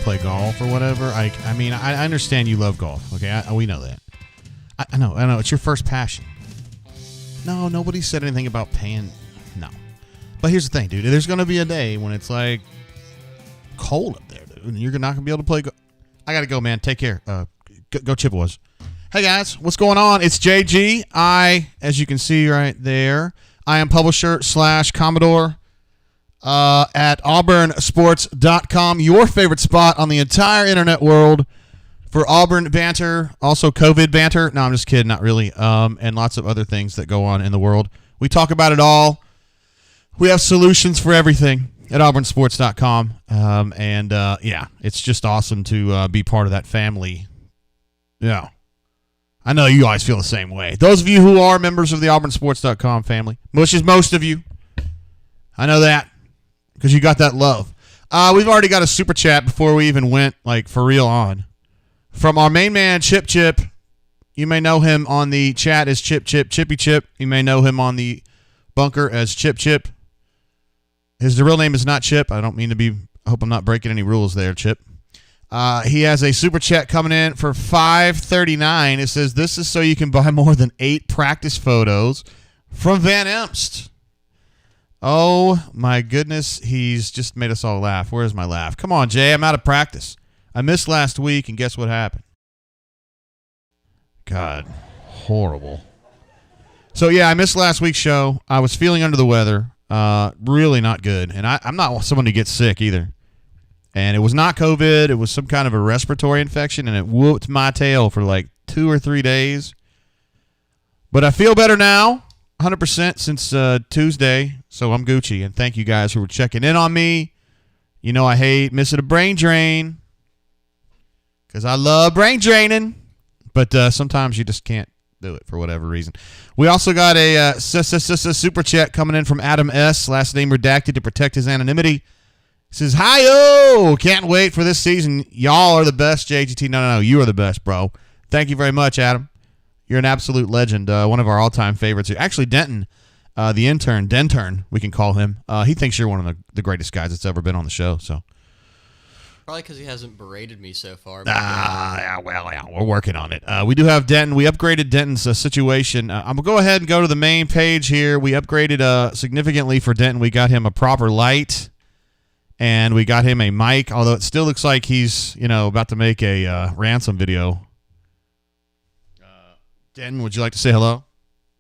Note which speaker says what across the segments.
Speaker 1: play golf or whatever. I mean, I understand you love golf. Okay, we know that. I know. It's your first passion. No, nobody said anything about paying. No. But here's the thing, dude. There's going to be a day when it's like cold up there, dude, and you're not going to be able to play. I got to go, man. Take care. Go Chippewas. Hey, guys. What's going on? It's JG. As you can see right there, I am publisher / Commodore at auburnsports.com, your favorite spot on the entire internet world for Auburn banter, also COVID banter. No, I'm just kidding. Not really. And lots of other things that go on in the world. We talk about it all. We have solutions for everything at auburnsports.com. Yeah, it's just awesome to be part of that family. Yeah. I know you guys feel the same way. Those of you who are members of the auburnsports.com family, which is most of you, I know that because you got that love. We've already got a super chat before we even went, like, for real on. From our main man, Chip. You may know him on the chat as Chippy Chip. You may know him on the bunker as Chip. The real name is not Chip. I hope I'm not breaking any rules there, Chip. He has a super chat coming in for $5.39. It says, this is so you can buy more than 8 practice photos from Van Emst. Oh, my goodness. He's just made us all laugh. Where's my laugh? Come on, Jay. I'm out of practice. I missed last week, and guess what happened? God, horrible. So, yeah, I missed last week's show. I was feeling under the weather. Really not good. And I'm not someone who gets sick either. And it was not COVID. It was some kind of a respiratory infection, and it whooped my tail for like 2 or 3 days. But I feel better now, 100% since Tuesday, so I'm Gucci. And thank you guys who were checking in on me. You know I hate missing a brain drain because I love brain draining. But sometimes you just can't do it for whatever reason. We also got a super chat coming in from Adam S., last name redacted to protect his anonymity. He says, hi-yo, can't wait for this season. Y'all are the best, JGT. No, you are the best, bro. Thank you very much, Adam. You're an absolute legend, one of our all-time favorites. Actually, Denton, the intern, Denton, we can call him, he thinks you're one of the greatest guys that's ever been on the show. So
Speaker 2: probably because he hasn't berated me so far.
Speaker 1: Yeah, we're working on it. We do have Denton. We upgraded Denton's situation. I'm going to go ahead and go to the main page here. We upgraded significantly for Denton. We got him a proper light. And we got him a mic, although it still looks like he's, about to make a ransom video. Denton, would you like to say hello?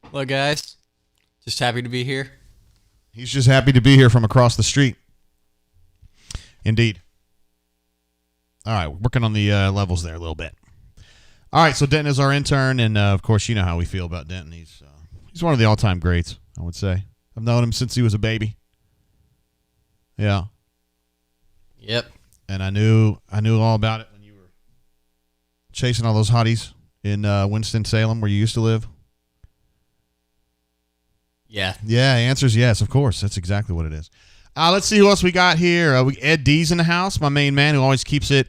Speaker 2: Hello, guys. Just happy to be here.
Speaker 1: He's just happy to be here from across the street. Indeed. All right, working on the levels there a little bit. All right, so Denton is our intern, and, of course, you know how we feel about Denton. He's one of the all-time greats, I would say. I've known him since he was a baby. Yeah.
Speaker 2: Yep.
Speaker 1: And I knew all about it when you were chasing all those hotties in Winston-Salem where you used to live.
Speaker 2: Yeah.
Speaker 1: Yeah, answer's yes, of course. That's exactly what it is. Let's see who else we got here. Ed D's in the house, my main man who always keeps it,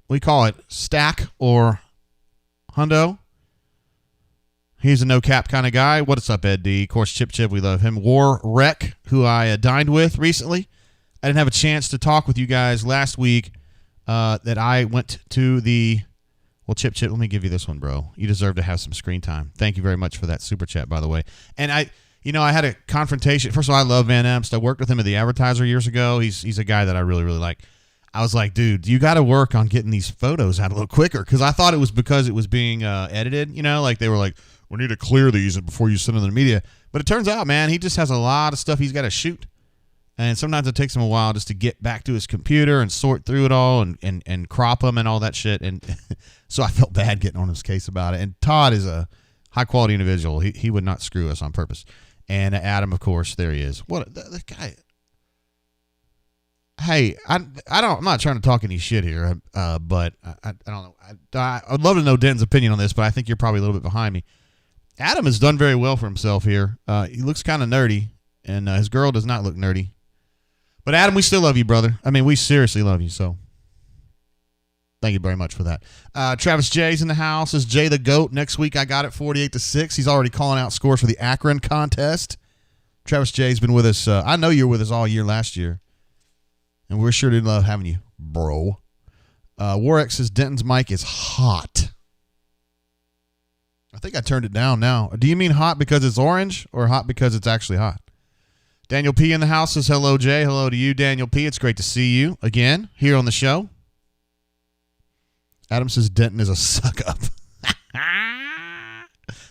Speaker 1: we call it stack or hundo. He's a no-cap kind of guy. What's up, Ed D? Of course, Chip, we love him. War Wreck, who I dined with recently. I didn't have a chance to talk with you guys last week that I went to the... Well, Chip, let me give you this one, bro. You deserve to have some screen time. Thank you very much for that super chat, by the way. And I had a confrontation. First of all, I love Van Emst. I worked with him at the Advertiser years ago. He's a guy that I really, really like. I was like, dude, you got to work on getting these photos out a little quicker because I thought it was because it was being edited. Like they were like, we need to clear these before you send them to the media. But it turns out, man, he just has a lot of stuff he's got to shoot. And sometimes it takes him a while just to get back to his computer and sort through it all and crop them and all that shit. And so I felt bad getting on his case about it. And Todd is a high-quality individual. He would not screw us on purpose. And Adam, of course, there he is. What the guy? Hey, I'm not trying to talk any shit here, but I don't know. I'd love to know Denton's opinion on this, but I think you're probably a little bit behind me. Adam has done very well for himself here. He looks kind of nerdy, and his girl does not look nerdy. But, Adam, we still love you, brother. I mean, we seriously love you, so thank you very much for that. Travis J's in the house. Is Jay the GOAT? Next week I got it 48-6. He's already calling out scores for the Akron contest. Travis J's been with us. I know you were with us all year last year, and we're sure to love having you, bro. Warwick says Denton's mic is hot. I think I turned it down now. Do you mean hot because it's orange or hot because it's actually hot? Daniel P. in the house says hello, Jay. Hello to you, Daniel P. It's great to see you again here on the show. Adam says Denton is a suck-up.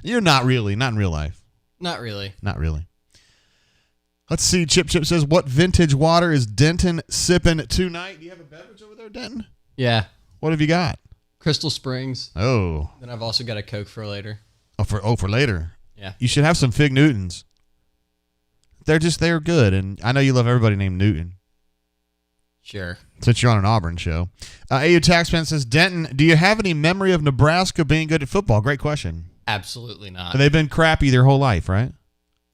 Speaker 1: You're not really. Not in real life.
Speaker 2: Not really.
Speaker 1: Not really. Let's see. Chip says, what vintage water is Denton sipping tonight? Do you have a beverage over there, Denton?
Speaker 2: Yeah.
Speaker 1: What have you got?
Speaker 2: Crystal Springs.
Speaker 1: Oh.
Speaker 2: Then I've also got a Coke for later.
Speaker 1: For later.
Speaker 2: Yeah.
Speaker 1: You should have some Fig Newtons. They're good, and I know you love everybody named Newton.
Speaker 2: Sure.
Speaker 1: Since you're on an Auburn show. AU Taxman says, Denton, do you have any memory of Nebraska being good at football? Great question.
Speaker 2: Absolutely not.
Speaker 1: They've been crappy their whole life, right?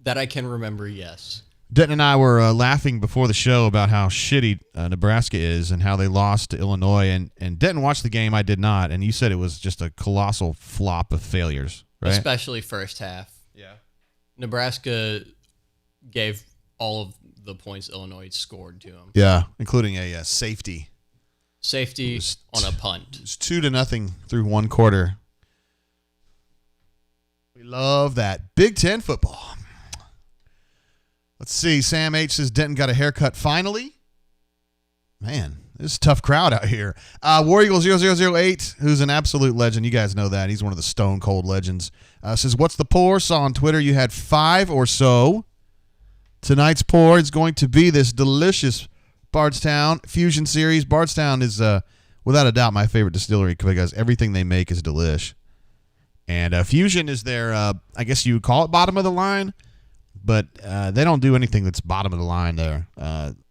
Speaker 2: That I can remember, yes.
Speaker 1: Denton and I were laughing before the show about how shitty Nebraska is and how they lost to Illinois. And Denton watched the game. I did not. And you said it was just a colossal flop of failures, right?
Speaker 2: Especially first half.
Speaker 1: Yeah.
Speaker 2: Nebraska gave all of the points Illinois scored to them.
Speaker 1: Yeah, including a safety.
Speaker 2: Safety on a punt.
Speaker 1: It's 2-0 through one quarter. We love that. Big Ten football. Let's see. Sam H. says Denton got a haircut finally. Man, this is a tough crowd out here. War Eagle 0008, who's an absolute legend. You guys know that. He's one of the stone cold legends. Says, what's the pour? Saw on Twitter you had 5 or so. Tonight's pour is going to be this delicious Bardstown Fusion Series. Bardstown is, without a doubt, my favorite distillery because everything they make is delish. And Fusion is their, I guess you would call it bottom of the line, but they don't do anything that's bottom of the line there.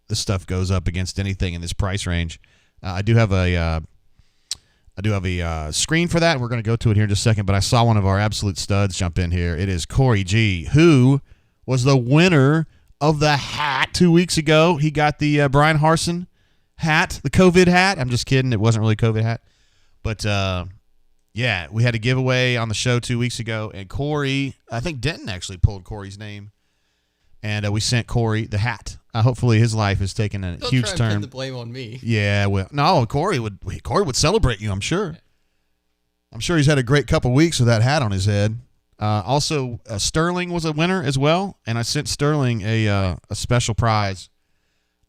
Speaker 1: This stuff goes up against anything in this price range. I do have a screen for that. We're going to go to it here in just a second, but I saw one of our absolute studs jump in here. It is Corey G., who was the winner of the hat 2 weeks ago. He got the Brian Harsin hat, the COVID hat. I'm just kidding. It wasn't really a COVID hat. But, yeah, we had a giveaway on the show 2 weeks ago, and Corey, I think Denton actually pulled Corey's name, and we sent Corey the hat. Hopefully his life has taken a huge
Speaker 2: Don't try
Speaker 1: turn.
Speaker 2: and pin the blame on me.
Speaker 1: Yeah, well, no, Corey would celebrate you, I'm sure. I'm sure he's had a great couple weeks with that hat on his head. Also, Sterling was a winner as well, and I sent Sterling a special prize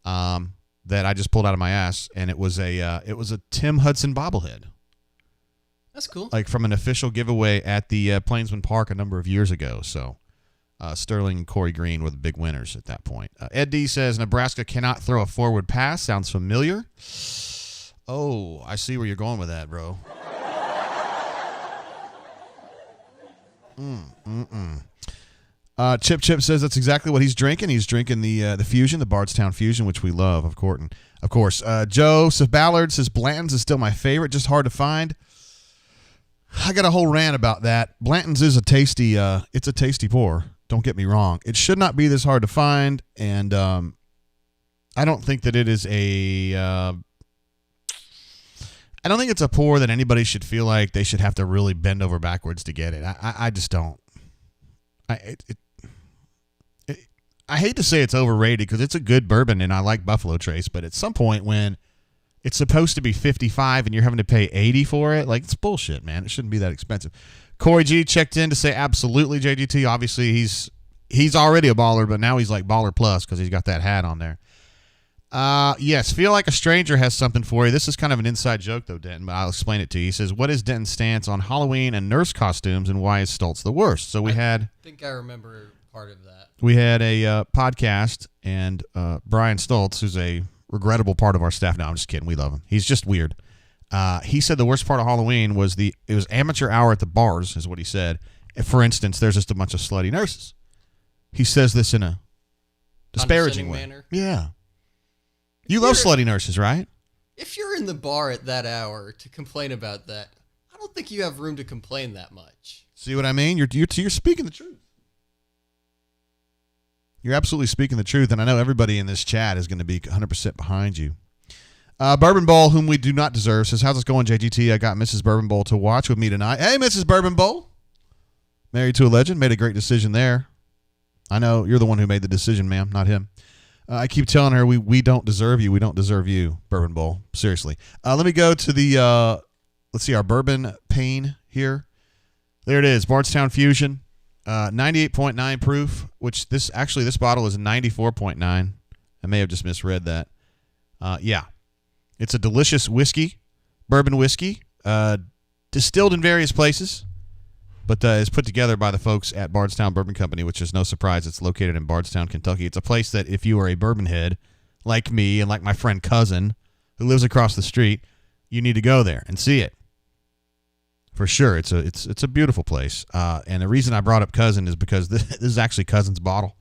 Speaker 1: that I just pulled out of my ass, and it was a Tim Hudson bobblehead.
Speaker 2: That's cool.
Speaker 1: Like from an official giveaway at the Plainsman Park a number of years ago. So Sterling and Corey Green were the big winners at that point. Ed D says Nebraska cannot throw a forward pass. Sounds familiar. Oh, I see where you're going with that, bro. Chip says that's exactly what he's drinking. He's drinking the Fusion, the Bardstown Fusion, which we love, of course. Joseph Ballard says Blanton's is still my favorite, just hard to find. I got a whole rant about that. Blanton's is a tasty pour. Don't get me wrong. It should not be this hard to find, and I don't think that it is I don't think it's a pour that anybody should feel like they should have to really bend over backwards to get it. I just don't. I hate to say it's overrated because it's a good bourbon and I like Buffalo Trace, but at some point when it's supposed to be $55 and you're having to pay $80 for it, like, it's bullshit, man. It shouldn't be that expensive. Corey G checked in to say absolutely, JGT. Obviously, he's already a baller, but now he's like baller plus because he's got that hat on there. Yes, Feel Like a Stranger has something for you. This is kind of an inside joke, though, Denton, but I'll explain it to you. He says, what is Denton's stance on Halloween and nurse costumes, and why is Stoltz the worst? So I
Speaker 2: think I remember part of that.
Speaker 1: We had a podcast, and Brian Stoltz, who's a regrettable part of our staff. No, I'm just kidding. We love him. He's just weird. He said the worst part of Halloween was it was amateur hour at the bars, is what he said. For instance, there's just a bunch of slutty nurses. He says this in a disparaging way.
Speaker 2: Manner.
Speaker 1: Yeah. You love slutty nurses, right?
Speaker 2: If you're in the bar at that hour to complain about that, I don't think you have room to complain that much.
Speaker 1: See what I mean? You're speaking the truth. You're absolutely speaking the truth, and I know everybody in this chat is going to be 100% behind you. Bourbon Bowl, whom we do not deserve, says, how's it going, JGT? I got Mrs. Bourbon Bowl to watch with me tonight. Hey, Mrs. Bourbon Bowl. Married to a legend. Made a great decision there. I know you're the one who made the decision, ma'am, not him. I keep telling her we don't deserve you. We don't deserve you, Bourbon Bowl. Seriously. Let me go to the, let's see, our Bourbon Pain here. There it is, Bardstown Fusion. 98.9 proof, which this bottle is 94.9. I may have just misread that. Yeah. It's a delicious whiskey, bourbon whiskey, distilled in various places, but is put together by the folks at Bardstown Bourbon Company, which is no surprise. It's located in Bardstown, Kentucky. It's a place that if you are a bourbon head like me and like my friend Cousin who lives across the street, you need to go there and see it. For sure, it's a beautiful place, and the reason I brought up Cousin is because this is actually Cousin's bottle.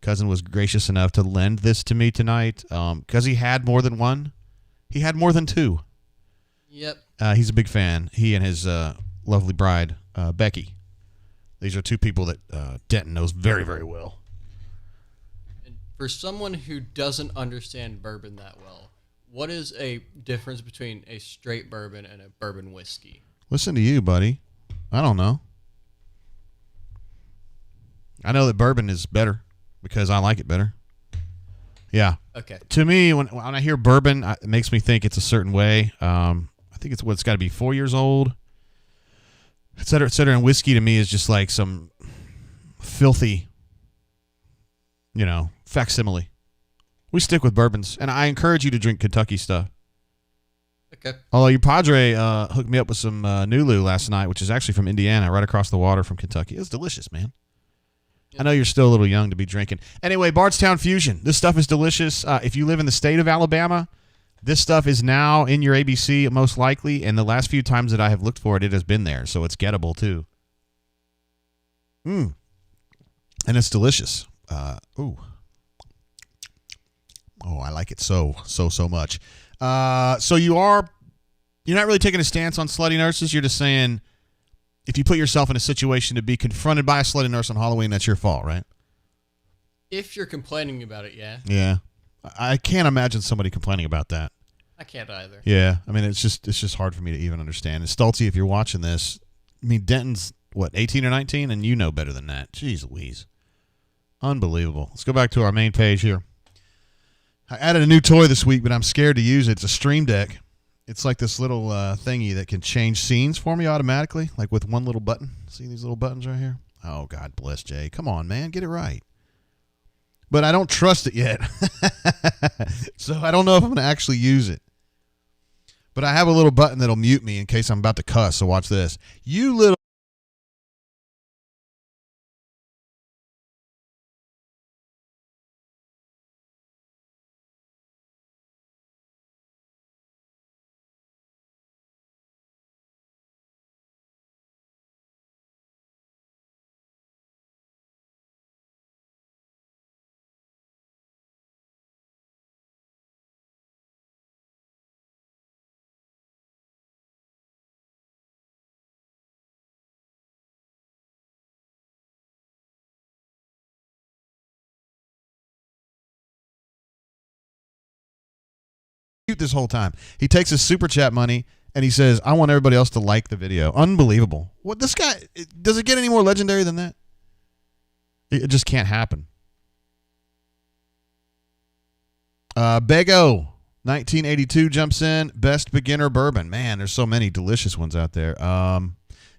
Speaker 1: Cousin was gracious enough to lend this to me tonight because he had more than one. He had more than two.
Speaker 2: Yep.
Speaker 1: He's a big fan. He and his lovely bride, Becky. These are two people that Denton knows very, very well.
Speaker 2: And for someone who doesn't understand bourbon that well, what is a difference between a straight bourbon and a bourbon whiskey?
Speaker 1: Listen to you, buddy. I don't know. I know that bourbon is better because I like it better. Yeah.
Speaker 2: Okay.
Speaker 1: To me, when I hear bourbon, it makes me think it's a certain way. I think it's got to be 4 years old, et cetera, et cetera. And whiskey to me is just like some filthy, facsimile. We stick with bourbons, and I encourage you to drink Kentucky stuff.
Speaker 2: Okay.
Speaker 1: Although your Padre hooked me up with some Nulu last night, which is actually from Indiana, right across the water from Kentucky. It was delicious, man. Yep. I know you're still a little young to be drinking. Anyway, Bardstown Fusion. This stuff is delicious. If you live in the state of Alabama, this stuff is now in your ABC most likely, and the last few times that I have looked for it, it has been there, so it's gettable too. And it's delicious. Oh, I like it so much. So you're not really taking a stance on slutty nurses. You're just saying if you put yourself in a situation to be confronted by a slutty nurse on Halloween, that's your fault, right?
Speaker 2: If you're complaining about it, yeah.
Speaker 1: Yeah. I can't imagine somebody complaining about that.
Speaker 2: I can't either.
Speaker 1: Yeah. I mean, it's just hard for me to even understand. And Stoltzy, if you're watching this, I mean, Denton's, 18 or 19? And you know better than that. Jeez Louise. Unbelievable. Let's go back to our main page here. I added a new toy this week, but I'm scared to use it. It's a Stream Deck. It's like this little thingy that can change scenes for me automatically, like with one little button. See these little buttons right here? Oh, God bless Jay. Come on, man. Get it right. But I don't trust it yet. So I don't know if I'm going to actually use it. But I have a little button that'll mute me in case I'm about to cuss, so watch this. You little... this whole time. He takes his super chat money and he says, I want everybody else to like the video. Unbelievable. What this guy, does it get any more legendary than that? It just can't happen. Bego 1982 jumps in. Best beginner bourbon. Man, there's so many delicious ones out there.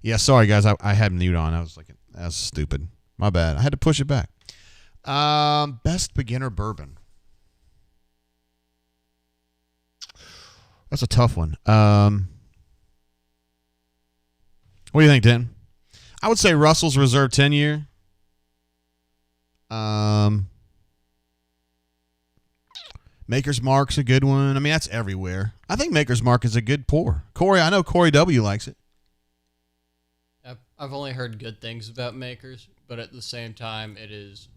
Speaker 1: Yeah, sorry guys, I had mute on. I was like, that's stupid. My bad. I had to push it back. Best beginner bourbon. That's a tough one. What do you think, Dan? I would say Russell's Reserve 10-year. Maker's Mark's a good one. I mean, that's everywhere. I think Maker's Mark is a good pour. Corey, I know Corey W. likes it.
Speaker 2: I've only heard good things about Maker's, but at the same time, it is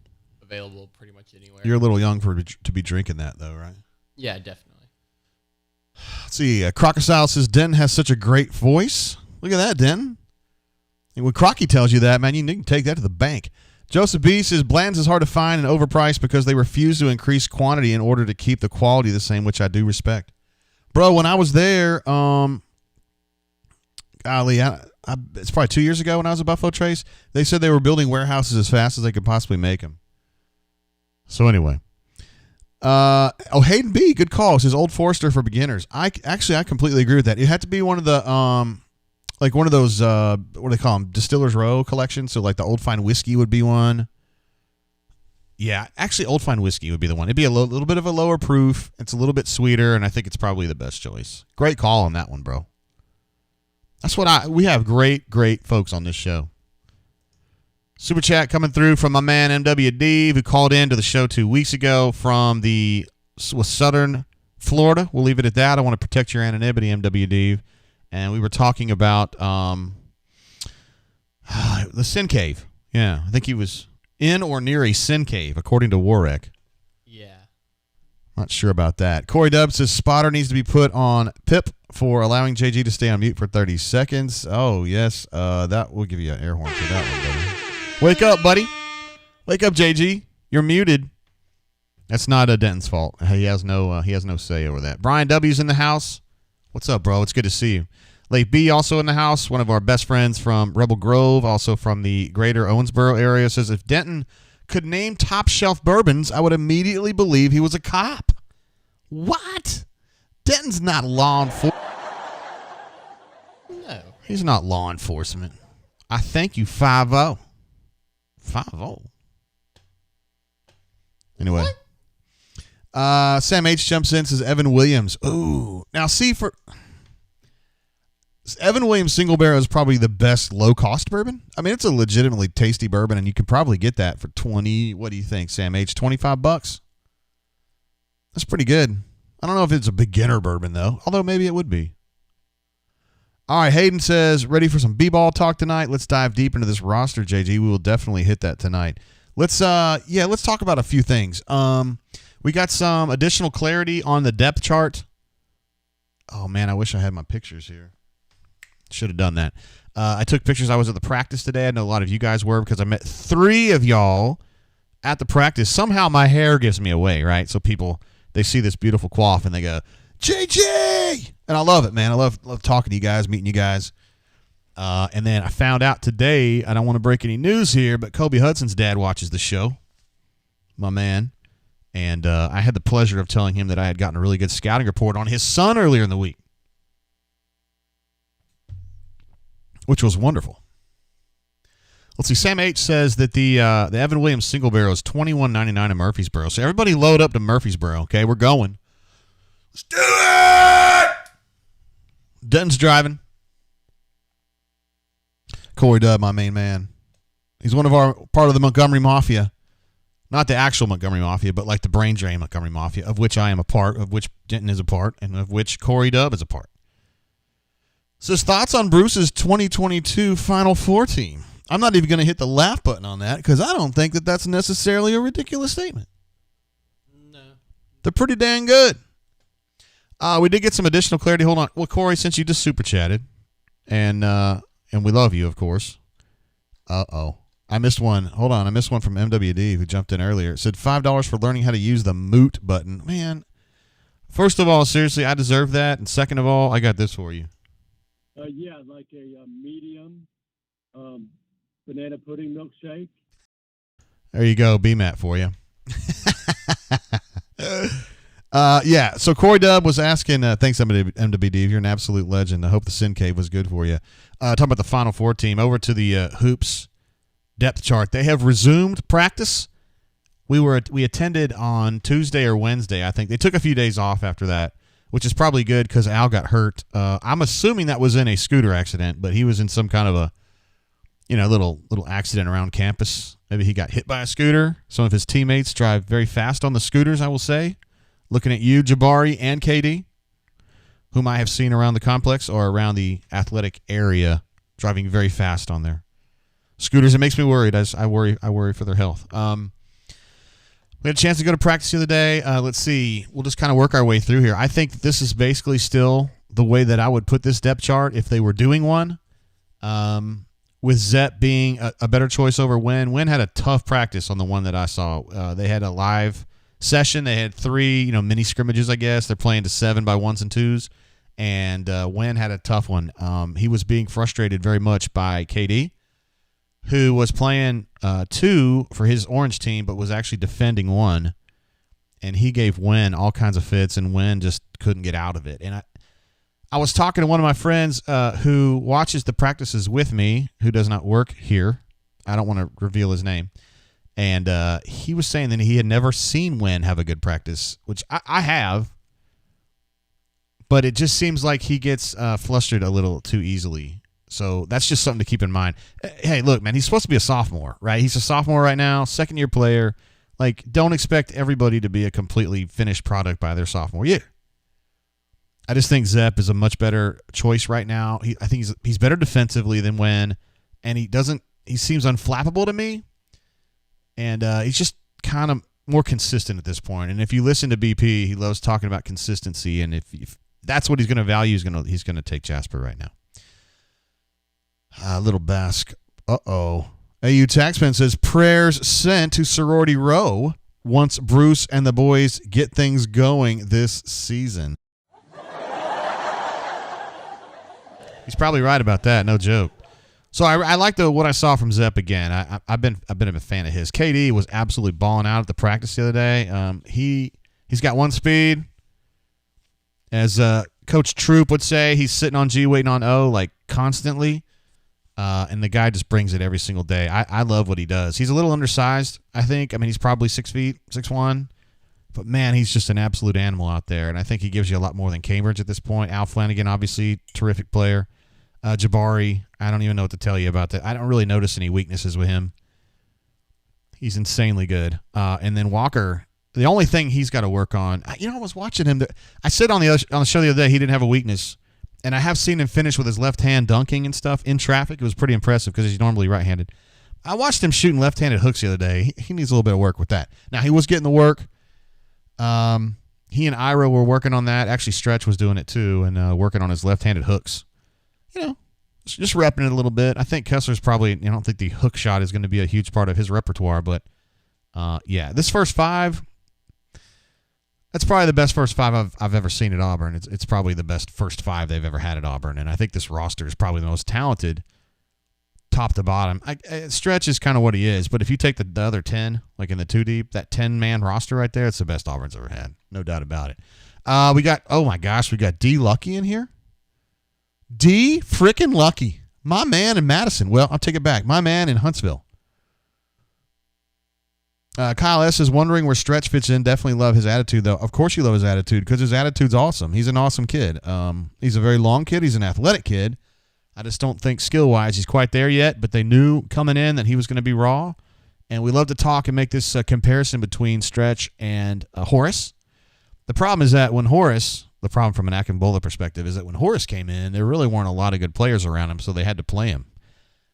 Speaker 2: available pretty much anywhere.
Speaker 1: You're a little young to be drinking that, though, right?
Speaker 2: Yeah, definitely.
Speaker 1: Let's see. Crocodile says Denton has such a great voice. Look at that, Denton. And when Crocky tells you that, man, you can take that to the bank. Joseph B says Bland's is hard to find and overpriced because they refuse to increase quantity in order to keep the quality the same, which I do respect. Bro, when I was there, golly, it's probably 2 years ago when I was at Buffalo Trace, they said they were building warehouses as fast as they could possibly make them. So anyway, Hayden B, good call. It says Old Forester for beginners. I completely agree with that. It had to be one of the like one of those what do they call them, Distillers Row collections. So like the Old Fine Whiskey would be one. Yeah, actually, Old Fine Whiskey would be the one. It'd be a little bit of a lower proof. It's a little bit sweeter, and I think it's probably the best choice. Great call on that one, bro. That's what we have great folks on this show. Super chat coming through from my man MWD, who called in to the show 2 weeks ago from Southern Florida. We'll leave it at that. I want to protect your anonymity, MWD. And we were talking about the Sin Cave. Yeah, I think he was in or near a Sin Cave, according to Warwick.
Speaker 2: Yeah.
Speaker 1: Not sure about that. Corey Dub says Spotter needs to be put on PIP for allowing JG to stay on mute for 30 seconds. Oh, yes. That will give you an air horn for that one, buddy. Wake up, buddy. Wake up, JG. You're muted. That's not Denton's fault. He has no say over that. Brian W's in the house. What's up, bro? It's good to see you. Lake B also in the house, one of our best friends from Rebel Grove, also from the greater Owensboro area, says if Denton could name top shelf bourbons, I would immediately believe he was a cop. What? Denton's not law enforcement.
Speaker 2: No.
Speaker 1: He's not law enforcement. I thank you, 5-0. 5-0. Anyway. Sam H jumps in, says Evan Williams. Ooh. Now, see, for Evan Williams Single Barrel is probably the best low-cost bourbon. I mean, it's a legitimately tasty bourbon, and you can probably get that for 20. What do you think, Sam H? $25? That's pretty good. I don't know if it's a beginner bourbon, though, although maybe it would be. All right, Hayden says, ready for some B-ball talk tonight? Let's dive deep into this roster, JG. We will definitely hit that tonight. Let's talk about a few things. We got some additional clarity on the depth chart. Oh, man, I wish I had my pictures here. Should have done that. I took pictures. I was at the practice today. I know a lot of you guys were because I met 3 of y'all at the practice. Somehow my hair gives me away, right? So people, they see this beautiful coif and they go, JJ! And I love it, man. I love talking to you guys, meeting you guys. And then I found out today, I don't want to break any news here, but Kobe Hudson's dad watches the show, my man. And I had the pleasure of telling him that I had gotten a really good scouting report on his son earlier in the week, which was wonderful. Let's see. Sam H says that the Evan Williams Single Barrel is $21.99 in Murfreesboro. So everybody load up to Murfreesboro, okay? We're going. Let's do it! Denton's driving. Corey Dubb, my main man. He's part of the Montgomery Mafia. Not the actual Montgomery Mafia, but like the brain drain Montgomery Mafia, of which I am a part, of which Denton is a part, and of which Corey Dubb is a part. Says thoughts on Bruce's 2022 Final Four team. I'm not even going to hit the laugh button on that because I don't think that that's necessarily a ridiculous statement.
Speaker 2: No.
Speaker 1: They're pretty dang good. We did get some additional clarity. Hold on. Well, Corey, since you just super chatted, and we love you, of course. Uh-oh. I missed one. Hold on. I missed one from MWD who jumped in earlier. It said $5 for learning how to use the mute button. Man, first of all, seriously, I deserve that. And second of all, I got this for you.
Speaker 3: Yeah, like a medium banana pudding milkshake.
Speaker 1: There you go. BMAT for you. Yeah, so Corey Dubb was asking, thanks MWD, you're an absolute legend. I hope the Sin Cave was good for you. Talking about the Final Four team, over to the Hoops depth chart. They have resumed practice. We attended on Tuesday or Wednesday, I think. They took a few days off after that, which is probably good because Al got hurt. I'm assuming that was in a scooter accident, but he was in some kind of a little accident around campus. Maybe he got hit by a scooter. Some of his teammates drive very fast on the scooters, I will say. Looking at you, Jabari and KD, whom I have seen around the complex or around the athletic area, driving very fast on their scooters. It makes me worried. I worry for their health. We had a chance to go to practice the other day. Let's see. We'll just kind of work our way through here. I think this is basically still the way that I would put this depth chart if they were doing one, with Zep being a better choice over Wynn. Wynn had a tough practice on the one that I saw. They had a live session. They had 3 mini scrimmages, I guess. They're playing to 7 by 1s and 2s. And Wynn had a tough one. He was being frustrated very much by KD, who was playing 2 for his orange team, but was actually defending 1. and he gave Wynn all kinds of fits, and Wynn just couldn't get out of it. And I was talking to one of my friends who watches the practices with me, who does not work here. I don't want to reveal his name. And he was saying that he had never seen Wynn have a good practice, which I have. But it just seems like he gets flustered a little too easily. So that's just something to keep in mind. Hey, look, man, he's supposed to be a sophomore, right? He's a sophomore right now, second-year player. Like, don't expect everybody to be a completely finished product by their sophomore year. I just think Zepp is a much better choice right now. I think he's better defensively than Wynn, and he seems unflappable to me, and he's just kind of more consistent at this point. And if you listen to BP, he loves talking about consistency, and if that's what he's going to value, he's going to take Jasper right now. Little Basque. Uh-oh. AU Taxman says, prayers sent to Sorority Row once Bruce and the boys get things going this season. He's probably right about that. No joke. So I like what I saw from Zepp again. I've been a fan of his. KD was absolutely balling out at the practice the other day. He's got one speed. As Coach Troop would say, he's sitting on G waiting on O like constantly. And the guy just brings it every single day. I love what he does. He's a little undersized, I think. I mean, he's probably 6 feet, 6'1". But, man, he's just an absolute animal out there. And I think he gives you a lot more than Cambridge at this point. Al Flanagan, obviously, terrific player. Jabari, I don't even know what to tell you about that. I don't really notice any weaknesses with him. He's insanely good. And then Walker, the only thing he's got to work on, I was watching him. I said on the show the other day he didn't have a weakness. And I have seen him finish with his left hand dunking and stuff in traffic. It was pretty impressive because he's normally right-handed. I watched him shooting left-handed hooks the other day. He needs a little bit of work with that. Now, he was getting the work. He and Ira were working on that. Actually, Stretch was doing it too and working on his left-handed hooks. Just repping it a little bit. I think Kessler's probably, I don't think the hook shot is going to be a huge part of his repertoire. But, this first five, that's probably the best first five I've ever seen at Auburn. It's probably the best first five they've ever had at Auburn, and I think this roster is probably the most talented, top to bottom. Stretch is kind of what he is, but if you take the other 10, like in the 2 deep, that 10-man roster right there, it's the best Auburn's ever had, no doubt about it. We got D Lucky in here. D frickin' Lucky, my man in Madison. Well, I'll take it back, my man in Huntsville. Kyle S. is wondering where Stretch fits in. Definitely love his attitude, though. Of course you love his attitude because his attitude's awesome. He's an awesome kid. He's a very long kid. He's an athletic kid. I just don't think skill-wise he's quite there yet, but they knew coming in that he was going to be raw. And we love to talk and make this comparison between Stretch and Horace. The problem is that the problem from an Akinbola perspective is that when Horace came in, there really weren't a lot of good players around him, so they had to play him.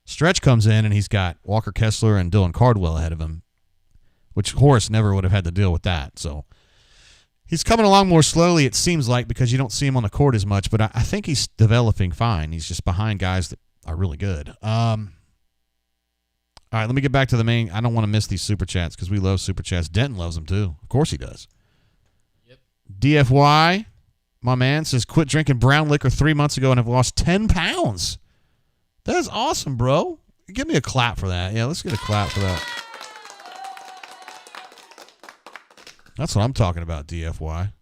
Speaker 1: Stretch comes in, and he's got Walker Kessler and Dylan Cardwell ahead of him, which Horace never would have had to deal with that. So he's coming along more slowly, it seems like, because you don't see him on the court as much, but I think he's developing fine. He's just behind guys that are really good. All right, let me get back to the main. I don't want to miss these Super Chats because we love Super Chats. Denton loves them too. Of course he does.
Speaker 2: Yep.
Speaker 1: DFY, my man, says, quit drinking brown liquor 3 months ago and have lost 10 pounds. That is awesome, bro. Give me a clap for that. Yeah, let's get a clap for that. That's what I'm talking about, DFY.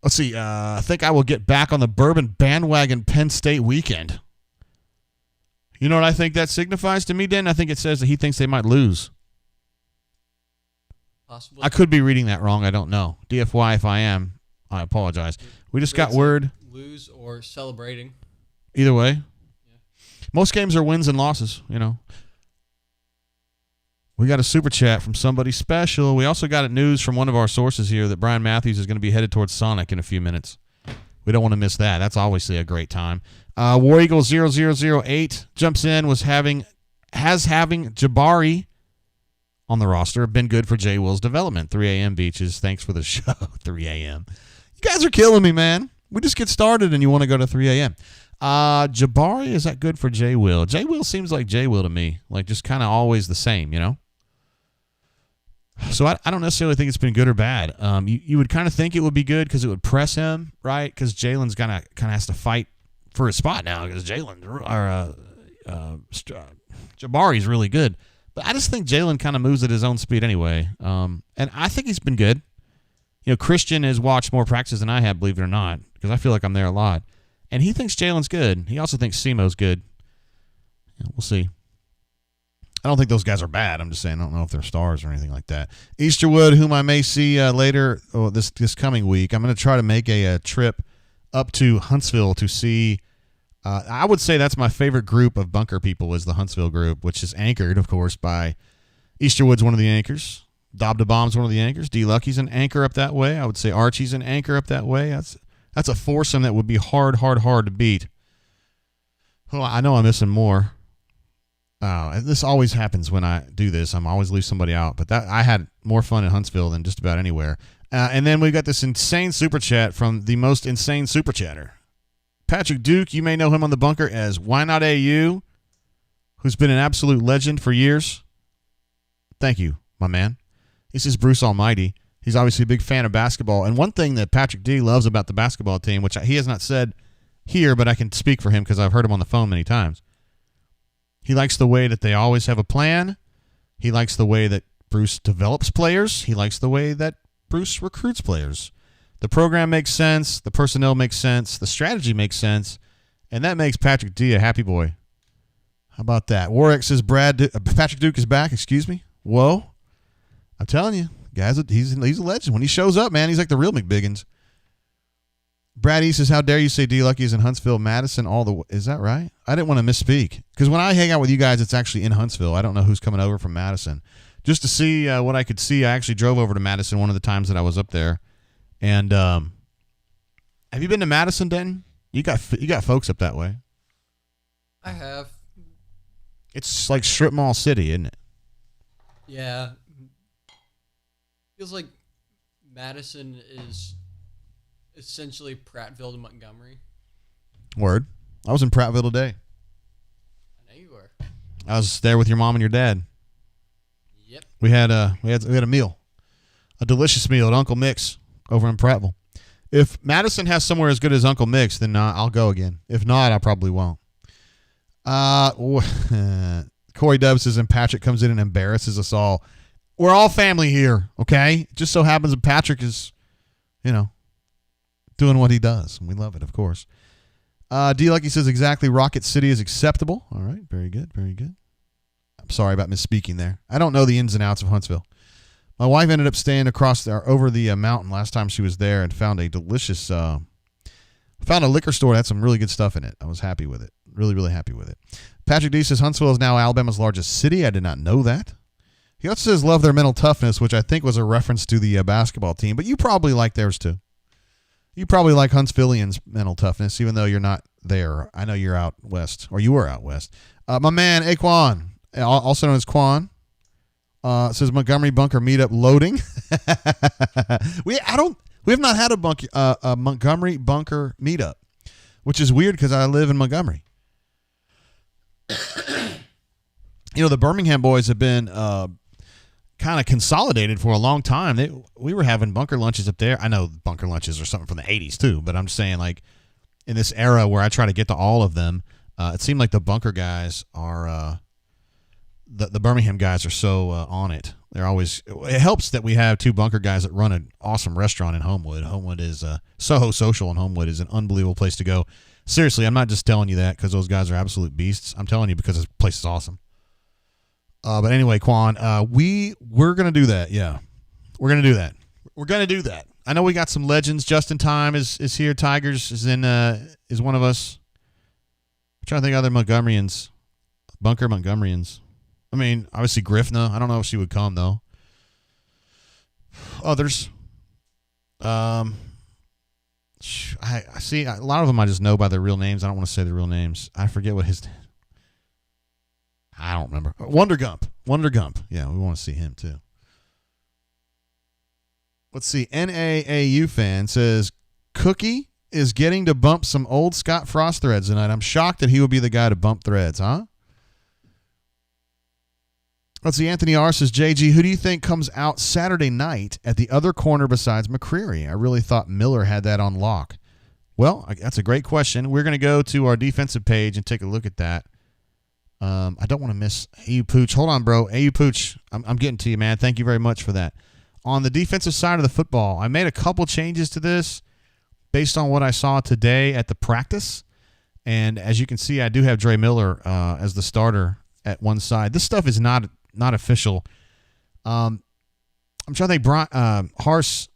Speaker 1: Let's see. I think I will get back on the Bourbon bandwagon Penn State weekend. You know what I think that signifies to me, Dan? I think it says that he thinks they might lose.
Speaker 2: Possibly.
Speaker 1: I could be reading that wrong. I don't know. DFY, if I am, I apologize. We just got word.
Speaker 2: Lose or celebrating.
Speaker 1: Either way.
Speaker 2: Yeah.
Speaker 1: Most games are wins and losses, We got a super chat from somebody special. We also got news from one of our sources here that Brian Matthews is going to be headed towards Sonic in a few minutes. We don't want to miss that. That's obviously a great time. War Eagle 0008 jumps in, having Jabari on the roster. Been good for Jay Will's development. 3 a.m. Beaches. Thanks for the show. 3 a.m. You guys are killing me, man. We just get started and you want to go to 3 a.m. Jabari, is that good for Jay Will? Jay Will seems like Jay Will to me. Like just kind of always the same, So I don't necessarily think it's been good or bad. You would kind of think it would be good because it would press him, right? Because Jalen's kind of has to fight for his spot now because Jabari's really good. But I just think Jalen kind of moves at his own speed anyway. And I think he's been good. Christian has watched more practices than I have, believe it or not, because I feel like I'm there a lot. And he thinks Jalen's good. He also thinks Simo's good. We'll see. I don't think those guys are bad. I'm just saying I don't know if they're stars or anything like that. Easterwood, whom I may see later this coming week, I'm going to try to make a trip up to Huntsville to see. I would say that's my favorite group of bunker people is the Huntsville group, which is anchored, of course, by Easterwood's one of the anchors. Dob the Bomb's one of the anchors. D. Lucky's an anchor up that way. I would say Archie's an anchor up that way. That's a foursome that would be hard to beat. Oh, I know I'm missing more. This always happens when I do this. I'm always leave somebody out. But I had more fun in Huntsville than just about anywhere. And then we got this insane super chat from the most insane super chatter. Patrick Duke, you may know him on the bunker as Why Not AU, who's been an absolute legend for years. Thank you, my man. He says Bruce Almighty. He's obviously a big fan of basketball. And one thing that Patrick D loves about the basketball team, which he has not said here, but I can speak for him because I've heard him on the phone many times. He likes the way that they always have a plan. He likes the way that Bruce develops players. He likes the way that Bruce recruits players. The program makes sense. The personnel makes sense. The strategy makes sense. And that makes Patrick D a happy boy. How about that? Warwick says Patrick Duke is back. Excuse me. Whoa. I'm telling you, guys, he's a legend. When he shows up, man, he's like the real McBiggins. Brad E says, how dare you say D. Lucky's in Huntsville, Madison, is that right? I didn't want to misspeak. Because when I hang out with you guys, it's actually in Huntsville. I don't know who's coming over from Madison. Just to see what I could see, I actually drove over to Madison one of the times that I was up there. And have you been to Madison, Denton? You got folks up that way.
Speaker 2: I have.
Speaker 1: It's like strip mall city, isn't it?
Speaker 2: Yeah. Feels like Madison is essentially Prattville to Montgomery.
Speaker 1: Word. I was in Prattville today.
Speaker 2: I know you were.
Speaker 1: I was there with your mom and your dad.
Speaker 2: Yep.
Speaker 1: We had a meal, a delicious meal at Uncle Mick's over in Prattville. If Madison has somewhere as good as Uncle Mick's, then I'll go again. If not, I probably won't. Corey Dubs says, and Patrick comes in and embarrasses us all. We're all family here, okay? It just so happens that Patrick is, doing what he does. And we love it, of course. D. Lucky says, exactly, Rocket City is acceptable. All right, very good, very good. I'm sorry about misspeaking there. I don't know the ins and outs of Huntsville. My wife ended up staying over the mountain last time she was there and found a delicious, found a liquor store that had some really good stuff in it. I was happy with it. Really, really happy with it. Patrick D says, Huntsville is now Alabama's largest city. I did not know that. He also says, love their mental toughness, which I think was a reference to the basketball team, but you probably like theirs too. You probably like Huntsvillians' mental toughness, even though you're not there. I know you're out west, or you were out west. My man, Aquan, also known as Quan, says Montgomery Bunker meetup loading. We have not had a Montgomery Bunker meetup, which is weird because I live in Montgomery. The Birmingham boys have been kind of consolidated for a long time. We were having bunker lunches up there. I know bunker lunches are something from the 80s too, but I'm just saying, like, in this era where I try to get to all of them, it seemed like the bunker guys are the Birmingham guys are so on it. They're always. It helps that we have two bunker guys that run an awesome restaurant in Homewood. Homewood is Soho Social in Homewood is an unbelievable place to go. Seriously, I'm not just telling you that because those guys are absolute beasts. I'm telling you because this place is awesome. But anyway, Quan, we're gonna do that. Yeah, we're gonna do that. We're gonna do that. I know we got some legends. Justin Time is here. Tigers is one of us. I'm trying to think of other Montgomeryans, bunker Montgomeryans. I mean, obviously Griffna. I don't know if she would come though. Others. I see a lot of them I just know by their real names. I don't want to say their real names. I forget what his. I don't remember. Wonder Gump. Yeah, we want to see him too. Let's see. NAAU fan says, Cookie is getting to bump some old Scott Frost threads tonight. I'm shocked that he would be the guy to bump threads, huh? Let's see. Anthony R. says, JG, who do you think comes out Saturday night at the other corner besides McCreary? I really thought Miller had that on lock. Well, that's a great question. We're going to go to our defensive page and take a look at that. I don't want to miss AU Pooch. Hold on, bro. AU Pooch, I'm getting to you, man. Thank you very much for that. On the defensive side of the football, I made a couple changes to this based on what I saw today at the practice. And as you can see, I do have Dre Miller as the starter at one side. This stuff is not official. I'm trying to think. Hars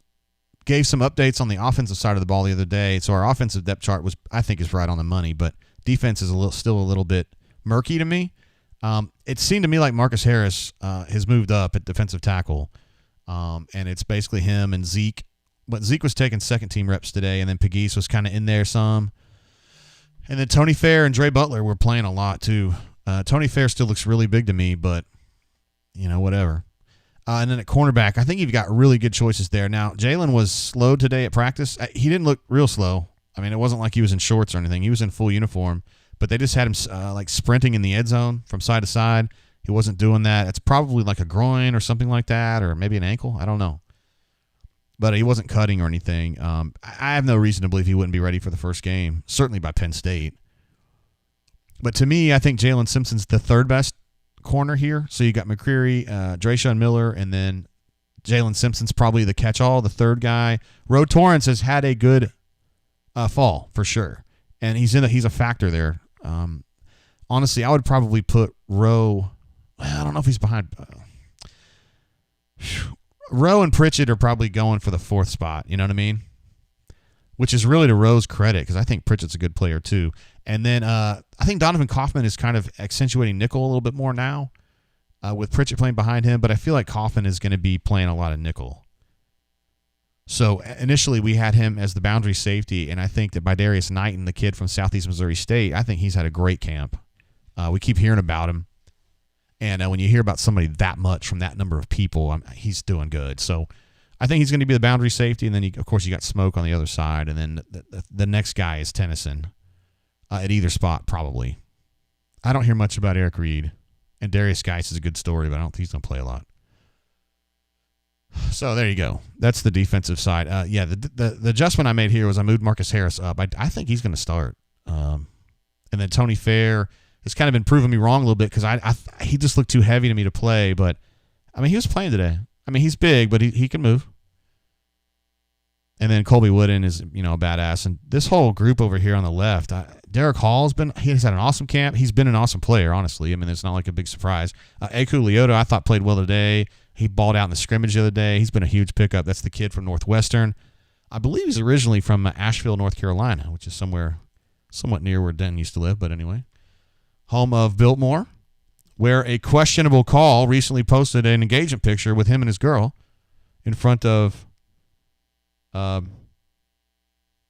Speaker 1: gave some updates on the offensive side of the ball the other day. So our offensive depth chart I think is right on the money, but defense is still a little bit murky to me. It seemed to me like Marcus Harris has moved up at defensive tackle, and it's basically him and Zeke. But Zeke was taking second-team reps today, and then Pegues was kind of in there some. And then Tony Fair and Dre Butler were playing a lot too. Tony Fair still looks really big to me, but, whatever. And then at cornerback, I think you've got really good choices there. Now, Jalen was slow today at practice. He didn't look real slow. I mean, it wasn't like he was in shorts or anything. He was in full uniform. But they just had him like sprinting in the end zone from side to side. He wasn't doing that. It's probably like a groin or something like that, or maybe an ankle. I don't know. But he wasn't cutting or anything. I have no reason to believe he wouldn't be ready for the first game, certainly by Penn State. But to me, I think Jalen Simpson's the third best corner here. So you got McCreary, Drayshawn Miller, and then Jalen Simpson's probably the catch-all, the third guy. Ro Torrance has had a good fall for sure, and he's a factor there. Honestly, I would probably put Rowe. I don't know if he's behind. Rowe and Pritchett are probably going for the fourth spot. You know what I mean? Which is really to Rowe's credit because I think Pritchett's a good player too. And then I think Donovan Kaufman is kind of accentuating nickel a little bit more now with Pritchett playing behind him. But I feel like Kaufman is going to be playing a lot of nickel. So initially we had him as the boundary safety, and I think that Bidarius Knighton, the kid from Southeast Missouri State, I think he's had a great camp. We keep hearing about him. And when you hear about somebody that much from that number of people, he's doing good. So I think he's going to be the boundary safety, and then, of course, you got Smoke on the other side, and then the next guy is Tennyson at either spot probably. I don't hear much about Eric Reed, and Darius Geis is a good story, but I don't think he's going to play a lot. So there you go. That's the defensive side. The adjustment I made here was I moved Marcus Harris up. I think he's going to start. And then Tony Fair has kind of been proving me wrong a little bit because he just looked too heavy to me to play. But, I mean, he was playing today. I mean, he's big, but he can move. And then Colby Wooden is, a badass. And this whole group over here on the left, Derek Hall's he's had an awesome camp. He's been an awesome player, honestly. I mean, it's not like a big surprise. Eku Leota, I thought played well today. He balled out in the scrimmage the other day. He's been a huge pickup. That's the kid from Northwestern. I believe he's originally from Asheville, North Carolina, which is somewhat near where Denton used to live. But anyway, home of Biltmore, where a questionable call recently posted an engagement picture with him and his girl in front of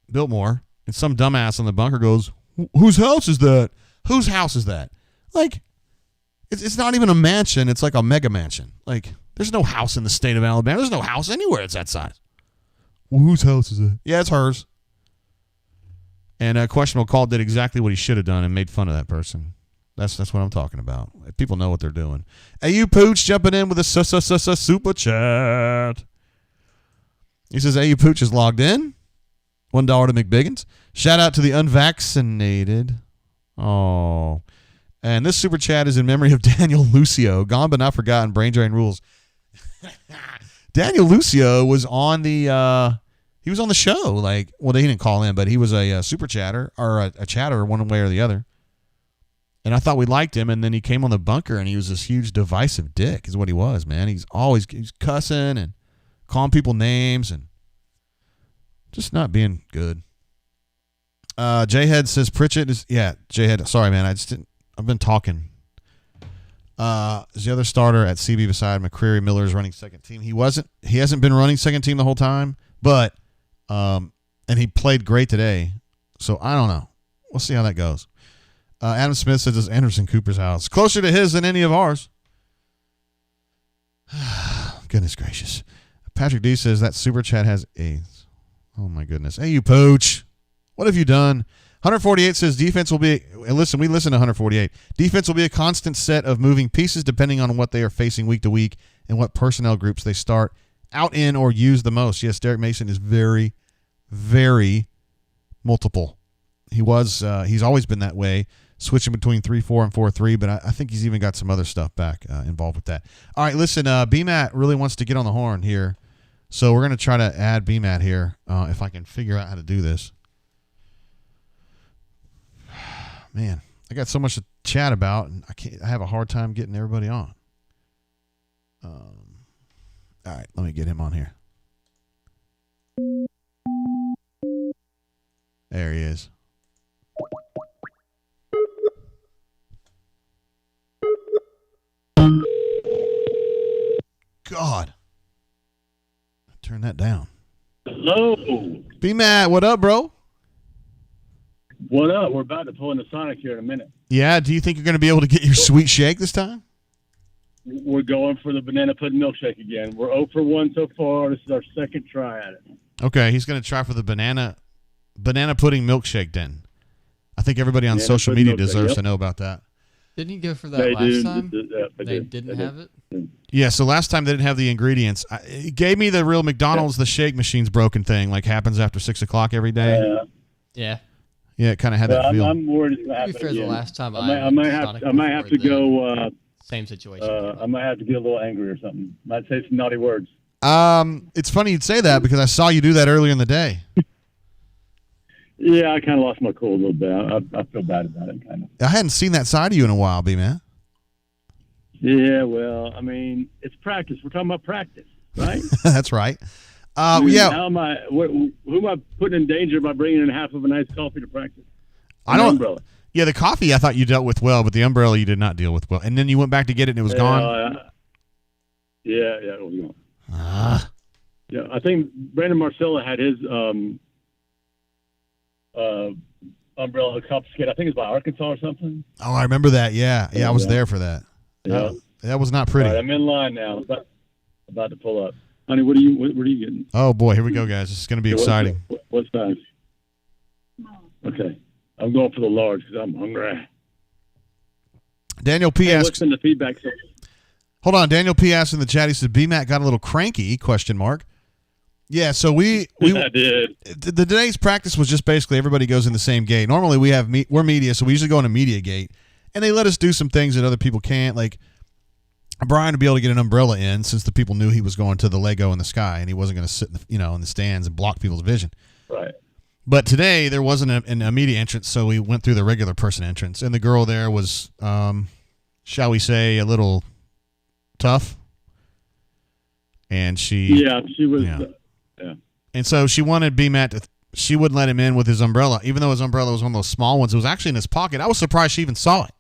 Speaker 1: Biltmore, and some dumbass on the bunker goes, "Whose house is that? Whose house is that?" Like, it's not even a mansion. It's like a mega mansion. Like, there's no house in the state of Alabama. There's no house anywhere it's that size. Well, whose house is it? Yeah, it's hers. And a questionable call did exactly what he should have done and made fun of that person. That's what I'm talking about. People know what they're doing. AU Pooch jumping in with a super chat. He says AU Pooch is logged in. $1 to McBiggins. Shout out to the unvaccinated. Oh. And this super chat is in memory of Daniel Lucio. Gone but not forgotten. Brain drain rules. Daniel Lucio was on the show. Like, well, he didn't call in, but he was a super chatter or a chatter one way or the other. And I thought we liked him, and then he came on the bunker, and he was this huge divisive dick is what he was, man. He's cussing and calling people names and just not being good. J-Head says Pritchett is, J-Head, sorry, man, I've been talking. Is the other starter at CB beside McCreary. Miller is running second team. He hasn't been running second team the whole time, but, and he played great today. So I don't know. We'll see how that goes. Adam Smith says it's Anderson Cooper's house. Closer to his than any of ours. Goodness gracious. Patrick D says that super chat has AIDS. Oh my goodness. Hey, you Pooch. What have you done? 148 says defense will be, and listen, we listen to 148. Defense will be a constant set of moving pieces depending on what they are facing week to week and what personnel groups they start out in or use the most. Yes, Derek Mason is very, very multiple. He's always been that way. switching between 3-4 and 4-3, but I think he's even got some other stuff back involved with that. All right, listen, BMAT really wants to get on the horn here, so we're going to try to add BMAT here if I can figure out how to do this. Man, I got so much to chat about, and I have a hard time getting everybody on. All right, let me get him on here. There he is. God. Turn that down.
Speaker 3: Hello.
Speaker 1: B-Matt, what up, bro?
Speaker 3: What up? We're about to pull into Sonic here in a minute.
Speaker 1: Yeah, do you think you're going to be able to get your sweet shake this time?
Speaker 3: We're going for the banana pudding milkshake again. We're 0 for 1 so far. This is our second try at it.
Speaker 1: Okay, he's going to try for the banana pudding milkshake then. I think everybody on social media deserves to know about that.
Speaker 2: Didn't you go for that last time? They didn't have it?
Speaker 1: Yeah, so last time they didn't have the ingredients. It gave me the real McDonald's, the shake machine's broken thing, like happens after 6 o'clock every day.
Speaker 2: Yeah.
Speaker 1: Yeah, it kind of had that feel.
Speaker 3: I'm worried it's going to happen
Speaker 2: To be fair, the last time
Speaker 3: I might have to go.
Speaker 2: Same situation.
Speaker 3: I might have to get a little angry or something. Might say some naughty words.
Speaker 1: It's funny you'd say that because I saw you do that earlier in the day.
Speaker 3: Yeah, I kind of lost my cool a little bit. I feel bad about it, kind of.
Speaker 1: I hadn't seen that side of you in a while, B-Man.
Speaker 3: Yeah, well, I mean, it's practice. We're talking about practice, right?
Speaker 1: That's right.
Speaker 3: Yeah. How am I? Who am I putting in danger by bringing in half of a nice coffee to practice?
Speaker 1: I don't.
Speaker 3: Umbrella.
Speaker 1: Yeah, the coffee I thought you dealt with well, but the umbrella you did not deal with well. And then you went back to get it and it was gone?
Speaker 3: Yeah, it was gone. Yeah, I think Brandon Marcella had his umbrella confiscated. I think it's by Arkansas or something.
Speaker 1: Oh, I remember that. Yeah, I was there for that.
Speaker 3: Yeah.
Speaker 1: That was not pretty.
Speaker 3: All right, I'm in line now. About to pull up. Honey, what are you getting?
Speaker 1: Oh, boy, here we go, guys. This is going to be exciting.
Speaker 3: What size? Okay. I'm going for the large because I'm hungry.
Speaker 1: Daniel P. asks.
Speaker 3: What's in the feedback?
Speaker 1: Hold on. Daniel P. asks in the chat, he said, B-Mac got a little cranky, ? Yeah, so we
Speaker 3: I did.
Speaker 1: The today's practice was just basically everybody goes in the same gate. Normally we're media, so we usually go in a media gate, and they let us do some things that other people can't. Like Brian to be able to get an umbrella in since the people knew he was going to the Lego in the sky and he wasn't going to sit in the stands and block people's vision.
Speaker 3: Right.
Speaker 1: But today there wasn't a media entrance, so we went through the regular person entrance, and the girl there was, shall we say, a little tough, and she
Speaker 3: was.
Speaker 1: Yeah. And so she wanted B-Matt she wouldn't let him in with his umbrella, even though his umbrella was one of those small ones. It was actually in his pocket. I was surprised she even saw it.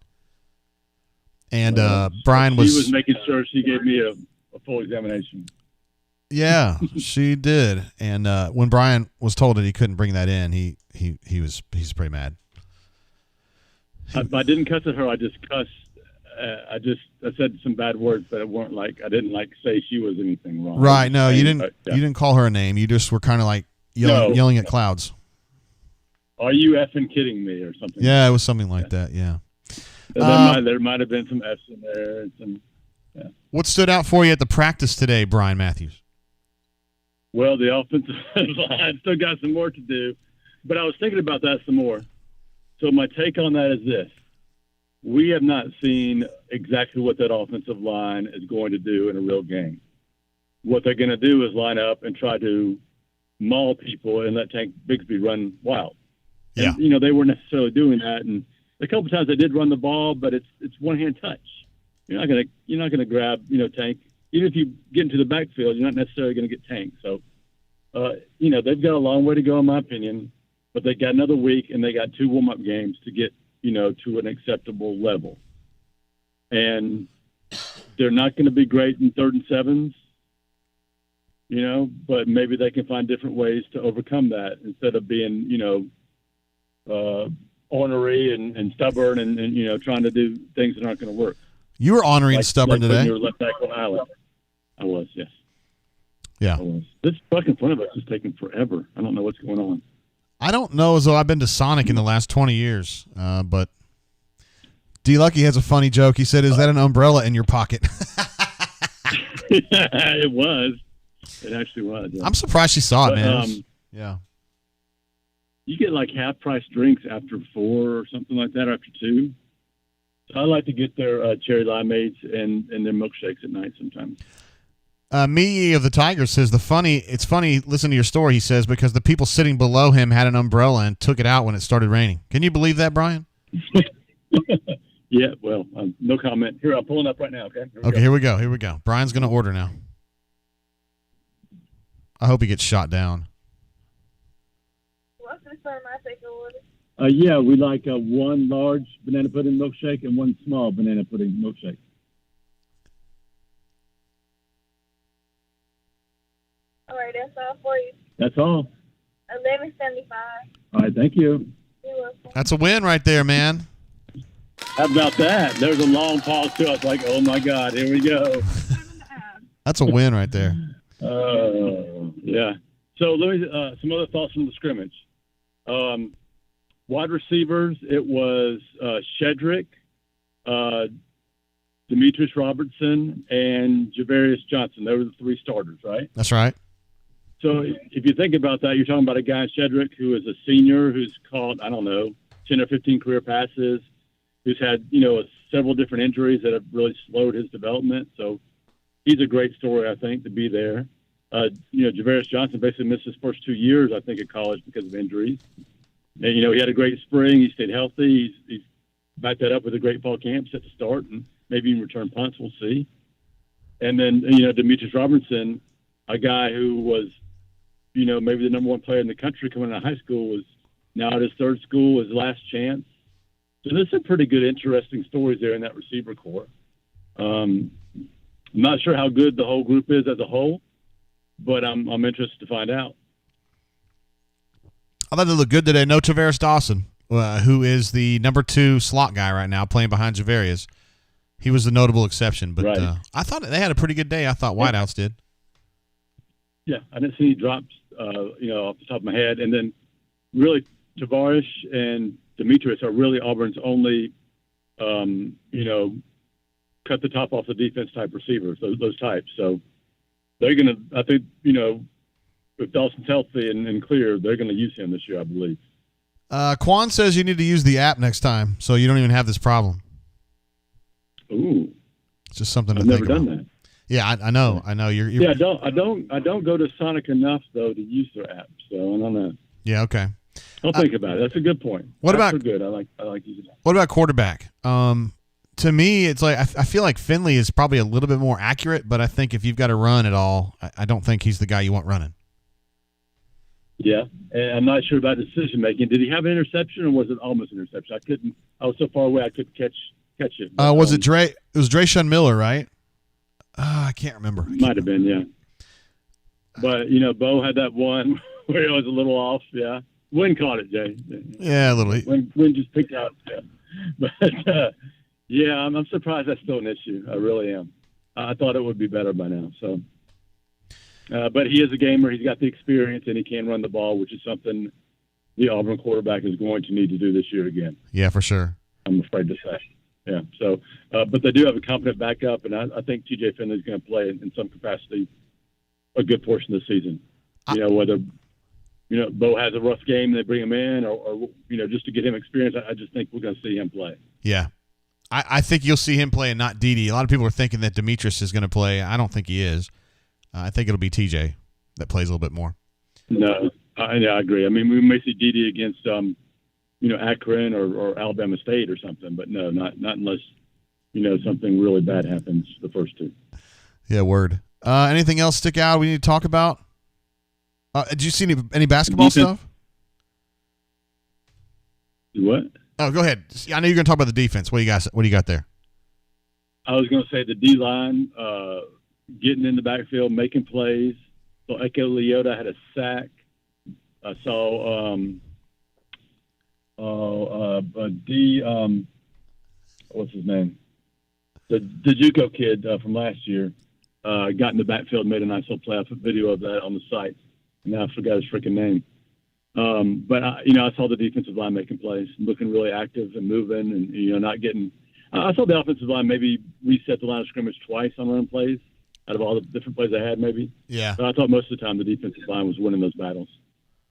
Speaker 1: And Brian was...
Speaker 3: She was making sure she gave me a full examination.
Speaker 1: Yeah, she did. And when Brian was told that he couldn't bring that in, he's pretty mad.
Speaker 3: I didn't cuss at her. I just cussed. I said some bad words, but it weren't like I didn't say she was anything wrong.
Speaker 1: Right? No, you didn't. You didn't call her a name. You just were kind of like yelling at clouds.
Speaker 3: Are you effing kidding me or something?
Speaker 1: Yeah, it was something like that. Yeah.
Speaker 3: There might have been some F's in there. And
Speaker 1: What stood out for you at the practice today, Brian Matthews?
Speaker 3: Well, the offensive line still got some work to do, but I was thinking about that some more. So my take on that is this. We have not seen exactly what that offensive line is going to do in a real game. What they're going to do is line up and try to maul people and let Tank Bigsby run wild.
Speaker 1: Yeah.
Speaker 3: And, they weren't necessarily doing that. And a couple of times they did run the ball, but it's one-hand touch. You're not gonna grab, Tank. Even if you get into the backfield, you're not necessarily going to get Tank. So, they've got a long way to go, in my opinion, but they got another week and they got 2 warm-up games to get, to an acceptable level. And they're not going to be great in 3rd and 7s, but maybe they can find different ways to overcome that instead of being, ornery and stubborn and trying to do things that aren't going to work.
Speaker 1: You were ornery and stubborn today.
Speaker 3: You were left back on island. I was, yes.
Speaker 1: Yeah.
Speaker 3: I was. This truck in front of us is taking forever. I don't know what's going on.
Speaker 1: I don't know as though I've been to Sonic in the last 20 years, but D. Lucky has a funny joke. He said, "Is that an umbrella in your pocket?"
Speaker 3: It was. It actually was. Yeah.
Speaker 1: I'm surprised she saw it, man. Yeah.
Speaker 3: you get like half price drinks after 4 or something like that, or after 2. So I like to get their cherry limeades and their milkshakes at night sometimes.
Speaker 1: Me of the Tiger says it's funny, listen to your story, he says, because the people sitting below him had an umbrella and took it out when it started raining. Can you believe that, Brian?
Speaker 3: Yeah, well, no comment. Here, I'm pulling up right now, okay?
Speaker 1: Here we go. Brian's going to order now. I hope he gets shot down.
Speaker 4: What's this time I take a order?
Speaker 3: Yeah, we like one large banana pudding milkshake and one small banana pudding milkshake.
Speaker 4: All right, that's all for you.
Speaker 3: That's all.
Speaker 4: $11.75.
Speaker 3: All right, thank you.
Speaker 4: You're welcome.
Speaker 1: That's a win right there, man.
Speaker 3: How about that? There was a long pause too. I was like, oh my God, here we go.
Speaker 1: That's a win right there.
Speaker 3: Yeah. So let me some other thoughts from the scrimmage. Wide receivers, it was Shedrick, Demetrius Robertson, and Javarius Johnson. They were the 3 starters, right?
Speaker 1: That's right.
Speaker 3: So if you think about that, you're talking about a guy, Shedrick, who is a senior who's caught, 10 or 15 career passes, who's had, several different injuries that have really slowed his development. So he's a great story, I think, to be there. Javarius Johnson basically missed his first 2 years, I think, at college because of injuries. And, he had a great spring. He stayed healthy. He's backed that up with a great fall camp, set to start, and maybe even return punts. We'll see. And then, Demetrius Robertson, a guy who was, maybe the number 1 player in the country coming out of high school, was now at his 3rd school, his last chance. So there's some pretty good, interesting stories there in that receiver corps. I'm not sure how good the whole group is as a whole, but I'm interested to find out.
Speaker 1: I thought they looked good today. No Tavares Dawson, who is the number 2 slot guy right now, playing behind Javarius. He was the notable exception, but
Speaker 3: right.
Speaker 1: I thought they had a pretty good day. I thought Whiteouts did.
Speaker 3: Yeah, I didn't see any drops, off the top of my head. And then really Tavares and Demetrius are really Auburn's only, cut the top off the defense type receivers, those types. So they're going to, I think, if Dawson's healthy and clear, they're going to use him this year, I believe.
Speaker 1: Quan says you need to use the app next time, so you don't even have this problem.
Speaker 3: Ooh,
Speaker 1: it's just something to
Speaker 3: I've
Speaker 1: think
Speaker 3: never done
Speaker 1: about.
Speaker 3: that.
Speaker 1: Yeah, I know. You're
Speaker 3: Yeah, I don't go to Sonic enough though to use their app, so I don't know.
Speaker 1: Yeah, okay.
Speaker 3: I'll think about it. That's a good point.
Speaker 1: What
Speaker 3: Apps
Speaker 1: about
Speaker 3: are good? I like using that.
Speaker 1: What about quarterback? To me, it's like I feel like Finley is probably a little bit more accurate, but I think if you've got to run at all, I don't think he's the guy you want running.
Speaker 3: Yeah, and I'm not sure about decision making. Did he have an interception, or was it almost an interception? I was so far away I couldn't catch it.
Speaker 1: Was it Dre? It was Drayshawn Miller, right? I can't remember.
Speaker 3: Might have been, yeah. But Bo had that one where it was a little off. Yeah, Wynn caught it, Jay.
Speaker 1: Yeah, a little.
Speaker 3: Wynn just picked out. Yeah. But yeah, I'm surprised that's still an issue. I really am. I thought it would be better by now. So. But he is a gamer. He's got the experience, and he can run the ball, which is something the Auburn quarterback is going to need to do this year again.
Speaker 1: Yeah, for sure.
Speaker 3: I'm afraid to say. Yeah. So, but they do have a competent backup, and I think TJ Finley is going to play in some capacity a good portion of the season. Whether Bo has a rough game and they bring him in, or just to get him experience. I just think we're going to see him play.
Speaker 1: Yeah. I think you'll see him play and not Dede. A lot of people are thinking that Demetrius is going to play. I don't think he is. I think it'll be TJ that plays a little bit more.
Speaker 3: No, I agree. I mean, we may see Dede against, Akron or Alabama State or something, but no, not unless, something really bad happens the first 2.
Speaker 1: Yeah, word. Anything else stick out we need to talk about? Did you see any basketball stuff?
Speaker 3: What?
Speaker 1: Oh, go ahead. I know you're going to talk about the defense. What do you got there?
Speaker 3: I was going to say the D-line, getting in the backfield, making plays. So Eko Leota had a sack. I saw what's his name? The JUCO kid from last year got in the backfield, made a nice little play. I put video of that on the site. Now I forgot his freaking name. But I saw the defensive line making plays, looking really active and moving, and not getting. I saw the offensive line maybe reset the line of scrimmage twice on run plays. Out of all the different plays I had, maybe.
Speaker 1: Yeah.
Speaker 3: But I thought most of the time the defensive line was winning those battles.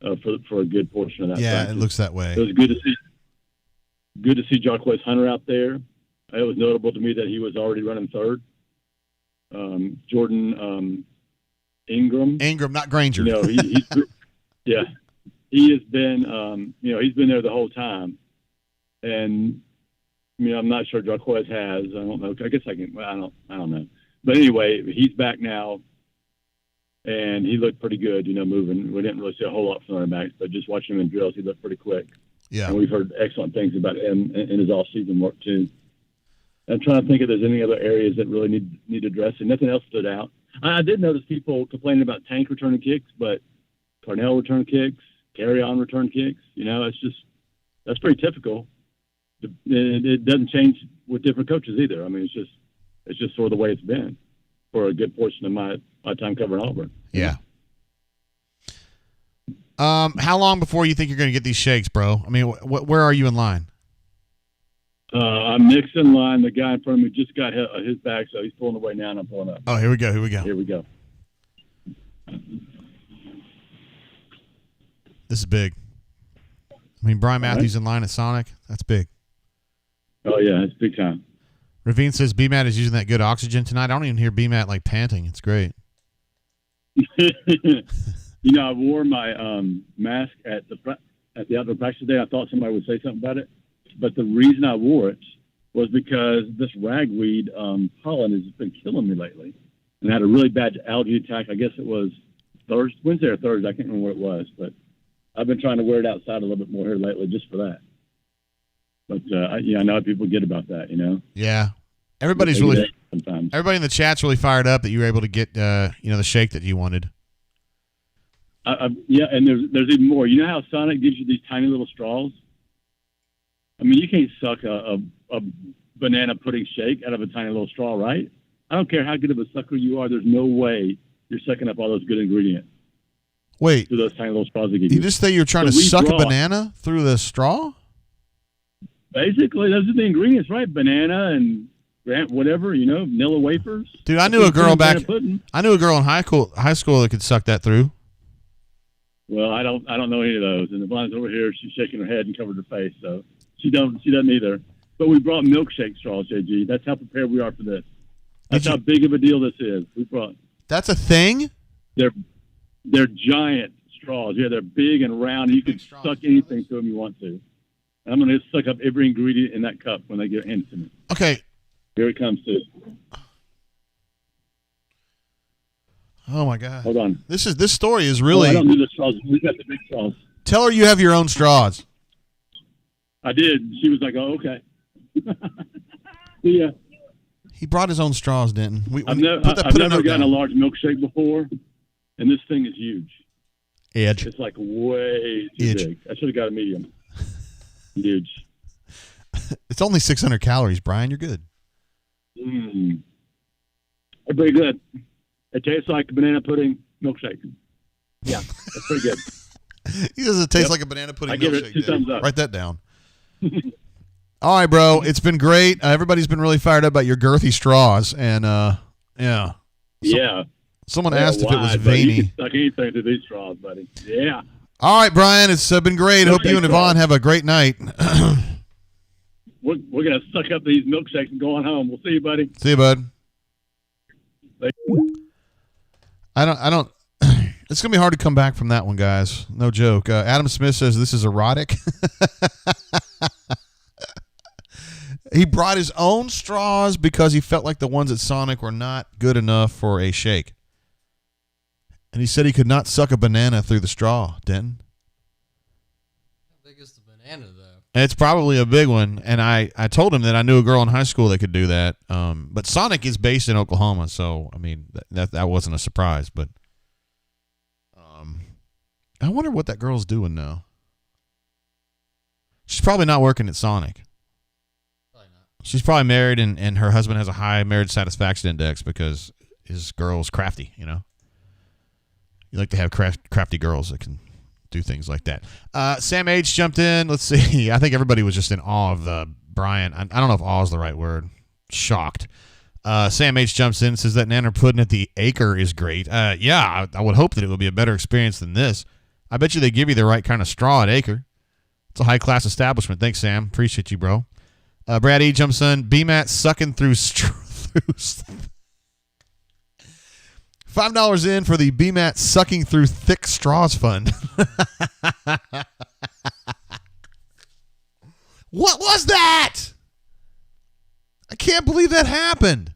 Speaker 3: for a good portion of that.
Speaker 1: Yeah,
Speaker 3: practice.
Speaker 1: it looks that way.
Speaker 3: It was good to see. Good to see Jarquez Hunter out there. It was notable to me that he was already running third. Jordan Ingram,
Speaker 1: not Granger.
Speaker 3: you know, yeah, he has been, you know, he's been there the whole time. And, you know, I'm not sure Jarquez has. I don't know. I guess I don't know. But anyway, he's back now, and he looked pretty good, you know, moving. We didn't really see a whole lot from running backs, but just watching him in drills, he looked pretty quick.
Speaker 1: Yeah.
Speaker 3: And we've heard excellent things about him in his off-season work, too. I'm trying to think if there's any other areas that really need addressing. Nothing else stood out. I did notice people complaining about Tank returning kicks, but Carnell returned kicks, Carry-On returned kicks. You know, that's pretty typical. It doesn't change with different coaches either. I mean, it's just sort of the way it's been for a good portion of my time covering Auburn.
Speaker 1: Yeah. How long before you think you're going to get these shakes, bro? I mean, where are you in line?
Speaker 3: I'm next in line. The guy in front of me just got his back, so he's pulling away now, and I'm pulling up.
Speaker 1: Oh, here we go.
Speaker 3: Here we go.
Speaker 1: This is big. I mean, Brian Matthews in line at Sonic. That's big.
Speaker 3: Oh, yeah, it's big time.
Speaker 1: Ravine says BMAT is using that good oxygen tonight. I don't even hear BMAT like panting. It's great.
Speaker 3: You know, I wore my mask at the outdoor practice today. I thought somebody would say something about it. But the reason I wore it was because this ragweed pollen has been killing me lately. And I had a really bad allergy attack. I guess it was Wednesday or Thursday. I can't remember what it was. But I've been trying to wear it outside a little bit more here lately just for that. But, I know how people get about that, you know.
Speaker 1: Yeah. Everybody in the chat's really fired up that you were able to get, the shake that you wanted.
Speaker 3: Yeah, and there's even more. You know how Sonic gives you these tiny little straws? I mean, you can't suck a banana pudding shake out of a tiny little straw, right? I don't care how good of a sucker you are. There's no way you're sucking up all those good ingredients.
Speaker 1: Wait.
Speaker 3: Through those tiny little straws they give you.
Speaker 1: You just say you're trying to suck a banana through the straw?
Speaker 3: Basically, those are the ingredients, right? Banana and whatever, you know, vanilla wafers.
Speaker 1: Dude, I knew a girl in high school that could suck that through.
Speaker 3: Well, I don't know any of those. And the blonde's over here, she's shaking her head and covered her face, so she doesn't either. But we brought milkshake straws, JG. That's how prepared we are for this. That's how big of a deal this is.
Speaker 1: That's a thing?
Speaker 3: They're giant straws. Yeah, they're big and round. You can suck anything to them you want to. And I'm going to suck up every ingredient in that cup when they get handed to me.
Speaker 1: Okay.
Speaker 3: Here it comes, too.
Speaker 1: Oh my God!
Speaker 3: Hold on.
Speaker 1: This story is really.
Speaker 3: I don't do the straws. We got the big straws.
Speaker 1: Tell her you have your own straws.
Speaker 3: I did. She was like, "Oh, okay." Yeah.
Speaker 1: He brought his own straws, Denton.
Speaker 3: I've never gotten a large milkshake before, and this thing is huge.
Speaker 1: Edge.
Speaker 3: It's like way too big. I should have got a medium. Huge.
Speaker 1: It's only 600 calories, Brian. You're good.
Speaker 3: They're pretty good. It tastes like a banana pudding milkshake. Yeah, that's pretty good.
Speaker 1: He says it tastes like a banana pudding milkshake.
Speaker 3: I give it 2 thumbs up.
Speaker 1: Write that down. All right, bro. It's been great. Everybody's been really fired up about your girthy straws, and yeah. Someone asked if it was veiny.
Speaker 3: You can suck anything to these straws, buddy. Yeah.
Speaker 1: All right, Brian. It's been great. Hope you and Yvonne have a great night.
Speaker 3: We're gonna suck up these milkshakes and go on home. We'll see you, buddy.
Speaker 1: See you, bud. I don't. It's gonna be hard to come back from that one, guys. No joke. Adam Smith says this is erotic. He brought his own straws because he felt like the ones at Sonic were not good enough for a shake. And he said he could not suck a banana through the straw, Denton.
Speaker 2: How big is the banana, though?
Speaker 1: It's probably a big one. And I told him that I knew a girl in high school that could do that. But Sonic is based in Oklahoma, so, I mean, that wasn't a surprise. But I wonder what that girl's doing now. She's probably not working at Sonic. She's probably married, and her husband has a high marriage satisfaction index because his girl's crafty, you know? You like to have crafty girls that can do things like that. Sam H. jumped in. Let's see. I think everybody was just in awe of Brian. I don't know if awe is the right word. Shocked. Sam H. jumps in and says that nanner pudding at the Acre is great. Yeah, I would hope that it would be a better experience than this. I bet you they give you the right kind of straw at Acre. It's a high-class establishment. Thanks, Sam. Appreciate you, bro. Brad E. jumps in. BMAT sucking through $5 in for the BMAT sucking through thick straws fund. What was that? I can't believe that happened.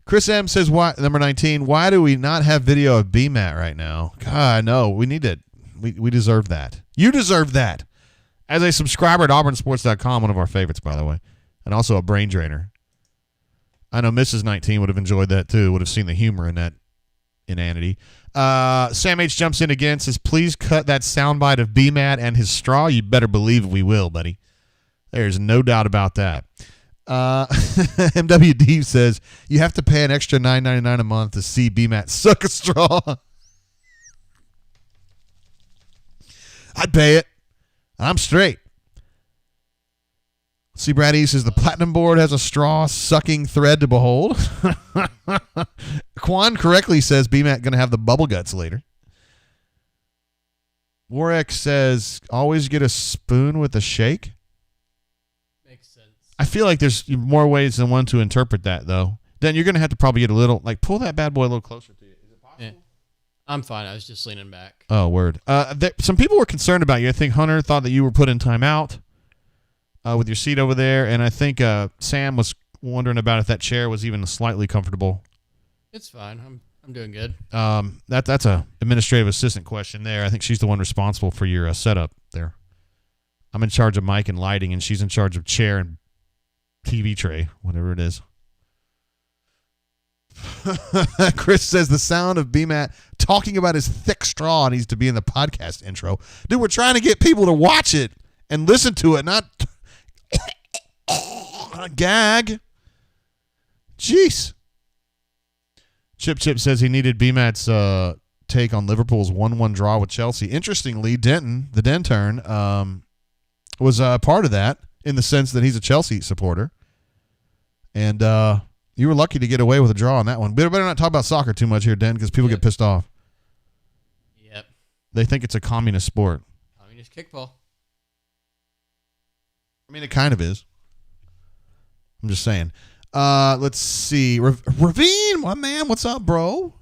Speaker 1: Chris M says, "Why number 19? Why do we not have video of BMAT right now? God, no. We need it. We deserve that. You deserve that. As a subscriber at auburnsports.com, one of our favorites, by the way, and also a brain drainer. I know Mrs. 19 would have enjoyed that too. Would have seen the humor in that inanity. Sam H jumps in again. Says, "Please cut that soundbite of BMAT and his straw. You better believe we will, buddy. There's no doubt about that." MWD says, "You have to pay an extra $9.99 a month to see BMAT suck a straw." I'd pay it. I'm straight. See, Brad E says, "The platinum board has a straw sucking thread to behold." Quan correctly says BMAT going to have the bubble guts later. Warek says, "Always get a spoon with a shake." I feel like there's more ways than one to interpret that, though. Then you're going to have to probably get a little, like, pull that bad boy a little closer to you. Is it possible?
Speaker 2: Yeah. I'm fine. I was just leaning back.
Speaker 1: Oh, word. Some people were concerned about you. I think Hunter thought that you were put in timeout with your seat over there, and I think Sam was wondering about if that chair was even slightly comfortable.
Speaker 2: It's fine. I'm doing good.
Speaker 1: That's a administrative assistant question there. I think she's the one responsible for your setup there. I'm in charge of mic and lighting, and she's in charge of chair and TV tray, whatever it is. Chris says the sound of BMAT talking about his thick straw needs to be in the podcast intro. Dude, we're trying to get people to watch it and listen to it, not gag. Jeez. Chip says he needed BMAT's take on Liverpool's 1-1 draw with Chelsea. Interestingly, Denton, the Denton, was part of that, in the sense that he's a Chelsea supporter. And you were lucky to get away with a draw on that one. Better not talk about soccer too much here, Den, because people get pissed off.
Speaker 2: Yep.
Speaker 1: They think it's a communist sport.
Speaker 2: Communist kickball.
Speaker 1: I mean, it kind of is. I'm just saying. Let's see. Ravine, my man, what's up, bro?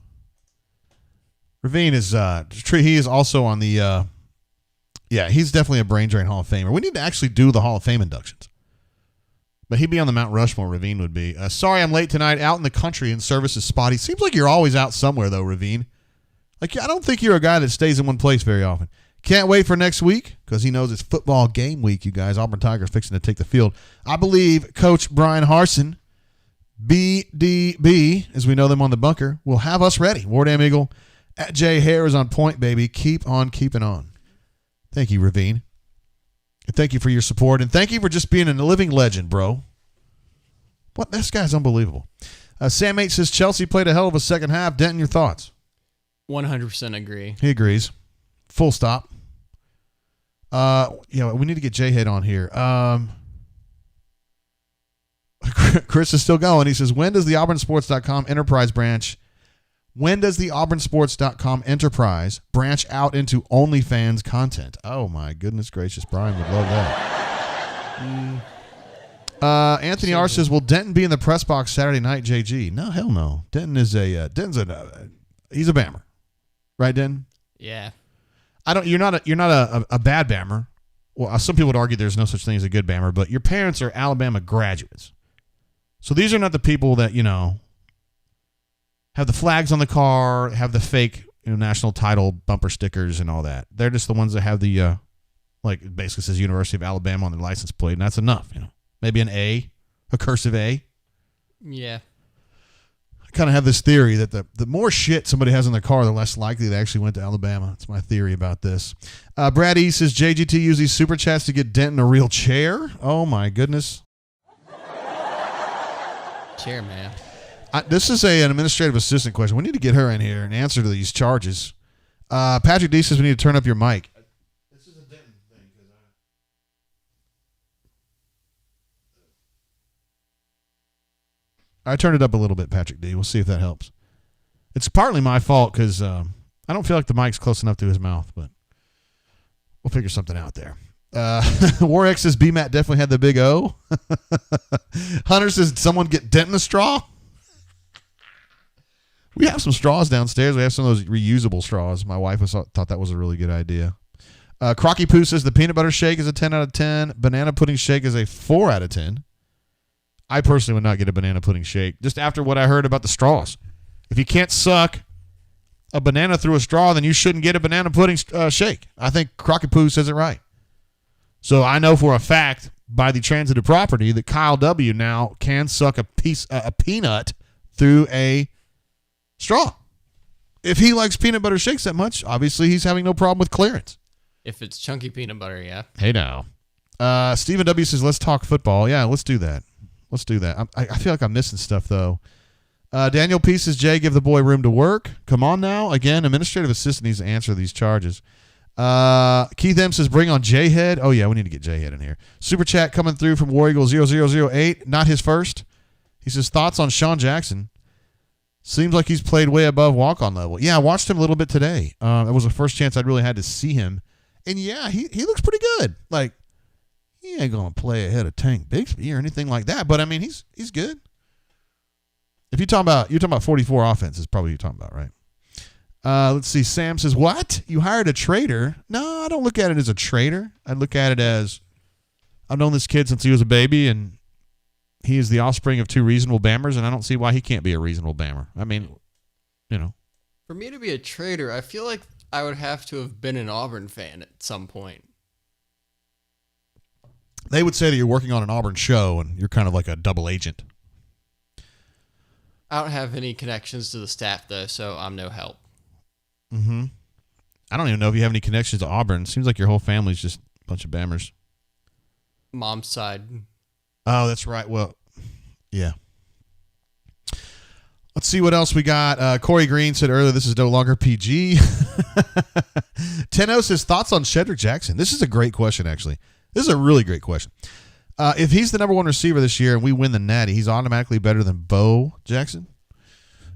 Speaker 1: Ravine is he is also on the he's definitely a Brain Drain Hall of Famer. We need to actually do the Hall of Fame inductions. But he'd be on the Mount Rushmore, Ravine would be. Sorry I'm late tonight. Out in the country and service is spotty. Seems like you're always out somewhere, though, Ravine. Like, I don't think you're a guy that stays in one place very often. Can't wait for next week because he knows it's football game week, you guys. Auburn Tigers fixing to take the field. I believe Coach Brian Harsin, BDB, as we know them on the bunker, will have us ready. Wardam Eagle at J. Hare is on point, baby. Keep on keeping on. Thank you, Ravine. And thank you for your support. And thank you for just being a living legend, bro. What? This guy's unbelievable. Sam H says Chelsea played a hell of a second half. Denton, your thoughts?
Speaker 2: 100% agree.
Speaker 1: He agrees. Full stop. We need to get J-Head on here. Chris is still going. He says, when does the auburnsports.com enterprise branch out into OnlyFans content? Oh, my goodness gracious. Brian would love that. Anthony R. says, will Denton be in the press box Saturday night, JG? No, hell no. Denton is he's a bammer. Right, Denton?
Speaker 2: Yeah.
Speaker 1: You're not a bad bammer. Well, some people would argue there's no such thing as a good bammer, but your parents are Alabama graduates. So these are not the people that, have the flags on the car, have the fake national title bumper stickers and all that. They're just the ones that have the, it basically says University of Alabama on their license plate, and that's enough. Maybe an A, a cursive A.
Speaker 2: Yeah.
Speaker 1: I kind of have this theory that the more shit somebody has in their car, the less likely they actually went to Alabama. That's my theory about this. Brad E. says JGT used these super chats to get Denton a real chair. Oh, my goodness.
Speaker 2: Chair, man.
Speaker 1: This is an administrative assistant question. We need to get her in here and answer to these charges. Patrick D. says we need to turn up your mic. This is a Denton thing. I turned it up a little bit, Patrick D. We'll see if that helps. It's partly my fault because I I don't feel like the mic's close enough to his mouth, but we'll figure something out there. Warx says BMAT definitely had the big O. Hunter says, did someone get Denton a straw? We have some straws downstairs. We have some of those reusable straws. My wife thought that was a really good idea. Crocky Poo says the peanut butter shake is a 10 out of 10. Banana pudding shake is a 4 out of 10. I personally would not get a banana pudding shake just after what I heard about the straws. If you can't suck a banana through a straw, then you shouldn't get a banana pudding shake. I think Crocky Poo says it right. So I know for a fact by the transitive property that Kyle W. now can suck a peanut through a straw. If he likes peanut butter shakes that much, obviously he's having no problem with clearance.
Speaker 2: If it's chunky peanut butter, yeah.
Speaker 1: Hey now. Stephen W. says, let's talk football. Yeah, let's do that. Let's do that. I feel like I'm missing stuff, though. Daniel P. says, Jay, give the boy room to work. Come on now. Again, administrative assistant needs to answer these charges. Keith M. says, bring on J-Head. Oh, yeah, we need to get J-Head in here. Super chat coming through from War Eagle 0008. Not his first. He says, thoughts on Sean Jackson. Seems like he's played way above walk-on level. Yeah, I watched him a little bit today. It was the first chance I'd really had to see him. And, yeah, he looks pretty good. Like, he ain't going to play ahead of Tank Bigsby or anything like that. But, I mean, he's good. If you're talking about 44 offense is probably what you're talking about, right? Let's see. Sam says, what? You hired a traitor? No, I don't look at it as a traitor. I look at it as I've known this kid since he was a baby, and he is the offspring of two reasonable Bammers, and I don't see why he can't be a reasonable Bammer. I mean, you know.
Speaker 2: For me to be a traitor, I feel like I would have to have been an Auburn fan at some point.
Speaker 1: They would say that you're working on an Auburn show, and you're kind of like a double agent.
Speaker 2: I don't have any connections to the staff, though, so I'm no help.
Speaker 1: Mm-hmm. I don't even know if you have any connections to Auburn. It seems like your whole family's just a bunch of Bammers.
Speaker 2: Mom's side.
Speaker 1: Oh, that's right. Well, yeah. Let's see what else we got. Corey Green said earlier this is no longer PG. Tenno says, thoughts on Shedrick Jackson? This is a great question, actually. This is a really great question. If he's the number one receiver this year and we win the Natty, he's automatically better than Bo Jackson?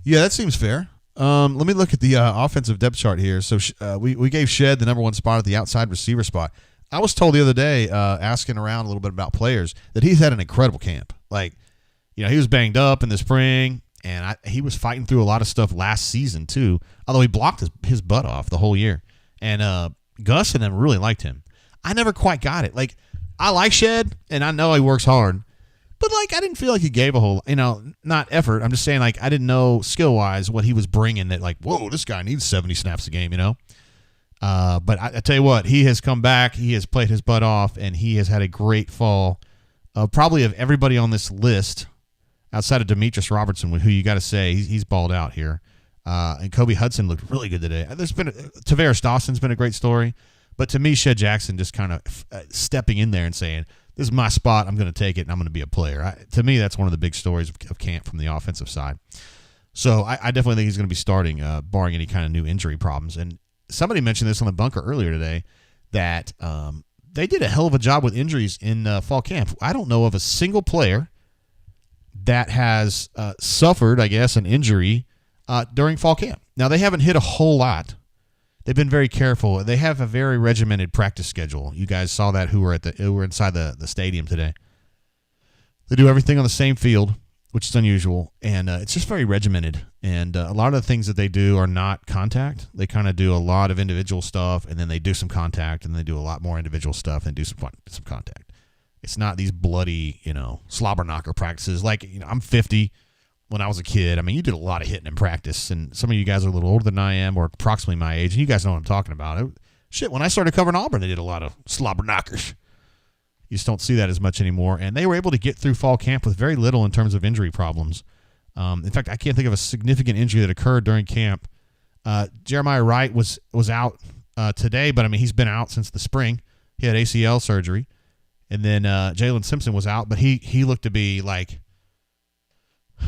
Speaker 1: Yeah, that seems fair. Let me look at the offensive depth chart here. So we gave Shed the number one spot at the outside receiver spot. I was told the other day, asking around a little bit about players, that he's had an incredible camp. Like, you know, he was banged up in the spring, and he was fighting through a lot of stuff last season too, although he blocked his butt off the whole year. And Gus and them really liked him. I never quite got it. Like, I like Shed, and I know he works hard, but, like, I didn't feel like he gave a whole, not effort. I'm just saying, like, I didn't know skill-wise what he was bringing that, like, whoa, this guy needs 70 snaps a game, you know? But I tell you what, he has come back, he has played his butt off, and he has had a great fall. Probably of everybody on this list, outside of Demetrius Robertson, who you got to say, he's balled out here. And Kobe Hudson looked really good today. Tavares Dawson's been a great story. But to me, Shed Jackson just kind of stepping in there and saying, this is my spot, I'm going to take it, and I'm going to be a player. To me, that's one of the big stories of camp from the offensive side. So I definitely think he's going to be starting, barring any kind of new injury problems. And somebody mentioned this on the bunker earlier today, that they did a hell of a job with injuries in fall camp. I don't know of a single player that has suffered, I guess, an injury during fall camp. Now, they haven't hit a whole lot. They've been very careful. They have a very regimented practice schedule. You guys saw that who were inside the stadium today. They do everything on the same field, which is unusual, and it's just very regimented. And a lot of the things that they do are not contact. They kind of do a lot of individual stuff, and then they do some contact, and they do a lot more individual stuff and do some contact. It's not these bloody, slobber knocker practices. Like, I'm 50. When I was a kid, I mean, you did a lot of hitting in practice, and some of you guys are a little older than I am, or approximately my age, and you guys know what I'm talking about. When I started covering Auburn, they did a lot of slobber knockers. You just don't see that as much anymore, and they were able to get through fall camp with very little in terms of injury problems. In fact, I can't think of a significant injury that occurred during camp. Jeremiah Wright was out today, but, I mean, he's been out since the spring. He had ACL surgery, and then Jalen Simpson was out, but he looked to be like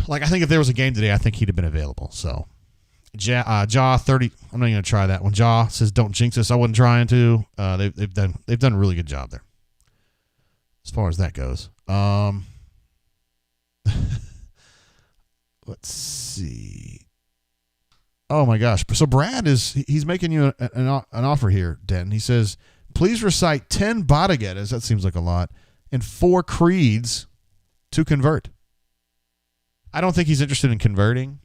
Speaker 1: I think if there was a game today, I think he'd have been available. So, Jaw 30. I'm not even gonna try that one. Jaw says, "Don't jinx us." I wasn't trying to. They've done a really good job there, as far as that goes. Let's see. Oh my gosh! So Brad he's making you an offer here, Denton. He says, please recite 10 Bhagavad Gita's. That seems like a lot, and 4 creeds to convert. I don't think he's interested in converting.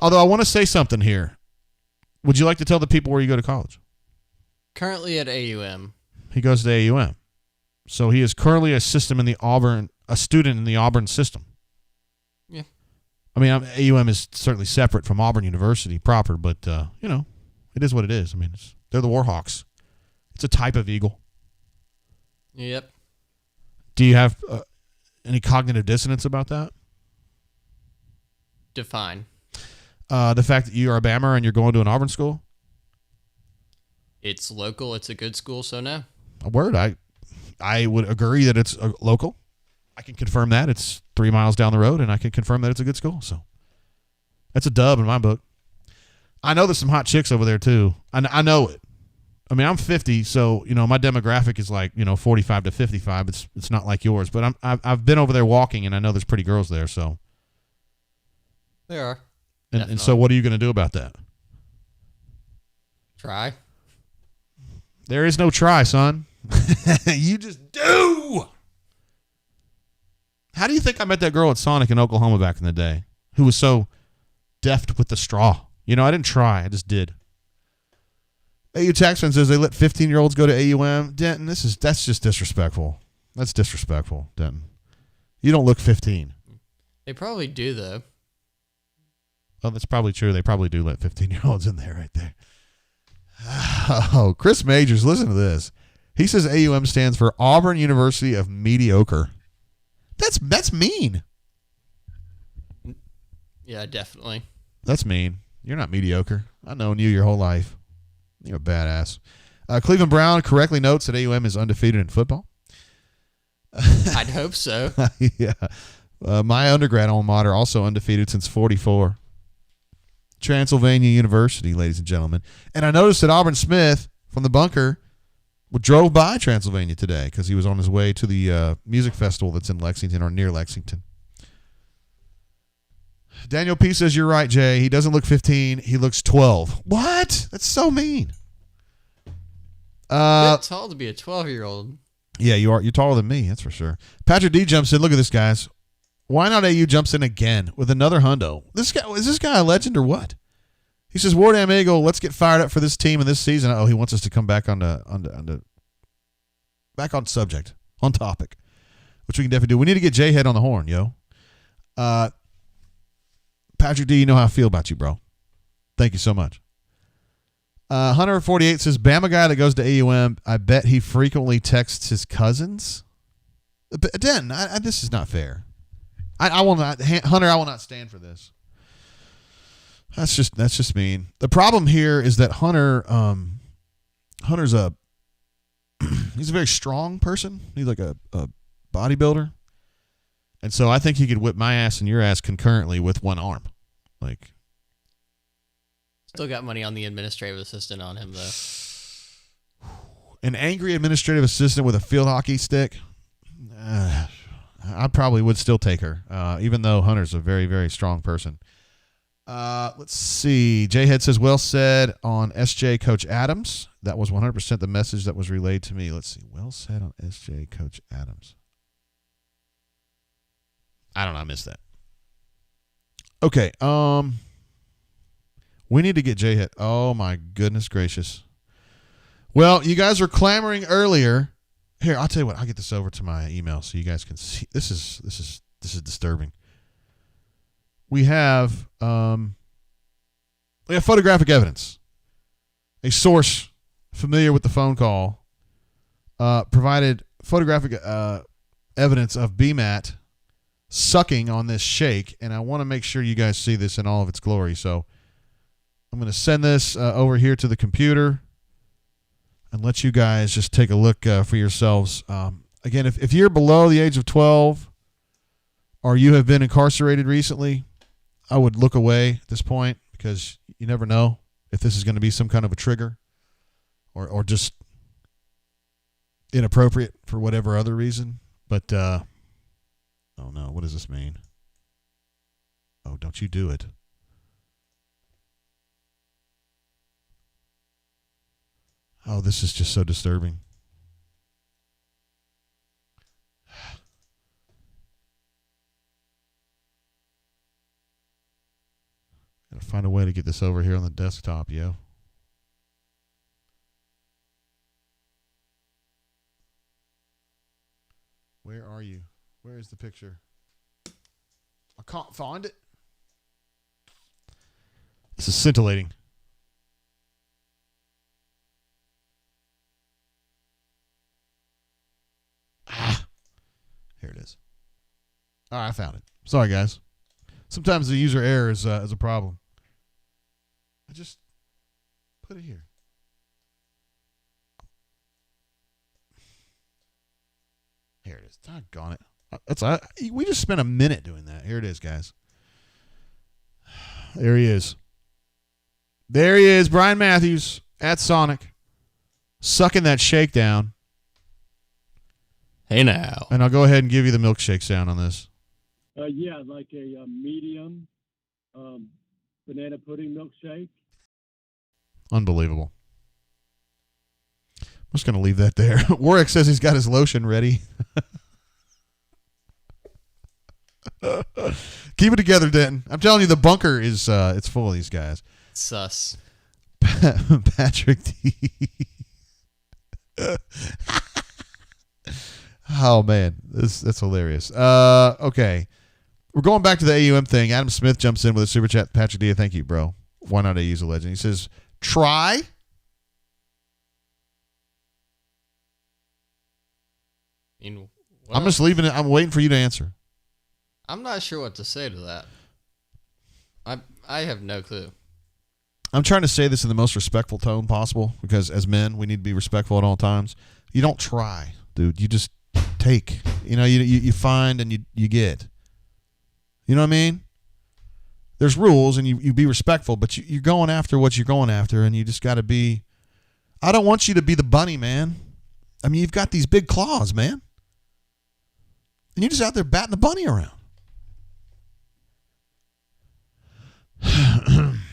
Speaker 1: Although I want to say something here. Would you like to tell the people where you go to college?
Speaker 2: Currently at AUM.
Speaker 1: He goes to AUM. So he is currently a student in the Auburn system.
Speaker 2: Yeah.
Speaker 1: I mean, AUM is certainly separate from Auburn University proper, but, it is what it is. I mean, they're the Warhawks. It's a type of eagle.
Speaker 2: Yep.
Speaker 1: Do you have any cognitive dissonance about that?
Speaker 2: Define.
Speaker 1: The fact that you are a Bammer and you're going to an Auburn school?
Speaker 2: It's local. It's a good school, so no.
Speaker 1: A word. I would agree that it's local. I can confirm that. It's 3 miles down the road, and I can confirm that it's a good school. So that's a dub in my book. I know there's some hot chicks over there, too. I know it. I mean, I'm 50, so, my demographic is like, 45 to 55. It's not like yours. But I've been over there walking, and I know there's pretty girls there, so.
Speaker 2: There are.
Speaker 1: And so what are you going to do about that?
Speaker 2: Try.
Speaker 1: There is no try, son. You just do. How do you think I met that girl at Sonic in Oklahoma back in the day who was so deft with the straw? I didn't try. I just did. AU Taxman says they let 15-year-olds go to AUM. Denton, that's just disrespectful. That's disrespectful, Denton. You don't look 15.
Speaker 2: They probably do, though.
Speaker 1: Oh, that's probably true. They probably do let 15-year-olds in there right there. Oh, Chris Majors, listen to this. He says AUM stands for Auburn University of Mediocre. That's mean.
Speaker 2: Yeah, definitely.
Speaker 1: That's mean. You're not mediocre. I've known you your whole life. You're a badass. Cleveland Brown correctly notes that AUM is undefeated in football.
Speaker 2: I'd hope so.
Speaker 1: Yeah. My undergrad alma mater also undefeated since 44. Transylvania University, ladies and gentlemen. And I noticed that Auburn Smith from the bunker drove by Transylvania today because he was on his way to the music festival that's in Lexington or near Lexington. Daniel P. says, you're right, Jay. He doesn't look 15. He looks 12. What? That's so mean.
Speaker 2: Bit tall to be a 12-year-old.
Speaker 1: Yeah, you are. You're taller than me, that's for sure. Patrick D. jumps in. Look at this, guys. Why not AU jumps in again with another hundo? Is this guy a legend or what? He says, Wardam Eagle, let's get fired up for this team and this season. Oh, he wants us to come back back on subject, on topic, which we can definitely do. We need to get J-Head on the horn, yo. Patrick D, you know how I feel about you, bro. Thank you so much. Hunter 48 says, Bama guy that goes to AUM, I bet he frequently texts his cousins. Den, this is not fair. I will not, Hunter. I will not stand for this. That's just mean. The problem here is that Hunter's he's a very strong person. He's like a bodybuilder, and so I think he could whip my ass and your ass concurrently with one arm. Like,
Speaker 2: Still got money on the administrative assistant on him, though.
Speaker 1: An angry administrative assistant with a field hockey stick. I probably would still take her, even though Hunter's a very, very strong person. Let's see. J-Head says, well said on SJ Coach Adams. That was 100% the message that was relayed to me. Let's see. Well said on SJ Coach Adams. I don't know. I missed that. Okay. We need to get J-Head. Oh, my goodness gracious. Well, you guys were clamoring earlier. Here, I'll tell you what. I'll get this over to my email so you guys can see. This is disturbing. We have photographic evidence. A source familiar with the phone call provided photographic evidence of BMAT sucking on this shake, and I want to make sure you guys see this in all of its glory. So I'm going to send this over here to the computer and let you guys just take a look for yourselves. Again, if you're below the age of 12 or you have been incarcerated recently, I would look away at this point because you never know if this is going to be some kind of a trigger or just inappropriate for whatever other reason. But, oh no, what does this mean? Oh, don't you do it. Oh, this is just so disturbing. Gotta find a way to get this over here on the desktop, yo. Where are you? Where is the picture? I can't find it. This is scintillating. Here it is. All right, I found it. Sorry, guys. Sometimes the user error is a problem. I just put it here. Here it is. Doggone it. We just spent a minute doing that. Here it is, guys. There he is. There he is, Brian Matthews at Sonic, sucking that shakedown.
Speaker 2: Hey now.
Speaker 1: And I'll go ahead and give you the milkshake sound on this.
Speaker 3: Yeah, like a medium banana pudding milkshake.
Speaker 1: Unbelievable. I'm just going to leave that there. Warwick says he's got his lotion ready. Keep it together, Denton. I'm telling you, the bunker is it's full of these guys.
Speaker 2: Sus.
Speaker 1: Patrick D. Oh, man. That's hilarious. Okay. We're going back to the AUM thing. Adam Smith jumps in with a super chat. Patrick D, thank you, bro. Why not AU's a legend? He says, try. I'm just leaving it. I'm waiting for you to answer.
Speaker 2: I'm not sure what to say to that. I have no clue.
Speaker 1: I'm trying to say this in the most respectful tone possible because as men, we need to be respectful at all times. You don't try, dude. You just take. You find and you get. You know what I mean? There's rules and you be respectful, but you're going after what you're going after and you just got to be. I don't want you to be the bunny, man. I mean, you've got these big claws, man. And you're just out there batting the bunny around.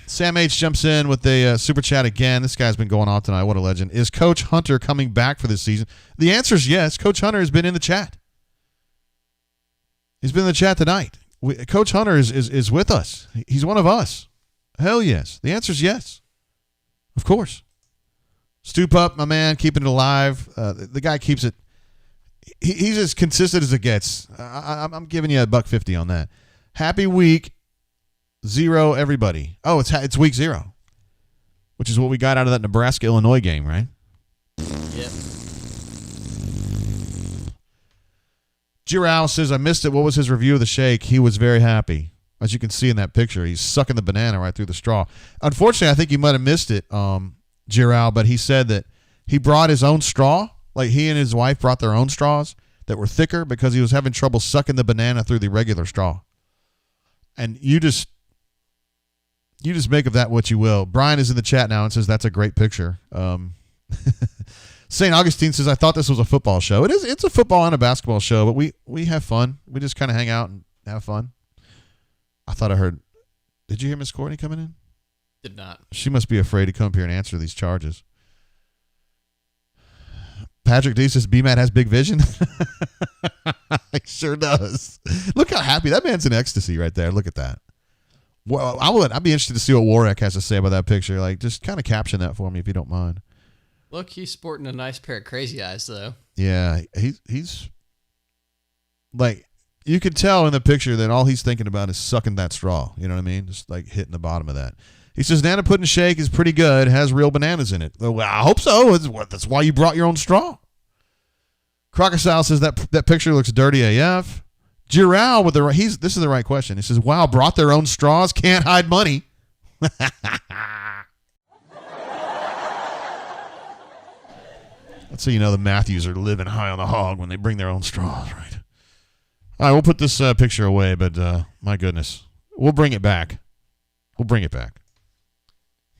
Speaker 1: Sam H jumps in with a super chat again. This guy's been going on tonight. What a legend. Is Coach Hunter coming back for this season? The answer is yes. Coach Hunter has been in the chat. He's been in the chat tonight. Coach Hunter is with us. He's one of us. Hell yes. The answer is yes. Of course. Stoop up, my man, keeping it alive. The guy keeps it. He's as consistent as it gets. I'm giving you $1.50 on that. Happy week 0, everybody. Oh, it's week 0, which is what we got out of that Nebraska-Illinois game, right?
Speaker 2: Yep.
Speaker 1: Giral says, I missed it. What was his review of the shake? He was very happy. As you can see in that picture, he's sucking the banana right through the straw. Unfortunately, I think you might have missed it, Giral, but he said that he brought his own straw. Like he and his wife brought their own straws that were thicker because he was having trouble sucking the banana through the regular straw. And you just make of that what you will. Brian is in the chat now and says that's a great picture. St. Augustine says, I thought this was a football show. It is. It's a football and a basketball show, but we have fun. We just kind of hang out and have fun. I thought I heard. Did you hear Miss Courtney coming in?
Speaker 2: Did not.
Speaker 1: She must be afraid to come up here and answer these charges. Patrick D says, BMAT has big vision. He sure does. Look how happy. That man's in ecstasy right there. Look at that. Well, I'd be interested to see what Warwick has to say about that picture. Like, just kind of caption that for me if you don't mind.
Speaker 2: Look, he's sporting a nice pair of crazy eyes, though.
Speaker 1: Yeah, he's like, you can tell in the picture that all he's thinking about is sucking that straw. You know what I mean? Just like hitting the bottom of that. He says, Nana pudding shake is pretty good. Has real bananas in it. Well, I hope so. That's why you brought your own straw. Crocodile says that picture looks dirty AF. Giral with this is the right question. He says, wow, brought their own straws, can't hide money. That's how you know the Matthews are living high on the hog when they bring their own straws, right? All right, we'll put this picture away, but my goodness. We'll bring it back. We'll bring it back.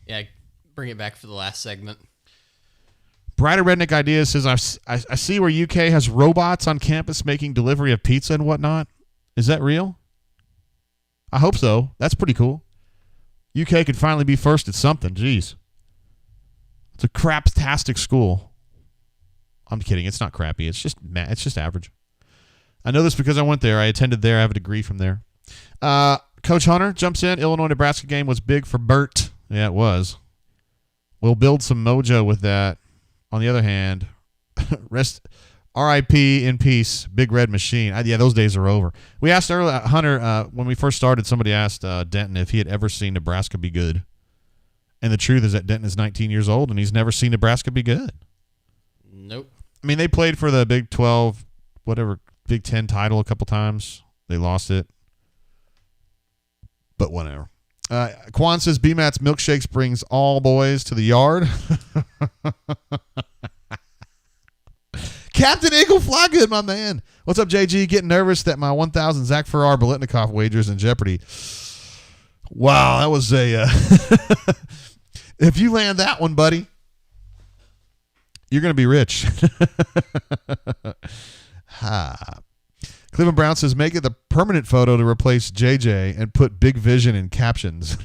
Speaker 2: Yeah, bring it back for the last segment.
Speaker 1: Brighter Redneck Ideas says, I see where UK has robots on campus making delivery of pizza and whatnot. Is that real? I hope so. That's pretty cool. UK could finally be first at something. Jeez. It's a craptastic school. I'm kidding. It's not crappy. It's just average. I know this because I went there. I attended there. I have a degree from there. Coach Hunter jumps in. Illinois-Nebraska game was big for Bert. Yeah, it was. We'll build some mojo with that. On the other hand, rest R.I.P. in peace, Big Red Machine. Yeah, those days are over. We asked earlier, Hunter, when we first started, somebody asked Denton if he had ever seen Nebraska be good. And the truth is that Denton is 19 years old, and he's never seen Nebraska be good.
Speaker 2: Nope.
Speaker 1: I mean, they played for the Big 12, whatever, Big 10 title a couple times. They lost it. But whatever. Quan says BMAT's milkshakes brings all boys to the yard. Captain Eagle Flygood, my man. What's up, JG? Getting nervous that my 1,000 Zach Farrar Bolitnikoff wagers in jeopardy. Wow, that was a... if you land that one, buddy, you're going to be rich. Cleveland Brown says, make it the permanent photo to replace JJ and put Big Vision in captions.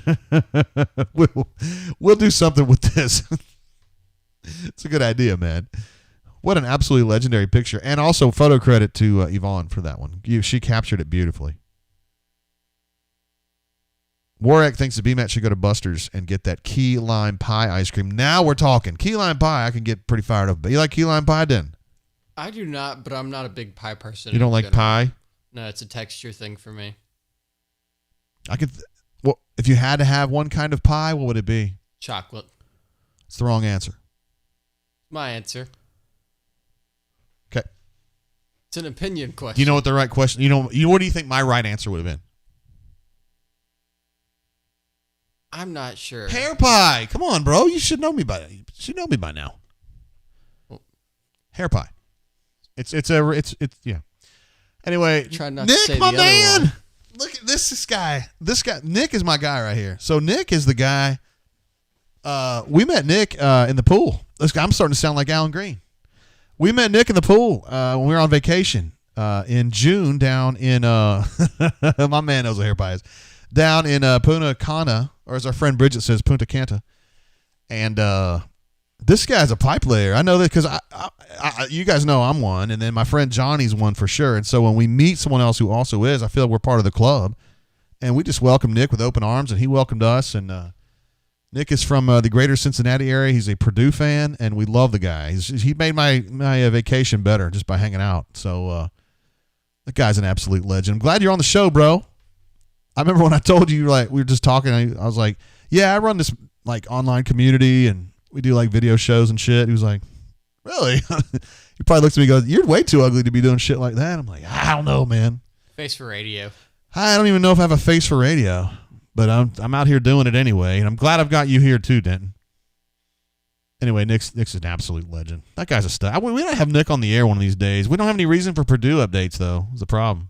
Speaker 1: We'll do something with this. It's a good idea, man. What an absolutely legendary picture. And also photo credit to Yvonne for that one. She captured it beautifully. Warwick thinks the BMAT should go to Buster's and get that key lime pie ice cream. Now we're talking. Key lime pie, I can get pretty fired up. But you like key lime pie, Den?
Speaker 2: I do not, but I'm not a big pie person.
Speaker 1: You don't like pie?
Speaker 2: No, it's a texture thing for me.
Speaker 1: Well, if you had to have one kind of pie, what would it be?
Speaker 2: Chocolate.
Speaker 1: It's the wrong answer.
Speaker 2: My answer.
Speaker 1: Okay.
Speaker 2: It's an opinion question.
Speaker 1: Do you know what the right question? What do you think my right answer would have been?
Speaker 2: I'm not sure.
Speaker 1: Pear pie. Come on, bro. You should know me by now.
Speaker 2: Well,
Speaker 1: hair pie. It's yeah. Anyway,
Speaker 2: try not
Speaker 1: Nick,
Speaker 2: to say
Speaker 1: my
Speaker 2: the
Speaker 1: man.
Speaker 2: other one.
Speaker 1: Look at this guy. Nick is my guy right here. So Nick is the guy. We met Nick in the pool. I'm starting to sound like Alan Green. We met Nick in the pool when we were on vacation in June down in my man knows what hair pie is. Down in Punta Cana, or as our friend Bridget says, Punta Canta. And this guy's a pipe layer. I know that because you guys know I'm one, and then my friend Johnny's one for sure. And so when we meet someone else who also is, I feel like we're part of the club. And we just welcomed Nick with open arms, and he welcomed us. And Nick is from the greater Cincinnati area. He's a Purdue fan, and we love the guy. He made my vacation better just by hanging out. So the guy's an absolute legend. I'm glad you're on the show, bro. I remember when I told you, like, we were just talking, I was like, yeah, I run this, like, online community, and we do, like, video shows and shit. He was like, really? He probably looks at me and goes, you're way too ugly to be doing shit like that. I'm like, I don't know, man.
Speaker 2: Face for radio.
Speaker 1: I don't even know if I have a face for radio, but I'm out here doing it anyway, and I'm glad I've got you here too, Denton. Anyway, Nick's an absolute legend. That guy's a stud. We don't have Nick on the air one of these days. We don't have any reason for Purdue updates, though. Is the problem.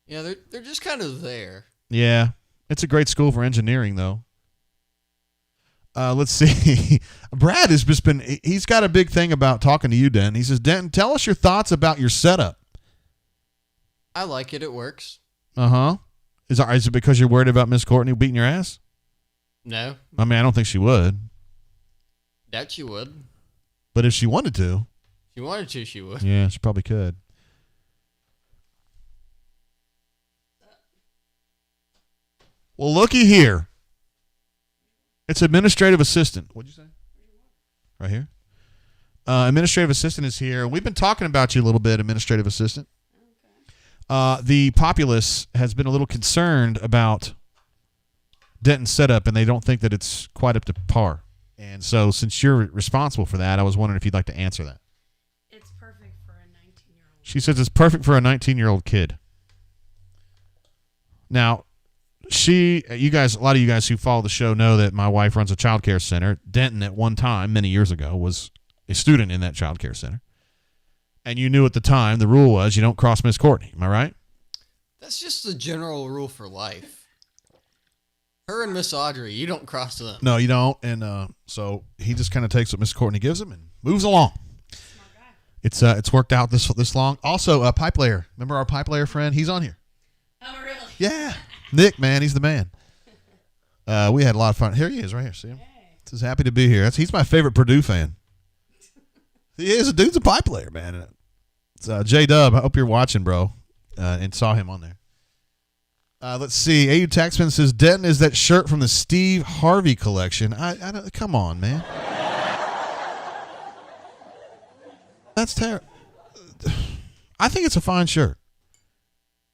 Speaker 2: Yeah, they're just kind of there.
Speaker 1: Yeah. It's a great school for engineering, though. Let's see. Brad has just he's got a big thing about talking to you, Denton. He says, Denton, tell us your thoughts about your setup.
Speaker 2: I like it. It works.
Speaker 1: Uh-huh. Is it because you're worried about Miss Courtney beating your ass?
Speaker 2: No.
Speaker 1: I mean, I don't think she would.
Speaker 2: Doubt she would.
Speaker 1: But if she wanted to.
Speaker 2: If she wanted to, she would.
Speaker 1: Yeah, she probably could. Well, looky here. It's administrative assistant. What'd you say? Right here. Administrative assistant is here. We've been talking about you a little bit, administrative assistant. The populace has been a little concerned about Denton's setup, and they don't think that it's quite up to par. And so since you're responsible for that, I was wondering if you'd like to answer that.
Speaker 5: It's perfect for a 19-year-old.
Speaker 1: She says it's perfect for a 19-year-old kid. Now, a lot of you guys who follow the show know that my wife runs a child care center. Denton, at one time, many years ago, was a student in that child care center. And you knew at the time the rule was you don't cross Miss Courtney. Am I right?
Speaker 2: That's just the general rule for life. Her and Miss Audrey, you don't cross them.
Speaker 1: No, you don't. And so he just kind of takes what Miss Courtney gives him and moves along.
Speaker 5: Smart guy.
Speaker 1: It's worked out this long. Also, pipe layer. Remember our pipe layer friend? He's on here.
Speaker 5: Oh, really?
Speaker 1: Yeah. Nick, man, he's the man. We had a lot of fun. Here he is, right here. See him?
Speaker 5: Hey.
Speaker 1: Just happy to be here. He's my favorite Purdue fan. He is. The dude's a pie player, man. It's J-Dub. I hope you're watching, bro, and saw him on there. Let's see. AU Taxman says, Denton is that shirt from the Steve Harvey collection. I don't, come on, man. That's terrible. I think it's a fine shirt.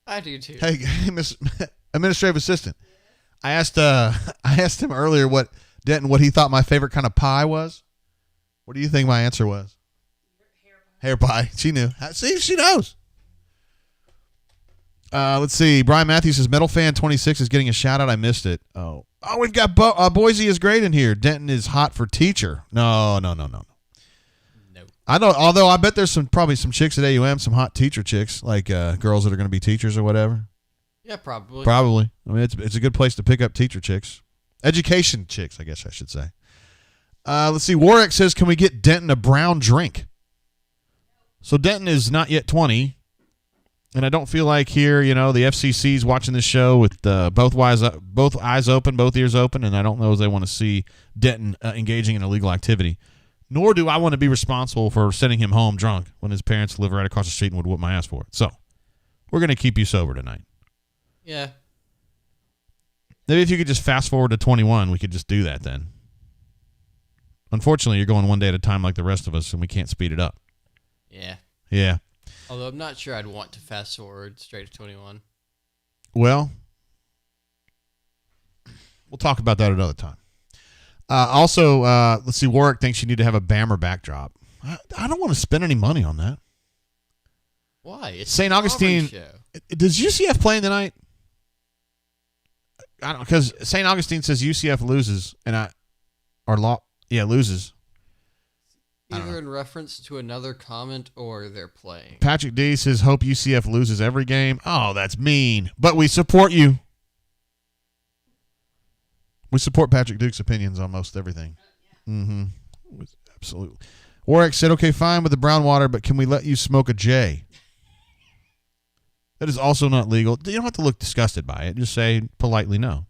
Speaker 2: I do too.
Speaker 1: Hey, Miss Administrative Assistant. I asked him earlier what he thought my favorite kind of pie was. What do you think my answer was? Hair pie. She knew. See, she knows. Let's see. Brian Matthews says Metal Fan 26 is getting a shout out. I missed it. Oh, we've got Boise is great in here. Denton is hot for teacher. No.
Speaker 2: No.
Speaker 1: I don't. Although I bet there's probably some chicks at AUM, some hot teacher chicks, like girls that are going to be teachers or whatever.
Speaker 2: Yeah, probably.
Speaker 1: Probably. I mean, it's a good place to pick up teacher chicks. Education chicks, I guess I should say. Let's see. Warwick says, can we get Denton a brown drink? So Denton is not yet 20, and I don't feel like here, the FCC's watching this show with both eyes open, both ears open, and I don't know if they want to see Denton engaging in illegal activity. Nor do I want to be responsible for sending him home drunk when his parents live right across the street and would whoop my ass for it. So we're going to keep you sober tonight.
Speaker 2: Yeah.
Speaker 1: Maybe if you could just fast forward to 21, we could just do that then. Unfortunately, you're going one day at a time like the rest of us, and we can't speed it up.
Speaker 2: Yeah.
Speaker 1: Yeah.
Speaker 2: Although I'm not sure I'd want to fast forward straight to 21.
Speaker 1: Well, we'll talk about that another time. Also, let's see. Warwick thinks you need to have a Bammer backdrop. I don't want to spend any money on that.
Speaker 2: Why? It's
Speaker 1: St. Augustine. Does UCF play tonight? I don't know, because St. Augustine says UCF loses, and loses.
Speaker 2: Either in reference to another comment or they're playing.
Speaker 1: Patrick D says, hope UCF loses every game. Oh, that's mean. But we support you. We support Patrick Duke's opinions on most everything. Mm-hmm. Absolutely. Warwick said, okay, fine with the brown water, but can we let you smoke a J? That is also not legal. You don't have to look disgusted by it. Just say politely no.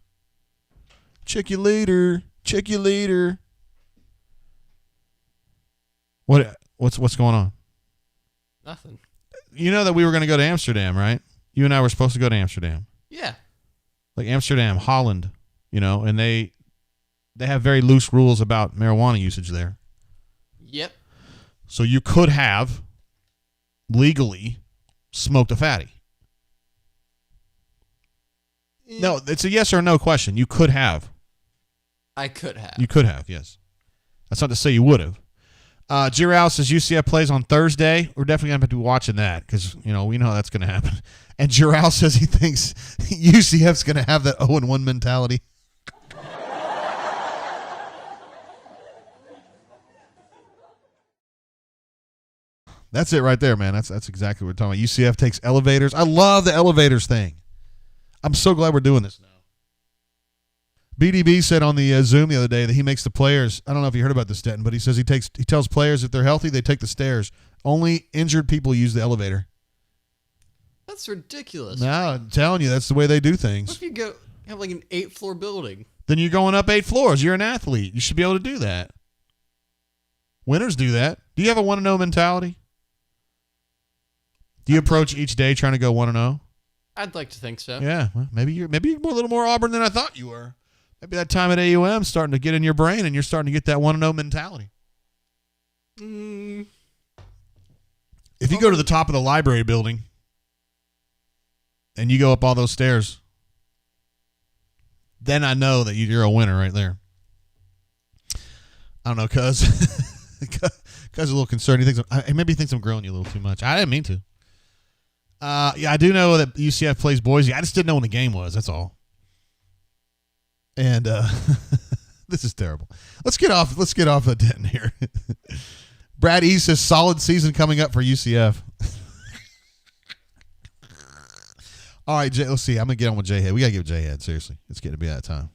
Speaker 1: Check you later. Check you later. What's going on?
Speaker 2: Nothing.
Speaker 1: You know that we were going to go to Amsterdam, right? You and I were supposed to go to Amsterdam.
Speaker 2: Yeah.
Speaker 1: Like Amsterdam, Holland, and they have very loose rules about marijuana usage there.
Speaker 2: Yep.
Speaker 1: So you could have legally smoked a fatty. No, it's a yes or no question. You could have.
Speaker 2: I could have.
Speaker 1: You could have, yes. That's not to say you would have. Giral says UCF plays on Thursday. We're definitely going to have to be watching that because, we know how that's going to happen. And Giral says he thinks UCF's going to have that 0-1 mentality. That's it right there, man. That's exactly what we're talking about. UCF takes elevators. I love the elevators thing. I'm so glad we're doing this now. BDB said on the Zoom the other day that he makes the players. I don't know if you heard about this, Denton, but he says he tells players if they're healthy, they take the stairs. Only injured people use the elevator.
Speaker 2: That's ridiculous.
Speaker 1: No, I'm telling you, that's the way they do
Speaker 2: What
Speaker 1: things.
Speaker 2: if you have like an 8th-floor building?
Speaker 1: Then you're going up 8 floors. You're an athlete. You should be able to do that. Winners do that. Do you have a 1-0 mentality? Do you approach each day trying to go 1-0?
Speaker 2: I'd like to think so.
Speaker 1: Yeah, well, maybe you're a little more Auburn than I thought you were. Maybe that time at AUM starting to get in your brain, and you're starting to get that 1-0 mentality. If you go to the top of the library building and you go up all those stairs, then I know that you're a winner right there. I don't know, cuz a little concerned. Maybe he thinks I'm grilling you a little too much. I didn't mean to. Yeah, I do know that UCF plays Boise. I just didn't know when the game was. That's all. And this is terrible. Let's get off of Denton here. Brad E says solid season coming up for UCF. All right, Jay. Let's see. I'm gonna get on with Jay Head. We gotta give Jay Head. Seriously, it's getting to be that time.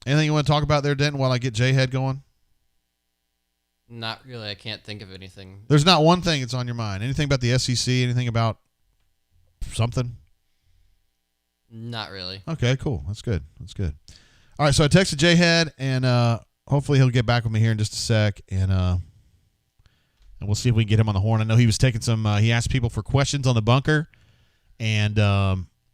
Speaker 1: Anything you want to talk about there, Denton, while I get Jay Head going?
Speaker 2: Not really. I can't think of anything.
Speaker 1: There's not one thing that's on your mind. Anything about the SEC? Anything about something?
Speaker 2: Not really.
Speaker 1: Okay, cool. That's good. All right, so I texted J-Head, and hopefully he'll get back with me here in just a sec, and we'll see if we can get him on the horn. I know he was taking some he asked people for questions on the bunker, and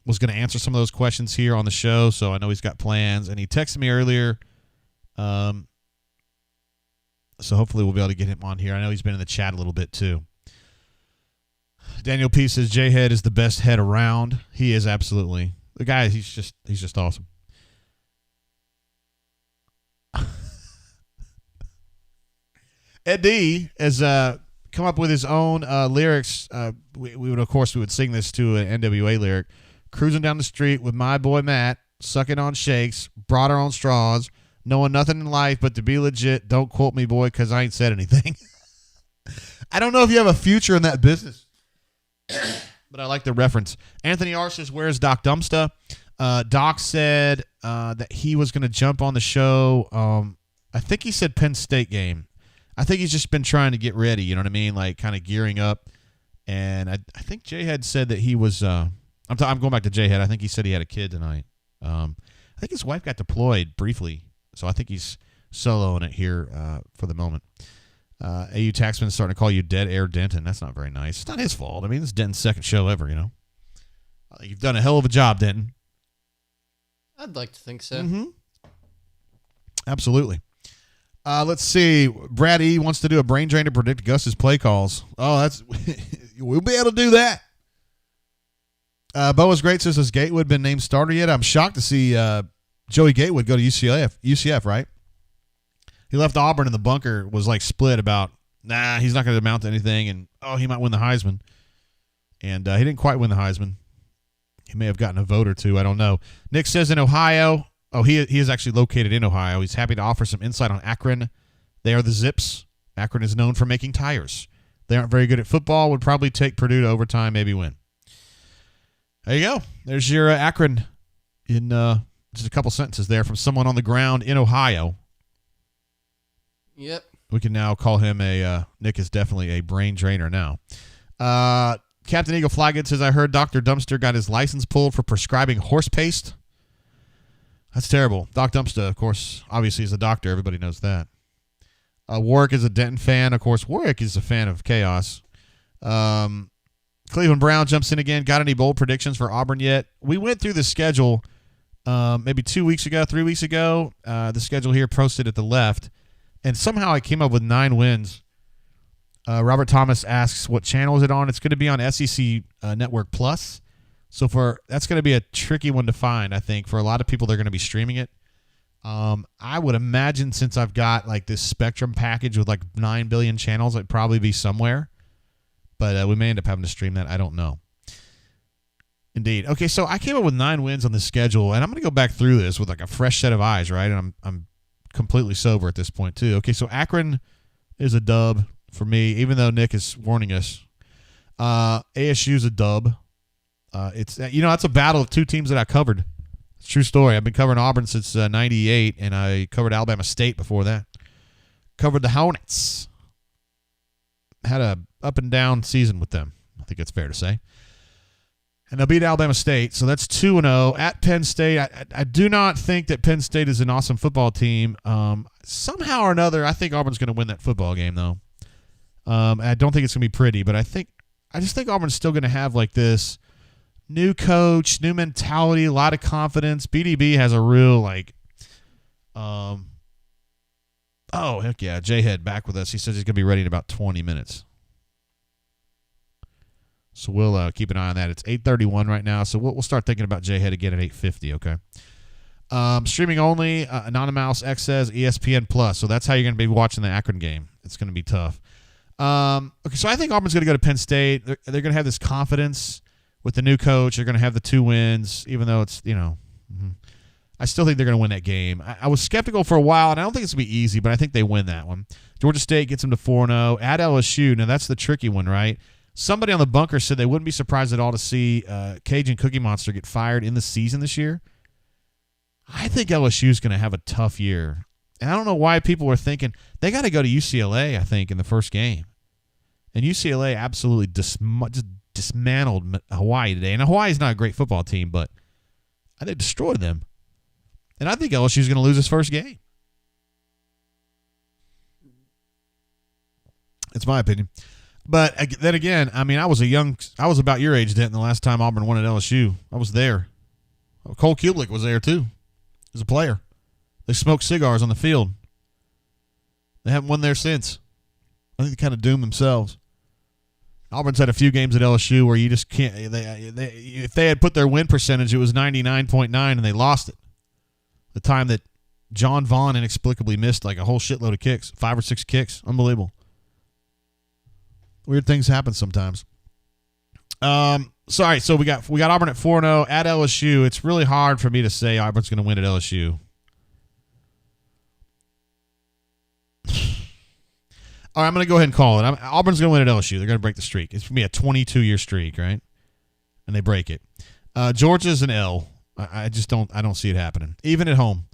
Speaker 1: was going to answer some of those questions here on the show, so I know he's got plans. And he texted me earlier, so hopefully we'll be able to get him on here. I know he's been in the chat a little bit too. Daniel P says J-Head is the best head around. He is, absolutely. The guy, he's just awesome. Ed D has come up with his own lyrics. We would sing this to an NWA lyric. Cruising down the street with my boy Matt, sucking on shakes, brought our own straws, knowing nothing in life but to be legit. Don't quote me, boy, because I ain't said anything. I don't know if you have a future in that business, but I like the reference. Anthony R says, where's Doc Dumpsta? Doc said that he was going to jump on the show. I think he said Penn State game. I think he's just been trying to get ready, you know what I mean, like kind of gearing up. And I think J-Head said that he was I'm going back to J-Head. I think he said he had a kid tonight. I think his wife got deployed briefly, so I think he's soloing it here for the moment. AU Taxman's starting to call you Dead Air Denton. That's not very nice. It's not his fault. I mean, this is Denton's second show ever, you know. You've done a hell of a job, Denton.
Speaker 2: I'd like to think so.
Speaker 1: Mm-hmm. Absolutely. Let's see. Brad E wants to do a brain drain to predict Gus's play calls. Oh, that's we'll be able to do that. Boa's great says, has Gatewood been named starter yet? I'm shocked to see Joey Gatewood go to UCF, right? He left Auburn, and the bunker was like split about, he's not going to amount to anything, and he might win the Heisman. And he didn't quite win the Heisman. He may have gotten a vote or two. I don't know. Nick says in Ohio. Oh, he is actually located in Ohio. He's happy to offer some insight on Akron. They are the Zips. Akron is known for making tires. They aren't very good at football. Would probably take Purdue to overtime, maybe win. There you go. There's your Akron in just a couple sentences there from someone on the ground in Ohio.
Speaker 2: Yep.
Speaker 1: We can now call him Nick is definitely a brain drainer now. Captain Eagle Flygood says, I heard Dr. Dumpster got his license pulled for prescribing horse paste. That's terrible. Doc Dumpster, of course, obviously is a doctor. Everybody knows that. Warwick is a Denton fan. Of course, Warwick is a fan of chaos. Cleveland Brown jumps in again. Got any bold predictions for Auburn yet? We went through the schedule maybe 3 weeks ago. The schedule here posted at the left. And somehow I came up with 9 wins. Robert Thomas asks, what channel is it on? It's going to be on SEC Network Plus. So that's going to be a tricky one to find, I think. For a lot of people, they're going to be streaming it. I would imagine since I've got like this Spectrum package with like 9 billion channels, it'd probably be somewhere. But we may end up having to stream that. I don't know. Indeed. Okay, so I came up with 9 wins on the schedule, and I'm going to go back through this with like a fresh set of eyes, right? And I'm completely sober at this point too. Okay, so Akron is a dub for me, even though Nick is warning us. ASU's a dub. It's that's a battle of 2 teams that I covered. It's a true story. I've been covering Auburn since '98, and I covered Alabama State before that. Covered the Hornets. Had a up and down season with them. I think it's fair to say. And they'll beat Alabama State, so that's 2-0 at Penn State. I do not think that Penn State is an awesome football team. Somehow or another, I think Auburn's going to win that football game, though. I don't think it's going to be pretty, but I just think Auburn's still going to have like this new coach, new mentality, a lot of confidence. BDB has a real heck yeah, J-Head back with us. He says he's going to be ready in about 20 minutes. So we'll keep an eye on that. It's 8:31 right now, so we'll start thinking about J-Head again at 8:50, okay? Streaming only, Anonymous X says ESPN Plus. So that's how you're going to be watching the Akron game. It's going to be tough. Okay, so I think Auburn's going to go to Penn State. They're going to have this confidence with the new coach. They're going to have the 2 wins, even though it's, I still think they're going to win that game. I was skeptical for a while, and I don't think it's going to be easy, but I think they win that one. Georgia State gets them to 4-0. At LSU, now that's the tricky one, right? Somebody on the bunker said they wouldn't be surprised at all to see Cajun Cookie Monster get fired in the season this year. I think LSU is going to have a tough year. And I don't know why people were thinking they got to go to UCLA, I think, in the first game. And UCLA absolutely just dismantled Hawaii today. And Hawaii's not a great football team, but They destroyed them. And I think LSU is going to lose his first game. It's my opinion. But then again, I mean, I was about your age, Denton, the last time Auburn won at LSU. I was there. Cole Kubelik was there, too, as a player. They smoked cigars on the field. They haven't won there since. I think they kind of doomed themselves. Auburn's had a few games at LSU where you just can't. If they had put their win percentage, it was 99.9, and they lost it. The time that John Vaughn inexplicably missed like a whole shitload of kicks, 5 or 6 kicks, unbelievable. Weird things happen sometimes. Sorry, so we got Auburn at 4-0 at LSU. It's really hard for me to say Auburn's going to win at LSU. All right, I'm going to go ahead and call it. Auburn's going to win at LSU. They're going to break the streak. It's going to be a 22-year streak, right? And they break it. Georgia's an L. I don't see it happening, even at home.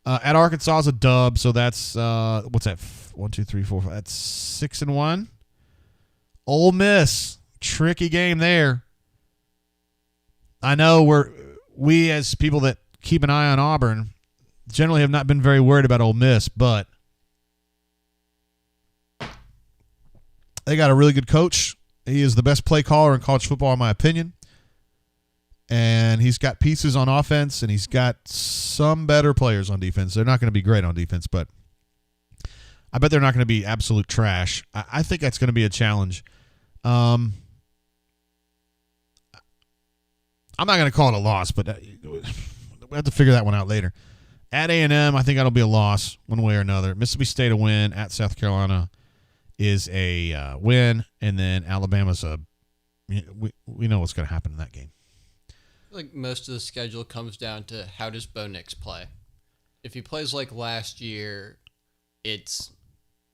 Speaker 1: At Arkansas is a dub, so that's what's that? 1, 2, 3, 4, 5. That's 6-1. Ole Miss, tricky game there. I know we as people that keep an eye on Auburn generally have not been very worried about Ole Miss, but they got a really good coach. He is the best play caller in college football, in my opinion. And he's got pieces on offense, and he's got some better players on defense. They're not going to be great on defense, but I bet they're not going to be absolute trash. I think that's going to be a challenge. I'm not going to call it a loss, but we have to figure that one out later. At A&M, I think that'll be a loss one way or another. Mississippi State a win. At South Carolina is a win, and then Alabama's we know what's going to happen in that game.
Speaker 2: I feel like most of the schedule comes down to how does Bo Nix play. If he plays like last year, it's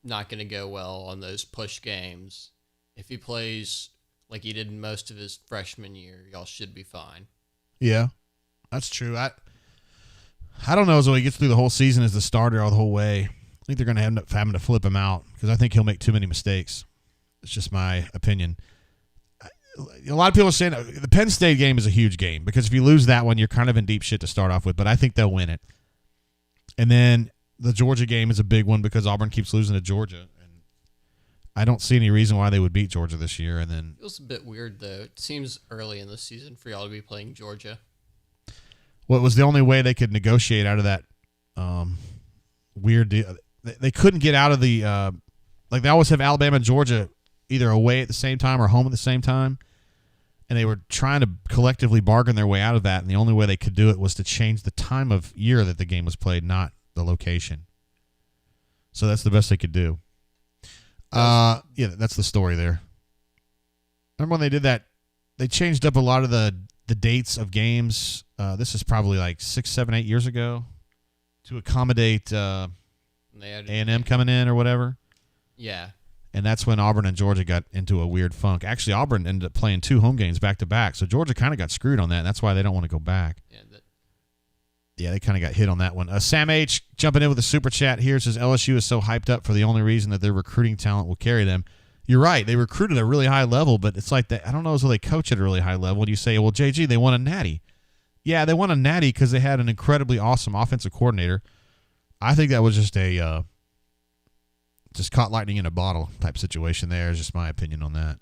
Speaker 2: not going to go well on those push games. If he plays like he did in most of his freshman year, y'all should be fine.
Speaker 1: Yeah, that's true. I don't know as though he gets through the whole season as the starter all the whole way. I think they're going to end up having to flip him out because I think he'll make too many mistakes. It's just my opinion. A lot of people are saying the Penn State game is a huge game because if you lose that one, you're kind of in deep shit to start off with, but I think they'll win it. And then the Georgia game is a big one because Auburn keeps losing to Georgia. And I don't see any reason why they would beat Georgia this year. And then
Speaker 2: it feels a bit weird, though. It seems early in the season for y'all to be playing Georgia.
Speaker 1: Well, it was the only way they could negotiate out of that weird deal. They couldn't get out of the like they always have Alabama and Georgia either away at the same time or home at the same time. And they were trying to collectively bargain their way out of that, and the only way they could do it was to change the time of year that the game was played, not the location. So that's the best they could do. Yeah, that's the story there. Remember when they did that? They changed up a lot of the dates of games. This is probably like 6, 7, 8 years ago to accommodate A&M coming in or whatever.
Speaker 2: Yeah.
Speaker 1: And that's when Auburn and Georgia got into a weird funk. Actually, Auburn ended up playing 2 home games back-to-back, so Georgia kind of got screwed on that, and that's why they don't want to go back. Yeah, they kind of got hit on that one. Sam H. jumping in with a super chat here says LSU is so hyped up for the only reason that their recruiting talent will carry them. You're right. They recruited at a really high level, but it's like I don't know as though they coach at a really high level. And you say, well, JG, they won a natty. Yeah, they won a natty because they had an incredibly awesome offensive coordinator. I think that was just a just caught lightning in a bottle type situation there is just my opinion on that.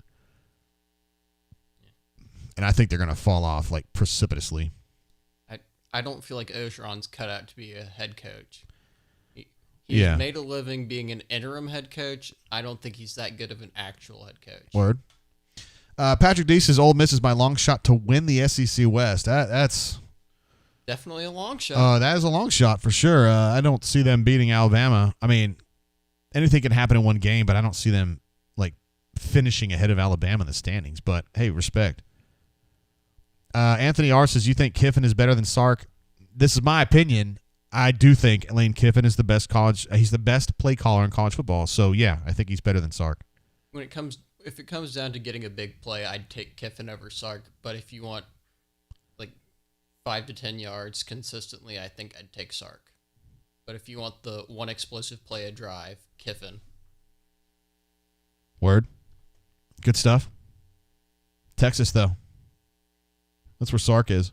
Speaker 1: And I think they're going to fall off like precipitously.
Speaker 2: I don't feel like Ogeron's cut out to be a head coach. He's made a living being an interim head coach. I don't think he's that good of an actual head coach.
Speaker 1: Word. Patrick D says Ole Miss is my long shot to win the SEC West. That's
Speaker 2: definitely a long shot.
Speaker 1: That is a long shot for sure. I don't see them beating Alabama. I mean, anything can happen in one game, but I don't see them like finishing ahead of Alabama in the standings. But hey, respect. Anthony R says, you think Kiffin is better than Sark? This is my opinion. I do think Lane Kiffin is the best he's the best play caller in college football. So yeah, I think he's better than Sark.
Speaker 2: If it comes down to getting a big play, I'd take Kiffin over Sark. But if you want like 5 to 10 yards consistently, I think I'd take Sark. But if you want the one explosive play a drive, Kiffin.
Speaker 1: Word. Good stuff. Texas, though. That's where Sark is.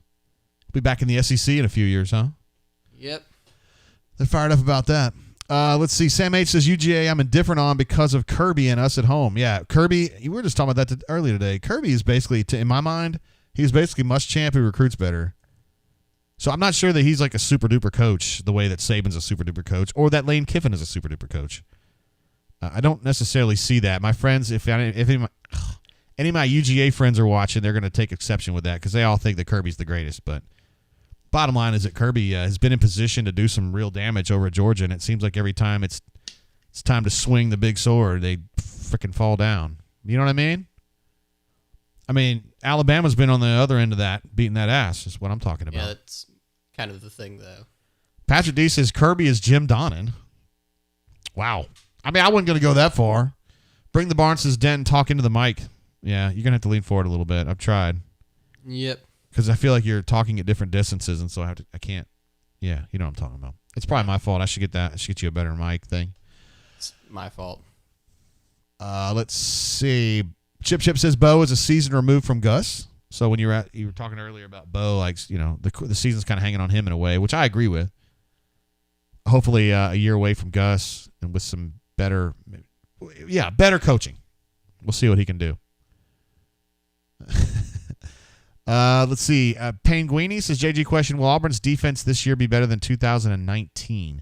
Speaker 1: Be back in the SEC in a few years, huh?
Speaker 2: Yep.
Speaker 1: They're fired up about that. Let's see. Sam H says, UGA I'm indifferent on because of Kirby and us at home. Yeah, Kirby, we were just talking about that earlier today. Kirby is basically, in my mind, he's basically Muschamp who recruits better. So I'm not sure that he's like a super-duper coach the way that Saban's a super-duper coach or that Lane Kiffin is a super-duper coach. I don't necessarily see that. My friends, if any of my UGA friends are watching, they're going to take exception with that because they all think that Kirby's the greatest. But bottom line is that Kirby has been in position to do some real damage over at Georgia, and it seems like every time it's time to swing the big sword, they freaking fall down. You know what I mean? I mean, Alabama's been on the other end of that, beating that ass is what I'm talking about.
Speaker 2: Yeah, that's kind of the thing, though.
Speaker 1: Patrick D says Kirby is Jim Donnan. Wow. I mean, I wasn't going to go that far. Bring the Barnes says Denton, talk into the mic. Yeah, you're going to have to lean forward a little bit. I've tried.
Speaker 2: Yep.
Speaker 1: Because I feel like you're talking at different distances, and so I can't. Yeah, you know what I'm talking about. It's probably my fault. I should get that. I should get you a better mic thing.
Speaker 2: It's my fault.
Speaker 1: Let's see. Chip says Bo is a season removed from Gus. So when you were talking earlier about Bo, like the season's kind of hanging on him in a way, which I agree with. Hopefully a year away from Gus and with some better coaching. We'll see what he can do. Let's see. Penguini says, JG question, will Auburn's defense this year be better than 2019?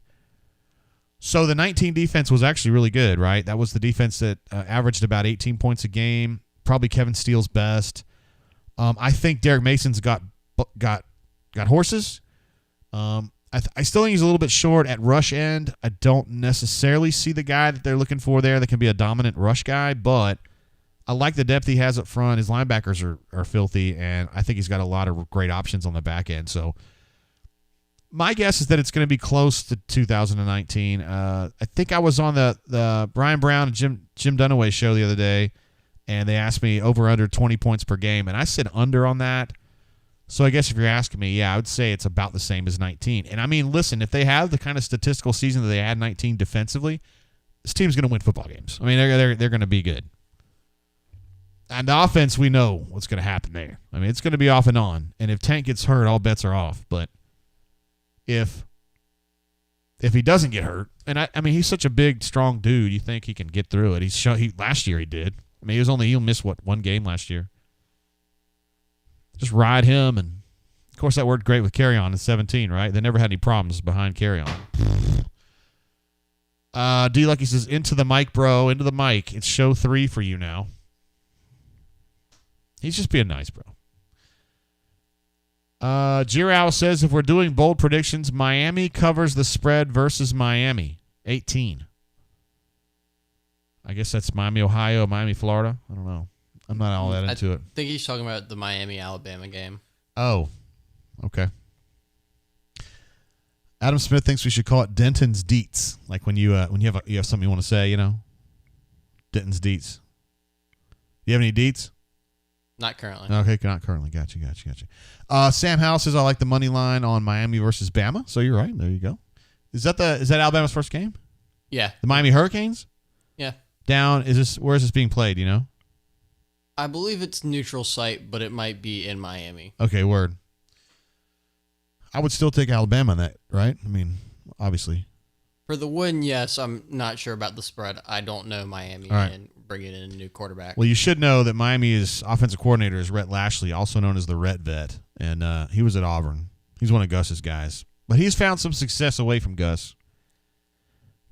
Speaker 1: So the 19 defense was actually really good, right? That was the defense that averaged about 18 points a game, probably Kevin Steele's best. I think Derek Mason's got horses. I still think he's a little bit short at rush end. I don't necessarily see the guy that they're looking for there that can be a dominant rush guy, but I like the depth he has up front. His linebackers are filthy, and I think he's got a lot of great options on the back end. So my guess is that it's going to be close to 2019. I think I was on the Brian Brown and Jim Dunaway show the other day, and they asked me over under 20 points per game, and I said under on that. So I guess if you're asking me, yeah, I would say it's about the same as 19. And I mean, listen, if they have the kind of statistical season that they had 19 defensively, this team's going to win football games. I mean, they're going to be good. And the offense, we know what's going to happen there. I mean, it's going to be off and on. And if Tank gets hurt, all bets are off. But if he doesn't get hurt, and I mean, he's such a big, strong dude, you think he can get through it. Last year he did. I mean, he'll miss one game last year. Just ride him, and of course that worked great with Carry On in 17, right? They never had any problems behind Carry On. D Lucky says, into the mic, bro, into the mic. It's show 3 for you now. He's just being nice, bro. Girow says, if we're doing bold predictions, Miami covers the spread versus Miami. 18. I guess that's Miami, Ohio, Miami, Florida. I don't know. I'm not all that into it.
Speaker 2: I think he's talking about the Miami-Alabama game.
Speaker 1: Oh, okay. Adam Smith thinks we should call it Denton's Deets, like when you have something you want to say, Denton's Deets. You have any Deets?
Speaker 2: Not currently.
Speaker 1: Okay, not currently. Gotcha. Sam Howell says I like the money line on Miami versus Bama. So you're right. There you go. Is that Alabama's first game?
Speaker 2: Yeah.
Speaker 1: The Miami Hurricanes?
Speaker 2: Yeah.
Speaker 1: Where is this being played,
Speaker 2: I believe it's neutral site, but it might be in Miami.
Speaker 1: Okay, word. I would still take Alabama on that, right? I mean, obviously.
Speaker 2: For the win, yes. I'm not sure about the spread. I don't know Miami and bringing in a new quarterback.
Speaker 1: Well, you should know that Miami's offensive coordinator is Rhett Lashley, also known as the Rhett Vet, and he was at Auburn. He's one of Gus's guys. But he's found some success away from Gus.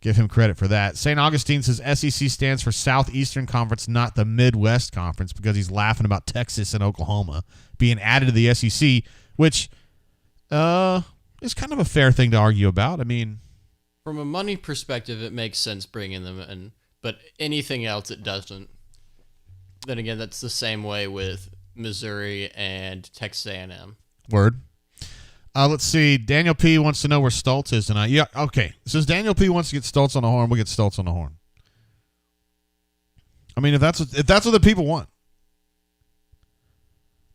Speaker 1: Give him credit for that. St. Augustine says SEC stands for Southeastern Conference, not the Midwest Conference, because he's laughing about Texas and Oklahoma being added to the SEC, which is kind of a fair thing to argue about. I mean,
Speaker 2: from a money perspective, it makes sense bringing them in, but anything else, it doesn't. Then again, that's the same way with Missouri and Texas A&M.
Speaker 1: Word. Let's see. Daniel P. wants to know where Stoltz is tonight. Yeah, okay. Since Daniel P. wants to get Stoltz on the horn, we'll get Stoltz on the horn. I mean, if that's what the people want,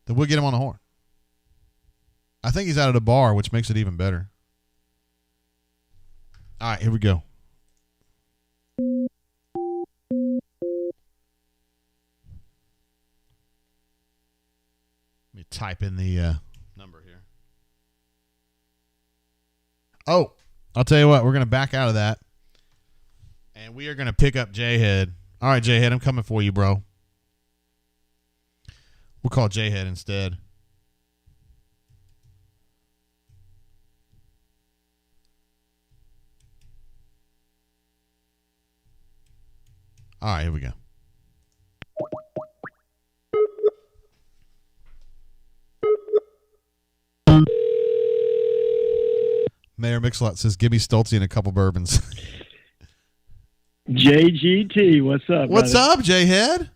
Speaker 1: then we'll get him on the horn. I think he's out at a bar, which makes it even better. All right, here we go. Let me type in the number here. Oh, I'll tell you what. We're going to back out of that, and we are going to pick up J-Head. All right, J-Head, I'm coming for you, bro. We'll call J-Head instead. All right, here we go. Mayor Mixlot says, give me Stoltzy and a couple bourbons.
Speaker 6: JGT, what's up?
Speaker 1: What's
Speaker 6: brother?
Speaker 1: up, J-Head?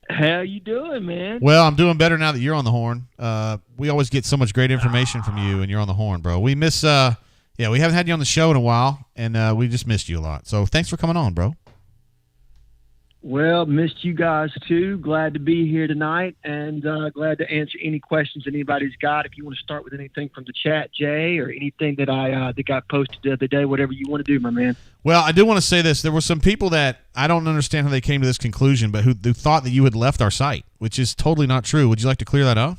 Speaker 6: How you doing, man?
Speaker 1: Well, I'm doing better now that you're on the horn. We always get so much great information from you, and you're on the horn, bro. We miss, we haven't had you on the show in a while, and we just missed you a lot. So thanks for coming on, bro.
Speaker 6: Well, missed you guys too. Glad to be here tonight, and glad to answer any questions that anybody's got. If you want to start with anything from the chat, Jay, or anything that that got posted the other day, whatever you want to do, my man.
Speaker 1: Well, I do want to say this. There were some people that I don't understand how they came to this conclusion, but who thought that you had left our site, which is totally not true. Would you like to clear that up?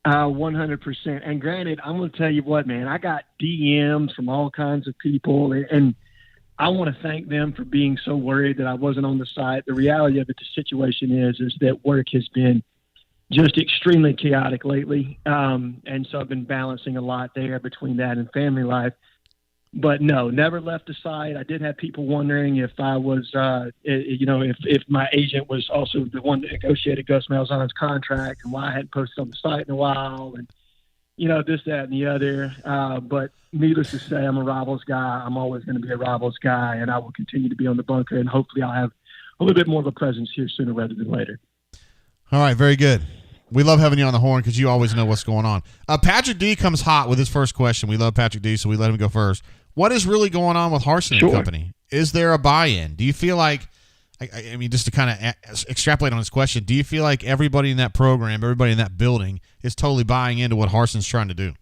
Speaker 6: 100%. And granted, I'm going to tell you what, man. I got DMs from all kinds of people, and I want to thank them for being so worried that I wasn't on the site. The reality of it, the situation is that work has been just extremely chaotic lately. And so I've been balancing a lot there between that and family life. But no, never left the site. I did have people wondering if I was, if my agent was also the one that negotiated Gus Malzahn's contract and why I hadn't posted on the site in a while. And, this, that, and the other. But needless to say, I'm a Rivals guy. I'm always going to be a Rivals guy, and I will continue to be on the bunker, and hopefully I'll have a little bit more of a presence here sooner rather than later.
Speaker 1: All right, very good. We love having you on the horn because you always know what's going on. Patrick D comes hot with his first question. We love Patrick D, so we let him go first. What is really going on with Harsin and Company? Is there a buy-in? Do you feel like, I mean, just to kind of extrapolate on this question, do you feel like everybody in that program, everybody in that building is totally buying into what Harsin's trying to do?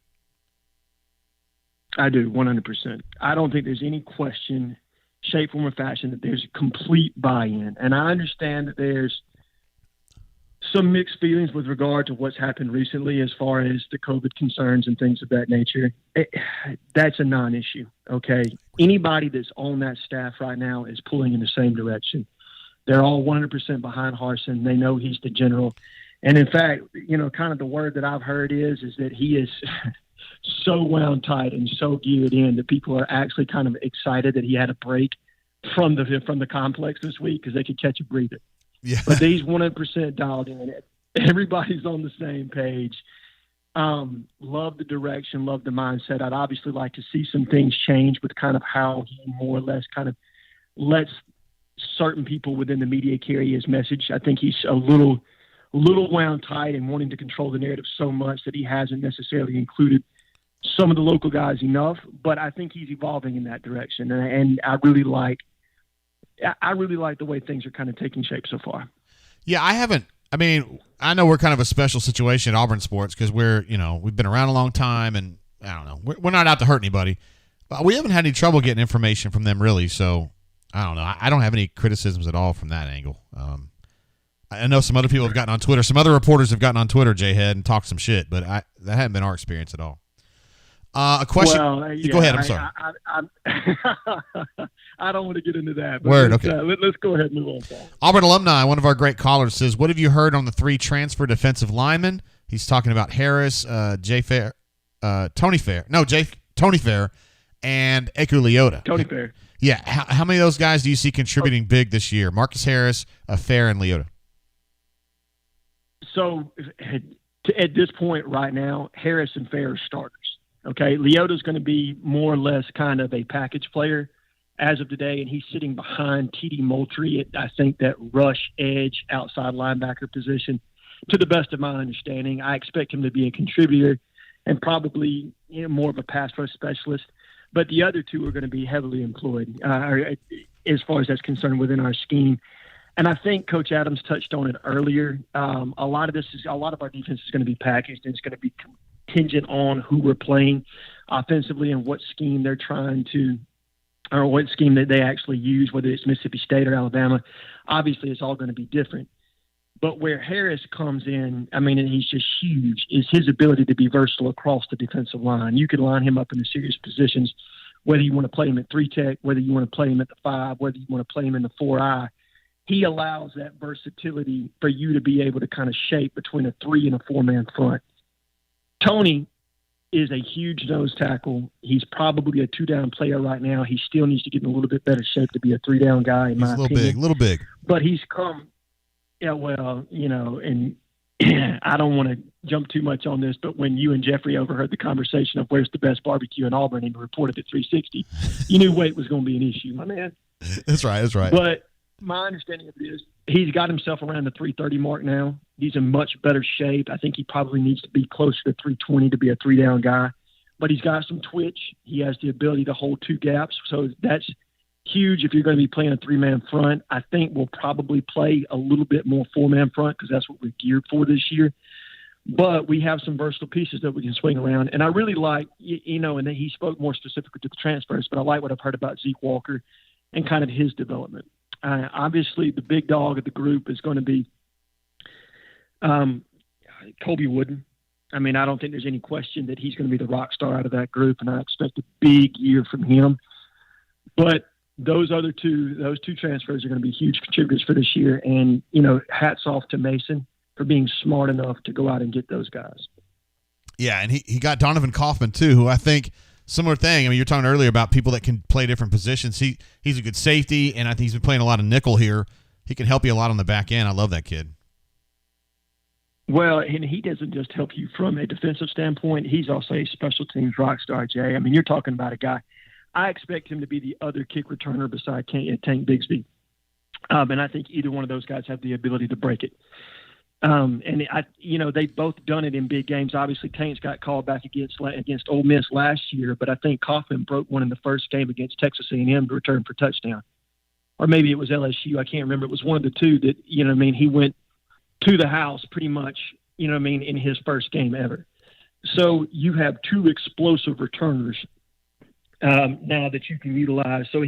Speaker 6: I do, 100%. I don't think there's any question, shape, form, or fashion that there's complete buy-in. And I understand that there's some mixed feelings with regard to what's happened recently as far as the COVID concerns and things of that nature. That's a non-issue, okay? Anybody that's on that staff right now is pulling in the same direction. They're all 100% behind Harsin. They know he's the general. And in fact, kind of the word that I've heard is that he is so wound tight and so geared in that people are actually kind of excited that he had a break from the complex this week because they could catch a breather.
Speaker 1: Yeah.
Speaker 6: But he's 100% dialed in. Everybody's on the same page. Love the direction, love the mindset. I'd obviously like to see some things change with kind of how he more or less kind of lets certain people within the media carry his message. I think he's a little wound tight and wanting to control the narrative so much that he hasn't necessarily included some of the local guys enough, but I think he's evolving in that direction. And I really like the way things are kind of taking shape so far.
Speaker 1: Yeah, I know we're kind of a special situation at Auburn sports because we've been around a long time, and I don't know, we're not out to hurt anybody, but we haven't had any trouble getting information from them really. So I don't know. I don't have any criticisms at all from that angle. I know some other people have gotten on Twitter. Some other reporters have gotten on Twitter, J-Head, and talked some shit, but that hasn't been our experience at all. A question.
Speaker 6: Well, yeah,
Speaker 1: go ahead. I'm sorry.
Speaker 6: I don't want to get into that. But
Speaker 1: Word. Okay.
Speaker 6: Let's go ahead and move on. Paul.
Speaker 1: Auburn alumni, one of our great callers, says, "What have you heard on the 3 transfer defensive linemen?" He's talking about Harris, Tony Fair, and Eku Leota.
Speaker 6: Tony Fair.
Speaker 1: Yeah. How many of those guys do you see contributing big this year? Marcus Harris, Fair, and Leota.
Speaker 6: So at this point right now, Harris and Fair are starters. Okay, Leota's going to be more or less kind of a package player as of today, and he's sitting behind T.D. Moultrie at, I think, that rush edge outside linebacker position. To the best of my understanding, I expect him to be a contributor and probably more of a pass rush specialist. But the other two are going to be heavily employed as far as that's concerned within our scheme. And I think Coach Adams touched on it earlier. A lot of our defense is going to be packaged, and it's going to be contingent on who we're playing offensively and what scheme they're trying to, or what scheme that they actually use, whether it's Mississippi State or Alabama. Obviously, it's all going to be different. But where Harris comes in, I mean, and he's just huge, is his ability to be versatile across the defensive line. You can line him up in the serious positions, whether you want to play him at 3-tech, whether you want to play him at the 5, whether you want to play him in the 4-eye. He allows that versatility for you to be able to kind of shape between a 3 and a 4-man front. Tony is a huge nose tackle. He's probably a 2-down player right now. He still needs to get in a little bit better shape to be a 3-down guy, in my opinion.
Speaker 1: Little big.
Speaker 6: But he's come, yeah, well, and I don't want to jump too much on this, but when you and Jeffrey overheard the conversation of where's the best barbecue in Auburn and reported at 360, you knew weight was going to be an issue, my man.
Speaker 1: That's right.
Speaker 6: But my understanding of it is he's got himself around the 330 mark now. He's in much better shape. I think he probably needs to be closer to 320 to be a 3-down guy. But he's got some twitch. He has the ability to hold 2 gaps. So that's huge if you're going to be playing a 3-man front. I think we'll probably play a little bit more 4-man front because that's what we're geared for this year. But we have some versatile pieces that we can swing around. And I really like, and then he spoke more specifically to the transfers, but I like what I've heard about Zeke Walker and kind of his development. Obviously, the big dog of the group is going to be Colby Wooden. I mean, I don't think there's any question that he's going to be the rock star out of that group, and I expect a big year from him. But those two transfers are going to be huge contributors for this year. And, hats off to Mason for being smart enough to go out and get those guys.
Speaker 1: Yeah, and he got Donovan Kaufman, too, who I think – similar thing. I mean, you're talking earlier about people that can play different positions. He's a good safety, and I think he's been playing a lot of nickel here. He can help you a lot on the back end. I love that kid.
Speaker 6: Well, and he doesn't just help you from a defensive standpoint. He's also a special teams rock star, Jay. I mean, you're talking about a guy. I expect him to be the other kick returner beside Tank Bigsby. And I think either one of those guys have the ability to break it. They've both done it in big games. Obviously, Tank's got called back against Ole Miss last year, but I think Kaufman broke one in the first game against Texas A&M to return for touchdown. Or maybe it was LSU. I can't remember. It was one of the two that, he went to the house pretty much, in his first game ever. So you have 2 explosive returners now that you can utilize. So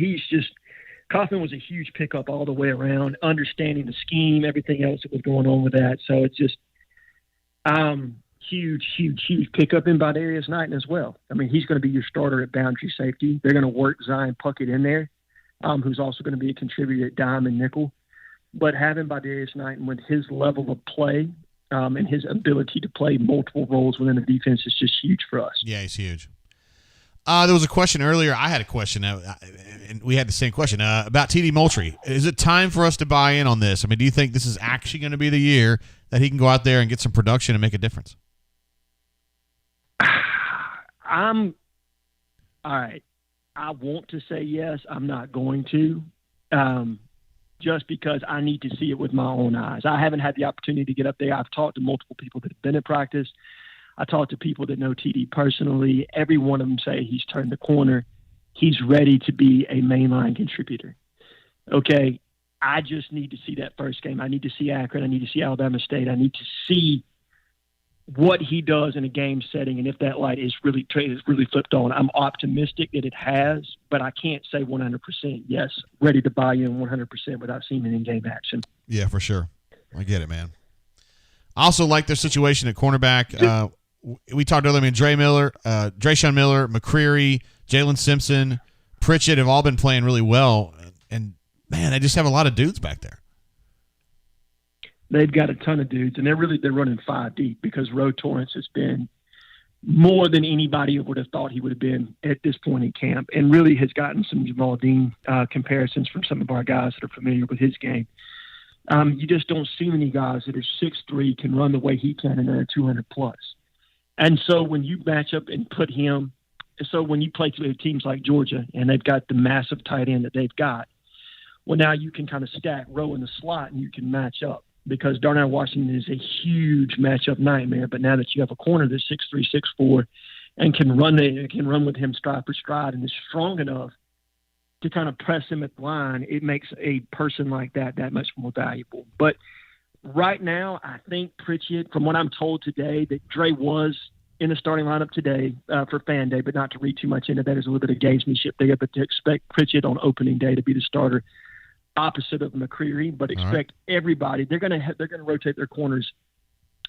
Speaker 6: Kaufman was a huge pickup all the way around, understanding the scheme, everything else that was going on with that. So it's just huge pickup in Badarius Knighton as well. I mean, he's going to be your starter at boundary safety. They're going to work Zion Puckett in there, who's also going to be a contributor at dime and nickel. But having Badarius Knighton with his level of play and his ability to play multiple roles within the defense is just huge for us.
Speaker 1: Yeah, he's huge. There was a question earlier. I had a question, and we had the same question about TD Moultrie. Is it time for us to buy in on this? I mean, do you think this is actually going to be the year that he can go out there and get some production and make a difference?
Speaker 6: All right. I want to say yes. I'm not going to, just because I need to see it with my own eyes. I haven't had the opportunity to get up there. I've talked to multiple people that have been at practice. I talked to people that know TD personally. Every one of them say he's turned the corner. He's ready to be a mainline contributor. Okay, I just need to see that first game. I need to see Akron. I need to see Alabama State. I need to see what he does in a game setting and if that light is really flipped on. I'm optimistic that it has, but I can't say 100% yes, ready to buy in 100% without seeing it in game action.
Speaker 1: Yeah, for sure. I get it, man. I also like their situation at cornerback. We talked earlier, Drayshawn Miller, McCreary, Jalen Simpson, Pritchett have all been playing really well. And, man, they just have a lot of dudes back there.
Speaker 6: They've got a ton of dudes, and they're running 5 deep because Ro Torrance has been more than anybody would have thought he would have been at this point in camp, and really has gotten some Jamal Dean comparisons from some of our guys that are familiar with his game. You just don't see many guys that are 6'3", can run the way he can, and they're 200+. And so when you match up and put him – so when you play teams like Georgia and they've got the massive tight end that they've got, well, now you can kind of stack Rowe in the slot and you can match up because Darnell Washington is a huge matchup nightmare. But now that you have a corner that's 6'3", 6'4", and can run with him stride for stride and is strong enough to kind of press him at the line, it makes a person like that much more valuable. But right now, I think Pritchett, from what I'm told today, that Dre was in the starting lineup today for Fan Day, but not to read too much into that. There's a little bit of gamesmanship there, but to expect Pritchett on opening day to be the starter, opposite of McCreary, but
Speaker 1: All
Speaker 6: expect everybody. They're going to rotate their corners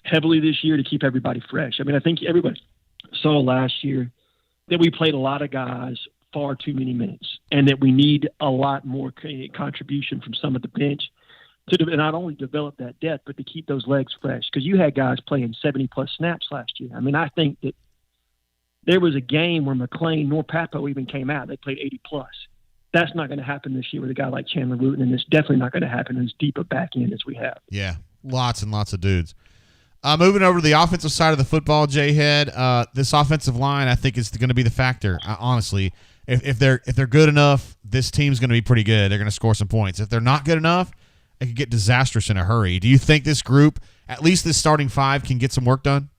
Speaker 6: heavily this year to keep everybody fresh. I mean, I think everybody saw last year that we played a lot of guys far too many minutes, and that we need a lot more contribution from some of the bench to not only develop that depth, but to keep those legs fresh. Because you had guys playing 70-plus snaps last year. I mean, I think that there was a game where McLean nor Papo even came out. They played 80-plus. That's not going to happen this year with a guy like Chandler Wooten, and it's definitely not going to happen as deep a back end as we have.
Speaker 1: Yeah, lots and lots of dudes. Moving over to the offensive side of the football, J-Head, this offensive line I think is going to be the factor, honestly. If they're good enough, this team's going to be pretty good. They're going to score some points. If they're not good enough, it could get disastrous in a hurry. Do you think this group, at least this starting five, can get some work done?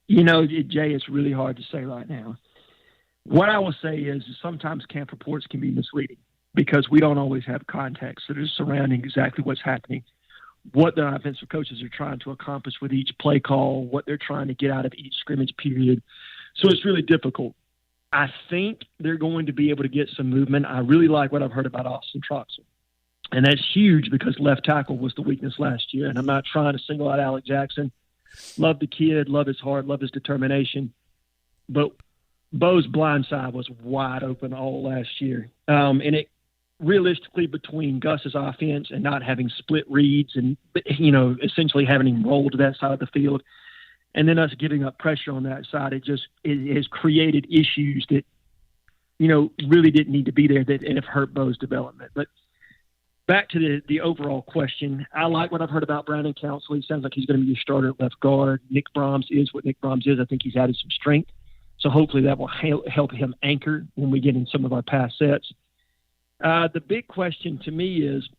Speaker 6: You know, Jay, it's really hard to say right now. What I will say is sometimes camp reports can be misleading because we don't always have context that is surrounding exactly what's happening, what the offensive coaches are trying to accomplish with each play call, what they're trying to get out of each scrimmage period. So it's really difficult. I think they're going to be able to get some movement. I really like what I've heard about Austin Troxell. And that's huge because left tackle was the weakness last year. And I'm not trying to single out Alec Jackson. Love the kid, love his heart, love his determination. But Bo's blind side was wide open all last year. And it realistically, between Gus's offense and not having split reads and, you know, essentially having him roll to that side of the field, and then us giving up pressure on that side, it has created issues that, you know, really didn't need to be there that have hurt Bo's development. But back to the overall question, I like what I've heard about Brandon Council. He sounds like he's going to be your starter at left guard. Nick Brahms is what Nick Brahms is. I think he's added some strength. So hopefully that will help him anchor when we get in some of our pass sets. The big question to me is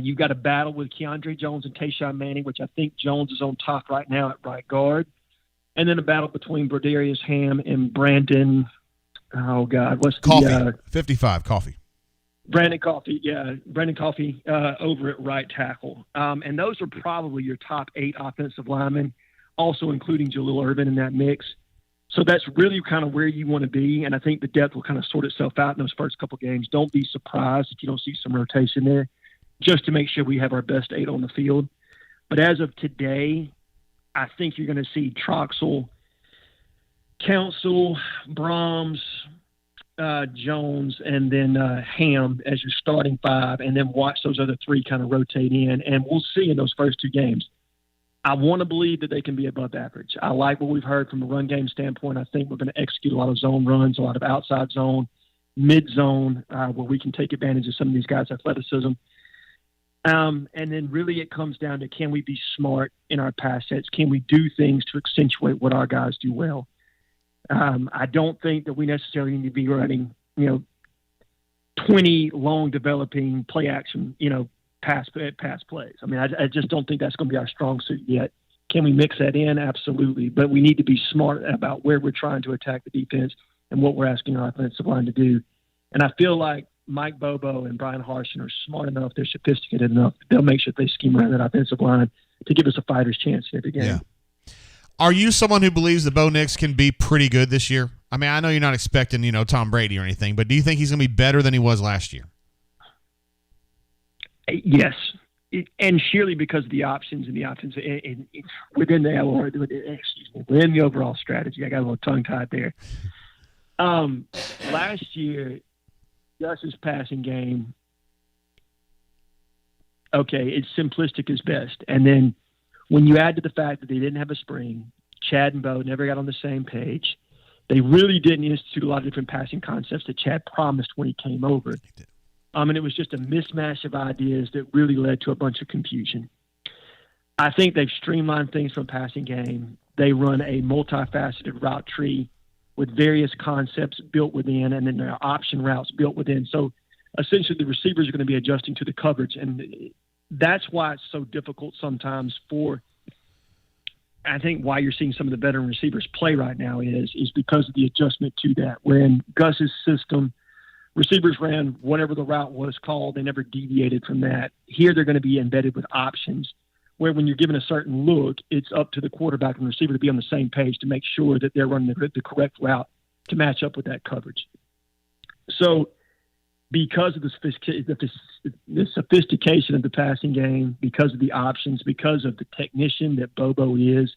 Speaker 6: you've got a battle with Keandre Jones and Tayshaun Manning, which I think Jones is on top right now at right guard. And then a battle between Brodarius Ham and Brandon. Oh, God. What's
Speaker 1: Coffee.
Speaker 6: the
Speaker 1: 55, Coffee.
Speaker 6: Brandon Coffee, yeah. Brandon Coffee over at right tackle. And those are probably your top 8 offensive linemen, also including Jalil Irvin in that mix. So that's really kind of where you want to be, and I think the depth will kind of sort itself out in those first couple games. Don't be surprised if you don't see some rotation there, just to make sure we have our best 8 on the field. But as of today, I think you're going to see Troxell, Council, Brahms, Jones, and then Ham as your starting 5, and then watch those other 3 kind of rotate in, and we'll see in those first 2 games. I want to believe that they can be above average. I like what we've heard from a run game standpoint. I think we're going to execute a lot of zone runs, a lot of outside zone, mid zone, where we can take advantage of some of these guys' athleticism. And then really it comes down to, can we be smart in our pass sets? Can we do things to accentuate what our guys do well? I don't think that we necessarily need to be running, 20 long developing play action, pass plays. I mean, I just don't think that's going to be our strong suit yet. Can we mix that in? Absolutely. But we need to be smart about where we're trying to attack the defense and what we're asking our offensive line to do. And I feel like Mike Bobo and Brian Harshen are smart enough, they're sophisticated enough, they'll make sure they scheme around that offensive line to give us a fighter's chance in every game.
Speaker 1: Yeah. Are you someone who believes that Bo Nix can be pretty good this year? I mean, I know you're not expecting, Tom Brady or anything, but do you think he's going to be better than he was last year?
Speaker 6: Yes, and surely because of the options and within within the overall strategy. I got a little tongue-tied there. Last year, Gus's passing game, it's simplistic as best. And then when you add to the fact that they didn't have a spring, Chad and Bo never got on the same page. They really didn't institute a lot of different passing concepts that Chad promised when he came over. And it was just a mismatch of ideas that really led to a bunch of confusion. I think they've streamlined things from passing game. They run a multifaceted route tree with various concepts built within, and then there are option routes built within. So essentially the receivers are going to be adjusting to the coverage. And that's why it's so difficult sometimes I think why you're seeing some of the veteran receivers play right now is because of the adjustment to that. Where in Gus's system, receivers ran whatever the route was called. They never deviated from that. Here they're going to be embedded with options where when you're given a certain look, it's up to the quarterback and receiver to be on the same page to make sure that they're running the correct route to match up with that coverage. So because of the sophistication of the passing game, because of the options, because of the technician that Bobo is,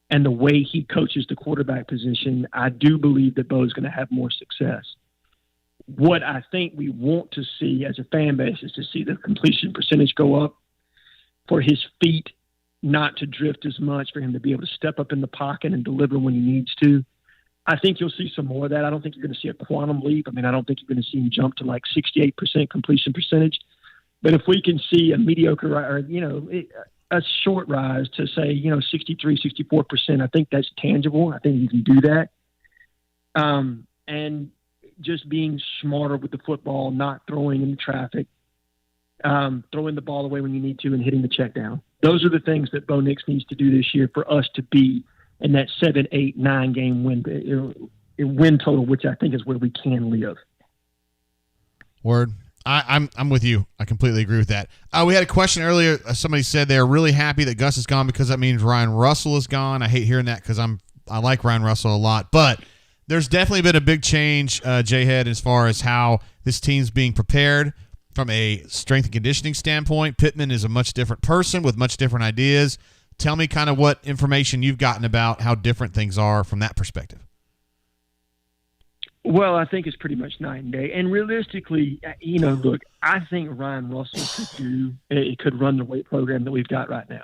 Speaker 6: and the way he coaches the quarterback position, I do believe that Bo's going to have more success. What I think we want to see as a fan base is to see the completion percentage go up, for his feet not to drift as much, for him to be able to step up in the pocket and deliver when he needs to. I think you'll see some more of that. I don't think you're going to see a quantum leap. I mean, I don't think you're going to see him jump to like 68% completion percentage. But if we can see a mediocre or, a short rise to say, 63, 64%, I think that's tangible. I think you can do that. And just being smarter with the football, not throwing into traffic, throwing the ball away when you need to, and hitting the check down. Those are the things that Bo Nix needs to do this year for us to be in that 7, 8, 9 game win total, which I think is where we can live.
Speaker 1: Word. I'm with you. I completely agree with that. We had a question earlier. Somebody said they're really happy that Gus is gone because that means Ryan Russell is gone. I hate hearing that because I like Ryan Russell a lot, but there's definitely been a big change, J-Head, as far as how this team's being prepared from a strength and conditioning standpoint. Pittman is a much different person with much different ideas. Tell me kind of what information you've gotten about how different things are from that perspective.
Speaker 6: Well, I think it's pretty much night and day. And realistically, look, I think Ryan Russell could run the weight program that we've got right now.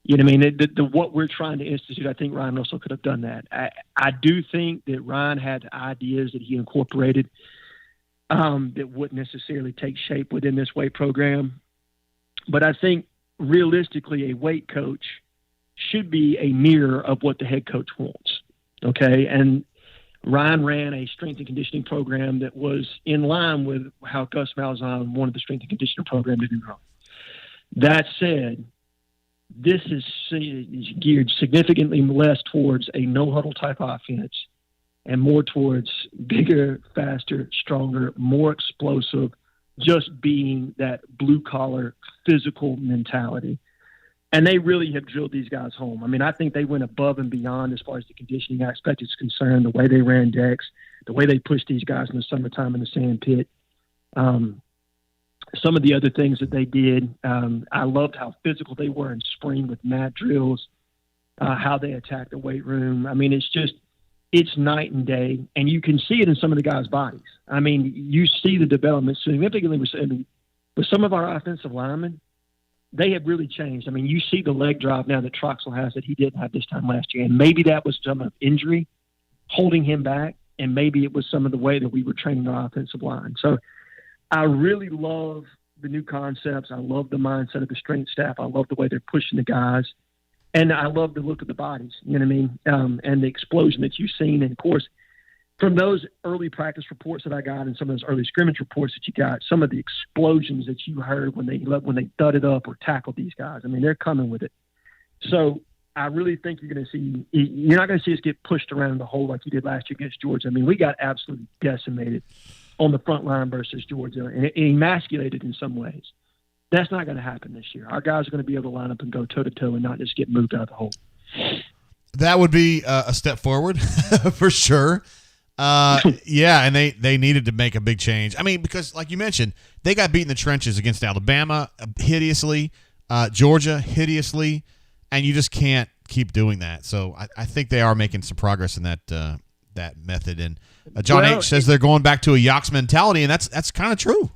Speaker 6: You know what I mean? What we're trying to institute, I think Ryan Russell could have done that. I do think that Ryan had ideas that he incorporated that wouldn't necessarily take shape within this weight program. But I think realistically, a weight coach should be a mirror of what the head coach wants. Okay. And Ryan ran a strength and conditioning program that was in line with how Gus Malzahn wanted the strength and conditioning program to be run. That said, this is geared significantly less towards a no-huddle type offense and more towards bigger, faster, stronger, more explosive, just being that blue-collar physical mentality. And they really have drilled these guys home. I mean, I think they went above and beyond as far as the conditioning aspect is concerned, the way they ran decks, the way they pushed these guys in the summertime in the sand pit. Some of the other things that they did, I loved how physical they were in spring with mat drills, how they attacked the weight room. I mean, it's night and day, and you can see it in some of the guys' bodies. I mean, you see the development significantly with some of our offensive linemen. They have really changed. I mean, you see the leg drive now that Troxell has that he didn't have this time last year, and maybe that was some of injury holding him back, and maybe it was some of the way that we were training our offensive line. So I really love the new concepts. I love the mindset of the strength staff. I love the way they're pushing the guys. And I love the look of the bodies, you know what I mean? And the explosion that you've seen. And, of course, from those early practice reports that I got and some of those early scrimmage reports that you got, some of the explosions that you heard when they thudded up or tackled these guys, I mean, they're coming with it. So I really think you're not going to see us get pushed around the hole like you did last year against Georgia. I mean, we got absolutely decimated on the front line versus Georgia and emasculated in some ways. That's not going to happen this year. Our guys are going to be able to line up and go toe-to-toe and not just get moved out of the hole.
Speaker 1: That would be a step forward for sure. Yeah, and they needed to make a big change. I mean, because like you mentioned, they got beat in the trenches against Alabama hideously, Georgia hideously, and you just can't keep doing that. So I think they are making some progress in that method. And John H. says they're going back to a Yox mentality, and that's kind of true.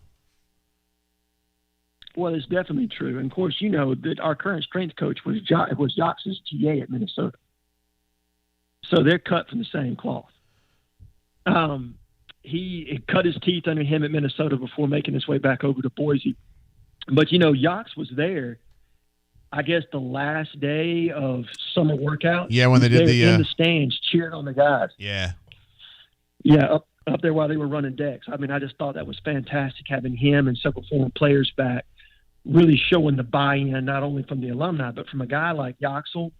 Speaker 6: Well, it's definitely true. And, of course, you know that our current strength coach was Yox's GA at Minnesota. So they're cut from the same cloth. He cut his teeth under him at Minnesota before making his way back over to Boise. But, Yox was there, I guess, the last day of summer workout.
Speaker 1: Yeah, when they did
Speaker 6: in the stands cheering on the guys.
Speaker 1: Yeah.
Speaker 6: Yeah, up there while they were running decks. I mean, I just thought that was fantastic having him and several former players back, really showing the buy-in, not only from the alumni, but from a guy like Yoxel,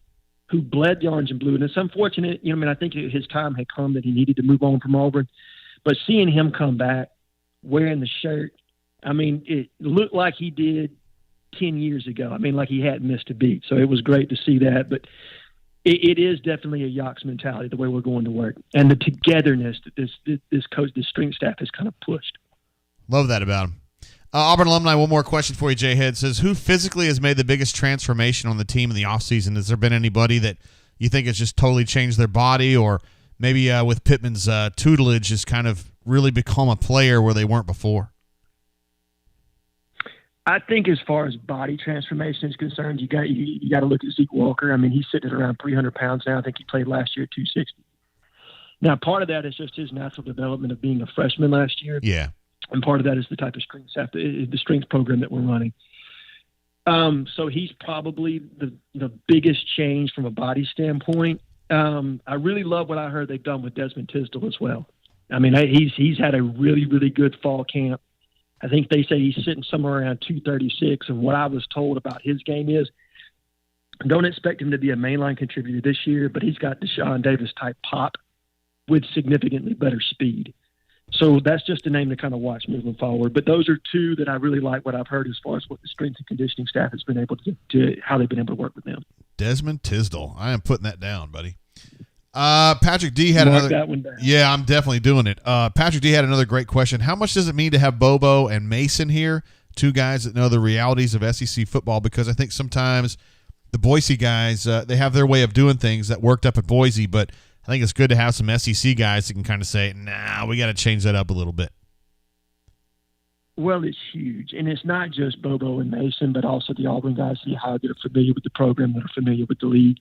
Speaker 6: who bled the orange and blue. And it's unfortunate, I think his time had come that he needed to move on from Auburn. But seeing him come back wearing the shirt, I mean, it looked like he did 10 years ago. I mean, like he hadn't missed a beat. So it was great to see that. But it is definitely a Yaks mentality, the way we're going to work, and the togetherness that this coach, this strength staff has kind of pushed.
Speaker 1: Love that about him. Auburn alumni, one more question for you, Jay Head. Says, who physically has made the biggest transformation on the team in the offseason? Has there been anybody that you think has just totally changed their body, or maybe with Pittman's tutelage has kind of really become a player where they weren't before?
Speaker 6: I think as far as body transformation is concerned, you got to look at Zeke Walker. I mean, he's sitting at around 300 pounds now. I think he played last year at 260. Now, part of that is just his natural development of being a freshman last year.
Speaker 1: Yeah.
Speaker 6: And part of that is the type of the strength program that we're running. So he's probably the biggest change from a body standpoint. I really love what I heard they've done with Desmond Tisdale as well. I mean, he's had a really, really good fall camp. I think they say he's sitting somewhere around 236. And what I was told about his game is, don't expect him to be a mainline contributor this year, but he's got Deshaun Davis type pop with significantly better speed. So that's just a name to kind of watch moving forward. But those are two that I really like what I've heard as far as what the strength and conditioning staff has been able to how they've been able to work with them.
Speaker 1: Desmond Tisdale. I am putting that down, buddy. Patrick D had another.
Speaker 6: That one down.
Speaker 1: Yeah, I'm definitely doing it. Patrick D had another great question. How much does it mean to have Bobo and Mason here, two guys that know the realities of SEC football? Because I think sometimes the Boise guys, they have their way of doing things that worked up at Boise, but I think it's good to have some SEC guys that can kind of say, nah, we got to change that up a little bit.
Speaker 6: Well, it's huge. And it's not just Bobo and Mason, but also the Auburn guys that are familiar with the program, that are familiar with the league.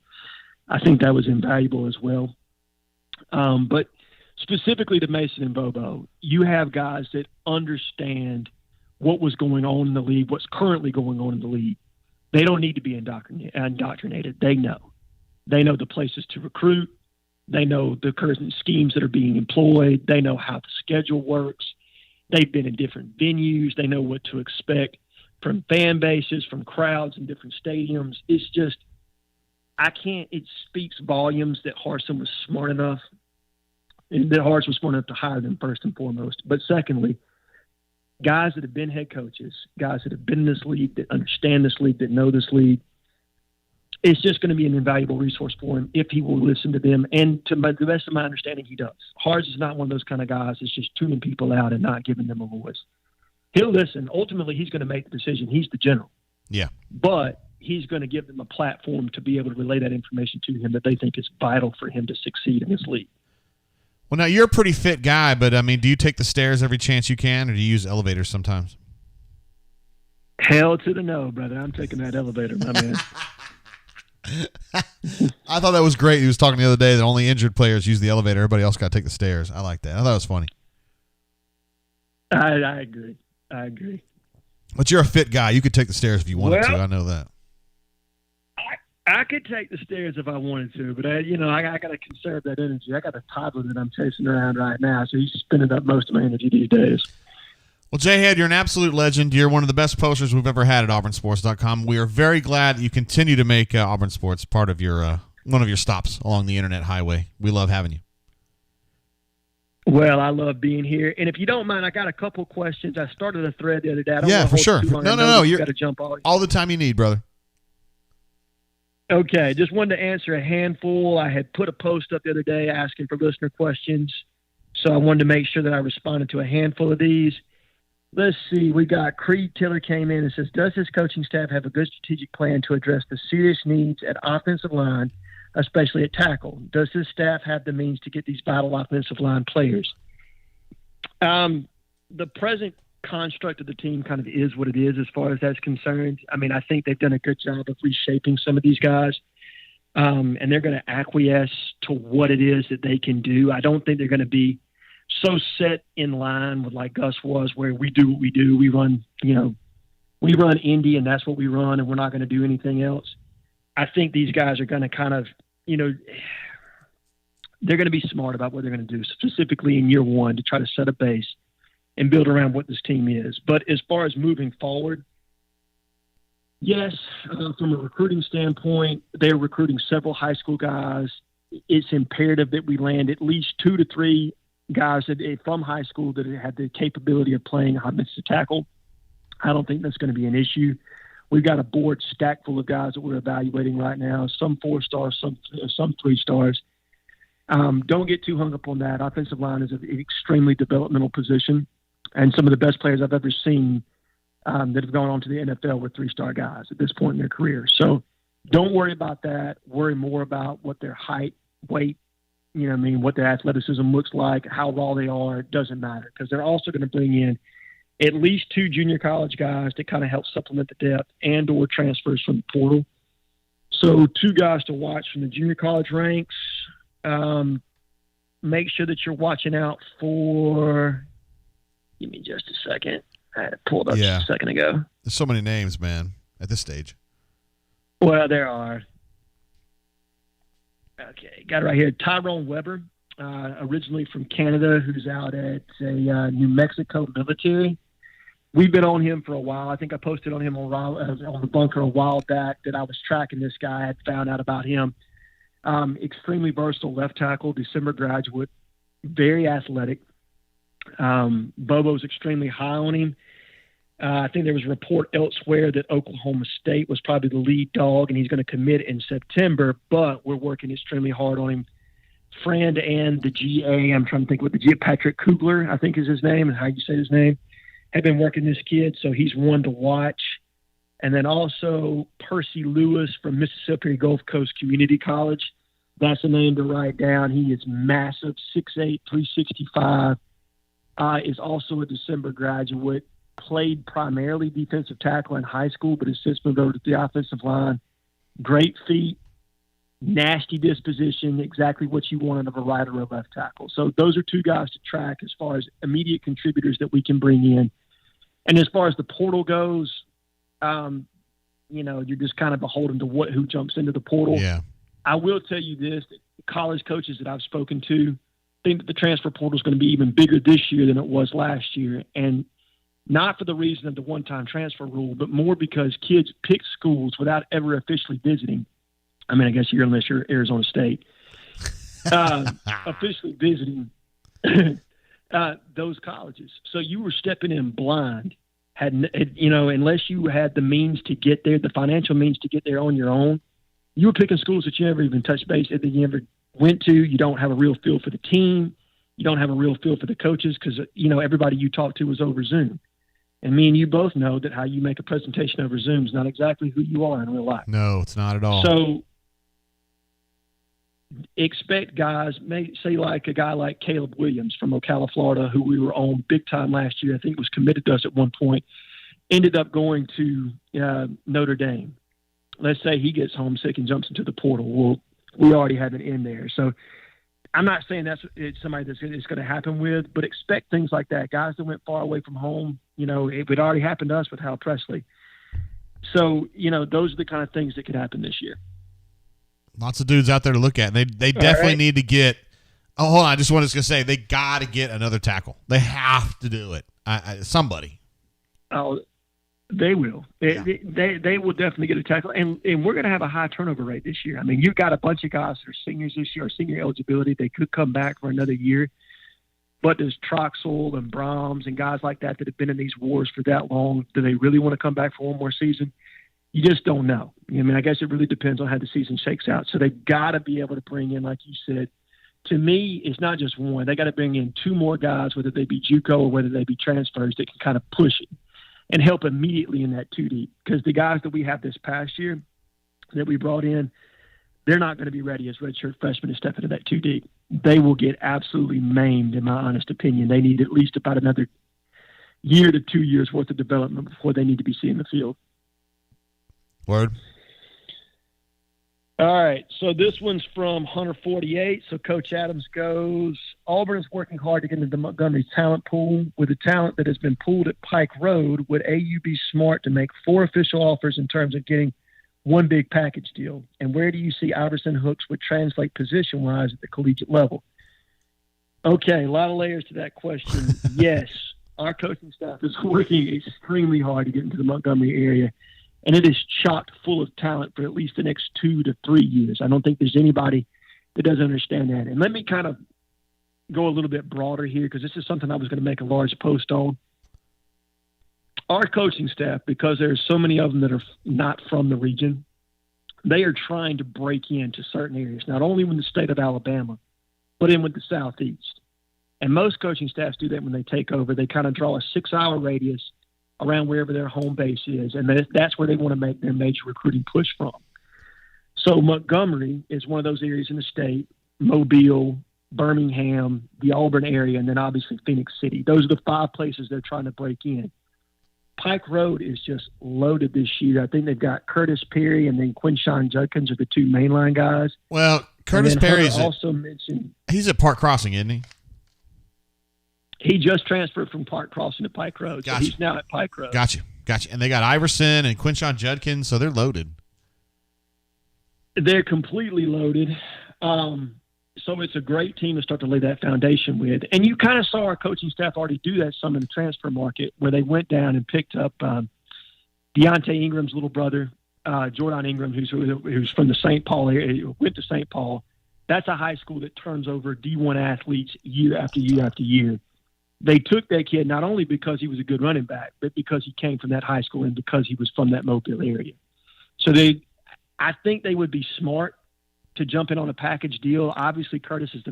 Speaker 6: I think that was invaluable as well. But specifically to Mason and Bobo, you have guys that understand what was going on in the league, what's currently going on in the league. They don't need to be indoctrinated. They know. They know the places to recruit. They know the current schemes that are being employed. They know how the schedule works. They've been in different venues. They know what to expect from fan bases, from crowds in different stadiums. It's just, it speaks volumes that Harsin was smart enough, and that Harsin was smart enough to hire them first and foremost. But secondly, guys that have been head coaches, guys that have been in this league, that understand this league, that know this league, it's just going to be an invaluable resource for him if he will listen to them. And to the best of my understanding, he does. Harsin is not one of those kind of guys that's just tuning people out and not giving them a voice. He'll listen. Ultimately, he's going to make the decision. He's the general.
Speaker 1: Yeah.
Speaker 6: But he's going to give them a platform to be able to relay that information to him that they think is vital for him to succeed in this league.
Speaker 1: Well, now you're a pretty fit guy, but I mean, do you take the stairs every chance you can, or do you use elevators sometimes?
Speaker 6: Hell to the no, brother. I'm taking that elevator, my man.
Speaker 1: I thought that was great. He was talking the other day that only injured players use the elevator. Everybody else got to take the stairs. I like that. I thought it was funny.
Speaker 6: I agree.
Speaker 1: But you're a fit guy. You could take the stairs if you wanted to. I know that.
Speaker 6: I could take the stairs if I wanted to, but I got to conserve that energy. I got a toddler that I'm chasing around right now, so he's spending up most of my energy these days.
Speaker 1: Well, Jay Head, you're an absolute legend. You're one of the best posters we've ever had at auburnsports.com. We are very glad that you continue to make Auburn Sports part of your one of your stops along the internet highway. We love having you.
Speaker 6: Well, I love being here. And if you don't mind, I got a couple questions. I started a thread the other day.
Speaker 1: Yeah, for sure. No.
Speaker 6: You got to jump
Speaker 1: all the time you need, brother.
Speaker 6: Okay, just wanted to answer a handful. I had put a post up the other day asking for listener questions, so I wanted to make sure that I responded to a handful of these. Let's see. We got Creed Tiller came in and says, does his coaching staff have a good strategic plan to address the serious needs at offensive line, especially at tackle? Does his staff have the means to get these vital offensive line players? The present construct of the team kind of is what it is as far as that's concerned. I mean, I think they've done a good job of reshaping some of these guys, and they're going to acquiesce to what it is that they can do. I don't think they're going to be so set in line with like Gus was, where we do what we do. We run Indy, and that's what we run, and we're not going to do anything else. I think these guys are going to kind of, they're going to be smart about what they're going to do, specifically in year one, to try to set a base and build around what this team is. But as far as moving forward, yes, from a recruiting standpoint, they're recruiting several high school guys. It's imperative that we land at least 2 to 3 guys from high school that have the capability of playing offensive tackle. I don't think that's going to be an issue. We've got a board stacked full of guys that we're evaluating right now, some 4-stars, some 3-stars. Don't get too hung up on that. Offensive line is an extremely developmental position, and some of the best players I've ever seen that have gone on to the NFL were 3-star guys at this point in their career. So don't worry about that. Worry more about what their height, weight, what their athleticism looks like, how raw they are. It doesn't matter, because they're also going to bring in at least 2 junior college guys to kind of help supplement the depth and or transfers from the portal. So 2 guys to watch from the junior college ranks. Make sure that you're watching out for – give me just a second. I had it pulled up just a second ago.
Speaker 1: There's so many names, man, at this stage.
Speaker 6: Well, there are. Okay, got it right here. Tyrone Weber, originally from Canada, who's out at a New Mexico military. We've been on him for a while. I think I posted on him on the bunker a while back that I was tracking this guy. I had found out about him. Extremely versatile left tackle, December graduate, very athletic. Bobo's extremely high on him. I think there was a report elsewhere that Oklahoma State was probably the lead dog, and he's going to commit in September, but we're working extremely hard on him. Friend and the GA, I'm trying to think what the GA, Patrick Kugler, I think is his name, and how you say his name, have been working this kid, so he's one to watch. And then also Percy Lewis from Mississippi Gulf Coast Community College. That's a name to write down. He is massive, 6'8", 365, is also a December graduate. Played primarily defensive tackle in high school, but has since moved over to the offensive line. Great feet, nasty disposition, exactly what you want out of a right or a left tackle. So those are 2 guys to track as far as immediate contributors that we can bring in. And as far as the portal goes, you're just kind of beholden to who jumps into the portal.
Speaker 1: Yeah.
Speaker 6: I will tell you this, that college coaches that I've spoken to think that the transfer portal is going to be even bigger this year than it was last year. And not for the reason of the one-time transfer rule, but more because kids pick schools without ever officially visiting. I mean, I guess unless you're Arizona State. Officially visiting those colleges. So you were stepping in blind, unless you had the means to get there, the financial means to get there on your own. You were picking schools that you never even touched base at, that you never went to. You don't have a real feel for the team. You don't have a real feel for the coaches because, everybody you talk to was over Zoom. And me and you both know that how you make a presentation over Zoom is not exactly who you are in real life.
Speaker 1: No, it's not at all.
Speaker 6: So expect guys, say like a guy like Caleb Williams from Ocala, Florida, who we were on big time last year. I think was committed to us at one point, ended up going to Notre Dame. Let's say he gets homesick and jumps into the portal. Well, we already have it in there. So I'm not saying it's somebody that's going to happen with, but expect things like that. Guys that went far away from home, it would already happened to us with Hal Presley. So, those are the kind of things that could happen this year.
Speaker 1: Lots of dudes out there to look at. They definitely need to get – oh, hold on. I just wanted to say they got to get another tackle. They have to do it. Somebody.
Speaker 6: Oh, they will. They will definitely get a tackle. And we're going to have a high turnover rate this year. I mean, you've got a bunch of guys that are seniors this year, or senior eligibility. They could come back for another year. But there's Troxel and Brahms and guys like that have been in these wars for that long. Do they really want to come back for one more season? You just don't know. I mean, I guess it really depends on how the season shakes out. So they've got to be able to bring in, like you said, to me, it's not just one. They got to bring in 2 more guys, whether they be JUCO or whether they be transfers, that can kind of push it and help immediately in that 2 deep. Because the guys that we have this past year that we brought in, they're not going to be ready as redshirt freshmen to step into that 2 deep. They will get absolutely maimed, in my honest opinion. They need at least about another year to 2 years worth of development before they need to be seen in the field.
Speaker 1: Word.
Speaker 6: All right, so this one's from Hunter 48. So Coach Adams goes, Auburn is working hard to get into Montgomery's talent pool. With the talent that has been pooled at Pike Road, would AU be smart to make 4 official offers in terms of getting one big package deal? And where do you see Iverson Hooks would translate position-wise at the collegiate level? Okay, a lot of layers to that question. Yes, our coaching staff is working extremely hard to get into the Montgomery area. And it is chock full of talent for at least the next 2 to 3 years. I don't think there's anybody that doesn't understand that. And let me kind of go a little bit broader here, because this is something I was going to make a large post on. Our coaching staff, because there's so many of them that are not from the region, they are trying to break into certain areas, not only in the state of Alabama, but in with the Southeast. And most coaching staffs do that when they take over. They kind of draw a 6-hour radius around wherever their home base is, and that's where they want to make their major recruiting push from. So Montgomery is one of those areas in the state, Mobile, Birmingham, the Auburn area, and then obviously Phoenix City. Those are the 5 places they're trying to break in. Pike Road is just loaded this year. I think they've got Curtis Perry and then Quinshawn Judkins are the 2 mainline guys.
Speaker 1: Well, Curtis Perry's
Speaker 6: also mentioned
Speaker 1: he's at Park Crossing, isn't he?
Speaker 6: He just transferred from Park Crossing to Pike Road,
Speaker 1: Gotcha.
Speaker 6: so he's now at Pike Road.
Speaker 1: Gotcha. And they got Iverson and Quinshawn Judkins, so they're loaded.
Speaker 6: They're completely loaded. So it's a great team to start to lay that foundation with. And you kind of saw our coaching staff already do that some in the transfer market where they went down and picked up Deontay Ingram's little brother, Jordan Ingram, who's from the St. Paul area, went to St. Paul. That's a high school that turns over D1 athletes year after year after year. They took that kid not only because he was a good running back, but because he came from that high school and because he was from that Mobile area. So I think they would be smart to jump in on a package deal. Obviously, Curtis is the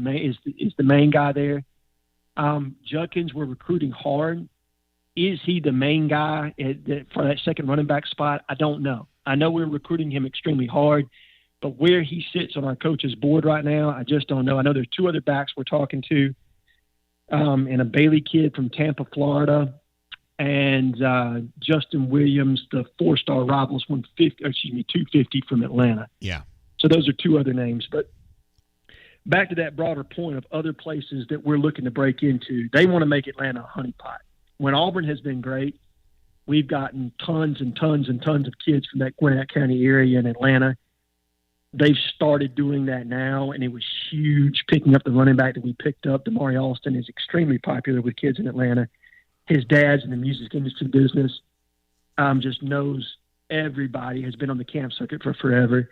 Speaker 6: main guy there. Judkins, we're recruiting hard. Is he the main guy for that second running back spot? I don't know. I know we're recruiting him extremely hard, but where he sits on our coach's board right now, I just don't know. I know there's 2 other backs we're talking to, and a Bailey kid from Tampa, Florida, and Justin Williams, the 4-star Rivals 250 from Atlanta.
Speaker 1: Yeah.
Speaker 6: So those are 2 other names. But back to that broader point of other places that we're looking to break into, they want to make Atlanta a honeypot. When Auburn has been great, we've gotten tons and tons and tons of kids from that Gwinnett County area in Atlanta. They've started doing that now, and it was huge picking up the running back that we picked up. Damari Alston is extremely popular with kids in Atlanta. His dad's in the music industry business, just knows everybody, has been on the camp circuit for forever.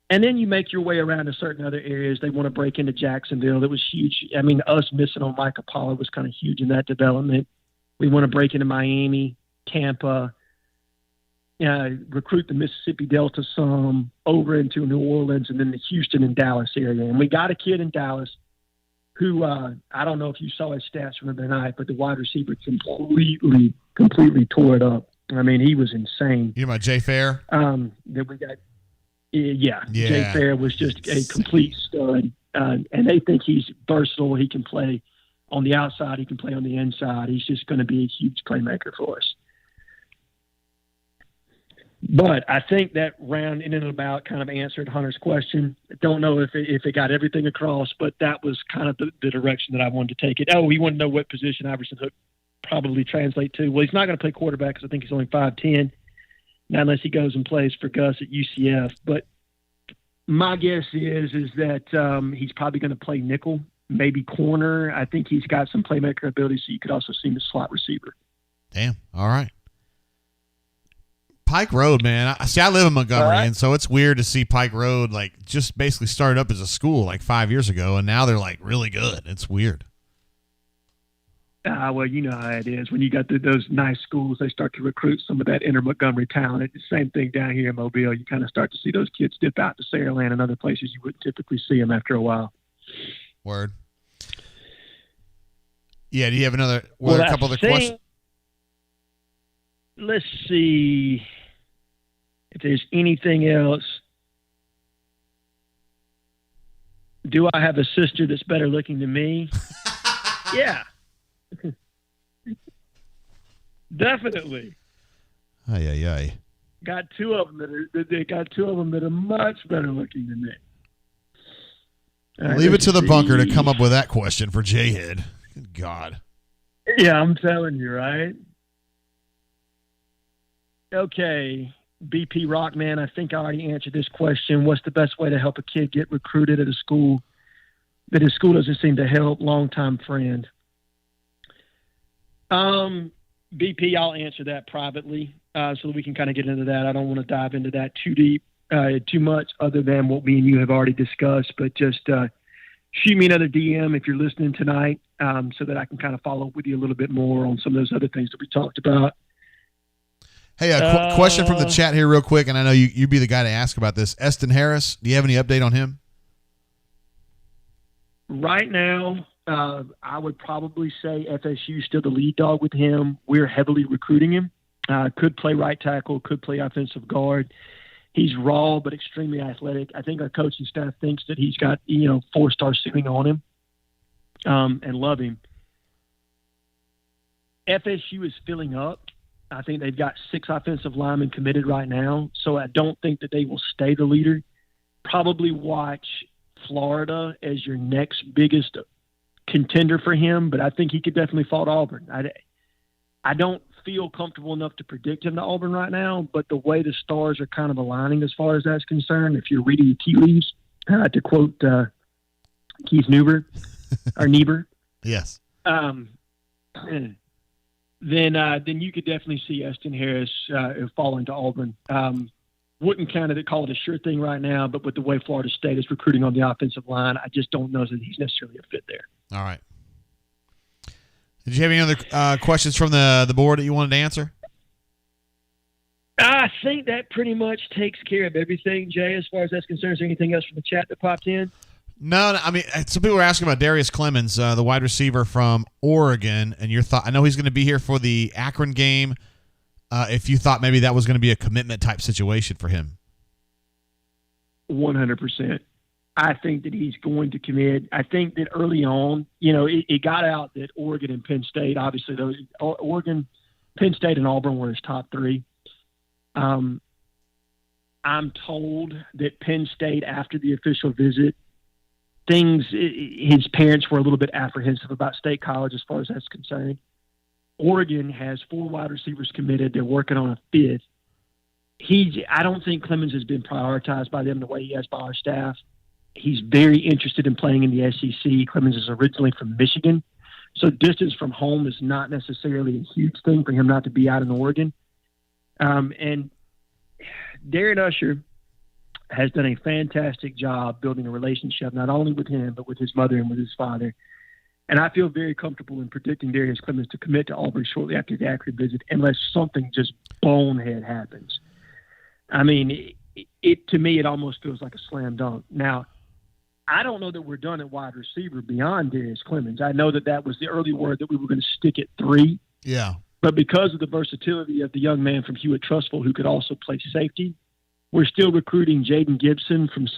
Speaker 6: And then you make your way around to certain other areas. They want to break into Jacksonville. That was huge. I mean, us missing on Micah Pollard was kind of huge in that development. We want to break into Miami, Tampa, recruit the Mississippi Delta some, over into New Orleans, and then the Houston and Dallas area. And we got a kid in Dallas who I don't know if you saw his stats from the night, but the wide receiver completely tore it up. I mean, he was insane.
Speaker 1: You know about Jay Fair?
Speaker 6: That we got. Yeah. Jay Fair was just a complete stud, and they think he's versatile. He can play on the outside. He can play on the inside. He's just going to be a huge playmaker for us. But I think that round in and about kind of answered Hunter's question. I don't know if it got everything across, but that was kind of the direction that I wanted to take it. Oh, he wanted to know what position Iverson Hook probably translate to. Well, he's not going to play quarterback because I think he's only 5'10", not unless he goes and plays for Gus at UCF. But my guess is that he's probably going to play nickel, maybe corner. I think he's got some playmaker ability, so you could also see him as slot receiver.
Speaker 1: Damn. All right. Pike Road, man. I live in Montgomery, and so it's weird to see Pike Road like just basically started up as a school like 5 years ago, and now they're like really good. It's weird.
Speaker 6: Well, you know how it is. When you got those nice schools, they start to recruit some of that inner Montgomery talent. It's the same thing down here in Mobile. You kind of start to see those kids dip out to Saraland and other places you wouldn't typically see them after a while.
Speaker 1: Word. Yeah, do you have a couple other questions?
Speaker 6: Let's see if there's anything else. Do I have a sister that's better looking than me? Yeah. Definitely.
Speaker 1: Ay.
Speaker 6: Got 2 of them that are much better looking than me.
Speaker 1: Right, leave it to the bunker to come up with that question for J-Head. Good God.
Speaker 6: Yeah, I'm telling you, right? Okay, BP Rockman, I think I already answered this question. What's the best way to help a kid get recruited at a school that his school doesn't seem to help? Longtime friend. BP, I'll answer that privately so that we can kind of get into that. I don't want to dive into that too deep, too much other than what me and you have already discussed, but just shoot me another DM if you're listening tonight so that I can kind of follow up with you a little bit more on some of those other things that we talked about.
Speaker 1: Hey, a question from the chat here real quick, and I know you'd be the guy to ask about this. Eston Harris, do you have any update on him?
Speaker 6: Right now, I would probably say FSU is still the lead dog with him. We're heavily recruiting him. Could play right tackle, could play offensive guard. He's raw but extremely athletic. I think our coaching staff thinks that he's got 4-star ceiling on him, and love him. FSU is filling up. I think they've got 6 offensive linemen committed right now, so I don't think that they will stay the leader. Probably watch Florida as your next biggest contender for him, but I think he could definitely fall to Auburn. I don't feel comfortable enough to predict him to Auburn right now, but the way the stars are kind of aligning as far as that's concerned, if you're reading the tea leaves, to quote Keith Neuber, or Niebuhr.
Speaker 1: Yes.
Speaker 6: Then you could definitely see Eston Harris falling to Auburn. Wouldn't call it a sure thing right now, but with the way Florida State is recruiting on the offensive line, I just don't know that he's necessarily a fit there.
Speaker 1: All right. Did you have any other questions from the board that you wanted to answer?
Speaker 6: I think that pretty much takes care of everything, Jay, as far as that's concerned. Is there anything else from the chat that popped in?
Speaker 1: No, I mean, some people were asking about Darius Clemens, the wide receiver from Oregon, and your thought. I know he's going to be here for the Akron game. If you thought maybe that was going to be a commitment type situation for him.
Speaker 6: 100%. I think that he's going to commit. I think that early on, it got out that Oregon and Penn State, obviously, Oregon, Penn State, and Auburn were his top 3. I'm told that Penn State, after the official visit, his parents were a little bit apprehensive about State College as far as that's concerned. Oregon has 4 wide receivers committed. They're working on a 5th. I don't think Clemens has been prioritized by them the way he has by our staff. He's very interested in playing in the SEC. Clemens is originally from Michigan, so distance from home is not necessarily a huge thing for him not to be out in Oregon. And Darren Usher has done a fantastic job building a relationship, not only with him, but with his mother and with his father. And I feel very comfortable in predicting Darius Clemens to commit to Auburn shortly after the Akron visit, unless something just bonehead happens. I mean, to me, it almost feels like a slam dunk. Now, I don't know that we're done at wide receiver beyond Darius Clemens. I know that was the early word that we were going to stick at 3.
Speaker 1: Yeah.
Speaker 6: But because of the versatility of the young man from Hewitt-Trussville who could also play safety, we're still recruiting Jaden Gibson from the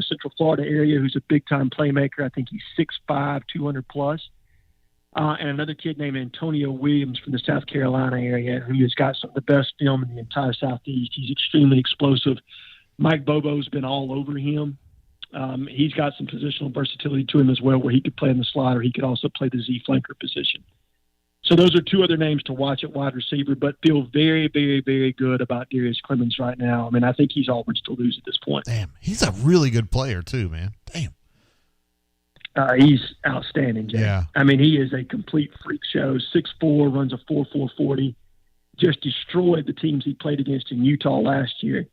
Speaker 6: Central Florida area, who's a big-time playmaker. I think he's 6'5", 200+. And another kid named Antonio Williams from the South Carolina area, who has got some of the best film in the entire Southeast. He's extremely explosive. Mike Bobo's been all over him. He's got some positional versatility to him as well, where he could play in the slot or he could also play the Z flanker position. So those are 2 other names to watch at wide receiver, but feel very, very, very good about Darius Clemens right now. I mean, I think he's Auburn's to lose at this point.
Speaker 1: Damn, he's a really good player too, man. Damn.
Speaker 6: He's outstanding, Jay.
Speaker 1: Yeah.
Speaker 6: I mean, he is a complete freak show. 6'4", runs a 4.4 40. Just destroyed the teams he played against in Utah last year.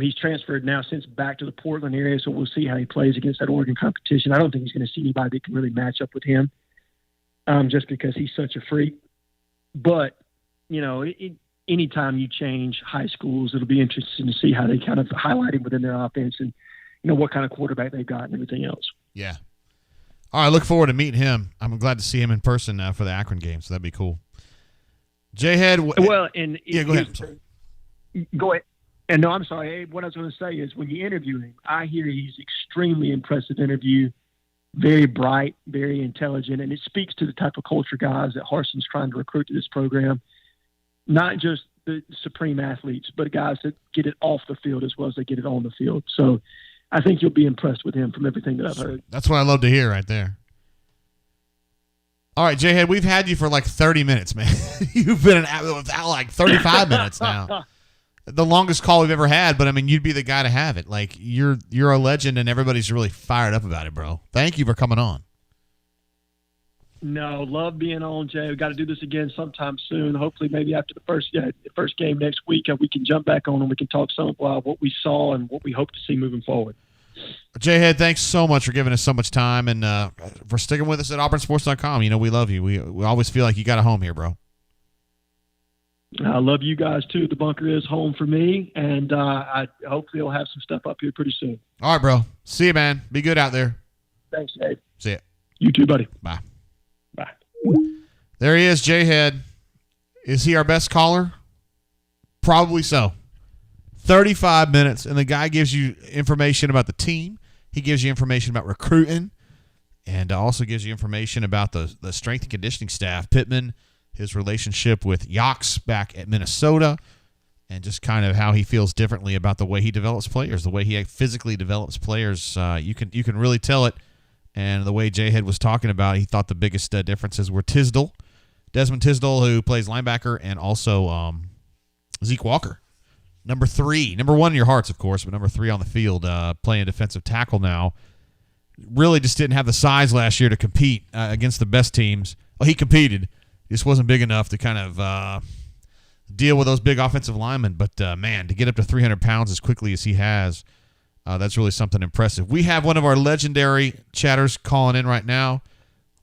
Speaker 6: He's transferred now since back to the Portland area, so we'll see how he plays against that Oregon competition. I don't think he's going to see anybody that can really match up with him. Just because he's such a freak. But, anytime you change high schools, it'll be interesting to see how they kind of highlight him within their offense and, what kind of quarterback they've got and everything else.
Speaker 1: Yeah. All right, look forward to meeting him. I'm glad to see him in person for the Akron game, so that'd be cool. J-Head.
Speaker 6: Well, and
Speaker 1: yeah, go ahead. I'm sorry.
Speaker 6: Go ahead. And no, I'm sorry. What I was going to say is when you interview him, I hear he's extremely impressive interview. Very bright, very intelligent, and it speaks to the type of culture guys that Harson's trying to recruit to this program. Not just the supreme athletes, but guys that get it off the field as well as they get it on the field. So I think you'll be impressed with him from everything that I've heard.
Speaker 1: That's what I love to hear right there. All right, J-Head, we've had you for like 30 minutes, man. You've been without like 35 minutes now. The longest call we've ever had, but I mean, you'd be the guy to have it. Like you're a legend, and everybody's really fired up about it, bro. Thank you for coming on.
Speaker 6: No, love being on, Jay. We got to do this again sometime soon. Hopefully, maybe after the first game next week, we can jump back on and we can talk some about what we saw and what we hope to see moving forward.
Speaker 1: J-Head, thanks so much for giving us so much time and for sticking with us at auburnsports.com. We love you. We always feel like you got a home here, bro.
Speaker 6: I love you guys too. The bunker is home for me, and I hopefully will have some stuff up here pretty soon.
Speaker 1: All right, bro. See you, man. Be good out there.
Speaker 6: Thanks, Dave.
Speaker 1: See ya.
Speaker 6: You too, buddy.
Speaker 1: Bye.
Speaker 6: Bye.
Speaker 1: There he is, J-Head. Is he our best caller? Probably so. 35 minutes, and the guy gives you information about the team. He gives you information about recruiting, and also gives you information about the strength and conditioning staff. Pittman, his relationship with Yox back at Minnesota, and just kind of how he feels differently about the way he develops players, the way he physically develops players. You can really tell it. And the way J-Head was talking about, he thought the biggest differences were Desmond Tisdale, who plays linebacker, and also Zeke Walker. Number 1 in your hearts, of course, but number 3 on the field, playing defensive tackle now. Really just didn't have the size last year to compete against the best teams. Well, he competed. Just wasn't big enough to kind of deal with those big offensive linemen. But, man, to get up to 300 pounds as quickly as he has, that's really something impressive. We have one of our legendary chatters calling in right now.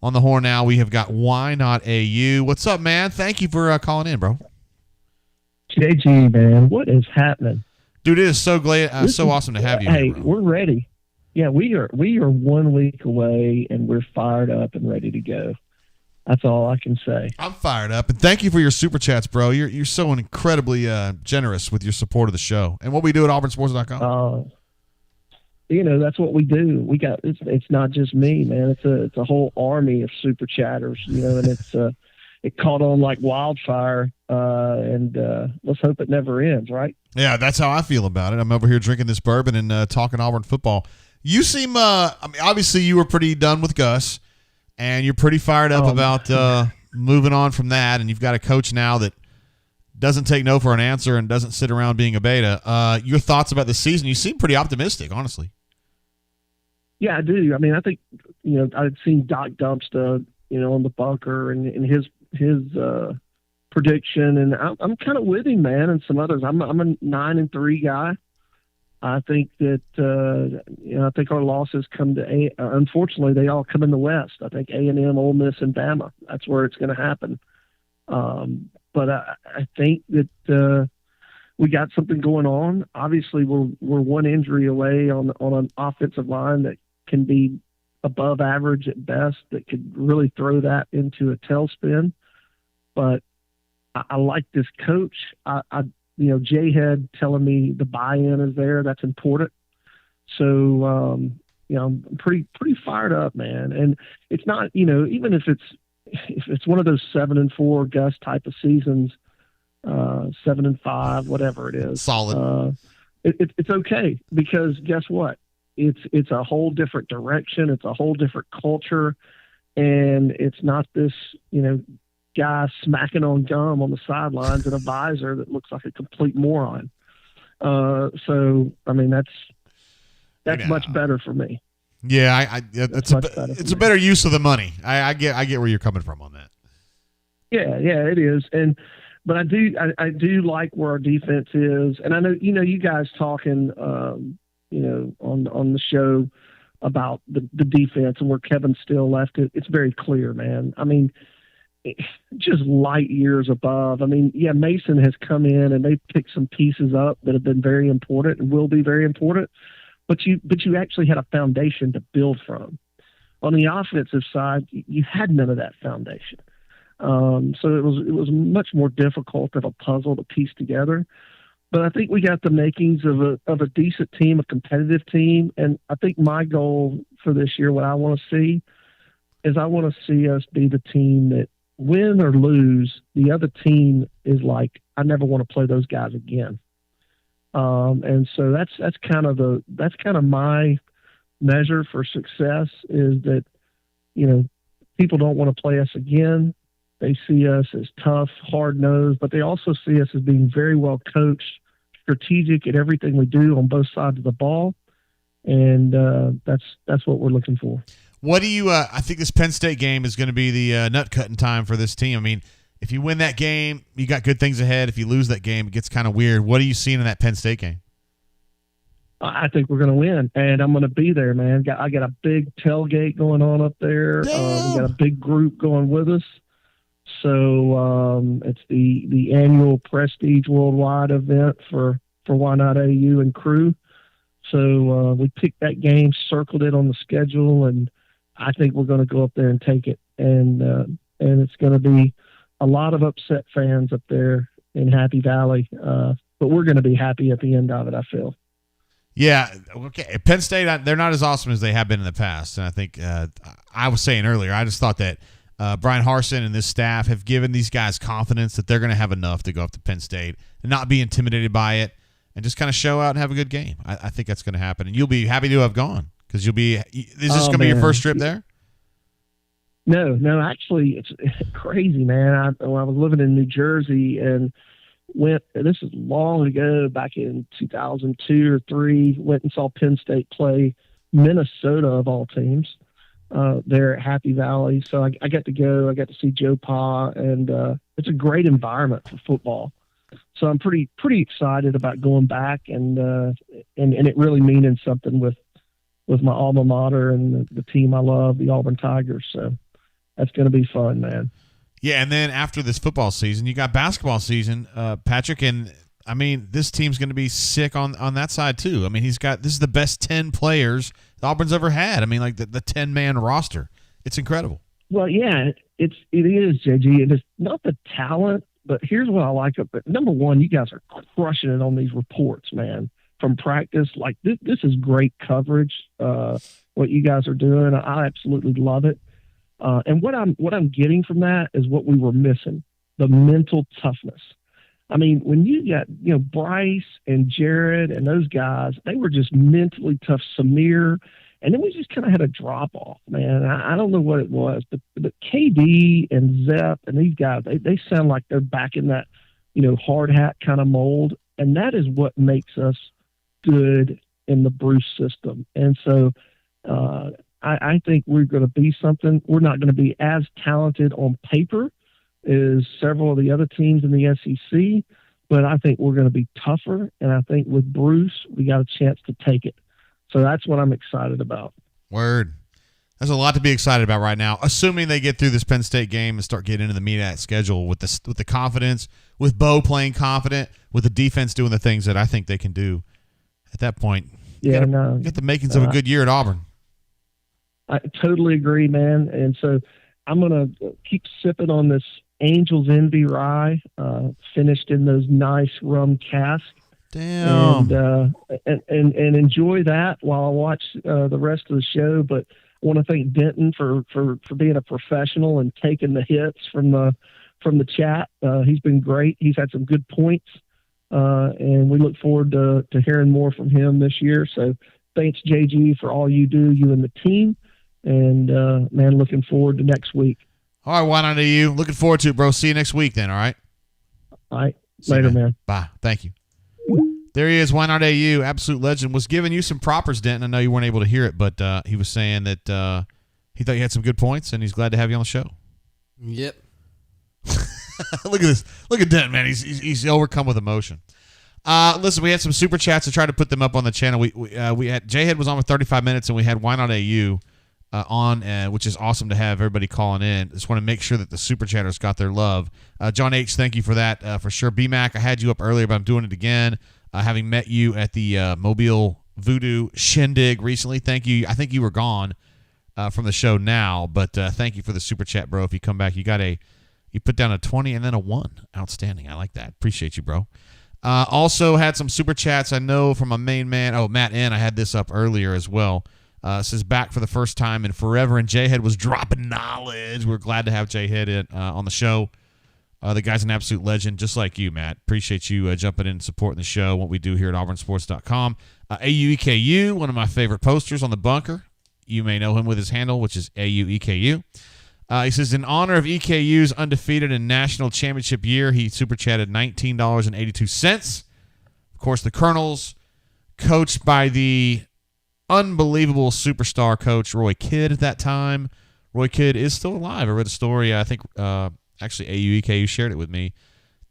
Speaker 1: On the horn now, we have got Why Not AU. What's up, man? Thank you for calling in, bro.
Speaker 7: JG, man, what is happening?
Speaker 1: Dude, it is so glad, so awesome to have you.
Speaker 7: Hey,
Speaker 1: here, bro.
Speaker 7: we're ready. Yeah, we are 1 week away, and we're fired up and ready to go. That's all I can say.
Speaker 1: I'm fired up, and thank you for your super chats, bro. You're so incredibly generous with your support of the show and what we do at auburnsports.com.
Speaker 7: That's what we do. We got it's not just me, man. It's a whole army of super chatters, and it caught on like wildfire, and let's hope it never ends, right?
Speaker 1: Yeah, that's how I feel about it. I'm over here drinking this bourbon and talking Auburn football. You seem, obviously you were pretty done with Gus, and you're pretty fired up about moving on from that, and you've got a coach now that doesn't take no for an answer and doesn't sit around being a beta. Your thoughts about the season? You seem pretty optimistic, honestly.
Speaker 7: Yeah, I do. I mean, I think, I'd seen Doc Dumpster, on the bunker and his prediction, and I'm kind of with him, man, and some others. I'm a 9-3 guy. I think that I think our losses come to unfortunately they all come in the West. I think A&M, Ole Miss, and Bama. That's where it's going to happen. But I think that we got something going on. Obviously, we're one injury away on an offensive line that can be above average at best, that could really throw that into a tailspin. But I like this coach. J-Head telling me the buy-in is there. That's important. So, I'm pretty fired up, man. And it's not, even if it's one of those 7-4 Gus type of seasons, 7-5, whatever it is,
Speaker 1: solid.
Speaker 7: It's okay, because guess what? It's a whole different direction. It's a whole different culture, and it's not this, guy smacking on gum on the sidelines in a visor that looks like a complete moron. So, I mean, that's much better for me.
Speaker 1: Yeah, it's a better use of the money. I get where you're coming from on that.
Speaker 7: Yeah, it is. But I do like where our defense is, and I know you guys talking on the show about the defense and where Kevin Steele left it. It's very clear, man. I mean, just light years above. I mean, yeah, Mason has come in and they've picked some pieces up that have been very important and will be very important. But you actually had a foundation to build from. On the offensive side, you had none of that foundation. So it was much more difficult of a puzzle to piece together. But I think we got the makings of a decent team, a competitive team. And I think my goal for this year, what I want to see, is I want to see us be the team that, win or lose, the other team is like, I never want to play those guys again. And so that's kind of my measure for success, is that, people don't want to play us again. They see us as tough, hard-nosed, but they also see us as being very well coached, strategic at everything we do on both sides of the ball. And that's what we're looking for.
Speaker 1: What do you I think this Penn State game is going to be the nut-cutting time for this team. I mean, if you win that game, you got good things ahead. If you lose that game, it gets kind of weird. What are you seeing in that Penn State game?
Speaker 7: I think we're going to win, and I'm going to be there, man. I got a big tailgate going on up there. We got a big group going with us. So it's the annual Prestige Worldwide event for Why Not AU and crew. So we picked that game, circled it on the schedule, and I think we're going to go up there and take it. And it's going to be a lot of upset fans up there in Happy Valley, but we're going to be happy at the end of it, I feel.
Speaker 1: Yeah, okay. Penn State, they're not as awesome as they have been in the past. And I think I was saying earlier, I just thought that Brian Harsin and this staff have given these guys confidence that they're going to have enough to go up to Penn State and not be intimidated by it and just kind of show out and have a good game. I think that's going to happen. And you'll be happy to have gone because is this going to be your first trip there?
Speaker 7: No, actually, it's crazy, man. When I was living in New Jersey and this is long ago, back in 2002 or 3, went and saw Penn State play Minnesota, of all teams, there at Happy Valley. So I got to go. I got to see Joe Pa, and it's a great environment for football. So I'm pretty excited about going back and it really meaning something with my alma mater and the team I love, the Auburn Tigers. So that's going to be fun, man.
Speaker 1: Yeah, and then after this football season, you got basketball season, Patrick, and I mean, this team's going to be sick on that side too. I mean, this is the best 10 players Auburn's ever had. I mean, like the 10-man roster. It's incredible.
Speaker 7: Well, yeah, it is, JG. It is not the talent, but here's what I like. But number one, you guys are crushing it on these reports, man, from practice. Like this is great coverage. What you guys are doing, I absolutely love it. And what I'm getting from that is what we were missing, the mental toughness. I mean, when you got, Bryce and Jared and those guys, they were just mentally tough. Samir, and then we just kind of had a drop off, man. I don't know what it was, but KD and Zep and these guys, they sound like they're back in that, hard hat kind of mold. And that is what makes us good in the Bruce system. And so, I think we're going to be something. We're not going to be as talented on paper as several of the other teams in the SEC, but I think we're going to be tougher. And I think with Bruce, we got a chance to take it. So that's what I'm excited about.
Speaker 1: Word. There's a lot to be excited about right now, assuming they get through this Penn State game and start getting into the meat of that schedule with the confidence, with Bo playing confident, with the defense doing the things that I think they can do. At that point, you got the makings of a good year at Auburn.
Speaker 7: I totally agree, man. And so I'm going to keep sipping on this Angel's Envy rye, finished in those nice rum casks.
Speaker 1: Damn.
Speaker 7: And enjoy that while I watch the rest of the show. But I want to thank Denton for being a professional and taking the hits from the chat. He's been great. He's had some good points, and we look forward to hearing more from him this year. So thanks, JG, for all you do, you and the team. And, man, looking forward to next week.
Speaker 1: All right, why not you? Looking forward to it, bro. See you next week then, all right?
Speaker 7: All right. Later, man.
Speaker 1: Bye. Thank you. There he is, Why Not AU, absolute legend. Was giving you some propers, Denton. I know you weren't able to hear it, but he was saying that he thought you had some good points, and he's glad to have you on the show.
Speaker 2: Yep.
Speaker 1: Look at this. Look at Denton, man. He's overcome with emotion. Listen, we had some super chats. I tried to put them up on the channel. We had J-Head was on with 35 minutes, and we had Why Not AU on, which is awesome to have everybody calling in. Just want to make sure that the super chatters got their love. John H., thank you for that, for sure. B-Mac, I had you up earlier, but I'm doing it again. Having met you at the Mobile Voodoo Shindig recently. Thank you. I think you were gone from the show now, but thank you for the super chat, bro. If you come back, you put down a 20 and then a 1. Outstanding. I like that. Appreciate you, bro. Also had some super chats I know from my main man. Oh, Matt N. I had this up earlier as well. Says back for the first time in forever, and J-Head was dropping knowledge. We're glad to have J-Head on the show. The guy's an absolute legend, just like you, Matt. Appreciate you jumping in and supporting the show, what we do here at auburnsports.com. AUEKU, one of my favorite posters on the bunker. You may know him with his handle, which is AUEKU. He says, in honor of EKU's undefeated in national championship year, he super chatted $19.82. Of course, the Colonels, coached by the unbelievable superstar coach Roy Kidd at that time. Roy Kidd is still alive. I read a story, I think, actually AUEKU shared it with me,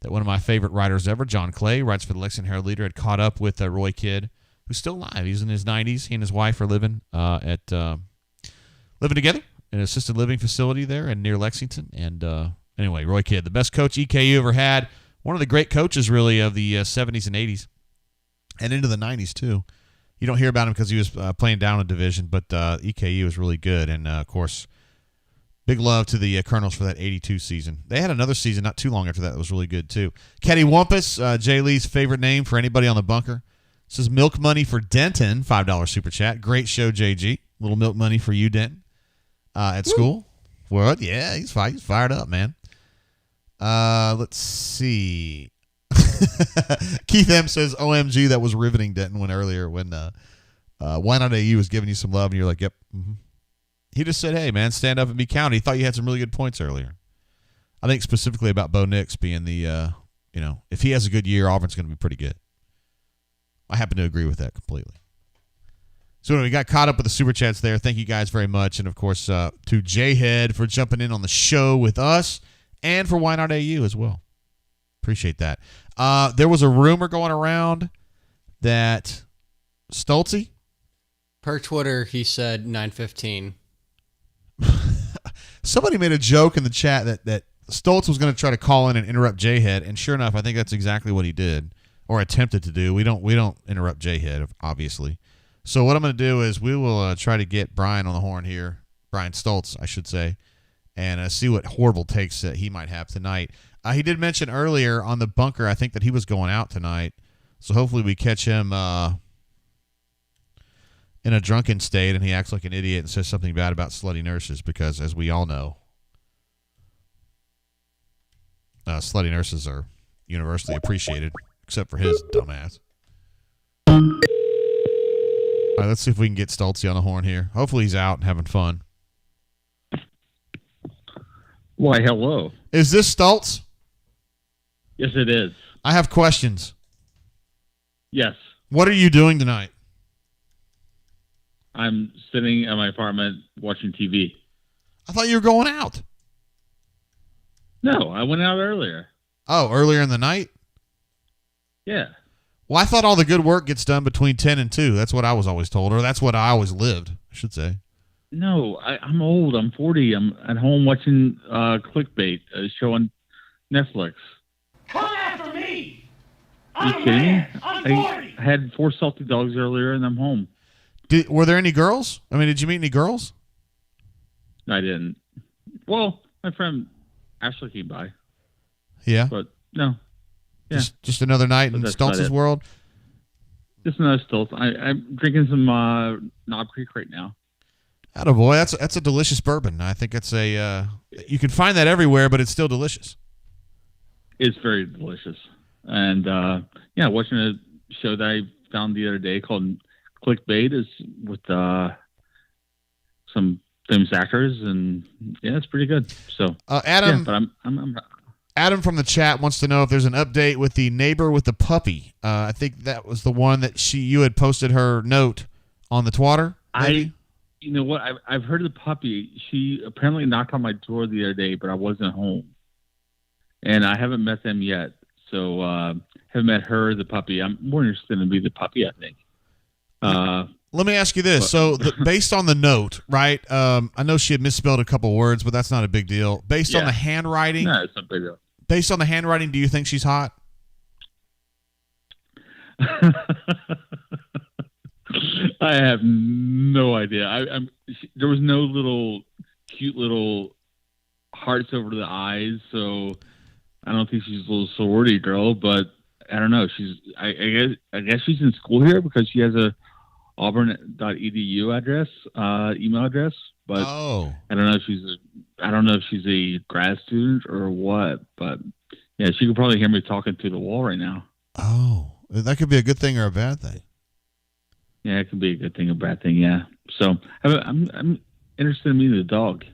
Speaker 1: that one of my favorite writers ever, John Clay, writes for the Lexington Herald-Leader, had caught up with Roy Kidd, who's still alive. He's in his 90s. He and his wife are living living together in an assisted living facility there and near Lexington, and Anyway, Roy Kidd, the best coach EKU ever had. One of the great coaches, really, of the 70s and 80s and into the 90s, too. You don't hear about him because he was playing down a division, but EKU is really good. And, of course, big love to the Colonels for that 82 season. They had another season not too long after that was really good, too. Ketty Wumpus, Jay Lee's favorite name for anybody on the bunker. This is Milk Money for Denton, $5 super chat. Great show, JG. Little milk money for you, Denton, at school. What? Yeah, he's fired up, man. Let's see. Keith M says, OMG, that was riveting, Denton, when Why Not AU was giving you some love, and you're like, yep. Mm-hmm. He just said, hey, man, stand up and be counted. He thought you had some really good points earlier. I think specifically about Bo Nix being the, if he has a good year, Auburn's going to be pretty good. I happen to agree with that completely. So anyway, we got caught up with the Super Chats there. Thank you guys very much. And, of course, to J-Head for jumping in on the show with us and for Why Not AU as well. Appreciate that. There was a rumor going around that Stoltze.
Speaker 2: Per Twitter, he said 9:15.
Speaker 1: Somebody made a joke in the chat that Stoltz was going to try to call in and interrupt J-Head, and sure enough, I think that's exactly what he did or attempted to do. We don't interrupt J-Head, obviously. So what I'm going to do is we will try to get Brian on the horn here, Brian Stoltz, I should say, and see what horrible takes that he might have tonight. He did mention earlier on the bunker, I think, that he was going out tonight, so hopefully we catch him in a drunken state and he acts like an idiot and says something bad about slutty nurses because, as we all know, slutty nurses are universally appreciated, except for his dumbass. All right, let's see if we can get Stoltze on the horn here. Hopefully he's out and having fun.
Speaker 8: Why, hello.
Speaker 1: Is this Stoltz?
Speaker 8: Yes, it is.
Speaker 1: I have questions.
Speaker 8: Yes.
Speaker 1: What are you doing tonight?
Speaker 8: I'm sitting at my apartment watching TV.
Speaker 1: I thought you were going out.
Speaker 8: No, I went out earlier.
Speaker 1: Oh, earlier in the night?
Speaker 8: Yeah.
Speaker 1: Well, I thought all the good work gets done between 10 and 2. That's what I was always told, or that's what I always lived, I should say.
Speaker 8: No, I'm old. I'm 40. I'm at home watching Clickbait, a show on Netflix.
Speaker 9: Come after me!
Speaker 8: Are you
Speaker 9: I'm
Speaker 8: kidding me?
Speaker 9: mad. I'm 40.
Speaker 8: I had 4 salty dogs earlier, and I'm home.
Speaker 1: Were there any girls? I mean, did you meet any girls?
Speaker 8: No, I didn't. Well, my friend Ashley came by.
Speaker 1: Yeah?
Speaker 8: But, no. Yeah.
Speaker 1: Just another night in Stoltz's world?
Speaker 8: Just another Stoltz. I'm drinking some Knob Creek right now.
Speaker 1: Attaboy, that's a delicious bourbon. I think it's you can find that everywhere, but it's still delicious.
Speaker 8: It's very delicious. And, watching a show that I found the other day called Clickbait is with some famous actors, and yeah, it's pretty good. So,
Speaker 1: Adam,
Speaker 8: but I'm
Speaker 1: Adam from the chat wants to know if there's an update with the neighbor with the puppy. I think that was the one that you had posted her note on the Twitter.
Speaker 8: You know what? I've heard of the puppy. She apparently knocked on my door the other day, but I wasn't home, and I haven't met them yet. So haven't met her, the puppy. I'm more interested in the puppy, I think.
Speaker 1: Let me ask you this. Based on the note, right? I know she had misspelled a couple words, but that's not a big deal. Based on the handwriting,
Speaker 8: no, it's not a big deal.
Speaker 1: Based on the handwriting, do you think she's hot?
Speaker 8: I have no idea. There was no cute little hearts over the eyes, so I don't think she's a little sorority girl. But I don't know. I guess she's in school here because she has a auburn.edu address, email address. But I don't know if she's a grad student or what. But yeah, she could probably hear me talking through the wall right now.
Speaker 1: Oh, that could be a good thing or a bad thing.
Speaker 8: Yeah, it could be a good thing or a bad thing. Yeah. So I'm interested in meeting the dog,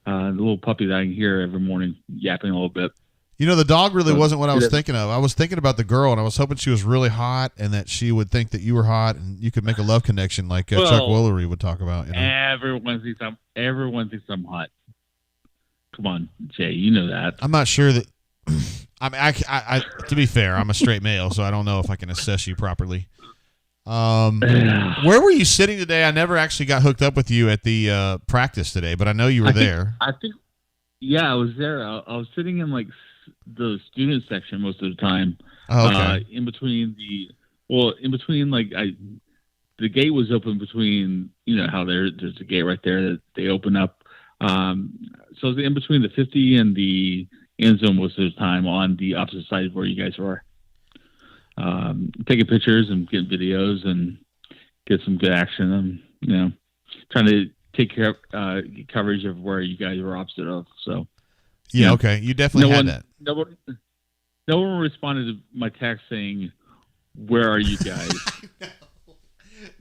Speaker 8: the little puppy that I can hear every morning yapping a little bit.
Speaker 1: You know, the dog really wasn't what I was thinking of. I was thinking about the girl, and I was hoping she was really hot and that she would think that you were hot and you could make a love connection like Chuck Woolery would talk about. You know?
Speaker 8: Everyone thinks I'm hot. Come on, Jay, you know that.
Speaker 1: I'm not sure that. I to be fair, I'm a straight male, so I don't know if I can assess you properly. Where were you sitting today? I never actually got hooked up with you at the practice today, but I know you were there.
Speaker 8: Yeah, I was there. I was sitting in like the student section most of the time.
Speaker 1: Oh, okay.
Speaker 8: In between like the gate was open between, how there's a gate right there that they open up. So I was in between the 50 and the end zone most of the time on the opposite side of where you guys were. Taking pictures and getting videos and get some good action. And, trying to take care of coverage of where you guys were opposite of. So,
Speaker 1: Yeah, okay. You definitely had that.
Speaker 8: No one responded to my text saying, "Where are you guys?"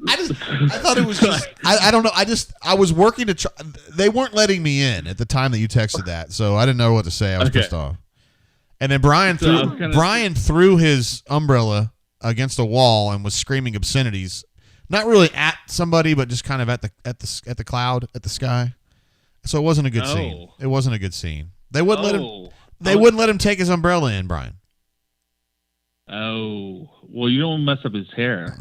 Speaker 1: I thought it was just, I don't know. I was working to try. They weren't letting me in at the time that you texted that, so I didn't know what to say. I was pissed off. And then Brian threw his umbrella against a wall and was screaming obscenities, not really at somebody, but just kind of at the cloud, at the sky. So it wasn't a good scene. It wasn't a good scene. They wouldn't let him. They wouldn't let him take his umbrella in, Brian.
Speaker 8: Oh, well, you don't mess up his hair.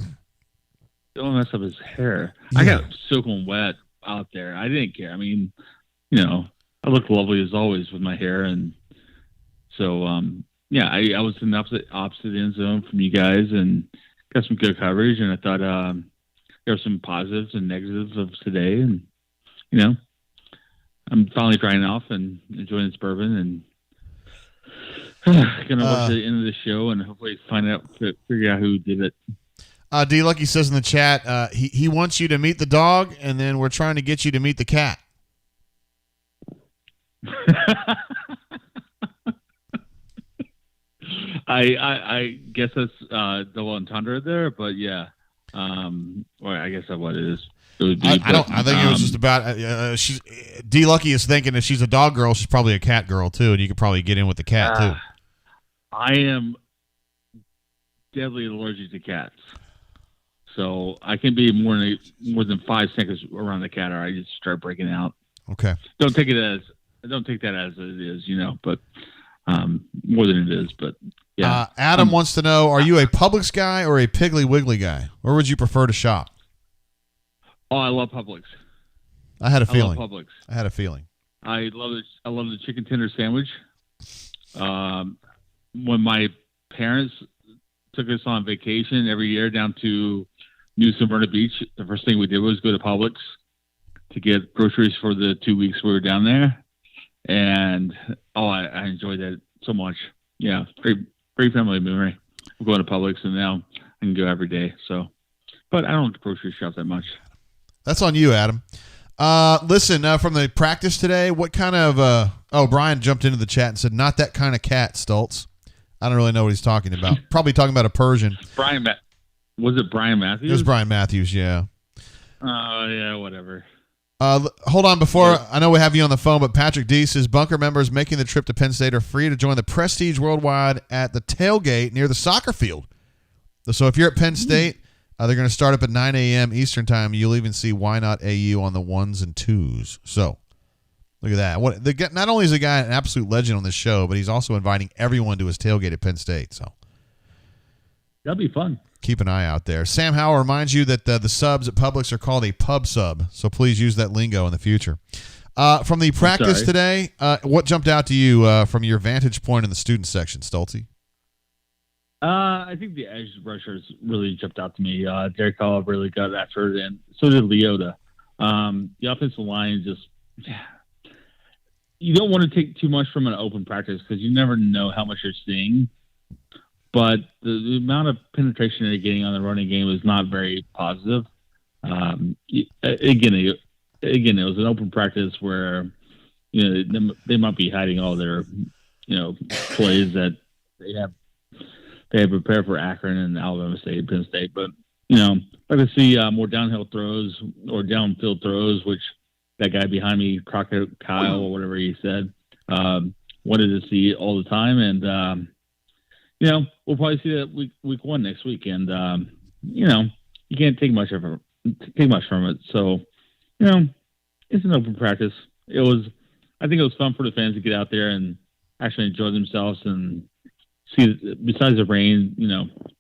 Speaker 8: Don't mess up his hair.
Speaker 1: Yeah.
Speaker 8: I got soaking wet out there. I didn't care. I mean, I look lovely as always with my hair, and so I was in the opposite end zone from you guys, and got some good coverage. And I thought there were some positives and negatives of today, and I'm finally drying off and enjoying this bourbon, and gonna watch the end of the show and hopefully figure out who did it.
Speaker 1: D Lucky says in the chat, he wants you to meet the dog, and then we're trying to get you to meet the cat.
Speaker 8: I guess that's double entendre there, but yeah. Or I guess that's what it is. It would be,
Speaker 1: I think it was just about she's D Lucky is thinking if she's a dog girl, she's probably a cat girl too, and you could probably get in with the cat too.
Speaker 8: I am deadly allergic to cats, so I can be more than 5 seconds around the cat, or I just start breaking out.
Speaker 1: Okay.
Speaker 8: Don't take that as it is, but more than it is. But yeah.
Speaker 1: Adam wants to know: are you a Publix guy or a Piggly Wiggly guy? Where would you prefer to shop?
Speaker 8: Oh, I love Publix.
Speaker 1: I had a feeling.
Speaker 8: I love Publix.
Speaker 1: I had a feeling.
Speaker 8: I love it. I love the chicken tender sandwich. When my parents took us on vacation every year down to New Smyrna Beach, the first thing we did was go to Publix to get groceries for the 2 weeks we were down there. And I enjoyed that so much. Yeah, great family memory. We're going to Publix, and now I can go every day. So, but I don't grocery shop that much.
Speaker 1: That's on you, Adam. Listen, from the practice today, what kind of Brian jumped into the chat and said, "Not that kind of cat, Stultz." I don't really know what he's talking about. Probably talking about a Persian.
Speaker 8: Was it Brian Matthews?
Speaker 1: It was Brian Matthews, yeah.
Speaker 8: Yeah, whatever.
Speaker 1: Hold on before I know we have you on the phone, but Patrick D says Bunker members making the trip to Penn State are free to join the Prestige Worldwide at the tailgate near the soccer field. So if you're at Penn State, they're going to start up at 9 a.m. Eastern time. You'll even see Why Not AU on the 1s and 2s. So look at that. Not only is the guy an absolute legend on this show, but he's also inviting everyone to his tailgate at Penn State. So
Speaker 8: that'll be fun.
Speaker 1: Keep an eye out there. Sam Howell reminds you that the subs at Publix are called a pub sub, so please use that lingo in the future. From the practice today, what jumped out to you from your vantage point in the student section, Stultzy?
Speaker 8: I think the edge rushers really jumped out to me. Derek Hall really got after it, and so did Leota. The offensive line just you don't want to take too much from an open practice because you never know how much you're seeing. But the amount of penetration they're getting on the running game is not very positive. Again, it was an open practice where they might be hiding all their plays that they have prepared for Akron and Alabama State, Penn State. But I'd like to see more downhill throws or downfield throws, which that guy behind me, Crockett Kyle or whatever he said, wanted to see all the time. And we'll probably see that week one next week, and you can't take much from it. So, it's an open practice. I think it was fun for the fans to get out there and actually enjoy themselves and see, besides the rain,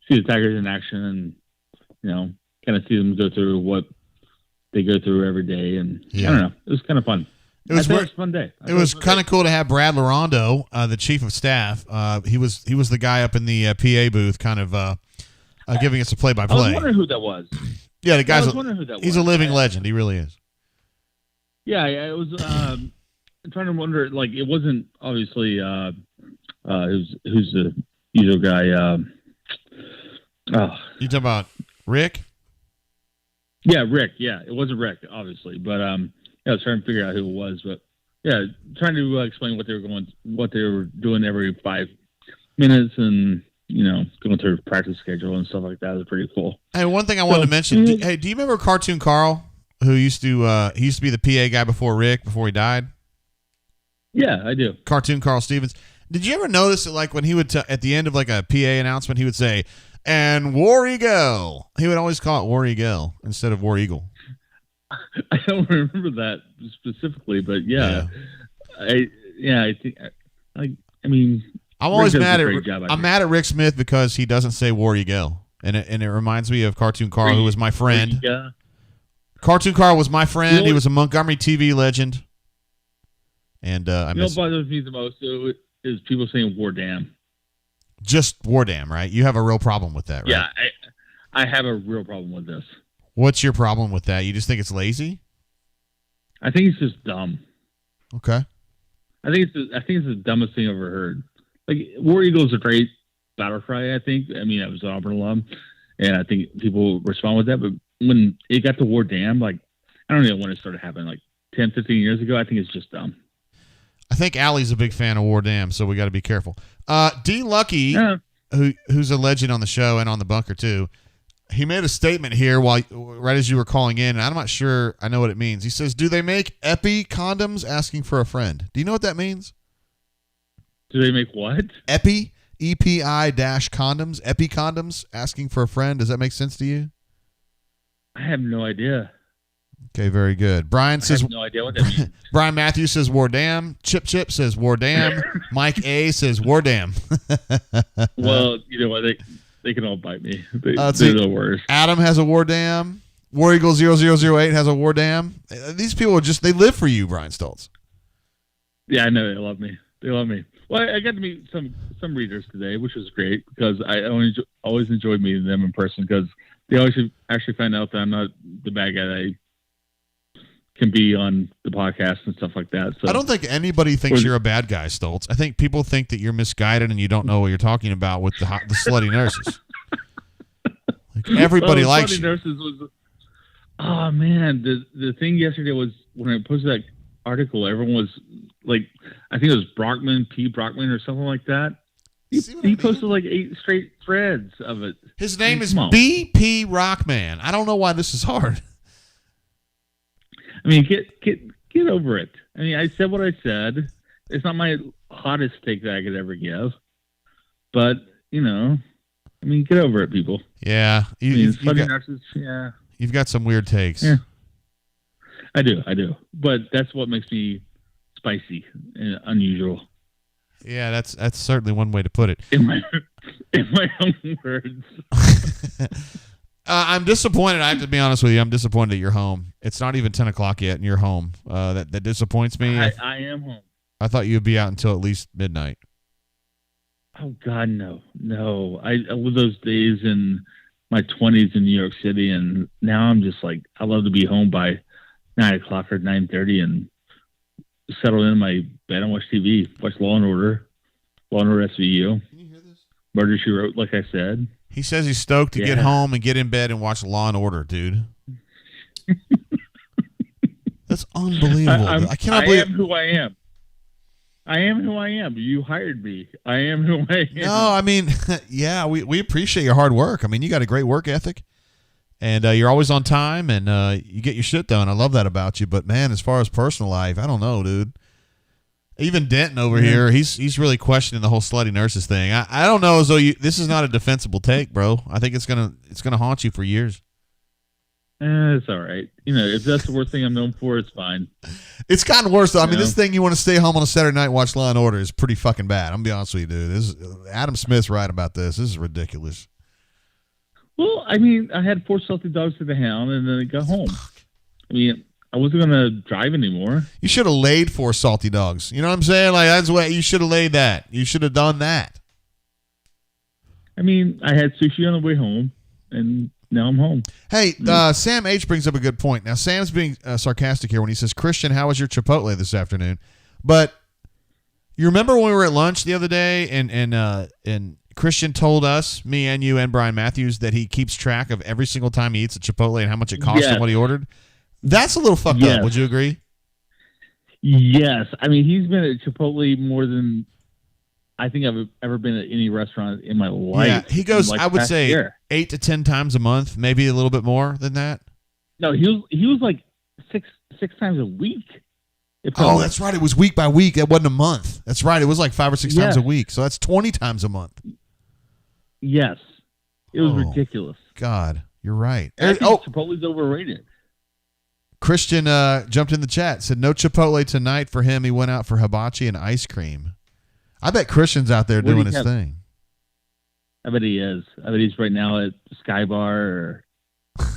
Speaker 8: see the Tigers in action and kind of see them go through what they go through every day. And I don't know, it was kind of fun.
Speaker 1: It was
Speaker 8: a fun day.
Speaker 1: It was kind of cool to have Brad Larondo, the chief of staff. He was the guy up in the PA booth, kind of giving us a play-by-play.
Speaker 8: I was wondering who that was.
Speaker 1: Yeah, the guy's.
Speaker 8: I was wondering who that was.
Speaker 1: He's a living legend. He really is.
Speaker 8: Yeah, it was. I'm trying to wonder. Like, it wasn't obviously. Who's the usual guy?
Speaker 1: You talking about Rick?
Speaker 8: Yeah, Rick. Yeah, it wasn't Rick, obviously, but I was trying to figure out who it was. But yeah, trying to explain what they were doing every 5 minutes, and going through practice schedule and stuff like that is pretty cool.
Speaker 1: Hey, one thing I wanted to mention. Do you remember Cartoon Carl, who used to be the PA guy before Rick, before he died?
Speaker 8: Yeah, I do.
Speaker 1: Cartoon Carl Stevens. Did you ever notice that, like, when he would at the end of like a PA announcement, he would say, "And War Eagle." He would always call it War Eagle instead of War Eagle.
Speaker 8: I don't remember that specifically, but I think
Speaker 1: I'm always
Speaker 8: Rick
Speaker 1: mad
Speaker 8: does a
Speaker 1: at
Speaker 8: great job,
Speaker 1: I'm mad at Rick Smith because he doesn't say War Eagle, and it reminds me of Cartoon Carl, who was my friend. Cartoon Carl was my friend. He was a Montgomery TV legend, and I miss.
Speaker 8: What bothers me the most is people saying "War Damn."
Speaker 1: Just War Damn, right? You have a real problem with that, right?
Speaker 8: Yeah, I have a real problem with this.
Speaker 1: What's your problem with that? You just think it's lazy?
Speaker 8: I think it's just dumb.
Speaker 1: Okay.
Speaker 8: I think it's the dumbest thing I've ever heard. Like, War Eagle is a great battle cry, I think. I mean, I was an Auburn alum, and I think people respond with that. But when it got to War Damn, like, I don't know when it started happening, like 10, 15 years ago, I think it's just dumb.
Speaker 1: I think Allie's a big fan of War Damn, so we got to be careful. D. Lucky, who's a legend on the show and on the bunker too, he made a statement here right as you were calling in, and I'm not sure I know what it means. He says, "Do they make Epi condoms asking for a friend?" Do you know what that means?
Speaker 8: Do they make what?
Speaker 1: Epi, EPI dash condoms, Epi condoms asking for a friend. Does that make sense to you?
Speaker 8: I have no idea.
Speaker 1: Okay, very good. Brian says,
Speaker 8: I have no idea what that means.
Speaker 1: Brian Matthews says War Damn. Chip says War Damn. Mike A says War Damn.
Speaker 8: Well, you know what? They can all bite me. They're the worst.
Speaker 1: Adam has a War Damn. War Eagle 0008 has a War Damn. These people they live for you, Brian Stoltz.
Speaker 8: Yeah, I know. They love me. Well, I got to meet some readers today, which was great because I always enjoyed meeting them in person because they always actually find out that I'm not the bad guy that I can be on the podcast and stuff like that. So
Speaker 1: I don't think anybody thinks you're a bad guy, Stoltz. I think people think that you're misguided and you don't know what you're talking about with the slutty nurses. Like, everybody likes you.
Speaker 8: Nurses was, oh man, the thing yesterday was when I posted that article, everyone was like, I think it was P. Brockman or something like that. He posted like 8 straight threads of it.
Speaker 1: His name is B.P. Rockman. I don't know why this is hard.
Speaker 8: I mean, get over it. I mean, I said what I said. It's not my hottest take that I could ever give, but I mean, get over it, people.
Speaker 1: Yeah,
Speaker 8: you've
Speaker 1: got some weird takes.
Speaker 8: Yeah, I do. But that's what makes me spicy and unusual.
Speaker 1: Yeah, that's certainly one way to put it.
Speaker 8: In my own words.
Speaker 1: I'm disappointed. I have to be honest with you. I'm disappointed that you're home. It's not even 10 o'clock yet, and you're home. That disappoints me.
Speaker 8: I am home.
Speaker 1: I thought you'd be out until at least midnight.
Speaker 8: Oh God, no. I lived those days in my 20s in New York City, and now I'm just like, I love to be home by 9 o'clock or 9:30 and settle in my bed and watch TV, watch Law and Order SVU. Can you hear this? Murder, She Wrote, like I said.
Speaker 1: He says he's stoked to get home and get in bed and watch Law and Order, dude. That's unbelievable. I cannot believe.
Speaker 8: I am who I am. I am who I am. You hired me. I am who I am.
Speaker 1: No, I mean, yeah, we appreciate your hard work. I mean, you got a great work ethic, and you're always on time, and you get your shit done. I love that about you. But man, as far as personal life, I don't know, dude. Even Denton over here, he's really questioning the whole slutty nurses thing. I don't know as though this is not a defensible take, bro. I think it's gonna haunt you for years.
Speaker 8: It's all right. If that's the worst thing I'm known for, it's fine.
Speaker 1: It's gotten worse though. I mean, this thing you want to stay home on a Saturday night and watch Law and Order is pretty fucking bad. I'm gonna be honest with you, dude. Adam Smith's right about this. This is ridiculous.
Speaker 8: Well, I mean, I had 4 salty dogs to the hound, and then I got home. I mean, I wasn't gonna drive anymore.
Speaker 1: You should have laid 4 salty dogs. You know what I'm saying? Like that's what you should have laid that. You should have done that.
Speaker 8: I mean, I had sushi on the way home, and now I'm home.
Speaker 1: Hey, Sam H brings up a good point. Now, Sam's being sarcastic here when he says, Christian, how was your Chipotle this afternoon? But you remember when we were at lunch the other day and Christian told us, me and you and Brian Matthews, that he keeps track of every single time he eats at Chipotle and how much it cost him what he ordered? That's a little fucked up. Would you agree?
Speaker 8: Yes. I mean, he's been at Chipotle more than I think I've ever been at any restaurant in my life.
Speaker 1: Yeah, he goes,
Speaker 8: like
Speaker 1: I would say,
Speaker 8: year.
Speaker 1: 8 to 10 times a month, maybe a little bit more than that.
Speaker 8: No, he was like six times a week.
Speaker 1: Oh, that's right. It was week by week. It wasn't a month. That's right. It was like 5 or 6 times a week. So that's 20 times a month.
Speaker 8: Yes. It was ridiculous.
Speaker 1: God, you're right.
Speaker 8: I think Chipotle's overrated.
Speaker 1: Christian jumped in the chat, said no Chipotle tonight for him. He went out for hibachi and ice cream. I bet Christian's out there doing his thing.
Speaker 8: I bet he is. I bet he's right now at Sky Bar or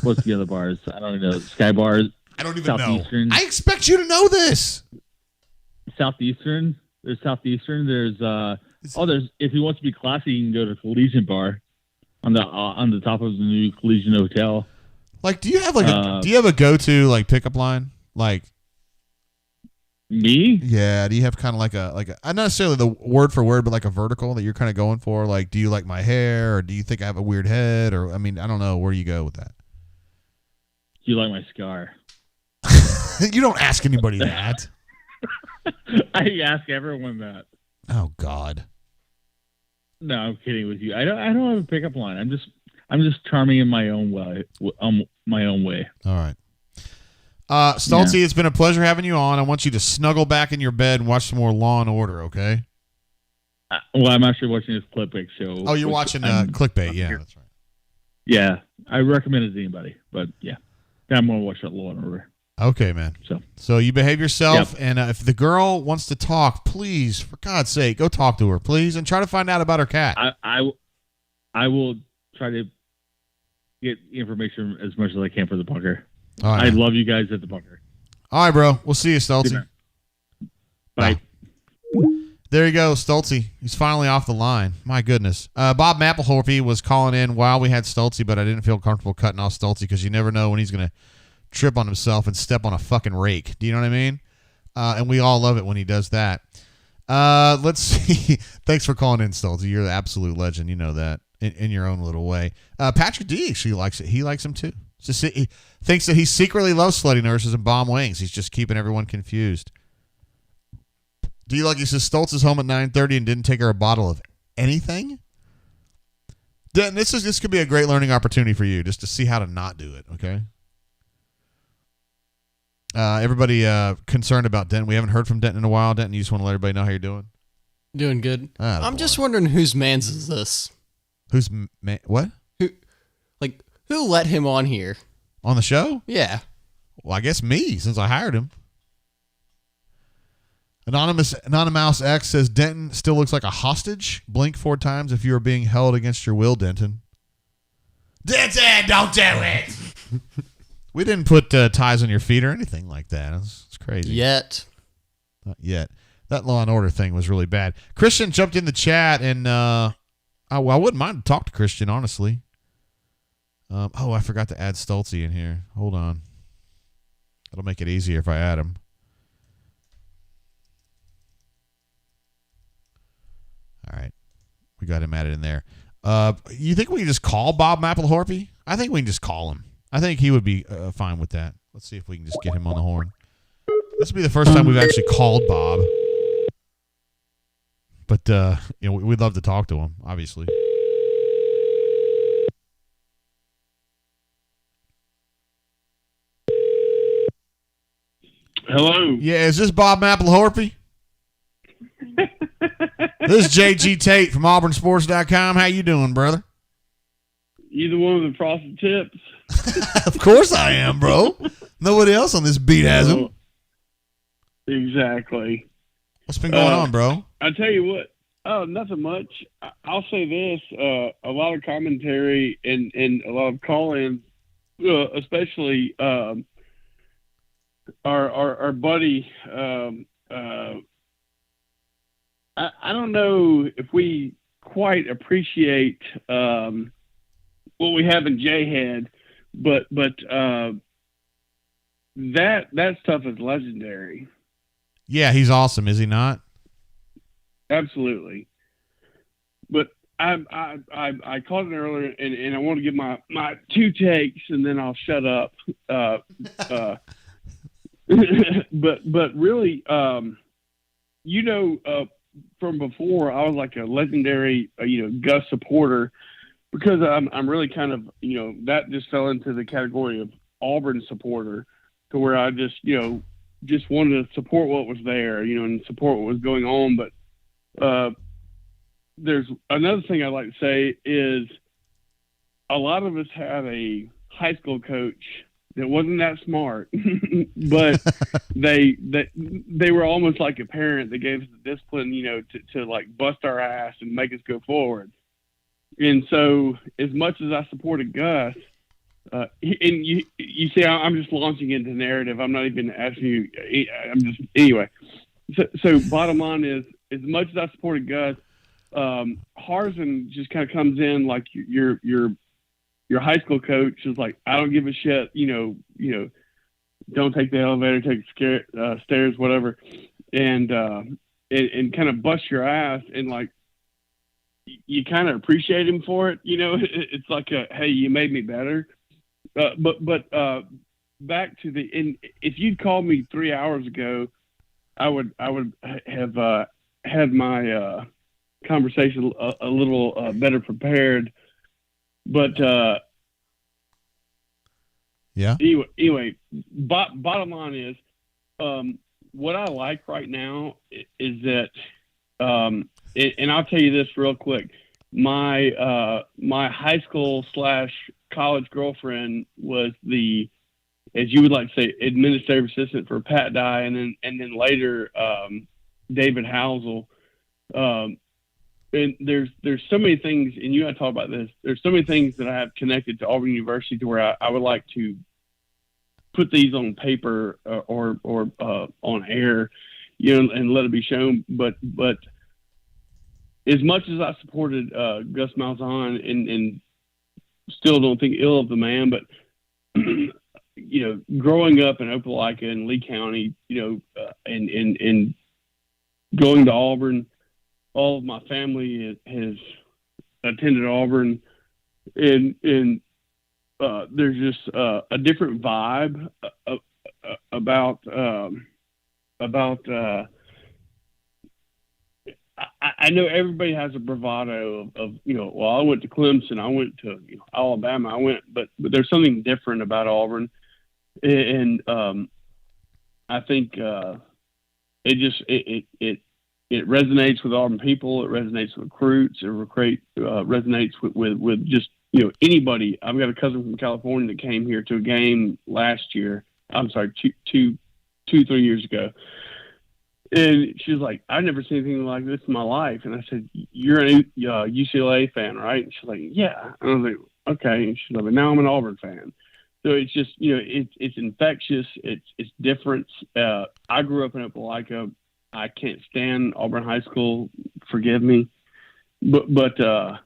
Speaker 8: what's the other bars? I don't even know. Sky Bar.
Speaker 1: I don't even know. I expect you to know this.
Speaker 8: Southeastern. There's Southeastern. There's if he wants to be classy, he can go to Collegian Bar on the top of the new Collegian Hotel.
Speaker 1: Like, do you have a go-to like pickup line? Like
Speaker 8: me?
Speaker 1: Yeah. Do you have kind of like a not necessarily the word for word, but like a vertical that you're kind of going for? Like, do you like my hair, or do you think I have a weird head, or I mean, I don't know where you go with that.
Speaker 8: Do you like my scar?
Speaker 1: You don't ask anybody that.
Speaker 8: I ask everyone that.
Speaker 1: Oh God.
Speaker 8: No, I'm kidding with you. I don't have a pickup line. I'm just charming in my own way. My own way.
Speaker 1: All right. Stoltzy, It's been a pleasure having you on. I want you to snuggle back in your bed and watch some more Law and Order, okay?
Speaker 8: Well, I'm actually watching this Clickbait show.
Speaker 1: Oh, you're watching Clickbait. Yeah, that's right.
Speaker 8: Yeah, I recommend it to anybody. But yeah, I'm going to watch that Law and Order.
Speaker 1: Okay, man. So you behave yourself, and if the girl wants to talk, please, for God's sake, go talk to her, please, and try to find out about her cat.
Speaker 8: I will try to get information as much as I can for the bunker.
Speaker 1: All right,
Speaker 8: I love you guys at the bunker.
Speaker 1: All right, bro. We'll see you, Stoltzy.
Speaker 8: Bye.
Speaker 1: There you go, Stoltzy. He's finally off the line. My goodness. Bob Mapplethorpe was calling in while we had Stoltzy, but I didn't feel comfortable cutting off Stoltzy because you never know when he's going to trip on himself and step on a fucking rake. Do you know what I mean? And we all love it when he does that. Let's see. Thanks for calling in, Stoltzy. You're the absolute legend. You know that in your own little way. Patrick D actually likes it. He likes him too. He thinks that he secretly loves slutty nurses and bomb wings. He's just keeping everyone confused. Do you like? He says Stoltz is home at 9:30 and didn't take her a bottle of anything. Denton, this could be a great learning opportunity for you, just to see how to not do it. Okay. Everybody concerned about Denton. We haven't heard from Denton in a while. Denton, you just want to let everybody know how you're doing?
Speaker 2: Doing good. I'm just wondering whose man's is this?
Speaker 1: Whose what?
Speaker 2: Who let him on here?
Speaker 1: On the show?
Speaker 2: Yeah.
Speaker 1: Well, I guess me, since I hired him. Anonymous X says Denton still looks like a hostage. Blink 4 times if you are being held against your will, Denton. Denton, don't do it. We didn't put ties on your feet or anything like that. It's crazy.
Speaker 2: Yet.
Speaker 1: Not yet. That Law and Order thing was really bad. Christian jumped in the chat, and I wouldn't mind to talk to Christian, honestly. I forgot to add Stoltzy in here. Hold on. It'll make it easier if I add him. All right. We got him added in there. You think we can just call Bob Mapplethorpe? I think we can just call him. I think he would be fine with that. Let's see if we can just get him on the horn. This will be the first time we've actually called Bob. But, we'd love to talk to him, obviously.
Speaker 10: Hello.
Speaker 1: Yeah, is this Bob Mapplethorpe? This is JG Tate from AuburnSports.com. How you doing, brother?
Speaker 10: You the one with the frosted tips?
Speaker 1: Of course I am, bro. Nobody else on this beat has them.
Speaker 10: Exactly.
Speaker 1: What's been going on, bro?
Speaker 10: I tell you what. Oh, nothing much. I'll say this: a lot of commentary and a lot of call-ins, especially our buddy. I don't know if we quite appreciate what we have in J-Head, but that stuff is legendary.
Speaker 1: Yeah, he's awesome, is he not?
Speaker 10: Absolutely. But I called it earlier, and I want to give my two takes, and then I'll shut up. But really, from before, I was like a legendary, Gus supporter, because I'm really kind of, that just fell into the category of Auburn supporter, to where I just wanted to support what was there, and support what was going on. But there's another thing I'd like to say is a lot of us had a high school coach that wasn't that smart, but they were almost like a parent that gave us the discipline, to like bust our ass and make us go forward. And so, as much as I supported Gus, and you see, I'm just launching into narrative. I'm not even asking you. Anyway. So bottom line is, as much as I supported Gus, Harsin just kind of comes in like your high school coach is like, I don't give a shit, don't take the elevator, take the stairs, whatever, and kind of bust your ass, and like you kind of appreciate him for it, It's like hey, you made me better. But back to if you'd called me 3 hours ago, I would have had my conversation a little better prepared. But
Speaker 1: yeah.
Speaker 10: Anyway, bottom line is, what I like right now is that, and I'll tell you this real quick. My high school / college girlfriend was the, as you would like to say, administrative assistant for Pat Dye, and then later David Housel. And there's so many things, and you and I talk about this. There's so many things that I have connected to Auburn University to where I would like to put these on paper or on air, and let it be shown. But as much as I supported Gus Malzahn and still don't think ill of the man, but growing up in Opelika and Lee County, and going to Auburn, all of my family has attended Auburn, and there's just a different vibe about. I know everybody has a bravado of well, I went to Clemson, I went to Alabama, but there's something different about Auburn, and I think it resonates with Auburn people. It resonates with recruits. It resonates with just anybody. I've got a cousin from California that came here to a game last year. I'm sorry, 3 years ago. And she was like, I've never seen anything like this in my life. And I said, you're a UCLA fan, right? And she's like, yeah. And I was like, okay. And she's like, but now I'm an Auburn fan. So it's just, it's infectious. It's different. I grew up in Opelika. I can't stand Auburn High School. Forgive me. But there's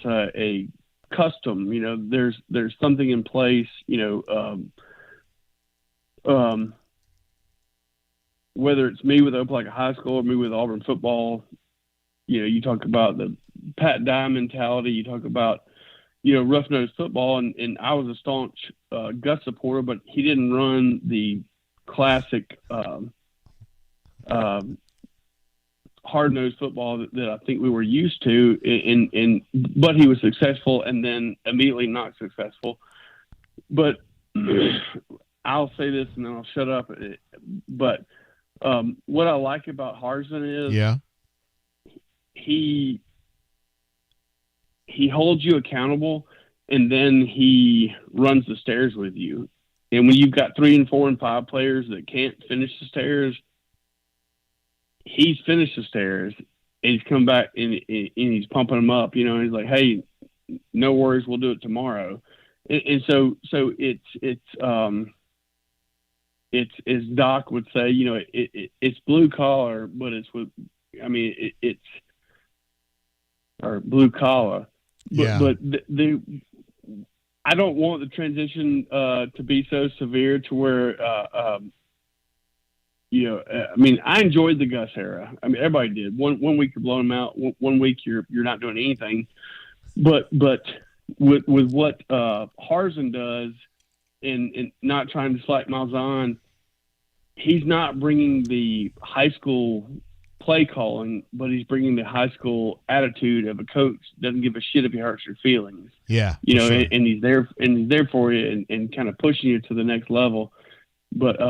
Speaker 10: a custom, there's something in place, whether it's me with Opelika High School or me with Auburn football, you talk about the Pat Dye mentality, you talk about, rough-nosed football, and I was a staunch Gus supporter, but he didn't run the classic hard-nosed football that I think we were used to, but he was successful and then immediately not successful. But I'll say this and then I'll shut up. But what I like about Harsin is he holds you accountable, and then he runs the stairs with you. And when you've got 3 and 4 and 5 players that can't finish the stairs, he's finished the stairs, and he's come back and he's pumping them up. He's like, hey, no worries, we'll do it tomorrow. and so it's as Doc would say, it's blue collar, but it's it's or blue collar.
Speaker 1: Yeah.
Speaker 10: But I don't want the transition to be so severe to where I enjoyed the Gus era. I mean, everybody did. One week you're blowing them out. One week you're not doing anything. But with what Harsin does, and not trying to slack miles on, he's not bringing the high school play calling, but he's bringing the high school attitude of a coach. Doesn't give a shit if he hurts your feelings.
Speaker 1: Yeah,
Speaker 10: sure.
Speaker 1: and
Speaker 10: he's there for you and kind of pushing you to the next level. But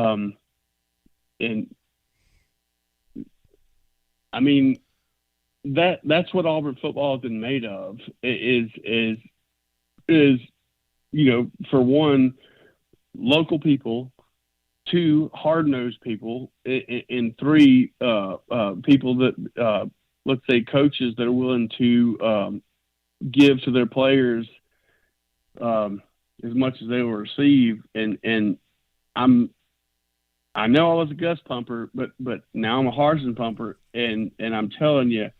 Speaker 10: and I mean that's what Auburn football has been made of. Is for one, local people, two, hard-nosed people, and three, people that, let's say, coaches that are willing to give to their players as much as they will receive. And I know I was a Gus pumper, but now I'm a Harsin pumper, and I'm telling you,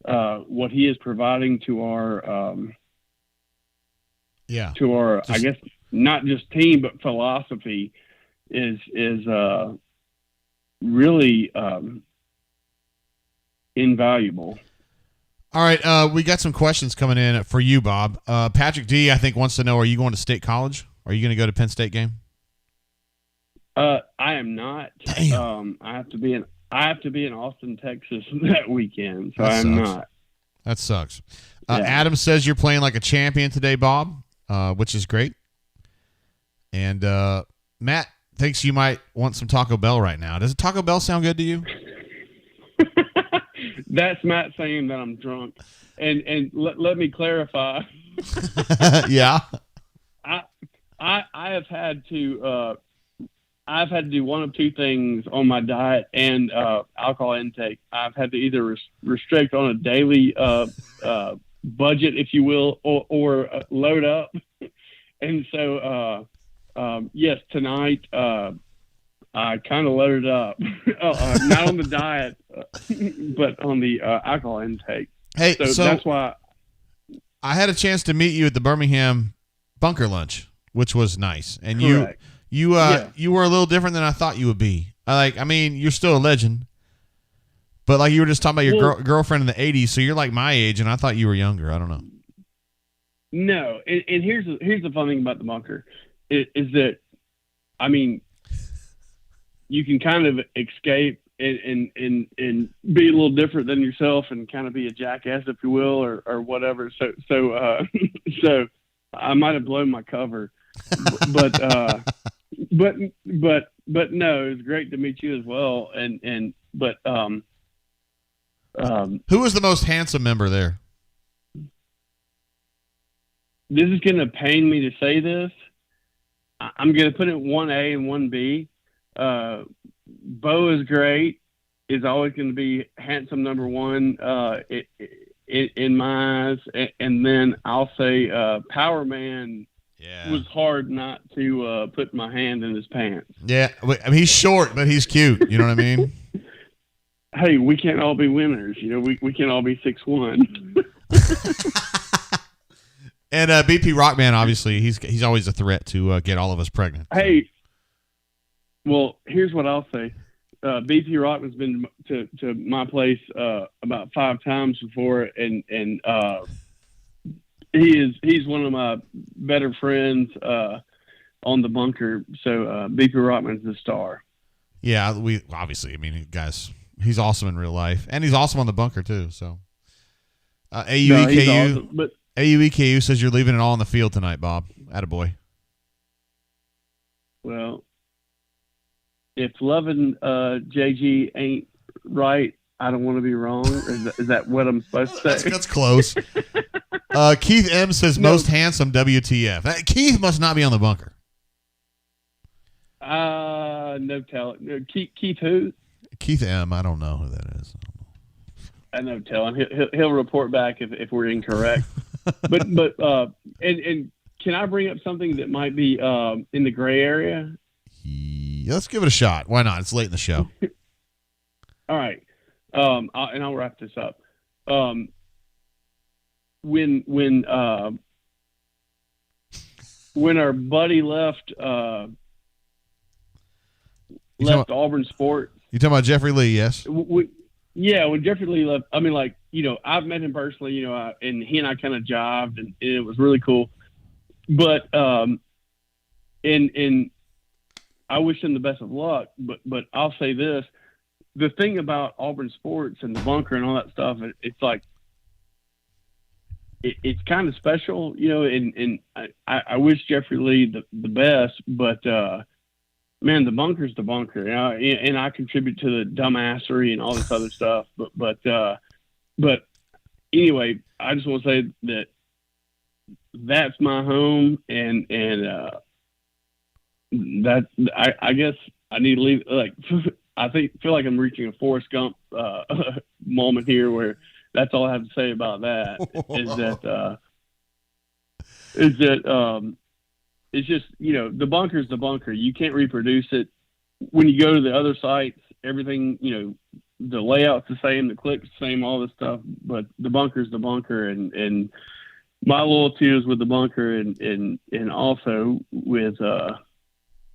Speaker 10: what he is providing to our I guess not just team but philosophy is really invaluable.
Speaker 1: All right, we got some questions coming in for you, Bob. Patrick D, I think, wants to know: are you going to State College? Are you going to go to Penn State game?
Speaker 10: I am not.
Speaker 1: Damn.
Speaker 10: I have to be in Austin, Texas that weekend, so I am not.
Speaker 1: That sucks.
Speaker 10: Yeah.
Speaker 1: Adam says you're playing like a champion today, Bob, which is great. And Matt thinks you might want some Taco Bell right now. Does Taco Bell sound good to you?
Speaker 10: That's Matt saying that I'm drunk. And let me clarify.
Speaker 1: Yeah.
Speaker 10: I have had to do one of two things on my diet and alcohol intake. I've had to either restrict on a daily budget, if you will, or load up. And so, yes, tonight I kind of loaded up, not on the diet, but on the alcohol intake.
Speaker 1: Hey, so
Speaker 10: that's why
Speaker 1: I had a chance to meet you at the Birmingham bunker lunch, which was nice. And
Speaker 10: correct.
Speaker 1: you were a little different than I thought you would be. You're still a legend, but like you were just talking about your girlfriend in the '80s, so you're like my age, and I thought you were younger. I don't know.
Speaker 10: No, and here's the fun thing about the bunker is that, I mean, you can kind of escape and be a little different than yourself and kind of be a jackass, if you will, or whatever. So I might have blown my cover, but no, it was great to meet you as well. But
Speaker 1: who was the most handsome member there?
Speaker 10: This is going to pain me to say this. I'm going to put it 1A and 1B. Bo is great. Is always going to be handsome number one in my eyes. And then I'll say Power Man was hard not to put my hand in his pants.
Speaker 1: Yeah, I mean, he's short, but he's cute. You know what I mean?
Speaker 10: Hey, we can't all be winners. We can't all be 6'1".
Speaker 1: And BP Rockman, obviously, he's always a threat to get all of us pregnant.
Speaker 10: Hey, well, here's what I'll say. BP Rockman's been to my place about 5 times before, and he's one of my better friends on the bunker. So BP Rockman's the star.
Speaker 1: Yeah, we obviously. I mean, guys, he's awesome in real life, and he's awesome on the bunker too. So, AUEKU.
Speaker 10: He's awesome, but
Speaker 1: AUEKU says you're leaving it all on the field tonight, Bob. Attaboy.
Speaker 10: Well, if loving JG ain't right, I don't want to be wrong. Is that what I'm supposed to say?
Speaker 1: That's close. Keith M says most handsome WTF. Keith must not be on the bunker.
Speaker 10: No telling. No, Keith who?
Speaker 1: Keith M. I don't know who that is.
Speaker 10: I know telling. He'll report back if we're incorrect. but and can I bring up something that might be in the gray area?
Speaker 1: Let's give it a shot. Why not? It's late in the show.
Speaker 10: All right. I'll wrap this up. When our buddy left Auburn Sports.
Speaker 1: You talking about Jeffrey Lee? Yes.
Speaker 10: When Jeffrey Lee left, I mean, like, I've met him personally, and he and I kind of jived, and it was really cool. But and I wish him the best of luck. But I'll say this: the thing about Auburn Sports and the bunker and all that stuff, it's like it's kind of special, And I wish Jeffrey Lee the best, but man, the bunker's the bunker, and I contribute to the dumbassery and all this other stuff. But anyway, I just want to say that that's my home, and that I guess I need to leave. Like, I feel like I'm reaching a Forrest Gump moment here, where that's all I have to say about that. It's just, the bunker's the bunker. You can't reproduce it. When you go to the other sites, everything, the layout's the same, the click's the same, all this stuff, but the bunker's the bunker, and my loyalty is with the bunker, and also with a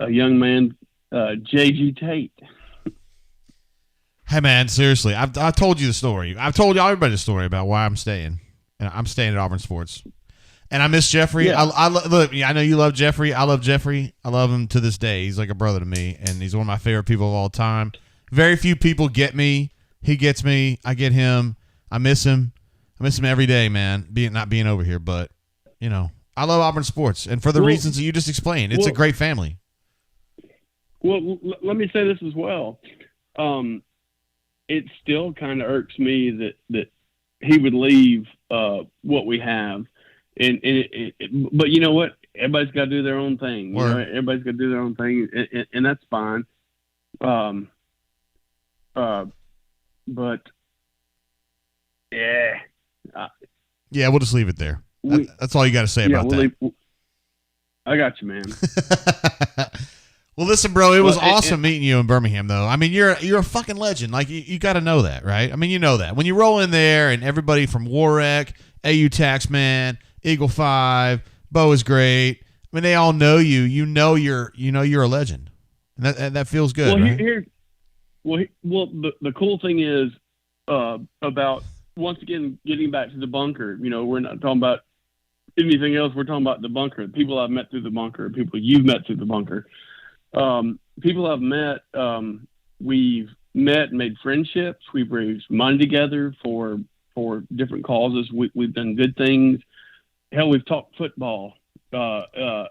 Speaker 10: young man, J.G. Tate.
Speaker 1: Hey man, seriously, I've told you the story. I've told everybody the story about why I'm staying, and I'm staying at Auburn Sports. And I miss Jeffrey.
Speaker 10: Yeah.
Speaker 1: Look, I know you love Jeffrey. I love Jeffrey. I love him to this day. He's like a brother to me, and he's one of my favorite people of all time. Very few people get me. He gets me. I get him. I miss him. I miss him every day, man. Not being over here, but I love Auburn Sports, and for the reasons that you just explained, it's a great family.
Speaker 10: Well, let me say this as well. It still kind of irks me that he would leave what we have. But you know what? Everybody's got to do their own thing. Everybody's got to do their own thing, and that's fine. But yeah,
Speaker 1: we'll just leave it there. That's all you got to say about that.
Speaker 10: I got you, man.
Speaker 1: Well, listen, bro, it was awesome meeting you in Birmingham, though. I mean, you're a fucking legend. Like, you got to know that, right? I mean, you know that. When you roll in there and everybody from Warwick, AU Taxman, Eagle 5, Bo is great. I mean, they all know you. You know you're a legend. And that feels good, right?
Speaker 10: The cool thing is about, once again, getting back to the bunker, we're not talking about anything else. We're talking about the bunker, the people I've met through the bunker, people you've met through the bunker. People I've met, we've met and made friendships. We've raised money together for different causes. We've done good things. Hell, we've talked football at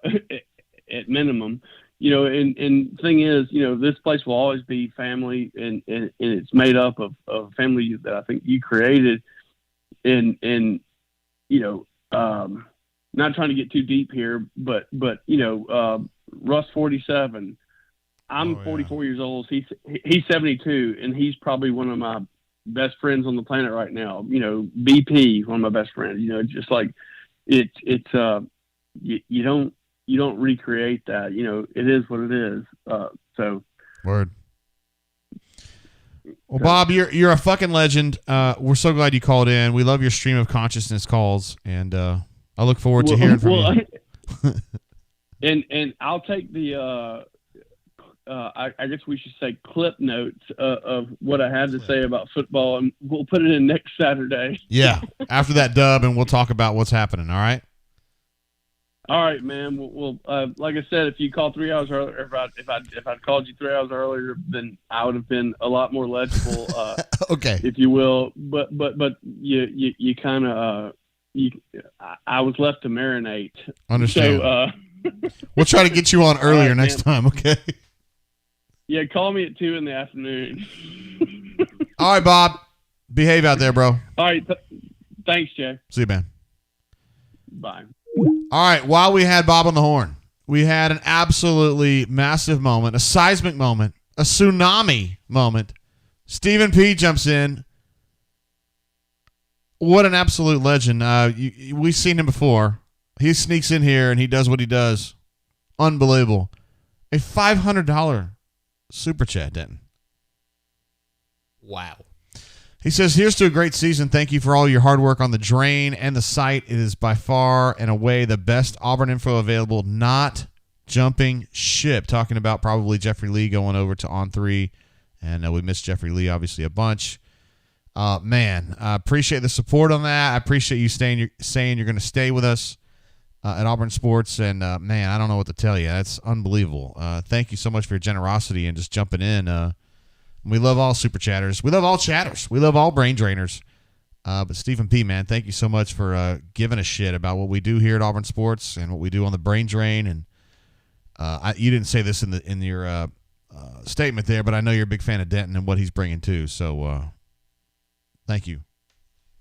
Speaker 10: minimum. And thing is, this place will always be family, and it's made up of family that I think you created. And not trying to get too deep here, but Russ 47. I'm 44 years old. He's 72, and he's probably one of my best friends on the planet right now. BP, one of my best friends. Just like it's you don't recreate that. It is what it is. So
Speaker 1: word. Well, Bob, you're a fucking legend. We're so glad you called in. We love your stream of consciousness calls, and I look forward to hearing from you.
Speaker 10: And I'll take the I guess we should say clip notes of what I had to say about football, and we'll put it in next Saturday.
Speaker 1: Yeah, after that dub, and we'll talk about what's happening. All right.
Speaker 10: All right, man. Well, like I said, if you called 3 hours earlier, if I'd called you 3 hours earlier, then I would have been a lot more legible.
Speaker 1: Okay.
Speaker 10: If you will, but you kind of I was left to marinate.
Speaker 1: Understand.
Speaker 10: So,
Speaker 1: we'll try to get you on earlier next time. Okay.
Speaker 10: Yeah, call me at 2 in the afternoon.
Speaker 1: All right, Bob. Behave out there, bro.
Speaker 10: All right. Thanks, Jay.
Speaker 1: See you, man.
Speaker 10: Bye.
Speaker 1: All right. While we had Bob on the horn, we had an absolutely massive moment, a seismic moment, a tsunami moment. Stephen P. jumps in. What an absolute legend. We've seen him before. he sneaks in here and he does what he does. Unbelievable. A $500 super chat, Denton.
Speaker 2: Wow.
Speaker 1: He says, here's to a great season. Thank you for all your hard work on the drain and the site. It is by far and away the best Auburn info available. Not jumping ship. Talking about probably Jeffrey Lee going over to On3. And we miss Jeffrey Lee, obviously, a bunch. Man, I appreciate the support on that. I appreciate you saying you're going to stay with us at Auburn Sports. And, man, I don't know what to tell you. That's unbelievable. Thank you so much for your generosity and just jumping in. We love all super chatters. We love all chatters. We love all brain drainers. But Stephen P., man, thank you so much for giving a shit about what we do here at Auburn Sports and what we do on the brain drain. And you didn't say this in your statement there, but I know you're a big fan of Denton and what he's bringing too. So thank you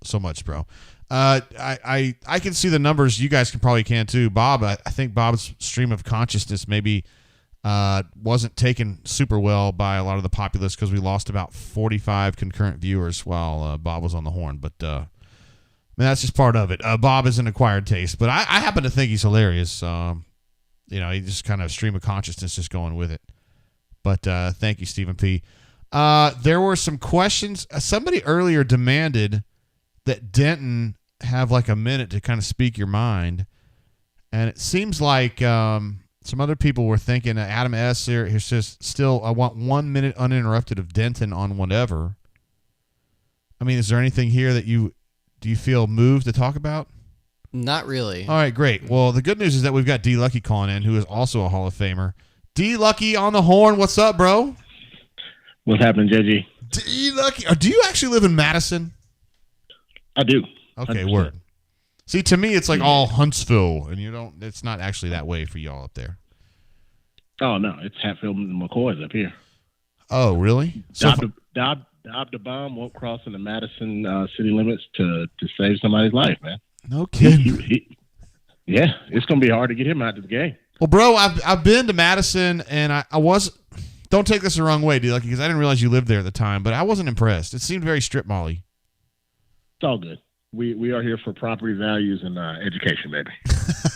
Speaker 1: so much, bro. I can see the numbers. You guys can too. Bob, I think Bob's stream of consciousness maybe wasn't taken super well by a lot of the populace because we lost about 45 concurrent viewers while Bob was on the horn. But man, that's just part of it. Bob is an acquired taste, but I happen to think he's hilarious. He just kind of stream of consciousness just going with it. But thank you, Stephen P. There were some questions. Somebody earlier demanded that Denton have like a minute to kind of speak your mind. And it seems like some other people were thinking, Adam S. here says, still, I want 1 minute uninterrupted of Denton on whatever. I mean, is there anything here that do you feel moved to talk about?
Speaker 2: Not really.
Speaker 1: All right, great. Well, the good news is that we've got D. Lucky calling in, who is also a Hall of Famer. D. Lucky on the horn. What's up, bro?
Speaker 11: What's happening, JG?
Speaker 1: D. Lucky. Do you actually live in Madison?
Speaker 11: I do.
Speaker 1: Okay,
Speaker 11: 100%.
Speaker 1: word. See, to me, it's like all Huntsville, and it's not actually that way for y'all up there.
Speaker 11: Oh, no. It's Hatfield and McCoy's up here.
Speaker 1: Oh, really?
Speaker 11: Dob the bomb won't cross in the Madison city limits to save somebody's life, man.
Speaker 1: No kidding.
Speaker 11: Yeah, it's going to be hard to get him out of the game.
Speaker 1: Well, bro, I've been to Madison, and I was – don't take this the wrong way, dude, because I didn't realize you lived there at the time, but I wasn't impressed. It seemed very strip mall-y.
Speaker 11: It's all good. We are here for property values and education, baby.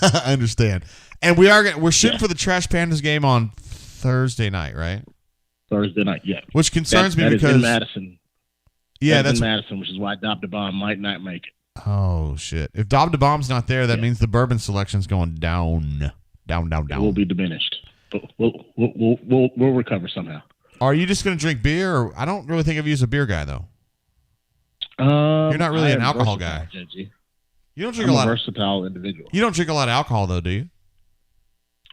Speaker 1: I understand. And we're shooting for the Trash Pandas game on Thursday night, right?
Speaker 11: Thursday night, yeah.
Speaker 1: Which concerns me
Speaker 11: that
Speaker 1: because
Speaker 11: is in Madison.
Speaker 1: Yeah,
Speaker 11: that's in Madison, which is why Dob the Bomb might not make it.
Speaker 1: Oh shit! If Dob the Bomb's not there, that means the bourbon selection's going down. It
Speaker 11: will be diminished, but we'll recover somehow.
Speaker 1: Are you just going to drink beer? Or I don't really think of you as a beer guy, though. You're not really an alcohol guy.
Speaker 11: JG.
Speaker 1: You don't drink
Speaker 11: I'm
Speaker 1: a lot.
Speaker 11: Versatile individual.
Speaker 1: You don't drink a lot of alcohol, though, do you?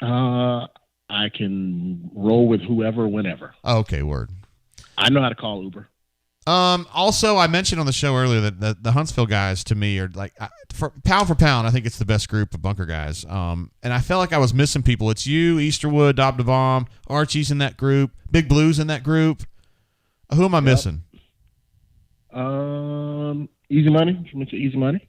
Speaker 11: I can roll with whoever, whenever.
Speaker 1: Oh, okay, word.
Speaker 11: I know how to call Uber.
Speaker 1: Also, I mentioned on the show earlier that the Huntsville guys, to me, are like, for pound, I think it's the best group of bunker guys. And I felt like I was missing people. It's you, Easterwood, Dob the Bomb, Archie's in that group, Big Blue's in that group. Who am I missing?
Speaker 11: Easy Money. You mentioned Easy Money.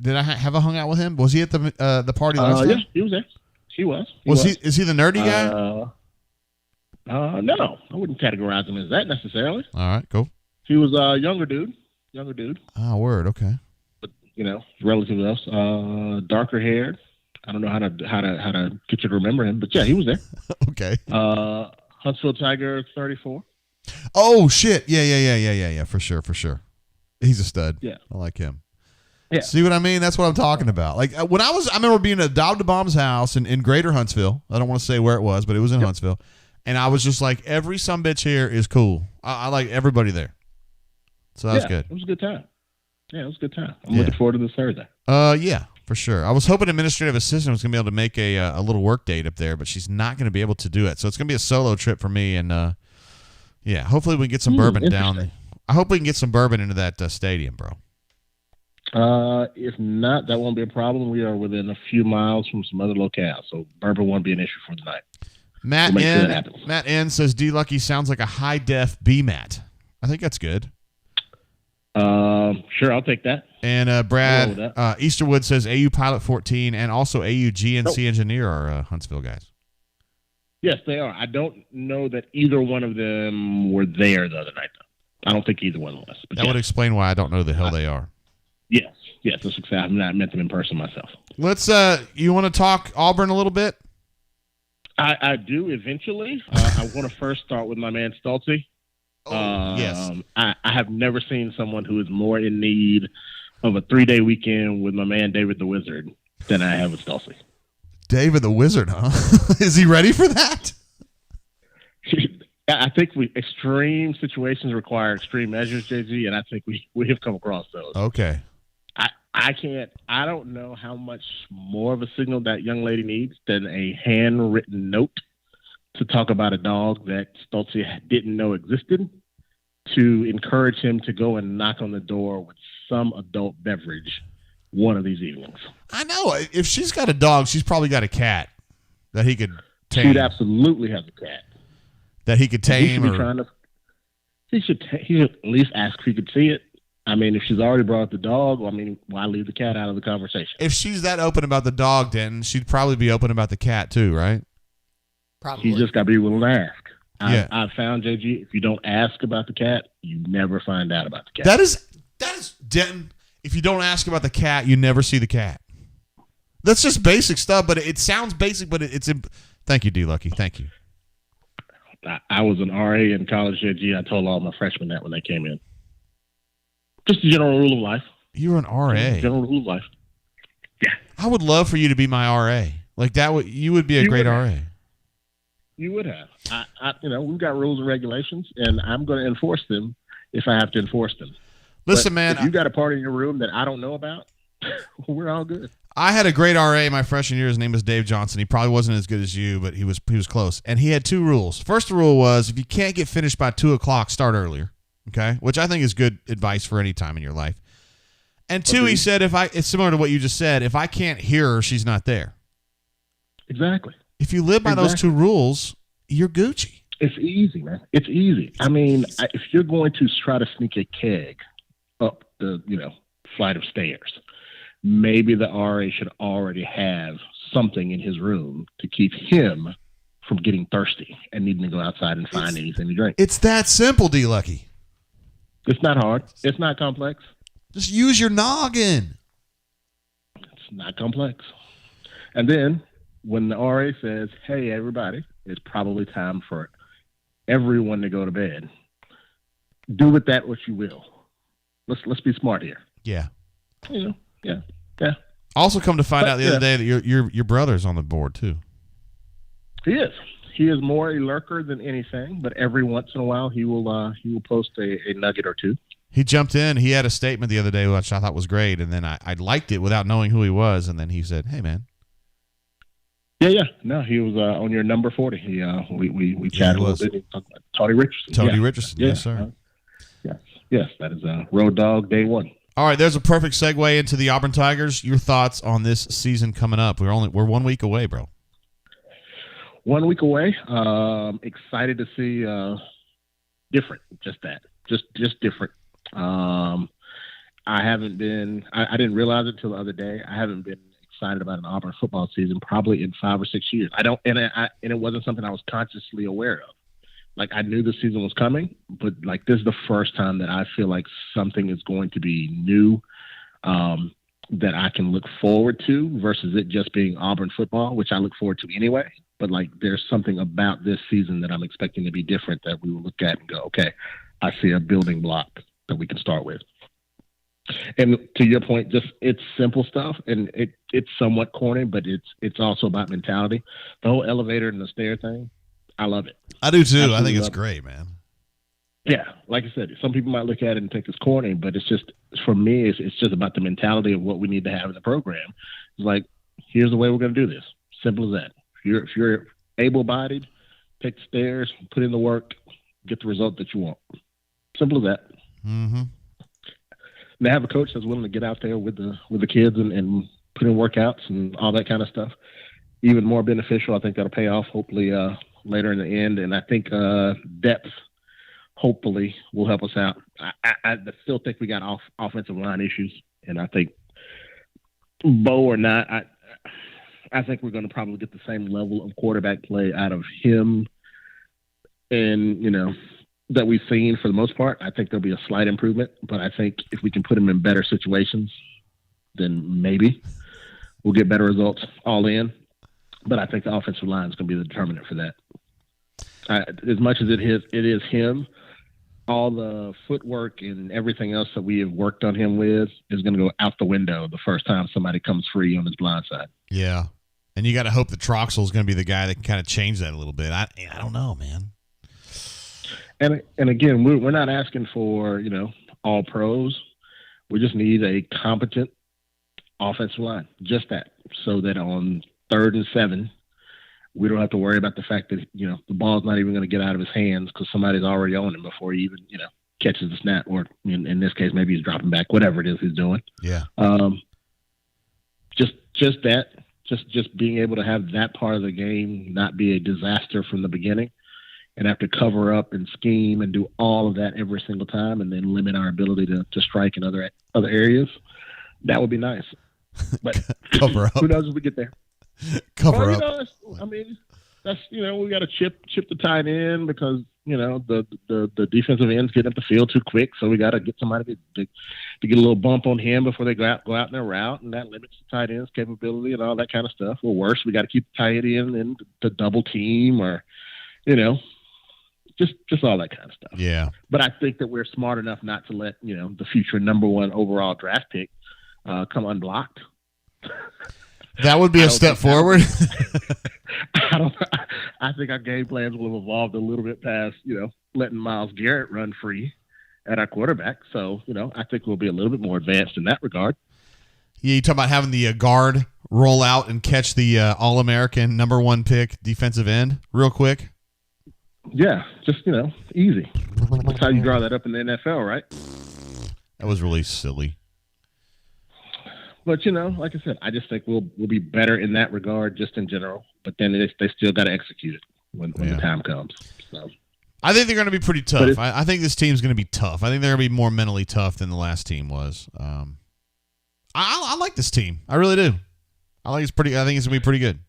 Speaker 1: Did I have I hung out with him? Was he at the party last time?
Speaker 11: Yeah, he was there. He was.
Speaker 1: Is he the nerdy guy?
Speaker 11: No, I wouldn't categorize him as that necessarily.
Speaker 1: All right, cool.
Speaker 11: He was a younger dude.
Speaker 1: Oh, word. Okay.
Speaker 11: But relative to us, darker haired. I don't know how to get you to remember him, but yeah, he was there.
Speaker 1: Okay.
Speaker 11: Huntsville Tiger 34.
Speaker 1: Oh shit! Yeah. For sure. He's a stud.
Speaker 11: Yeah,
Speaker 1: I like him.
Speaker 11: Yeah.
Speaker 1: See what I mean? That's what I'm talking about. Like when I remember being at Dob the Bomb's house in Greater Huntsville. I don't want to say where it was, but it was in Huntsville. And I was just like, every sumbitch here is cool. I like everybody there. So that was good.
Speaker 11: It was a good time. Yeah, it was a good time. I'm looking forward to this Thursday.
Speaker 1: Yeah, for sure. I was hoping administrative assistant was going to be able to make a little work date up there, but she's not going to be able to do it. So it's going to be a solo trip for me. And hopefully we can get some bourbon down. I hope we can get some bourbon into that stadium, bro.
Speaker 11: If not, that won't be a problem. We are within a few miles from some other locales, so bourbon won't be an issue for the night.
Speaker 1: Matt N says D Lucky sounds like a high def B-Mat. I think that's good.
Speaker 11: Sure, I'll take that.
Speaker 1: And Brad Easterwood says AU Pilot 14 and also AU GNC Engineer are Huntsville guys.
Speaker 11: Yes, they are. I don't know that either one of them were there the other night, though. I don't think either one was. But
Speaker 1: that would explain why I don't know the hell they are.
Speaker 11: Yes. Yes, that's exactly. I've not met them in person myself.
Speaker 1: Let's. You want to talk Auburn a little bit?
Speaker 11: I do eventually. I want to first start with my man Stoltze.
Speaker 1: Yes.
Speaker 11: I have never seen someone who is more in need of a 3-day weekend with my man David the Wizard than I have with Stoltze.
Speaker 1: David the Wizard, huh? Is he ready for that?
Speaker 11: I think extreme situations require extreme measures, JG, and I think we have come across those.
Speaker 1: Okay.
Speaker 11: I don't know how much more of a signal that young lady needs than a handwritten note to talk about a dog that Stoltze didn't know existed, to encourage him to go and knock on the door with some adult beverage one of these evenings.
Speaker 1: I know. If she's got a dog, she's probably got a cat that he could tame.
Speaker 11: She'd absolutely have a cat.
Speaker 1: That he could tame.
Speaker 11: He should at least ask if he could see it. I mean, if she's already brought up the dog, why leave the cat out of the conversation?
Speaker 1: If she's that open about the dog, then she'd probably be open about the cat too, right?
Speaker 2: Probably.
Speaker 11: You just got to be willing to ask.
Speaker 1: Yeah.
Speaker 11: I've found, JG, if you don't ask about the cat, you never find out about the cat.
Speaker 1: That is Denton. If you don't ask about the cat, you never see the cat. That's just basic stuff, but it sounds basic, but it's. Thank you, D. Lucky. Thank you.
Speaker 11: I was an RA in college, JG. I told all my freshmen that when they came in. Just a general rule of life.
Speaker 1: You were an RA.
Speaker 11: General rule of life. Yeah.
Speaker 1: I would love for you to be my RA. Like that. You would be a great RA.
Speaker 11: You would have. We've got rules and regulations, and I'm going to enforce them if I have to enforce them.
Speaker 1: Listen, man.
Speaker 11: If you got a part in your room that I don't know about, we're all good.
Speaker 1: I had a great RA my freshman year. His name was Dave Johnson. He probably wasn't as good as you, but he was close. And he had 2 rules. First rule was if you can't get finished by 2:00, start earlier. Okay, which I think is good advice for any time in your life. And 2, he said, it's similar to what you just said. If I can't hear her, she's not there.
Speaker 11: Exactly.
Speaker 1: If you live by those 2 rules, you're Gucci.
Speaker 11: It's easy, man. It's easy. I mean, if you're going to try to sneak a keg up the flight of stairs, maybe the RA should already have something in his room to keep him from getting thirsty and needing to go outside and find anything to drink.
Speaker 1: It's that simple, D. Lucky.
Speaker 11: It's not hard. It's not complex.
Speaker 1: Just use your noggin.
Speaker 11: It's not complex. And then when the RA says, hey, everybody, it's probably time for everyone to go to bed, do with that what you will. Let's be smart here.
Speaker 1: Yeah.
Speaker 11: Yeah.
Speaker 1: Also come to find out the other day that your brother's on the board too.
Speaker 11: He is. He is more a lurker than anything, but every once in a while he will post a nugget or two.
Speaker 1: He jumped in. He had a statement the other day, which I thought was great, and then I liked it without knowing who he was, and then he said, "Hey, man."
Speaker 11: Yeah. No, he was on your number 40. We chatted a little bit. Talked about Tony Richardson.
Speaker 1: Tony Richardson, yes, sir.
Speaker 11: Yes, that is Road Dog Day 1.
Speaker 1: All right, there's a perfect segue into the Auburn Tigers. Your thoughts on this season coming up? We're 1 week away, bro.
Speaker 11: 1 week away. Excited to see different. Just that. Just different. I didn't realize it until the other day. I haven't been excited about an Auburn football season probably in 5 or 6 years. And it wasn't something I was consciously aware of. Like, I knew the season was coming, but like this is the first time that I feel like something is going to be new that I can look forward to versus it just being Auburn football, which I look forward to anyway. But like, there's something about this season that I'm expecting to be different that we will look at and go, okay, I see a building block that we can start with. And to your point, just it's simple stuff, and it's somewhat corny, but it's also about mentality. The whole elevator and the stair thing, I love it.
Speaker 1: I do too.
Speaker 11: Absolutely.
Speaker 1: I think it's great, man.
Speaker 11: Yeah, like I said, some people might look at it and think it's corny, but it's just, for me, it's just about the mentality of what we need to have in the program. It's like, here's the way we're going to do this. Simple as that. If you're able-bodied, take the stairs, put in the work, get the result that you want. Simple as that.
Speaker 1: Mm-hmm.
Speaker 11: And they have a coach that's willing to get out there with the kids and put in workouts and all that kind of stuff. Even more beneficial. I think that'll pay off hopefully later in the end. And I think depth hopefully will help us out. I still think we got offensive line issues, and I think Bo or not, I think we're going to probably get the same level of quarterback play out of him and, that we've seen for the most part. I think there'll be a slight improvement, but I think if we can put him in better situations, then maybe we'll get better results all in. But I think the offensive line is going to be the determinant for that. As much as it is him, all the footwork and everything else that we have worked on him with is going to go out the window the first time somebody comes free on his blind side.
Speaker 1: Yeah. And you got to hope that Troxel is going to be the guy that can kind of change that a little bit. I don't know, man.
Speaker 11: And again, we're not asking for, all pros. We just need a competent offensive line, just that, so that on 3rd and 7, we don't have to worry about the fact that, the ball's not even going to get out of his hands because somebody's already on him before he even, catches the snap, or in this case, maybe he's dropping back, whatever it is he's doing.
Speaker 1: Yeah.
Speaker 11: Just that, just being able to have that part of the game not be a disaster from the beginning and have to cover up and scheme and do all of that every single time and then limit our ability to strike in other areas. That would be nice. But
Speaker 1: cover up.
Speaker 11: Who knows if we get there?
Speaker 1: Cover up.
Speaker 11: That's we got to chip the tight end because the defensive ends getting up the field too quick, so we got to get somebody to get a little bump on him before they go out in their route, and that limits the tight end's capability and all that kind of stuff. Or worse, we got to keep the tight end in to double team, or just all that kind of stuff.
Speaker 1: Yeah.
Speaker 11: But I think that we're smart enough not to let the future number 1 overall draft pick come unblocked.
Speaker 1: That would be a step forward.
Speaker 11: I think our game plans will have evolved a little bit past, letting Myles Garrett run free at our quarterback. So, I think we'll be a little bit more advanced in that regard.
Speaker 1: Yeah, you talk about having the guard roll out and catch the All-American number 1 pick defensive end real quick.
Speaker 11: Yeah, just, easy. That's how you draw that up in the NFL, right?
Speaker 1: That was really silly.
Speaker 11: But, like I said, I just think we'll be better in that regard just in general. But then they still got to execute it when the time comes. So
Speaker 1: I think they're going to be pretty tough. I think this team's going to be tough. I think they're going to be more mentally tough than the last team was. I like this team. I really do. I think it's going to be pretty good.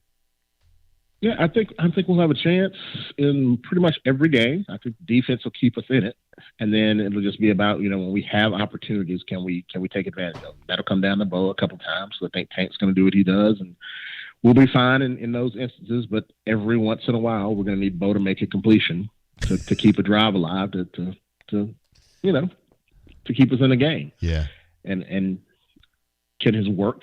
Speaker 11: Yeah, I think we'll have a chance in pretty much every game. I think defense will keep us in it, and then it'll just be about when we have opportunities, can we take advantage of them? That'll come down to Bo a couple times. So I think Tank's going to do what he does, and we'll be fine in those instances. But every once in a while, we're going to need Bo to make a completion to keep a drive alive to keep us in the game.
Speaker 1: Yeah,
Speaker 11: and can his work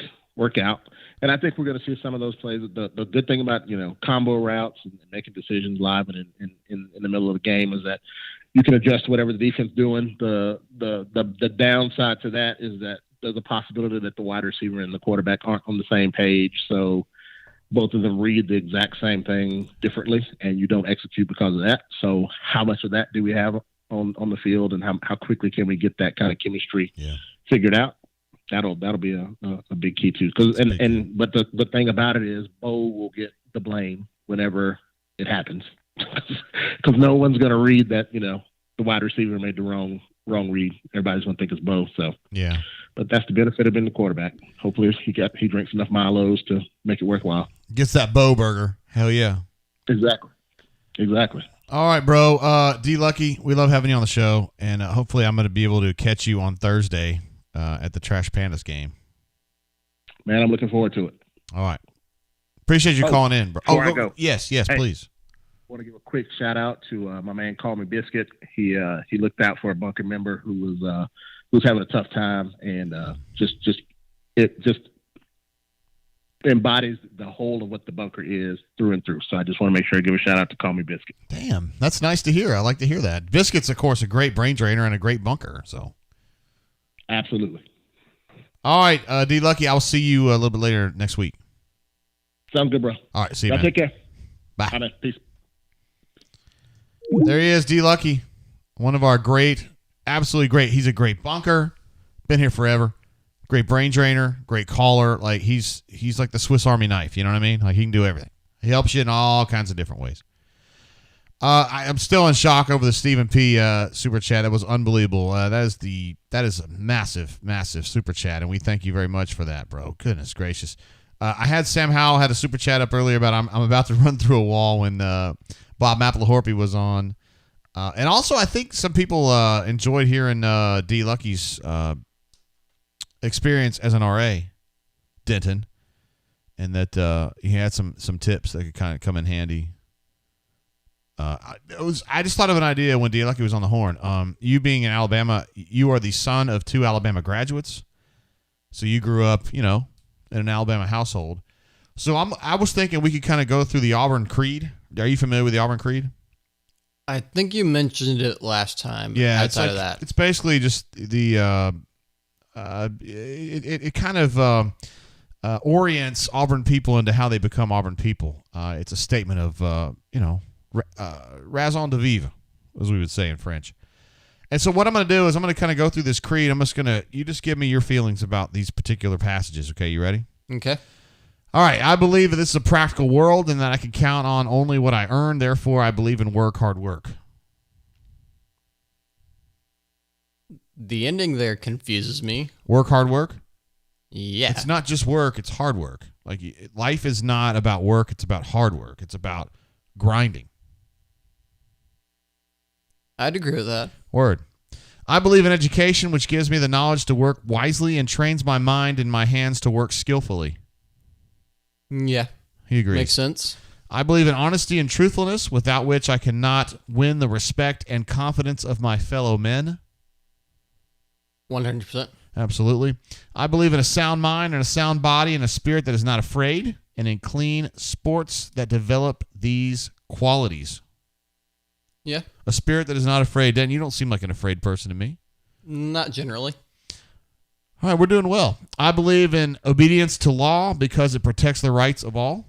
Speaker 11: out? And I think we're going to see some of those plays. The good thing about combo routes and making decisions live and in the middle of the game is that you can adjust whatever the defense is doing. The downside to that is that there's a possibility that the wide receiver and the quarterback aren't on the same page, so both of them read the exact same thing differently, and you don't execute because of that. So how much of that do we have on the field, and how quickly can we get that kind of chemistry figured out? That'll be a big key too. But the thing about it is Bo will get the blame whenever it happens, because no one's going to read that the wide receiver made the wrong read. Everybody's going to think it's Bo. So
Speaker 1: yeah,
Speaker 11: but that's the benefit of being the quarterback. Hopefully he drinks enough Milos to make it worthwhile.
Speaker 1: Gets that Bo burger. Hell yeah.
Speaker 11: Exactly.
Speaker 1: All right, bro. D Lucky, we love having you on the show, and hopefully I'm going to be able to catch you on Thursday at the Trash Pandas game.
Speaker 11: Man, I'm looking forward to it.
Speaker 1: All right. Appreciate you calling in, bro.
Speaker 11: Before I go.
Speaker 1: Yes, hey, please.
Speaker 11: I want to give a quick shout out to my man Call Me Biscuit. He looked out for a bunker member who was having a tough time, and just embodies the whole of what the bunker is through and through. So I just want to make sure I give a shout out to Call Me Biscuit.
Speaker 1: Damn, that's nice to hear. I like to hear that. Biscuit's, of course, a great brain drainer and a great bunker. So
Speaker 11: absolutely.
Speaker 1: All right, D Lucky, I'll see you a little bit later next week.
Speaker 11: Sounds good, bro.
Speaker 1: All right, see you,
Speaker 11: man. Take care.
Speaker 1: Bye.
Speaker 11: Bye, man. Peace.
Speaker 1: There he is, D Lucky. One of our great, absolutely great. He's a great bunker. Been here forever. Great brain drainer, great caller. Like he's like the Swiss Army knife. You know what I mean? Like he can do everything. He helps you in all kinds of different ways. I'm still in shock over the Stephen P. Super Chat. That was unbelievable. That is a massive, massive Super Chat, and we thank you very much for that, bro. Goodness gracious. I had Sam Howell had a Super Chat up earlier about I'm about to run through a wall when Bob Mapplethorpe was on. And also I think some people enjoyed hearing D Lucky's experience as an RA. Denton, and that he had some tips that could kind of come in handy. I just thought of an idea when Lucky was on the horn. You being in Alabama, you are the son of 2 Alabama graduates, so you grew up, in an Alabama household. So I was thinking we could kind of go through the Auburn Creed. Are you familiar with the Auburn Creed?
Speaker 2: I think you mentioned it last time.
Speaker 1: Yeah,
Speaker 2: outside of that,
Speaker 1: it's basically just the it kind of orients Auburn people into how they become Auburn people. It's a statement of raison de vivre, as we would say in French. And so what I'm going to do is I'm going to kind of go through this creed. You just give me your feelings about these particular passages. Okay, you ready?
Speaker 2: Okay.
Speaker 1: All right. I believe that this is a practical world and that I can count on only what I earn. Therefore, I believe in hard work.
Speaker 2: The ending there confuses me.
Speaker 1: Hard work?
Speaker 2: Yeah.
Speaker 1: It's not just work. It's hard work. Like, life is not about work. It's about hard work. It's about grinding.
Speaker 2: I'd agree with that.
Speaker 1: Word. I believe in education, which gives me the knowledge to work wisely and trains my mind and my hands to work skillfully.
Speaker 2: Yeah.
Speaker 1: He agrees.
Speaker 2: Makes sense.
Speaker 1: I believe in honesty and truthfulness, without which I cannot win the respect and confidence of my fellow men.
Speaker 2: 100%.
Speaker 1: Absolutely. I believe in a sound mind and a sound body and a spirit that is not afraid, and in clean sports that develop these qualities.
Speaker 2: Yeah.
Speaker 1: A spirit that is not afraid. Dan, you don't seem like an afraid person to me.
Speaker 2: Not generally.
Speaker 1: All right, we're doing well. I believe in obedience to law because it protects the rights of all.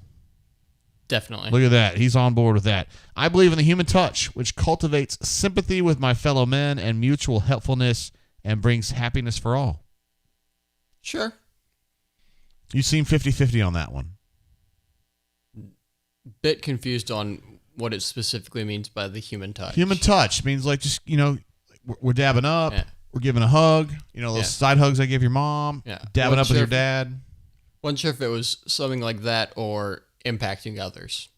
Speaker 2: Definitely.
Speaker 1: Look at that. He's on board with that. I believe in the human touch, which cultivates sympathy with my fellow men and mutual helpfulness and brings happiness for all.
Speaker 2: Sure.
Speaker 1: You seem 50-50 on that one.
Speaker 2: Bit confused on what it specifically means by the human touch.
Speaker 1: Human touch means like just, we're dabbing up.
Speaker 2: Yeah.
Speaker 1: We're giving a hug. Those side hugs I give your mom.
Speaker 2: Yeah.
Speaker 1: Dabbing up with your dad.
Speaker 2: Wasn't sure if it was something like that or impacting others.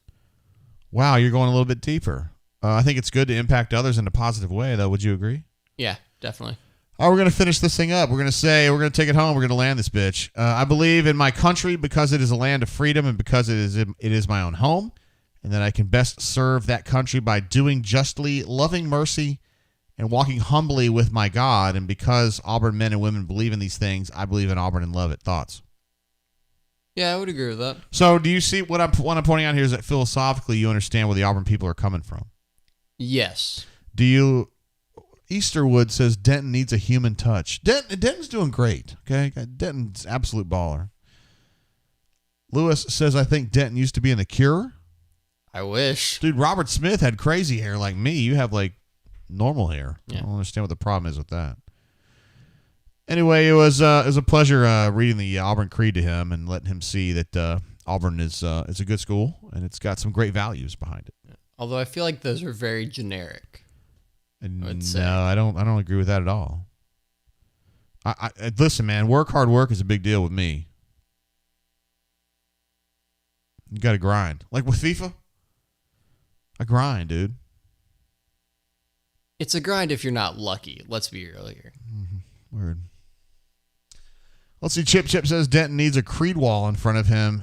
Speaker 1: Wow, you're going a little bit deeper. I think it's good to impact others in a positive way, though. Would you agree?
Speaker 2: Yeah, definitely.
Speaker 1: All right, we're going to finish this thing up. We're going to take it home. We're going to land this bitch. I believe in my country because it is a land of freedom and because it is my own home, and that I can best serve that country by doing justly, loving mercy, and walking humbly with my God. And because Auburn men and women believe in these things, I believe in Auburn and love it. Thoughts?
Speaker 2: Yeah, I would agree with that.
Speaker 1: So do you see what I'm pointing out here is that philosophically you understand where the Auburn people are coming from?
Speaker 2: Yes.
Speaker 1: Do you... Easterwood says Denton needs a human touch. Denton's doing great, okay? Denton's absolute baller. Lewis says, I think Denton used to be in The Cure.
Speaker 2: I wish.
Speaker 1: Dude, Robert Smith had crazy hair like me. You have, normal hair.
Speaker 2: Yeah.
Speaker 1: I don't understand what the problem is with that. Anyway, it was a pleasure reading the Auburn Creed to him and letting him see that Auburn is a good school, and it's got some great values behind it.
Speaker 2: Although I feel like those are very generic.
Speaker 1: No, I don't agree with that at all. I listen, man. Hard work is a big deal with me. You got to grind, like with FIFA. I grind, dude.
Speaker 2: It's a grind if you're not lucky. Let's be real here.
Speaker 1: Mm-hmm. Word. Let's see. Chip says Denton needs a creed wall in front of him,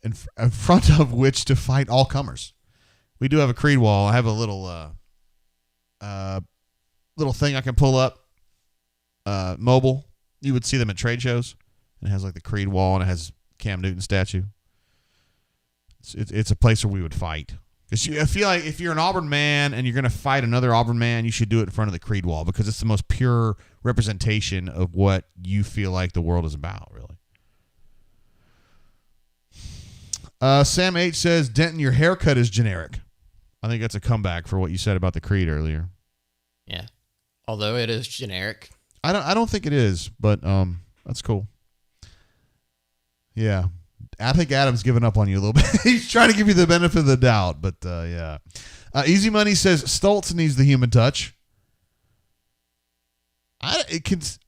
Speaker 1: in front of which to fight all comers. We do have a creed wall. I have a little thing I can pull up, mobile. You would see them at trade shows. It has the Creed wall and it has Cam Newton statue. It's a place where we would fight. I feel like if you're an Auburn man and you're going to fight another Auburn man, you should do it in front of the Creed wall because it's the most pure representation of what you feel like the world is about, really. Sam H says, Denton, your haircut is generic. I think that's a comeback for what you said about the Creed earlier.
Speaker 2: Yeah. Although it is generic.
Speaker 1: I don't think it is, but that's cool. Yeah. I think Adam's given up on you a little bit. He's trying to give you the benefit of the doubt, but yeah. Easy Money says Stoltz needs the human touch. Would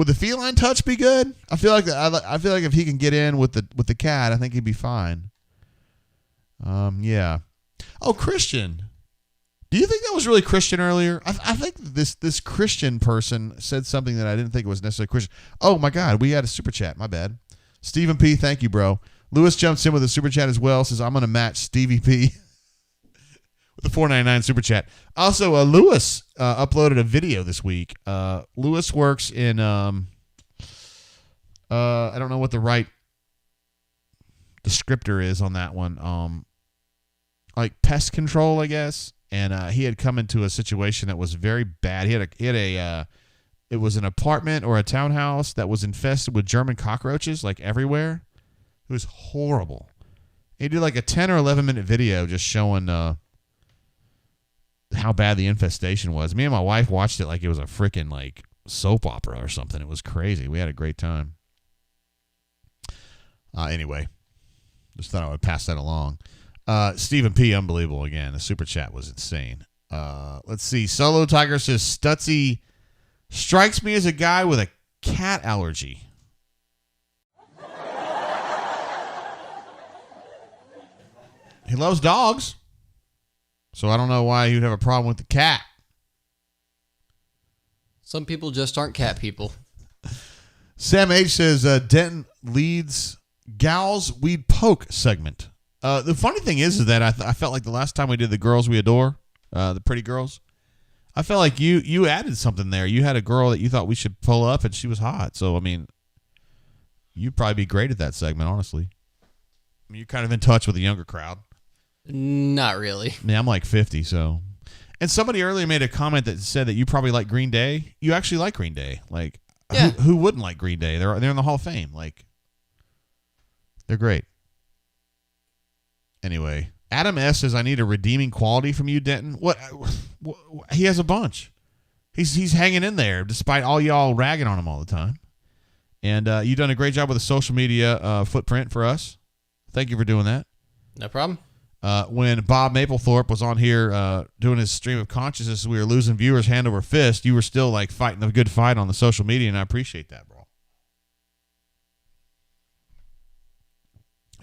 Speaker 1: the feline touch be good? I feel like if he can get in with the cat, I think he'd be fine. Yeah. Oh, Christian. Do you think that was really Christian earlier? I think this Christian person said something that I didn't think was necessarily Christian. Oh, my God. We had a super chat. My bad. Stephen P., thank you, bro. Lewis jumps in with a super chat as well. Says, I'm going to match Stevie P with the $4.99 super chat. Also, Lewis uploaded a video this week. Lewis works in, I don't know what the right descriptor is on that one. Like pest control, I guess. And he had come into a situation that was very bad. It was an apartment or a townhouse that was infested with German cockroaches, like everywhere. It was horrible. He did like a 10 or 11 minute video just showing how bad the infestation was. Me and my wife watched it like it was a freaking like soap opera or something. It was crazy. We had a great time. Anyway, just thought I would pass that along. Stephen P., unbelievable again. The super chat was insane. Let's see. Solo Tiger says, Stutzy strikes me as a guy with a cat allergy. He loves dogs, so I don't know why you'd have a problem with the cat.
Speaker 2: Some people just aren't cat people.
Speaker 1: Sam H. says, Denton leads Gals We'd Poke segment. The funny thing is that I felt like the last time we did the Girls We Adore, the pretty girls, I felt like you added something there. You had a girl that you thought we should pull up, and she was hot. So, I mean, you'd probably be great at that segment, honestly. I mean, you're kind of in touch with the younger crowd.
Speaker 2: Not really.
Speaker 1: Yeah, I'm like 50, so. And somebody earlier made a comment that said that you probably like Green Day. You actually like Green Day. Like,
Speaker 2: yeah.
Speaker 1: Who wouldn't like Green Day? They're in the Hall of Fame. Like, they're great. Anyway, Adam S. says, I need a redeeming quality from you, Denton. What he has a bunch. He's hanging in there despite all y'all ragging on him all the time. And you've done a great job with the social media footprint for us. Thank you for doing that.
Speaker 2: No problem.
Speaker 1: When Bob Mapplethorpe was on here doing his stream of consciousness, we were losing viewers hand over fist. You were still like fighting a good fight on the social media, and I appreciate that, bro.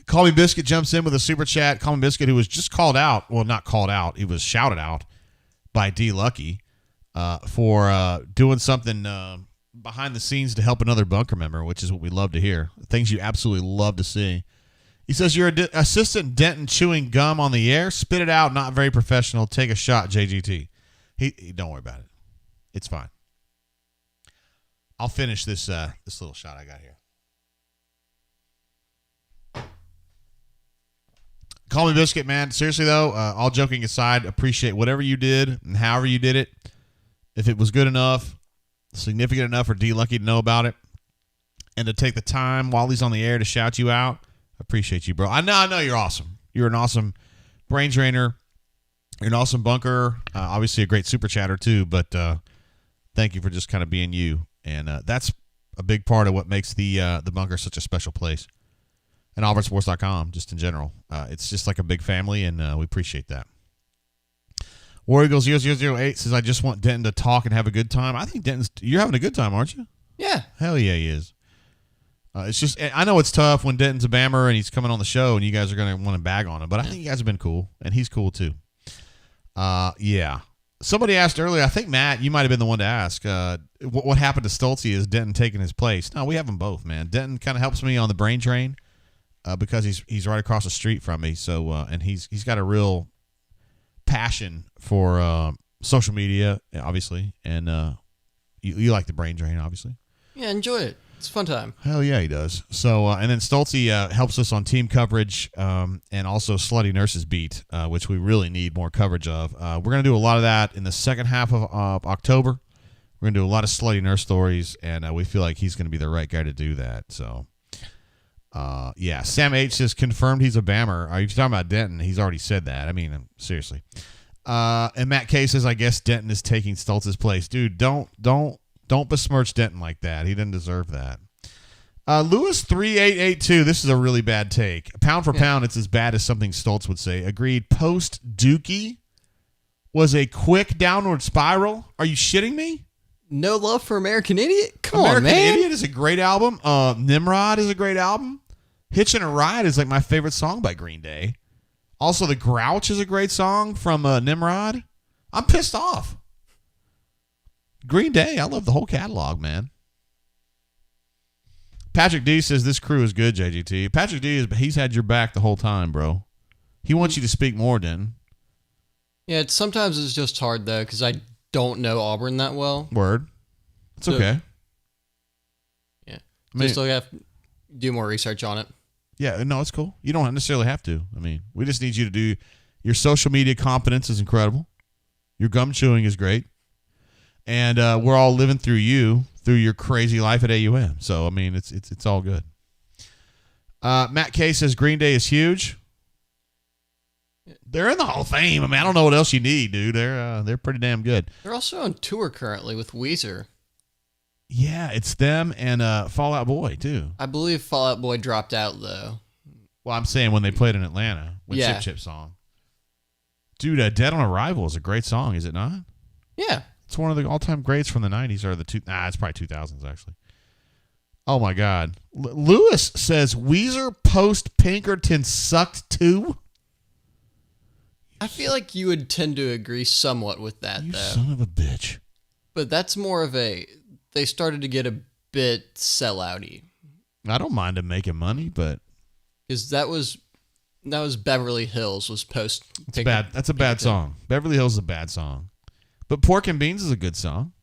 Speaker 1: Call Me Biscuit jumps in with a super chat. Call Me Biscuit, who was just called out. Well, not called out. He was shouted out by D. Lucky for doing something behind the scenes to help another bunker member, which is what we love to hear. Things you absolutely love to see. He says, you're assistant Denton chewing gum on the air. Spit it out. Not very professional. Take a shot, JGT. He don't worry about it. It's fine. I'll finish this little shot I got here. Call Me Biscuit, man. Seriously, though, all joking aside, appreciate whatever you did and however you did it. If it was good enough, significant enough for D. Lucky to know about it, and to take the time while he's on the air to shout you out, appreciate you, bro. I know you're awesome. You're an awesome brain trainer. You're an awesome bunker. Obviously, a great super chatter, too, but thank you for just kind of being you. And that's a big part of what makes the bunker such a special place. And auburnsports.com, just in general. It's just like a big family, and we appreciate that. War Eagle 0008 says, I just want Denton to talk and have a good time. I think you're having a good time, aren't you?
Speaker 2: Yeah.
Speaker 1: Hell yeah, he is. It's just, I know it's tough when Denton's a Bammer and he's coming on the show and you guys are going to want to bag on him, but I think you guys have been cool, and he's cool too. Yeah. Somebody asked earlier, I think, Matt, you might have been the one to ask, what happened to Stoltze? Is Denton taking his place? No, we have them both, man. Denton kind of helps me on the brain train. Because he's right across the street from me, so and he's got a real passion for social media, obviously, and you like the brain drain, obviously.
Speaker 2: Yeah, enjoy it. It's a fun time.
Speaker 1: Hell yeah, he does. So and then Stoltze helps us on team coverage and also Slutty Nurses Beat, which we really need more coverage of. We're gonna do a lot of that in the second half of October. We're gonna do a lot of Slutty Nurse stories, and we feel like he's gonna be the right guy to do that. So. Yeah, Sam H has confirmed he's a Bammer. Are you talking about Denton? He's already said that. I mean, seriously. And Matt K says, I guess Denton is taking Stoltz's place. Dude, don't besmirch Denton like that. He didn't deserve that. Lewis 3882. This is a really bad take. Pound for pound, it's as bad as something Stoltz would say. Agreed. Post Dookie was a quick downward spiral. Are you shitting me?
Speaker 2: No Love for American Idiot? Come
Speaker 1: American
Speaker 2: on, man.
Speaker 1: American Idiot is a great album. Nimrod is a great album. Hitchin' a Ride is like my favorite song by Green Day. Also, The Grouch is a great song from Nimrod. I'm pissed off. Green Day, I love the whole catalog, man. Patrick D says this crew is good, JGT. Patrick D, he's had your back the whole time, bro. He wants you to speak more, Den.
Speaker 2: Yeah, sometimes it's just hard, though, because I don't know Auburn that well.
Speaker 1: Word. It's okay.
Speaker 2: Yeah.
Speaker 1: I mean,
Speaker 2: just have to do more research on it.
Speaker 1: Yeah, no, it's cool. You don't necessarily have to. I mean, we just need you to do your social media competence is incredible. Your gum chewing is great. And we're all living through your crazy life at AUM. So, I mean, it's all good. Matt K says Green Day is huge. They're in the Hall of Fame. I mean, I don't know what else you need, dude. They're pretty damn good.
Speaker 2: They're also on tour currently with Weezer.
Speaker 1: Yeah, it's them and Fall Out Boy, too.
Speaker 2: I believe Fall Out Boy dropped out, though.
Speaker 1: Well, I'm saying when they played in Atlanta with Chip Chip song. Dude, Dead on Arrival is a great song, is it not?
Speaker 2: Yeah.
Speaker 1: It's one of the all-time greats from the 90s or it's probably 2000s, actually. Oh, my God. Lewis says Weezer post Pinkerton sucked too?
Speaker 2: I feel like you would tend to agree somewhat with that,
Speaker 1: You
Speaker 2: though.
Speaker 1: son of a bitch.
Speaker 2: But that's more of they started to get a bit sellouty.
Speaker 1: I don't mind them making money, but
Speaker 2: Because that was Beverly Hills was post.
Speaker 1: it's bad. That's a bad song. Beverly Hills is a bad song. But Pork and Beans is a good song.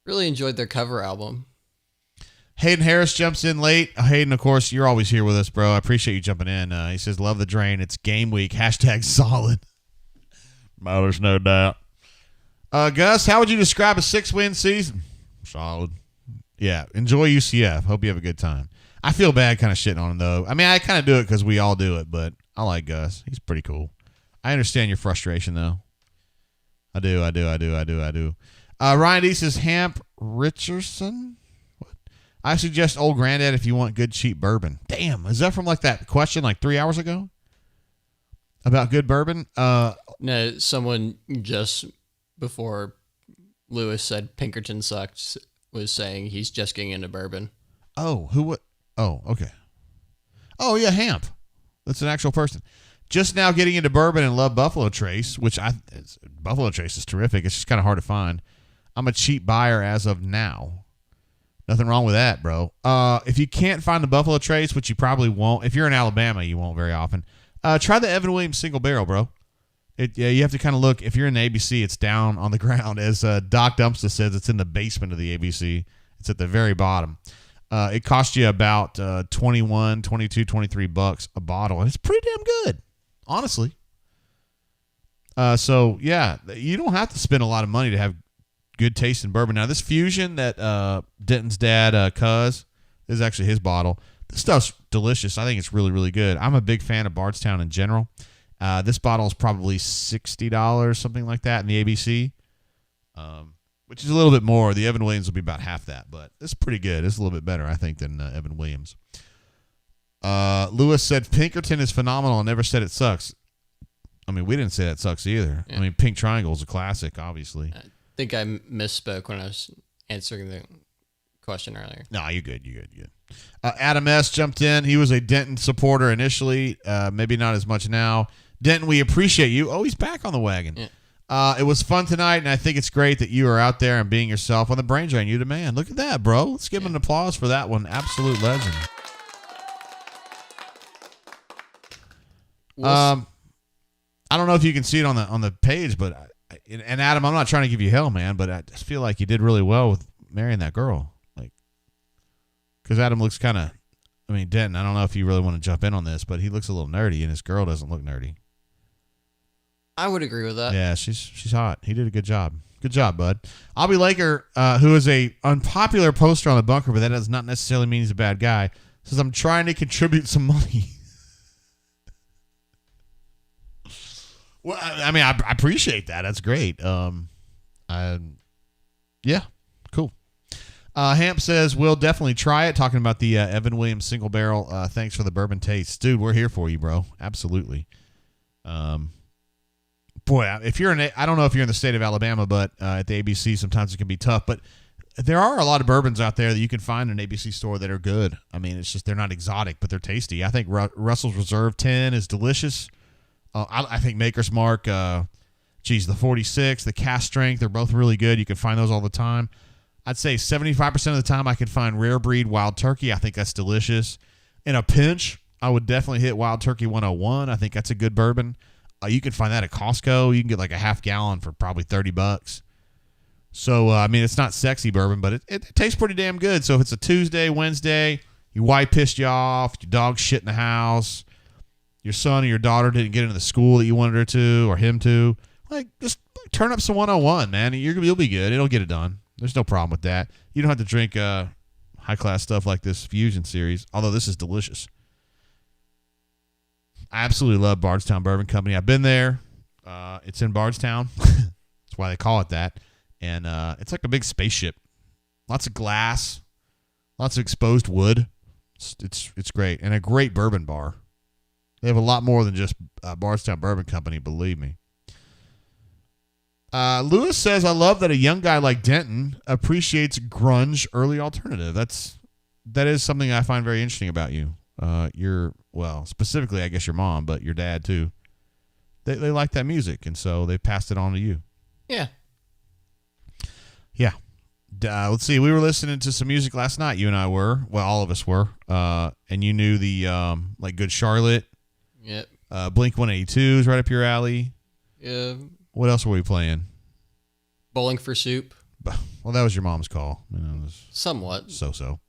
Speaker 2: Really enjoyed their cover album.
Speaker 1: Hayden Harris jumps in late. Hayden, of course, you're always here with us, bro. I appreciate you jumping in. He says, love the drain. It's game week. # solid. Well, there's no doubt. Gus, how would you describe a 6-win season? Solid. Yeah, enjoy UCF. Hope you have a good time. I feel bad kind of shitting on him, though. I mean, I kind of do it because we all do it, but I like Gus. He's pretty cool. I understand your frustration, though. I do. Ryan D says, Hamp Richardson? What? I suggest Old Granddad if you want good, cheap bourbon. Damn, is that from like that question like 3 hours ago? About good bourbon?
Speaker 2: No, someone just before Lewis said Pinkerton sucks was saying he's just getting into bourbon.
Speaker 1: Oh, who would? Oh, okay. Oh, yeah, Hamp. That's an actual person. Just now getting into bourbon and love Buffalo Trace, which Buffalo Trace is terrific. It's just kind of hard to find. I'm a cheap buyer as of now. Nothing wrong with that, bro. If you can't find the Buffalo Trace, which you probably won't, if you're in Alabama, you won't very often. Try the Evan Williams single barrel, bro. You have to kind of look. If you're in the ABC, it's down on the ground. As Doc Dumpster says, it's in the basement of the ABC. It's at the very bottom. It costs you about $21, $22, $23 a bottle, and it's pretty damn good, honestly. So, yeah, you don't have to spend a lot of money to have good taste in bourbon. Now, this Fusion that Denton's dad, Cuz, is actually his bottle. This stuff's delicious. I think it's really, really good. I'm a big fan of Bardstown in general. This bottle is probably $60, something like that, in the ABC, which is a little bit more. The Evan Williams will be about half that, but it's pretty good. It's a little bit better, I think, than Evan Williams. Lewis said Pinkerton is phenomenal and never said it sucks. I mean, we didn't say that sucks either. Yeah. I mean, Pink Triangle is a classic, obviously.
Speaker 2: I think I misspoke when I was answering the question earlier.
Speaker 1: No, you're good. You're good. Adam S. jumped in. He was a Denton supporter initially, maybe not as much now. Denton, we appreciate you. Oh, he's back on the wagon. Yeah. It was fun tonight, and I think it's great that you are out there and being yourself on the Brain Drain. You the man. Look at that, bro. Let's give him an applause for that one. Absolute legend. I don't know if you can see it on the page, but and Adam, I'm not trying to give you hell, man, but I just feel like you did really well with marrying that girl. Like, because Adam looks kind of, I mean, Denton, I don't know if you really want to jump in on this, but he looks a little nerdy, and his girl doesn't look nerdy.
Speaker 2: I would agree with that.
Speaker 1: Yeah, she's hot. He did a good job. Good job, bud. Albie Laker, who is a unpopular poster on the bunker, but that does not necessarily mean he's a bad guy, says, I'm trying to contribute some money. Well, I mean, I appreciate that. That's great. Yeah, cool. Hamp says, we'll definitely try it. Talking about the Evan Williams single barrel. Thanks for the bourbon taste. Dude, we're here for you, bro. Absolutely. Boy, if you're I don't know if you're in the state of Alabama, but at the ABC, sometimes it can be tough. But there are a lot of bourbons out there that you can find in an ABC store that are good. I mean, it's just they're not exotic, but they're tasty. I think Russell's Reserve 10 is delicious. I think Maker's Mark Geez, the 46, the cast strength, they're both really good. You can find those all the time. I'd say 75% of the time I can find rare breed wild turkey. I think that's delicious. In a pinch, I would definitely hit Wild Turkey 101. I think that's a good bourbon. You can find that at Costco. You can get like a half gallon for probably $30. So, I mean, it's not sexy bourbon, but it tastes pretty damn good. So if it's a Tuesday, Wednesday, your wife pissed you off, your dog shit in the house, your son or your daughter didn't get into the school that you wanted her to or him to, like, just turn up some 101, man. You'll be good. It'll get it done. There's no problem with that. You don't have to drink high-class stuff like this Fusion series, although this is delicious. I absolutely love Bardstown Bourbon Company. I've been there. It's in Bardstown. That's why they call it that. And it's like a big spaceship. Lots of glass. Lots of exposed wood. It's great. And a great bourbon bar. They have a lot more than just Bardstown Bourbon Company, believe me. Lewis says, I love that a young guy like Denton appreciates grunge early alternative. That is something I find very interesting about you. Specifically, I guess your mom, but your dad too. They like that music, and so they passed it on to you.
Speaker 2: Yeah.
Speaker 1: Yeah. Let's see. We were listening to some music last night. You and I were. Well, all of us were. And you knew the like Good Charlotte.
Speaker 2: Yep.
Speaker 1: Blink 182 is right up your alley.
Speaker 2: Yeah.
Speaker 1: What else were we playing?
Speaker 2: Bowling for Soup.
Speaker 1: Well, that was your mom's call. It was
Speaker 2: somewhat.
Speaker 1: So.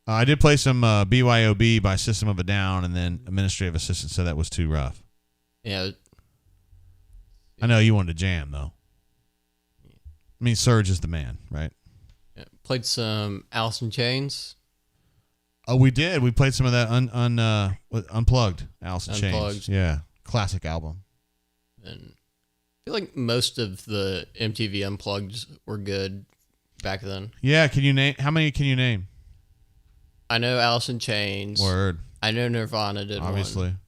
Speaker 1: I did play some BYOB by System of a Down, and then Administrative Assistant said that was too rough.
Speaker 2: Yeah.
Speaker 1: I know you wanted to jam, though. I mean, Surge is the man, right?
Speaker 2: Yeah. Played some Alice in Chains.
Speaker 1: Oh, we did. We played some of that Unplugged Alice in Chains. Yeah. Classic album.
Speaker 2: And I feel like most of the MTV Unplugged were good back then.
Speaker 1: Yeah. How many can you name?
Speaker 2: I know Alice in Chains.
Speaker 1: Word.
Speaker 2: I know Nirvana did
Speaker 1: Obviously.
Speaker 2: one.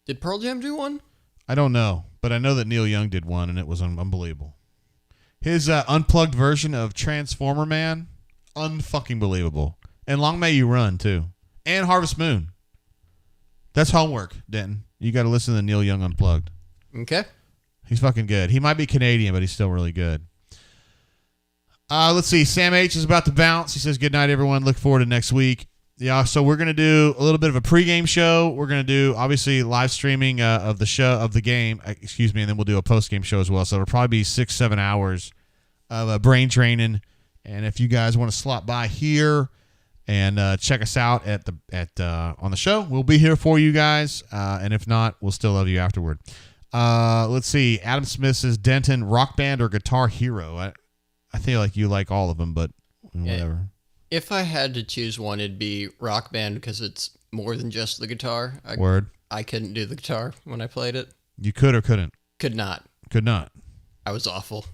Speaker 2: Did Pearl Jam do one?
Speaker 1: I don't know, but I know that Neil Young did one, and it was unbelievable. His unplugged version of Transformer Man, unfucking believable. And Long May You Run, too. And Harvest Moon. That's homework, Denton. You got to listen to the Neil Young Unplugged.
Speaker 2: Okay.
Speaker 1: He's fucking good. He might be Canadian, but he's still really good. Let's see. Sam H is about to bounce. He says, good night, everyone. Look forward to next week. Yeah, so we're going to do a little bit of a pregame show. We're going to do, obviously, live streaming of the game, and then we'll do a postgame show as well. So it'll probably be 6-7 hours of brain training. And if you guys want to slot by here and check us out on the show, we'll be here for you guys. And if not, we'll still love you afterward. Let's see. Adam Smith says, Denton, Rock Band or Guitar Hero? I feel like you like all of them, but whatever.
Speaker 2: If I had to choose one, it'd be Rock Band because it's more than just the guitar.
Speaker 1: Word.
Speaker 2: I couldn't do the guitar when I played it.
Speaker 1: You could or couldn't?
Speaker 2: Could not.
Speaker 1: Could not.
Speaker 2: I was awful.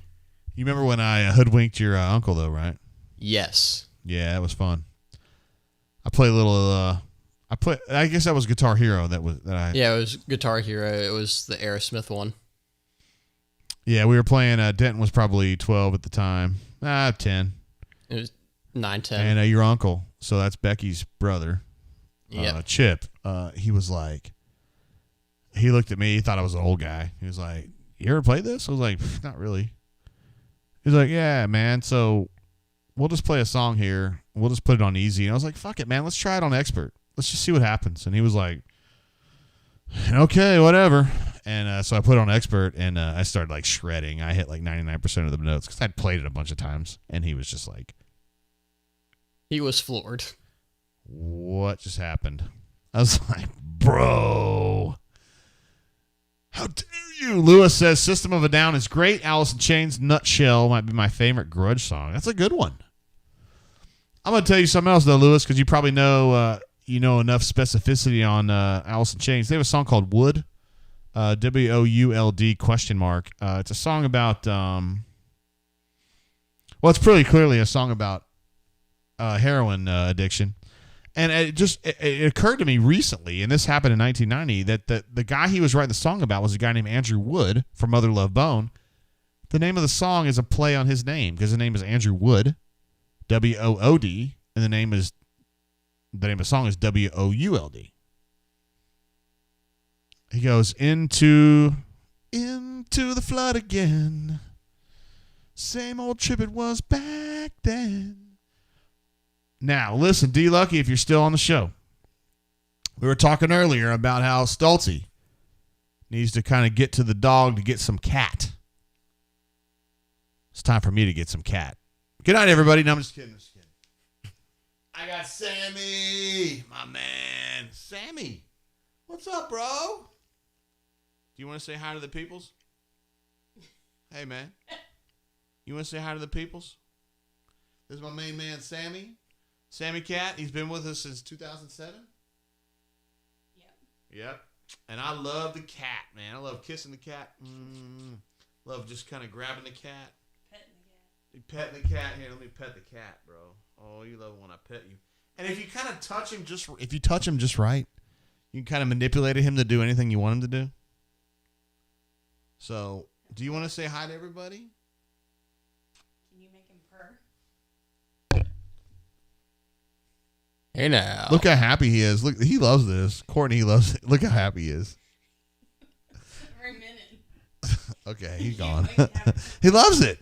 Speaker 1: You remember when I hoodwinked your uncle, though, right?
Speaker 2: Yes.
Speaker 1: Yeah, that was fun. I played a little. I guess that was Guitar Hero.
Speaker 2: Yeah, it was Guitar Hero. It was the Aerosmith one.
Speaker 1: Yeah, we were playing. Denton was probably 12 at the time. 10.
Speaker 2: It was 9, 10.
Speaker 1: And your uncle, so that's Becky's brother, Chip. He was like, he looked at me. He thought I was an old guy. He was like, "You ever played this?" I was like, "Not really." He's like, "Yeah, man. So we'll just play a song here. We'll just put it on easy." And I was like, "Fuck it, man. Let's try it on expert. Let's just see what happens." And he was like, "Okay, whatever." And so I put it on expert, and I started like shredding. I hit like 99% of the notes because I'd played it a bunch of times. And he was just like,
Speaker 2: he was floored.
Speaker 1: What just happened? I was like, bro, how dare you? Lewis says System of a Down is great. Alice in Chains Nutshell might be my favorite grudge song. That's a good one. I'm going to tell you something else, though, Lewis, because you probably know enough specificity on Alice in Chains. They have a song called Wood, WOULD question mark. It's a song about, it's pretty clearly a song about heroin addiction. And it occurred to me recently, and this happened in 1990, that the guy he was writing the song about was a guy named Andrew Wood from Mother Love Bone. The name of the song is a play on his name because his name is Andrew Wood, WOOD, and the name of the song is WOULD. He goes into Into the flood again. Same old trip it was back then. Now, listen, D Lucky, if you're still on the show. We were talking earlier about how Stoltzy needs to kind of get to the dog to get some cat. It's time for me to get some cat. Good night, everybody. No, I'm just kidding. I got Sammy, my man. Sammy, what's up, bro? Do you want to say hi to the peoples? Hey, man. You want to say hi to the peoples? This is my main man, Sammy. Sammy Cat. He's been with us since 2007. Yep. And I love the cat, man. I love kissing the cat. Love just kind of grabbing the cat. Petting the cat. Here, let me pet the cat, bro. Oh, you love it when I pet you. And if you kind of touch him just right, you can kind of manipulate him to do anything you want him to do. So, do you want to say hi to everybody?
Speaker 5: Can you make him purr?
Speaker 2: Hey now.
Speaker 1: Look how happy he is. Look, he loves this. Courtney, he loves it. Look how happy he is.
Speaker 5: Every minute.
Speaker 1: Okay, he's gone. He loves it.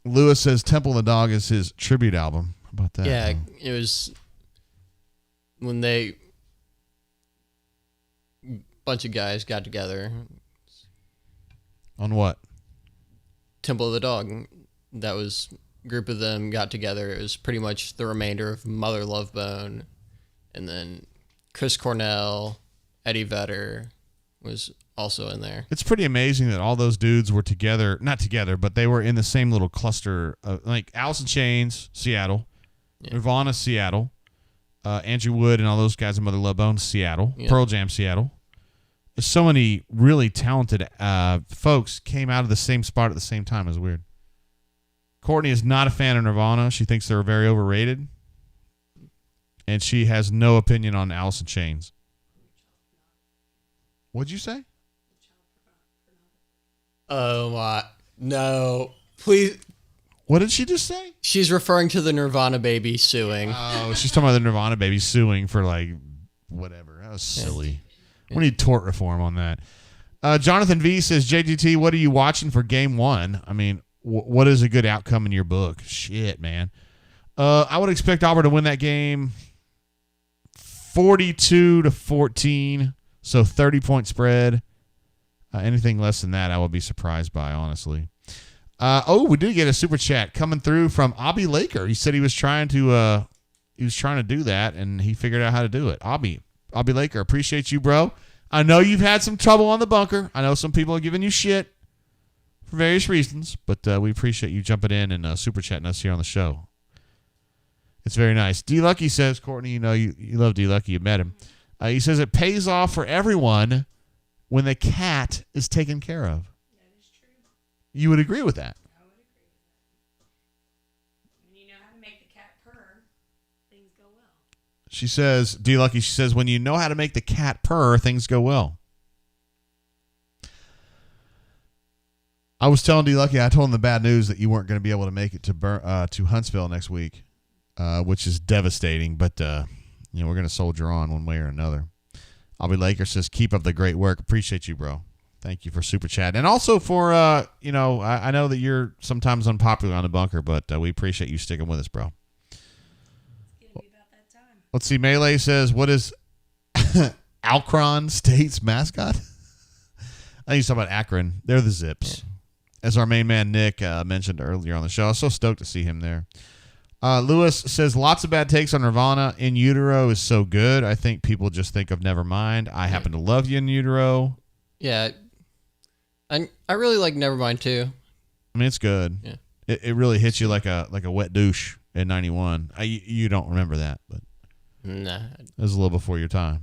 Speaker 1: Lewis says Temple of the Dog is his tribute album. How about that?
Speaker 2: Yeah, it was when bunch of guys got together.
Speaker 1: On what?
Speaker 2: Temple of the Dog. That was a group of them got together. It was pretty much the remainder of Mother Love Bone. And then Chris Cornell, Eddie Vedder was also in there.
Speaker 1: It's pretty amazing that all those dudes were together, not together, but they were in the same little cluster, like Alice in Chains, Seattle, Nirvana, Seattle, Andrew Wood and all those guys in Mother Love Bone, Seattle, Pearl Jam, Seattle. So many really talented folks came out of the same spot at the same time. It's weird. Courtney is not a fan of Nirvana. She thinks they're very overrated. And she has no opinion on Alice in Chains. What'd you say?
Speaker 2: Oh my. No. Please.
Speaker 1: What did she just say?
Speaker 2: She's referring to the Nirvana baby suing.
Speaker 1: Oh, she's talking about the Nirvana baby suing for like whatever. That was silly. We need tort reform on that. Jonathan V says, JGT, what are you watching for game one? I mean, what is a good outcome in your book? Shit, man. I would expect Auburn to win that game 42-14. So 30-point spread. Anything less than that, I would be surprised by, honestly. We did get a super chat coming through from Abby Laker. He said he was trying to do that, and he figured out how to do it. Abby Laker, appreciate you, bro. I know you've had some trouble on the bunker. I know some people are giving you shit for various reasons, but we appreciate you jumping in and super chatting us here on the show. It's very nice. D Lucky says, Courtney, you know you love D Lucky. You met him. He says it pays off for everyone when the cat is taken care of.
Speaker 5: That is true.
Speaker 1: You would agree with that?
Speaker 5: I would agree with that. When you know how to make the cat purr, things go well.
Speaker 1: She says, D Lucky, she says, when you know how to make the cat purr, things go well. I was telling D Lucky, I told him the bad news that you weren't going to be able to make it to Huntsville next week, which is devastating, but we're going to soldier on one way or another. Abby Laker says, keep up the great work. Appreciate you, bro. Thank you for super chat. And also for, I know that you're sometimes unpopular on the bunker, but we appreciate you sticking with us, bro.
Speaker 5: It's going to be about that time.
Speaker 1: Let's see. Melee says, what is Alcron State's mascot? I think he's talking about Akron. They're the Zips. As our main man, Nick, mentioned earlier on the show. I was so stoked to see him there. Lewis says, lots of bad takes on Nirvana. In Utero is so good. I think people just think of Nevermind. I happen to love you in Utero.
Speaker 2: Yeah. I really like Nevermind too.
Speaker 1: I mean, it's good.
Speaker 2: Yeah.
Speaker 1: It really hits you like a wet douche in 91. You don't remember that, but
Speaker 2: nah.
Speaker 1: It was a little before your time.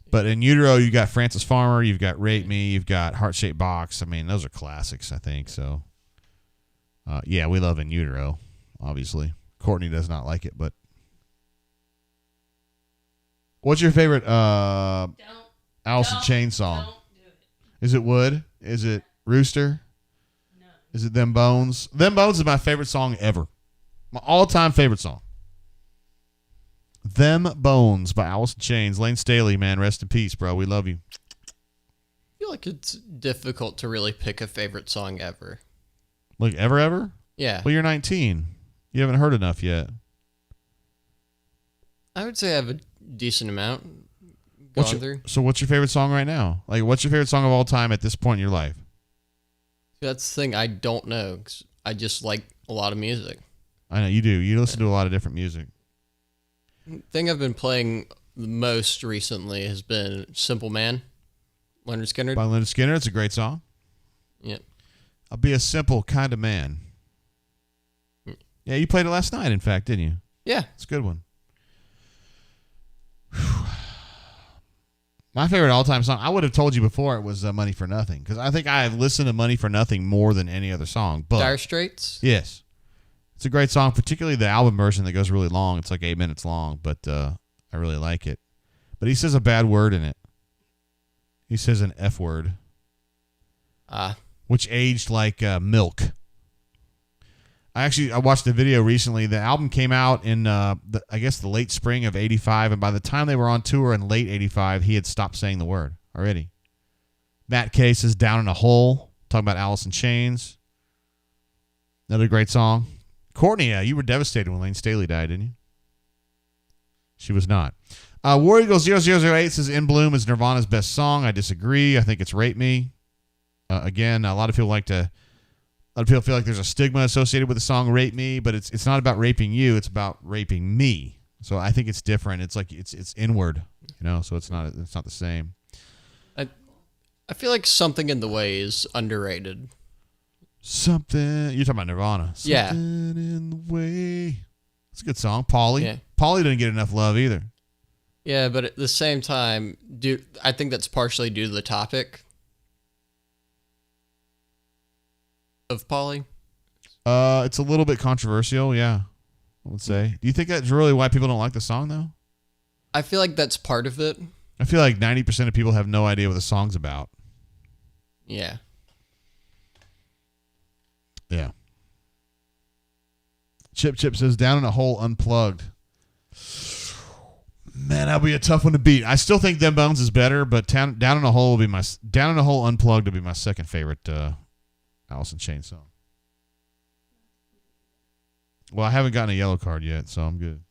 Speaker 1: But in Utero, you got Francis Farmer, you've got Rape Me, you've got Heart Shaped Box. I mean, those are classics, I think. So, we love In Utero, obviously. Courtney does not like it, but what's your favorite Alice in Chains song?
Speaker 5: Don't do it.
Speaker 1: Is it Wood? Is it Rooster?
Speaker 5: No.
Speaker 1: Is it Them Bones? Them Bones is my favorite song ever. My all-time favorite song. Them Bones by Alice in Chains. Lane Staley, man, rest in peace, bro. We love you.
Speaker 2: I feel like it's difficult to really pick a favorite song ever.
Speaker 1: Like ever?
Speaker 2: Yeah.
Speaker 1: Well, you're 19. You haven't heard enough yet.
Speaker 2: I would say I have a decent amount gone through.
Speaker 1: So what's your favorite song right now? Like, what's your favorite song of all time at this point in your life?
Speaker 2: That's the thing. I don't know. 'Cause I just like a lot of music.
Speaker 1: I know you do. You listen to a lot of different music.
Speaker 2: The thing I've been playing the most recently has been Simple Man, Leonard Skinner.
Speaker 1: By Leonard Skinner. It's a great song.
Speaker 2: Yep.
Speaker 1: I'll be a simple kind of man. Yeah, you played it last night, in fact, didn't you?
Speaker 2: Yeah.
Speaker 1: It's a good one. My favorite all-time song, I would have told you before, it was Money for Nothing, because I think I have listened to Money for Nothing more than any other song. But
Speaker 2: Dire Straits?
Speaker 1: Yes. It's a great song, particularly the album version that goes really long. It's like 8 minutes long, but I really like it. But he says a bad word in it. He says an F word. Which aged like milk. I watched a video recently. The album came out in, I guess, the late spring of 85, and by the time they were on tour in late 85, he had stopped saying the word already. Matt Case is Down in a Hole, talking about Alice in Chains. Another great song. Courtney, you were devastated when Lane Staley died, didn't you? She was not. War Eagle 0008 says In Bloom is Nirvana's best song. I disagree. I think it's Rape Me. Again, a lot of people feel like there's a stigma associated with the song Rape Me, but it's not about raping you, it's about raping me. So I think it's different. It's like it's inward, so it's not the same.
Speaker 2: I feel like Something in the Way is underrated.
Speaker 1: Something you're talking about Nirvana.
Speaker 2: Yeah.
Speaker 1: Something in the Way. It's a good song. Polly.
Speaker 2: Yeah.
Speaker 1: Polly didn't get enough love either.
Speaker 2: Yeah, but at the same time, I think that's partially due to the topic of Polly.
Speaker 1: It's a little bit controversial, yeah, I would say. Do you think that's really why people don't like the song, though?
Speaker 2: I feel like that's part of it.
Speaker 1: I feel like 90% of people have no idea what the song's about.
Speaker 2: Yeah.
Speaker 1: Yeah. Chip says Down in a Hole Unplugged. Man, that'll be a tough one to beat. I still think Them Bones is better, but Down in a Hole Unplugged will be my second favorite Alice in Chains song. Well, I haven't gotten a yellow card yet, so I'm good.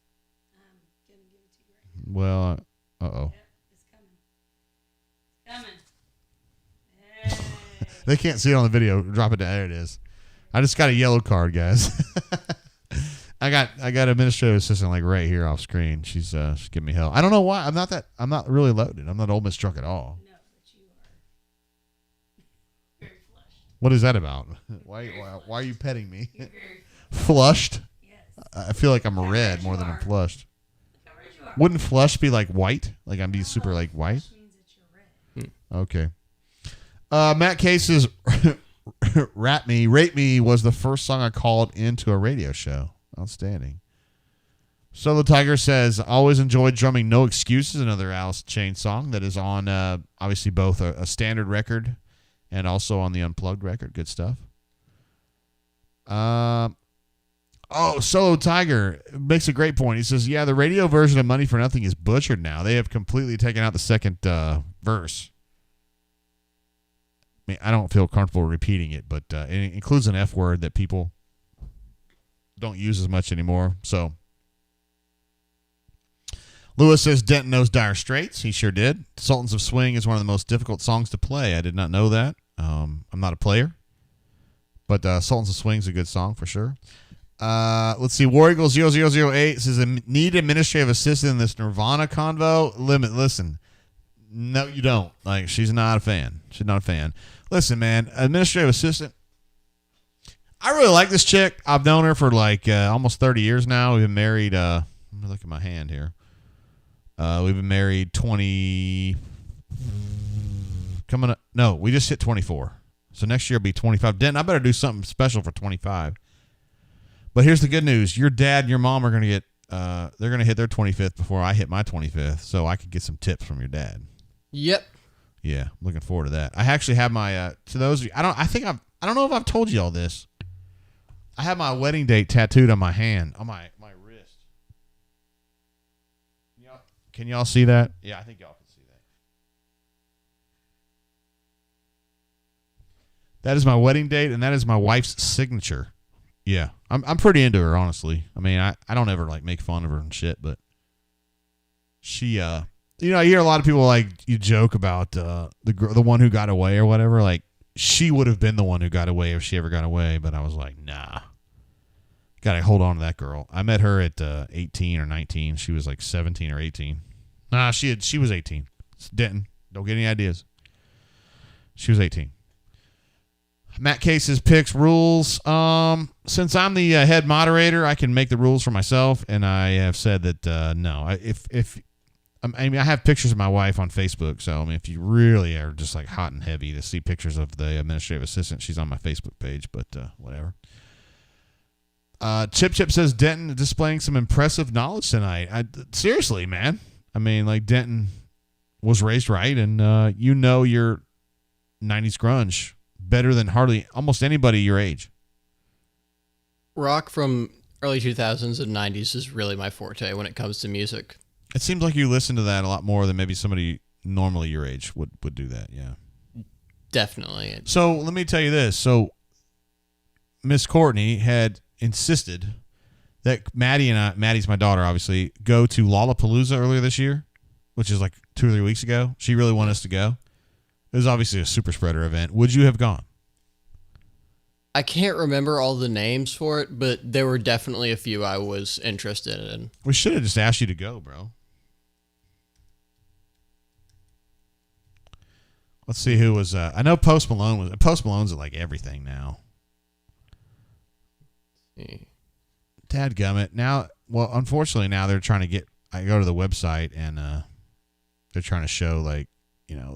Speaker 1: Well, uh-oh. They can't see it on the video. Drop it down. There it is. I just got a yellow card, guys. I got administrative assistant like right here off screen. She's giving me hell. I don't know why. I'm not really loaded. I'm not Ole Miss drunk at all.
Speaker 5: No, but you are very flushed.
Speaker 1: What is that about? Why are you petting me?
Speaker 5: You're very
Speaker 1: Flushed?
Speaker 5: Yes.
Speaker 1: I feel like I'm red more than I'm flushed. Wouldn't flush be like white? Like I'm be super like white?
Speaker 5: means that you're red.
Speaker 1: Okay. Matt Case's Rape Me was the first song I called into a radio show. Outstanding. Solo Tiger says, always enjoyed drumming No Excuses, another Alice in Chains song that is on obviously both a standard record and also on the Unplugged record. Good stuff. Solo Tiger makes a great point. He says, yeah, the radio version of Money for Nothing is butchered now. They have completely taken out the second verse. I mean, I don't feel comfortable repeating it, but it includes an F word that people don't use as much anymore. So Lewis says Denton knows Dire Straits. He sure did. Sultans of Swing is one of the most difficult songs to play. I did not know that. I'm not a player, but Sultans of Swing is a good song for sure. Let's see. War Eagle 0008 says, need administrative assistant in this Nirvana convo. Listen. No, you don't. Like, she's not a fan. She's not a fan. Listen, man, administrative assistant. I really like this chick. I've known her for like almost 30 years now. We've been married. Let me look at my hand here. We've been married 20. Coming up. No, we just hit 24. So next year will be 25. Denton, I better do something special for 25. But here's the good news. Your dad and your mom are going to get, they're going to hit their 25th before I hit my 25th. So I could get some tips from your dad.
Speaker 2: Yep.
Speaker 1: Yeah, looking forward to that. I actually have my, to those of you, I don't know if I've told you all this. I have my wedding date tattooed on my hand, on my wrist. Can y'all see that? Yeah, I think y'all can see that. That is my wedding date, and that is my wife's signature. Yeah, I'm pretty into her, honestly. I mean, I don't ever like make fun of her and shit, but she, I hear a lot of people like you joke about the one who got away or whatever. Like she would have been the one who got away if she ever got away, but I was like, nah, gotta hold on to that girl. I met her at 18 or 19. She was like 17 or 18. Nah, she was 18. It's Denton. Don't get any ideas. She was 18. Matt Case's picks rules. Since I'm the head moderator, I can make the rules for myself, and I have said that no. I have pictures of my wife on Facebook, so I mean, if you really are just like hot and heavy to see pictures of the administrative assistant, she's on my Facebook page. But whatever. Chip says Denton displaying some impressive knowledge tonight. Seriously, man. I mean, like Denton was raised right, and your 90s grunge better than almost anybody your age.
Speaker 2: Rock from early 2000s and 90s is really my forte when it comes to music.
Speaker 1: It seems like you listen to that a lot more than maybe somebody normally your age would do that, yeah.
Speaker 2: Definitely.
Speaker 1: So let me tell you this. So Miss Courtney had insisted that Maddie's my daughter, obviously, go to Lollapalooza earlier this year, which is like 2 or 3 weeks ago. She really wanted us to go. It was obviously a super spreader event. Would you have gone?
Speaker 2: I can't remember all the names for it, but there were definitely a few I was interested in.
Speaker 1: We should have just asked you to go, bro. Let's see who was. I know Post Malone was. Post Malone's at like everything now. Dadgummit. Now, well, unfortunately, now they're trying to get. I go to the website and they're trying to show like.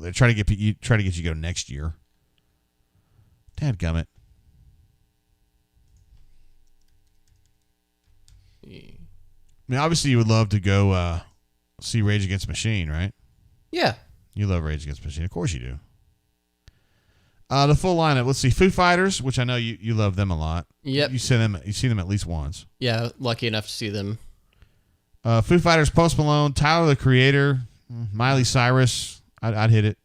Speaker 1: They're trying to get you to go next year. Dadgummit. I mean, obviously, you would love to go see Rage Against the Machine, right?
Speaker 2: Yeah.
Speaker 1: You love Rage Against the Machine. Of course you do. The full lineup. Let's see. Foo Fighters, which I know you love them a lot.
Speaker 2: Yep.
Speaker 1: You see them at least once.
Speaker 2: Yeah, lucky enough to see them.
Speaker 1: Foo Fighters, Post Malone, Tyler, the Creator, Miley Cyrus. I'd hit it.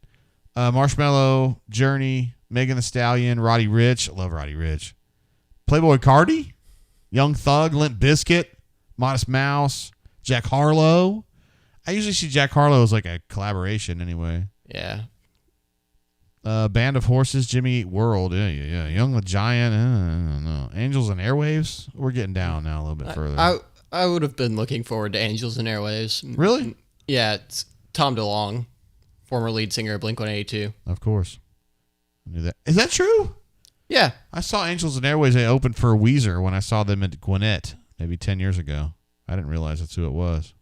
Speaker 1: Marshmello, Journey, Megan Thee Stallion, Roddy Ricch. I love Roddy Ricch. Playboy Cardi, Young Thug, Limp Bizkit, Modest Mouse, Jack Harlow. I usually see Jack Harlow as like a collaboration anyway.
Speaker 2: Yeah.
Speaker 1: Band of Horses, Jimmy Eat World. Yeah. Young the Giant. I don't know. Angels and Airwaves. We're getting down now a little bit further.
Speaker 2: I would have been looking forward to Angels and Airwaves.
Speaker 1: Really?
Speaker 2: Yeah, it's Tom DeLonge, former lead singer of Blink-182.
Speaker 1: Of course. I knew that. Is that true?
Speaker 2: Yeah.
Speaker 1: I saw Angels and Airwaves. They opened for Weezer when I saw them at Gwinnett maybe 10 years ago. I didn't realize that's who it was.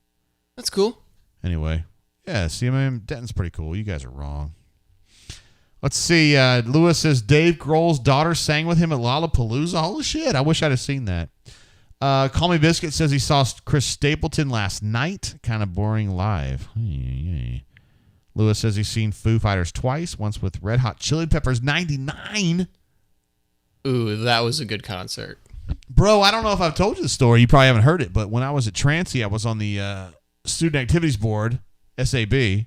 Speaker 2: That's cool.
Speaker 1: Anyway. Yeah, see, I mean, Denton's pretty cool. You guys are wrong. Let's see. Lewis says Dave Grohl's daughter sang with him at Lollapalooza. Holy shit. I wish I'd have seen that. Call Me Biscuit says he saw Chris Stapleton last night. Kind of boring live. Lewis says he's seen Foo Fighters twice, once with Red Hot Chili Peppers 99.
Speaker 2: Ooh, that was a good concert.
Speaker 1: Bro, I don't know if I've told you the story. You probably haven't heard it, but when I was at Transy, I was on the Student Activities Board, SAB,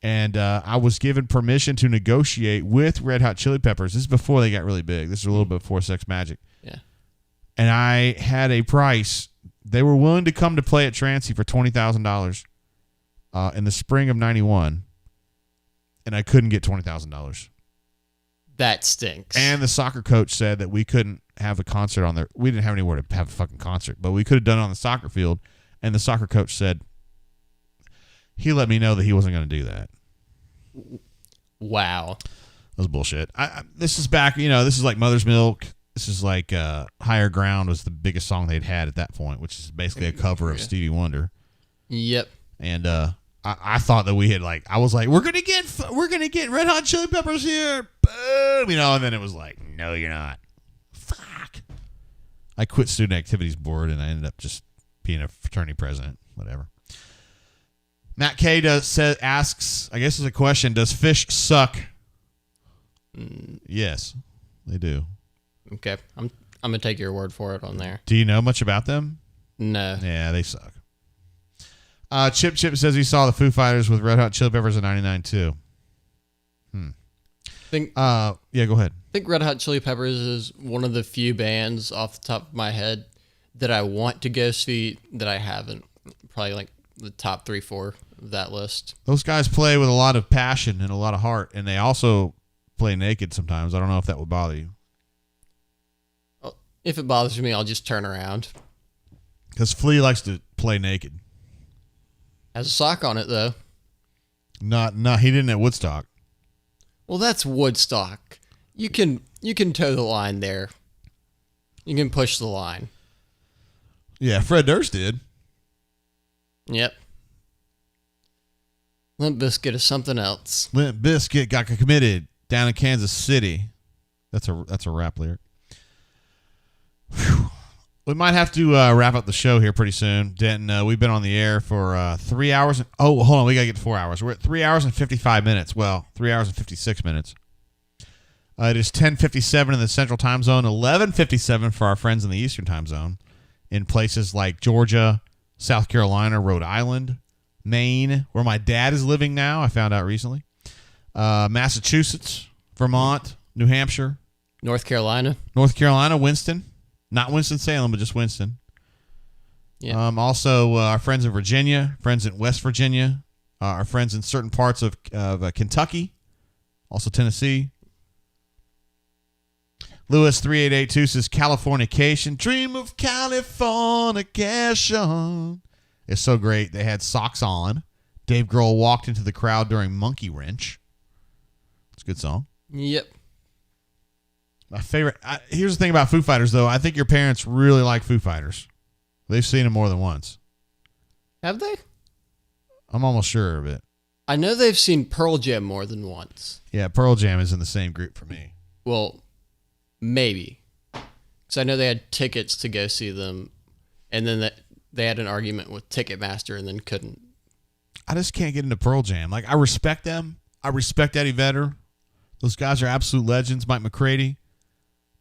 Speaker 1: and I was given permission to negotiate with Red Hot Chili Peppers. This is before they got really big. This is a little bit before Sex Magic.
Speaker 2: Yeah.
Speaker 1: And I had a price. They were willing to come to play at Transy for $20,000 in the spring of 91, and I couldn't get $20,000.
Speaker 2: That stinks.
Speaker 1: And the soccer coach said that we couldn't have a concert on there. We didn't have anywhere to have a fucking concert, but we could have done it on the soccer field. And the soccer coach said he let me know that he wasn't going to do that.
Speaker 2: Wow.
Speaker 1: That was bullshit. This is back, this is like Mother's Milk. This is like Higher Ground was the biggest song they'd had at that point, which is basically a cover of Stevie Wonder.
Speaker 2: Yep.
Speaker 1: And I thought that we had I was like, we're gonna get Red Hot Chili Peppers here, boom, and then it was like, no, you're not. Fuck. I quit Student Activities Board and I ended up just being a fraternity president, whatever. Matt K asks, I guess it's a question: does fish suck? Yes, they do.
Speaker 2: Okay, I'm gonna take your word for it on there.
Speaker 1: Do you know much about them?
Speaker 2: No.
Speaker 1: Yeah, they suck. Chip says he saw the Foo Fighters with Red Hot Chili Peppers in '99 too. Yeah, go ahead.
Speaker 2: I think Red Hot Chili Peppers is one of the few bands off the top of my head that I want to go see that I haven't. Probably like the top 3-4 of that list.
Speaker 1: Those guys play with a lot of passion and a lot of heart, and they also play naked sometimes. I don't know if that would bother you.
Speaker 2: Well, if it bothers me, I'll just turn around.
Speaker 1: Because Flea likes to play naked.
Speaker 2: Has a sock on it, though.
Speaker 1: Not he didn't at Woodstock.
Speaker 2: Well, that's Woodstock. You can toe the line there. You can push the line.
Speaker 1: Yeah, Fred Durst did.
Speaker 2: Yep. Limp Bizkit is something else.
Speaker 1: Limp Bizkit got committed down in Kansas City. That's a rap lyric. Whew. We might have to wrap up the show here pretty soon. Denton, we've been on the air for 3 hours. Hold on. We got to get to 4 hours. We're at 3 hours and 55 minutes. Well, 3 hours and 56 minutes. It is 10:57 in the Central Time Zone, 11:57 for our friends in the Eastern Time Zone in places like Georgia, South Carolina, Rhode Island, Maine, where my dad is living now, I found out recently, Massachusetts, Vermont, New Hampshire.
Speaker 2: North Carolina,
Speaker 1: Winston. Not Winston-Salem, but just Winston.
Speaker 2: Yeah.
Speaker 1: Also, our friends in Virginia, friends in West Virginia, our friends in certain parts of Kentucky, also Tennessee. Lewis 3882 says Californication, dream of Californication. It's so great. They had socks on. Dave Grohl walked into the crowd during Monkey Wrench. It's a good song.
Speaker 2: Yep.
Speaker 1: My favorite. Here's the thing about Foo Fighters, though. I think your parents really like Foo Fighters. They've seen them more than once.
Speaker 2: Have they?
Speaker 1: I'm almost sure of it.
Speaker 2: I know they've seen Pearl Jam more than once.
Speaker 1: Yeah, Pearl Jam is in the same group for me.
Speaker 2: Well, maybe. Because I know they had tickets to go see them, and then they had an argument with Ticketmaster and then couldn't.
Speaker 1: I just can't get into Pearl Jam. Like, I respect them. I respect Eddie Vedder. Those guys are absolute legends. Mike McCready.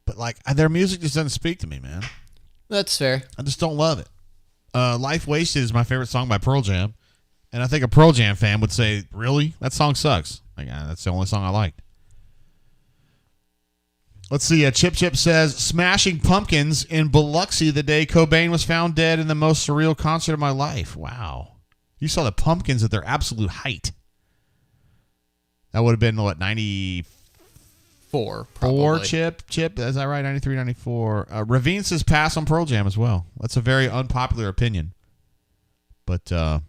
Speaker 1: But, like, their music just doesn't speak to me, man.
Speaker 2: That's fair.
Speaker 1: I just don't love it. Life Wasted is my favorite song by Pearl Jam. And I think a Pearl Jam fan would say, really? That song sucks. Like, that's the only song I liked. Let's see. Chip says, Smashing Pumpkins in Biloxi the day Cobain was found dead in the most surreal concert of my life. Wow. You saw the Pumpkins at their absolute height. That would have been, what, 94?
Speaker 2: Probably.
Speaker 1: Chip, is that right? 93, 94. Ravine says pass on Pearl Jam as well. That's a very unpopular opinion. But, I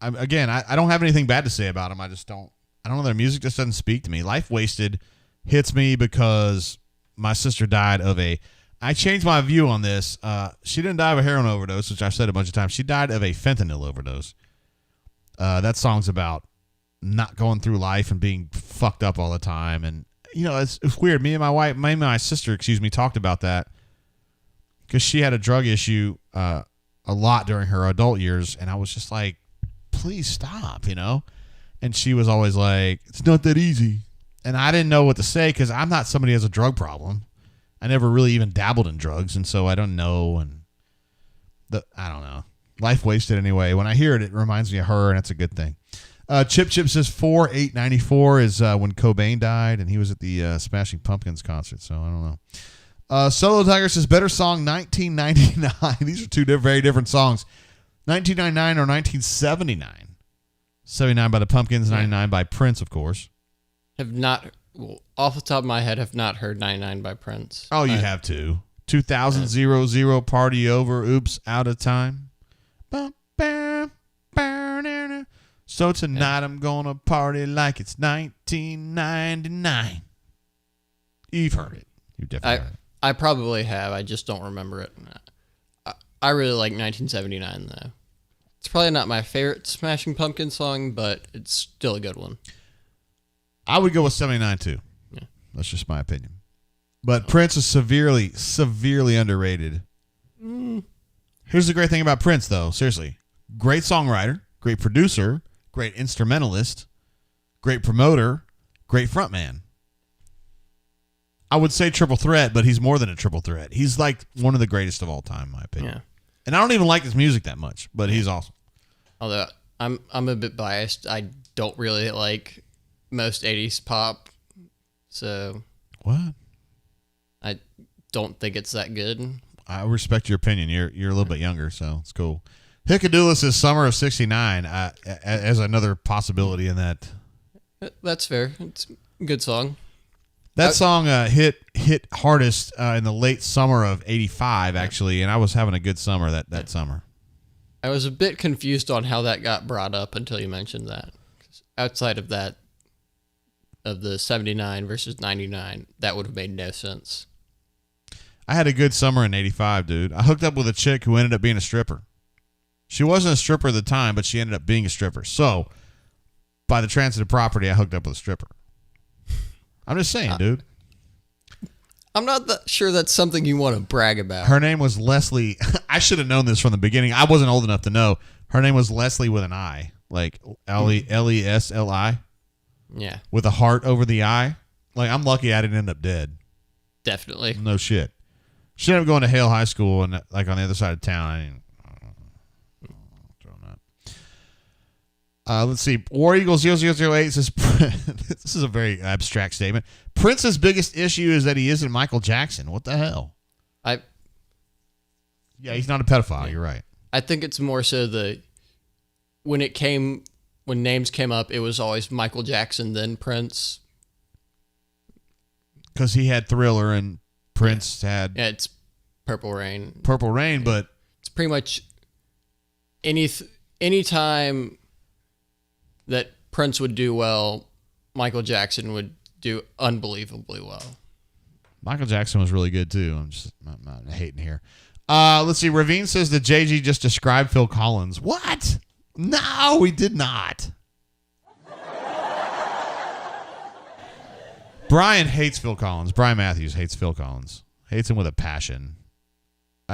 Speaker 1: don't have anything bad to say about them. I don't know. Their music just doesn't speak to me. Life Wasted hits me because my sister died of I changed my view on this. She didn't die of a heroin overdose, which I've said a bunch of times. She died of a fentanyl overdose. That song's about not going through life and being fucked up all the time. And, it's weird. Me and my sister, talked about that because she had a drug issue a lot during her adult years. And I was just like, please stop, And she was always like, it's not that easy. And I didn't know what to say because I'm not somebody who has a drug problem. I never really even dabbled in drugs, and so I don't know. And I don't know. Life Wasted anyway. When I hear it, it reminds me of her, and that's a good thing. Chip says 4/8/94 is when Cobain died, and he was at the Smashing Pumpkins concert, so I don't know. Solo Tiger says better song 1999. These are two very different songs. 1999 or 1979. 79 by the Pumpkins, 99 by Prince, of course.
Speaker 2: Off the top of my head, have not heard 99 by Prince.
Speaker 1: Oh, you have to. 2000 00 Party Over, Oops, Out of Time. So tonight I'm gonna party like it's 1999. You've heard it. You've definitely heard it.
Speaker 2: I probably have. I just don't remember it. I really like 1979, though. It's probably not my favorite Smashing Pumpkins song, but it's still a good one.
Speaker 1: I would go with 79 too.
Speaker 2: Yeah.
Speaker 1: That's just my opinion. But Prince is severely, severely underrated. Here's the great thing about Prince, though. Seriously. Great songwriter, great producer, great instrumentalist, great promoter, great frontman. I would say triple threat, but he's more than a triple threat. He's like one of the greatest of all time, in my opinion.
Speaker 2: Yeah.
Speaker 1: And I don't even like his music that much, but he's awesome.
Speaker 2: Although I'm a bit biased. I don't really like most 80s pop. So
Speaker 1: What?
Speaker 2: I don't think it's that good.
Speaker 1: I respect your opinion. You're a little bit younger, so it's cool. Hickadoodle is Summer of '69 as another possibility in that.
Speaker 2: That's fair. It's a good song.
Speaker 1: That song hit hardest in the late summer of '85, actually, and I was having a good summer that summer.
Speaker 2: I was a bit confused on how that got brought up until you mentioned that. 'Cause outside of that, of the 79 versus 99, that would have made no sense.
Speaker 1: I had a good summer in '85, dude. I hooked up with a chick who ended up being a stripper. She wasn't a stripper at the time, but she ended up being a stripper. So, by the transitive property, I hooked up with a stripper. I'm just saying, dude.
Speaker 2: I'm not sure that's something you want to brag about.
Speaker 1: Her name was Leslie. I should have known this from the beginning. I wasn't old enough to know. Her name was Leslie with an I, like Lesli.
Speaker 2: Yeah.
Speaker 1: With a heart over the I. Like, I'm lucky I didn't end up dead.
Speaker 2: Definitely.
Speaker 1: No shit. She ended up going to Hale High School and like on the other side of town. I didn't. Let's see. War Eagle 0008 says, this is a very abstract statement. Prince's biggest issue is that he isn't Michael Jackson. What the hell? Yeah, he's not a pedophile. You're right.
Speaker 2: I think it's more so when names came up, it was always Michael Jackson, then Prince.
Speaker 1: Because he had Thriller and Prince had...
Speaker 2: Yeah, it's Purple Rain.
Speaker 1: Purple Rain, but...
Speaker 2: It's pretty much any time that Prince would do well, Michael Jackson would do unbelievably well.
Speaker 1: Michael Jackson was really good, too. I'm just not hating here. Let's see. Ravine says that JG just described Phil Collins. What? No, we did not. Brian hates Phil Collins. Brian Matthews hates Phil Collins. Hates him with a passion.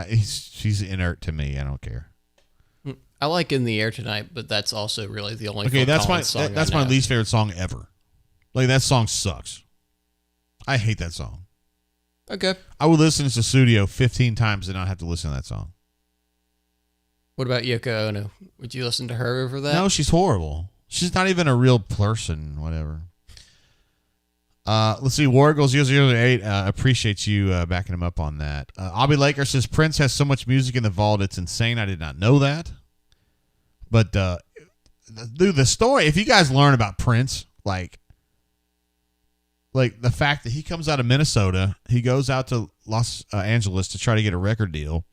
Speaker 1: He's inert to me. I don't care.
Speaker 2: I like In the Air Tonight, but that's also really the only
Speaker 1: Phil
Speaker 2: Collins
Speaker 1: Collins
Speaker 2: song
Speaker 1: that's my least favorite song ever. Like, that song sucks. I hate that song.
Speaker 2: Okay.
Speaker 1: I would listen to Studio 15 times and not have to listen to that song.
Speaker 2: What about Yoko Ono? Would you listen to her over that?
Speaker 1: No, she's horrible. She's not even a real person, whatever. Let's see. War Eagle 008 appreciates you backing him up on that. Abby Laker says Prince has so much music in the vault, it's insane. I did not know that. But, dude, the story, if you guys learn about Prince, like the fact that he comes out of Minnesota, he goes out to Los Angeles to try to get a record deal,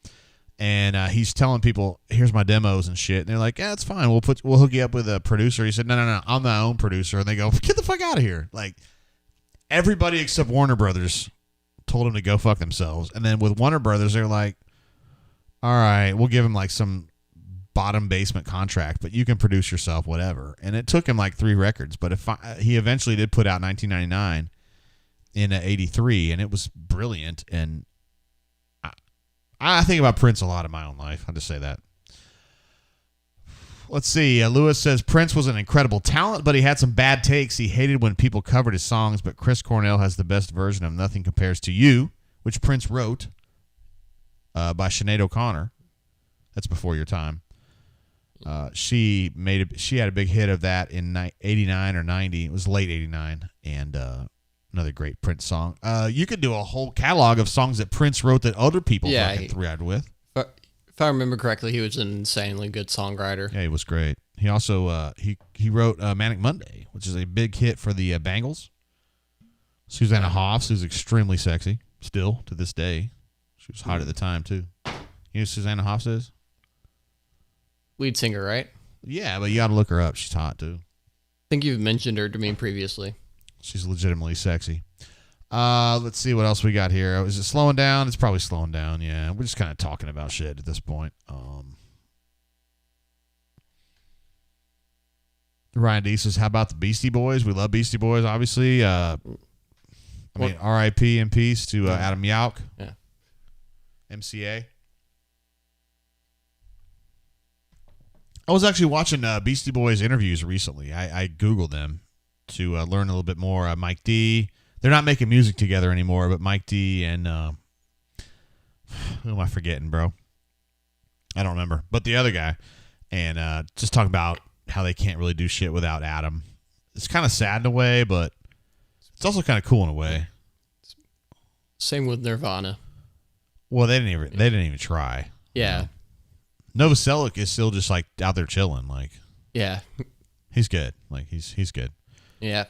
Speaker 1: and he's telling people, here's my demos and shit. And they're like, yeah, it's fine. We'll hook you up with a producer. He said, no, I'm my own producer. And they go, get the fuck out of here. Like, everybody except Warner Brothers told him to go fuck themselves. And then with Warner Brothers, they're like, all right, we'll give him like some bottom basement contract, but you can produce yourself, whatever. And it took him like 3 records, but he eventually did put out 1999 in 83, and it was brilliant. And I think about Prince a lot in my own life. I'll just say that. Let's see. Lewis says Prince was an incredible talent, but he had some bad takes. He hated when people covered his songs, but Chris Cornell has the best version of Nothing Compares to You, which Prince wrote by Sinead O'Connor. That's before your time. She had a big hit of that in 89 or 90. It was late 89, and another great Prince song. You could do a whole catalog of songs that Prince wrote that other people fucking thread with.
Speaker 2: If I remember correctly, he was an insanely good songwriter.
Speaker 1: Yeah, he was great. He also he wrote Manic Monday, which is a big hit for the Bangles. Susanna Hoffs, who's extremely sexy still to this day. She was hot at the time too. You know who Susanna Hoffs is?
Speaker 2: Lead singer, right?
Speaker 1: Yeah, but you got to look her up. She's hot too.
Speaker 2: I think you've mentioned her to me previously.
Speaker 1: She's legitimately sexy. Let's see what else we got here. Is it slowing down? It's probably slowing down. Yeah, we're just kind of talking about shit at this point. Ryan D says, "How about the Beastie Boys? We love Beastie Boys, obviously. R.I.P. in peace to Adam Yauch.
Speaker 2: Yeah,
Speaker 1: MCA." I was actually watching Beastie Boys interviews recently. I Googled them to learn a little bit more. Mike D. They're not making music together anymore, but Mike D and who am I forgetting, bro? I don't remember. But the other guy. And just talking about how they can't really do shit without Adam. It's kind of sad in a way, but it's also kind of cool in a way.
Speaker 2: Same with Nirvana.
Speaker 1: Well, they didn't even try.
Speaker 2: Yeah.
Speaker 1: Novoselic is still just like out there chilling. Like,
Speaker 2: yeah,
Speaker 1: he's good. Like he's good.
Speaker 2: Yeah.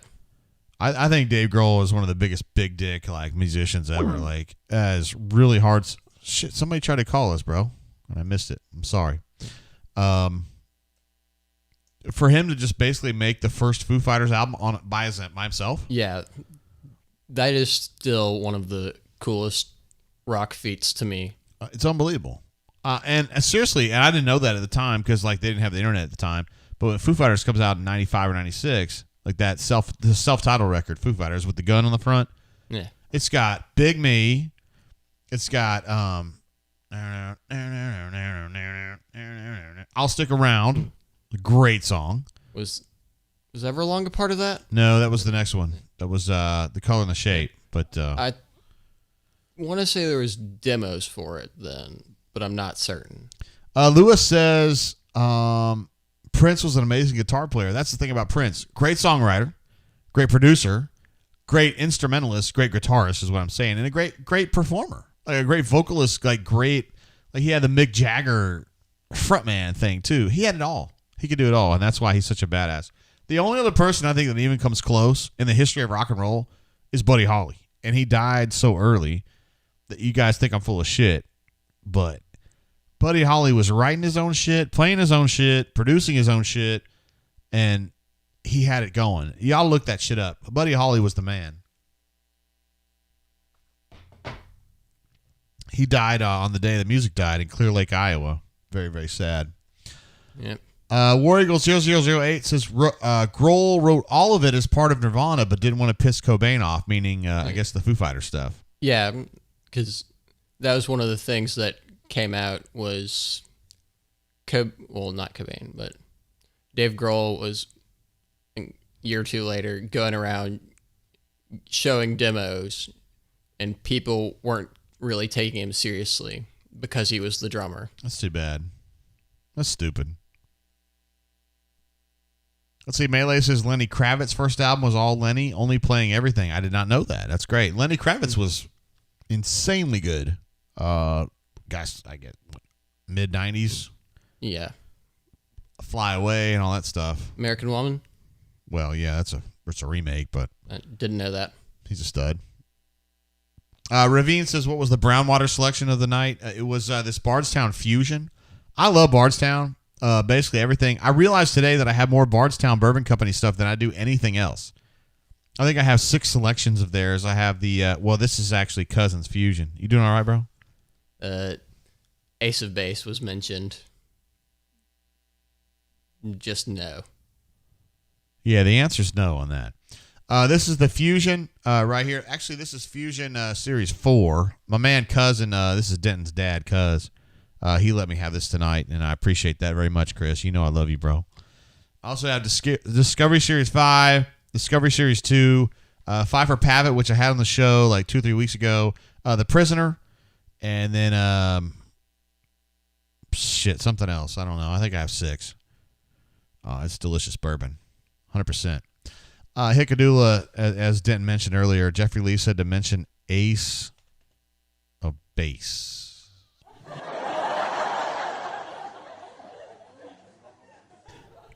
Speaker 1: I think Dave Grohl is one of the biggest big dick like musicians ever. Like, as really hard. Shit, somebody tried to call us, bro, and I missed it. I'm sorry. For him to just basically make the first Foo Fighters album by himself.
Speaker 2: Yeah, that is still one of the coolest rock feats to me.
Speaker 1: It's unbelievable. And seriously, and I didn't know that at the time because like they didn't have the internet at the time. But when Foo Fighters comes out in '95 or '96, like that the self-titled record, Foo Fighters with the gun on the front.
Speaker 2: Yeah,
Speaker 1: it's got Big Me. It's got I'll Stick Around. Great song.
Speaker 2: Was Everlong a part of that?
Speaker 1: No, that was the next one. That was The Color and the Shape. But
Speaker 2: I want to say there was demos for it then, but I'm not certain.
Speaker 1: Lewis says Prince was an amazing guitar player. That's the thing about Prince. Great songwriter, great producer, great instrumentalist, great guitarist is what I'm saying, and a great performer. Like a great vocalist, like he had the Mick Jagger frontman thing too. He had it all. He could do it all, and that's why he's such a badass. The only other person I think that even comes close in the history of rock and roll is Buddy Holly, and he died so early that you guys think I'm full of shit, but Buddy Holly was writing his own shit, playing his own shit, producing his own shit, and he had it going. Y'all look that shit up. Buddy Holly was the man. He died on the day the music died in Clear Lake, Iowa. Very, very sad.
Speaker 2: Yep.
Speaker 1: War Eagle 0008 says Grohl wrote all of it as part of Nirvana, but didn't want to piss Cobain off, meaning, I guess, the Foo Fighters stuff.
Speaker 2: Yeah, because that was one of the things that came out was, not Cobain, but Dave Grohl was a year or two later going around showing demos, and people weren't really taking him seriously because he was the drummer.
Speaker 1: That's too bad. That's stupid. Let's see. Melee says Lenny Kravitz's first album was all Lenny, only playing everything. I did not know that. That's great. Lenny Kravitz was insanely good. Guys, I get mid-90s.
Speaker 2: Yeah.
Speaker 1: Fly Away and all that stuff.
Speaker 2: American Woman?
Speaker 1: Well, yeah, it's a remake, but
Speaker 2: I didn't know that.
Speaker 1: He's a stud. Ravine says, what was the Brownwater selection of the night? It was this Bardstown Fusion. I love Bardstown. Basically everything. I realized today that I have more Bardstown Bourbon Company stuff than I do anything else. I think I have 6 selections of theirs. I have the, this is actually Cousins Fusion. You doing all right, bro?
Speaker 2: Ace of Base was mentioned. Just no.
Speaker 1: Yeah, the answer's no on that. This is the Fusion right here. Actually, this is Fusion Series 4. My man Cousin, this is Denton's dad, Cuz. He let me have this tonight, and I appreciate that very much, Chris. You know I love you, bro. I also have Discovery Series 5, Discovery Series 2, Pfeiffer Pavitt, which I had on the show like 2 or 3 weeks ago, The Prisoner, and then something else. I don't know. I think I have 6. It's delicious bourbon, 100%. Hickadula, as Denton mentioned earlier, Jeffrey Lee said to mention Ace of Base.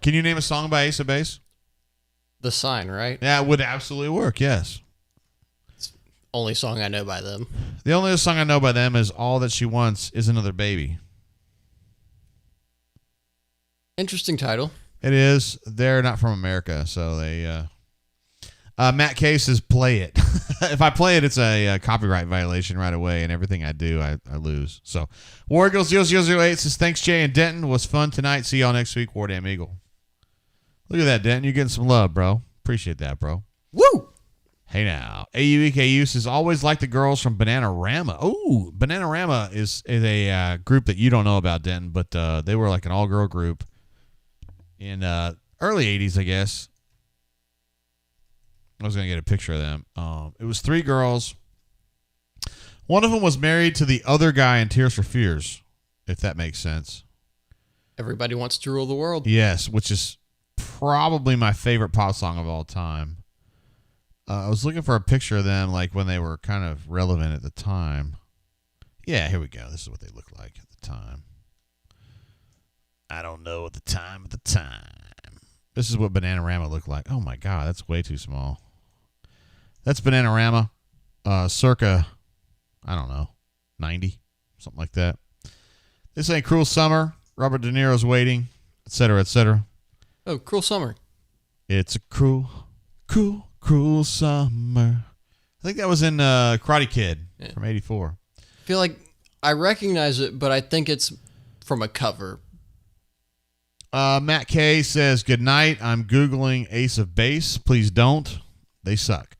Speaker 1: Can you name a song by Ace of Base?
Speaker 2: The Sign, right?
Speaker 1: Yeah, it would absolutely work, yes.
Speaker 2: It's the only song I know by them.
Speaker 1: The only song I know by them is All That She Wants Is Another Baby.
Speaker 2: Interesting title.
Speaker 1: It is. They're not from America, so they... Matt K says, play it. If I play it, it's a copyright violation right away, and everything I do, I lose. So, War Eagle 0008 says, thanks, Jay and Denton. Was fun tonight. See y'all next week, War Damn Eagle. Look at that, Denton. You're getting some love, bro. Appreciate that, bro.
Speaker 2: Woo!
Speaker 1: Hey, now. AUEKU says, always like the girls from Bananarama. Oh, Bananarama is a group that you don't know about, Denton, but they were like an all-girl group in early 80s, I guess. I was going to get a picture of them. It was 3 girls. One of them was married to the other guy in Tears for Fears. if that makes sense.
Speaker 2: Everybody wants to rule the world.
Speaker 1: Yes, which is probably my favorite pop song of all time. I was looking for a picture of them like when they were kind of relevant at the time. Yeah, here we go. This is what they looked like at the time. I don't know at the time. This is what Bananarama looked like. Oh my God, that's way too small. That's Bananarama, circa, I don't know, 90, something like that. This ain't Cruel Summer. Robert De Niro's Waiting, etc., etc.
Speaker 2: Oh, Cruel Summer.
Speaker 1: It's a cruel, cruel, cruel summer. I think that was in Karate Kid from '84.
Speaker 2: I feel like I recognize it, but I think it's from a cover.
Speaker 1: Matt K says, good night. I'm Googling Ace of Base. Please don't. They suck.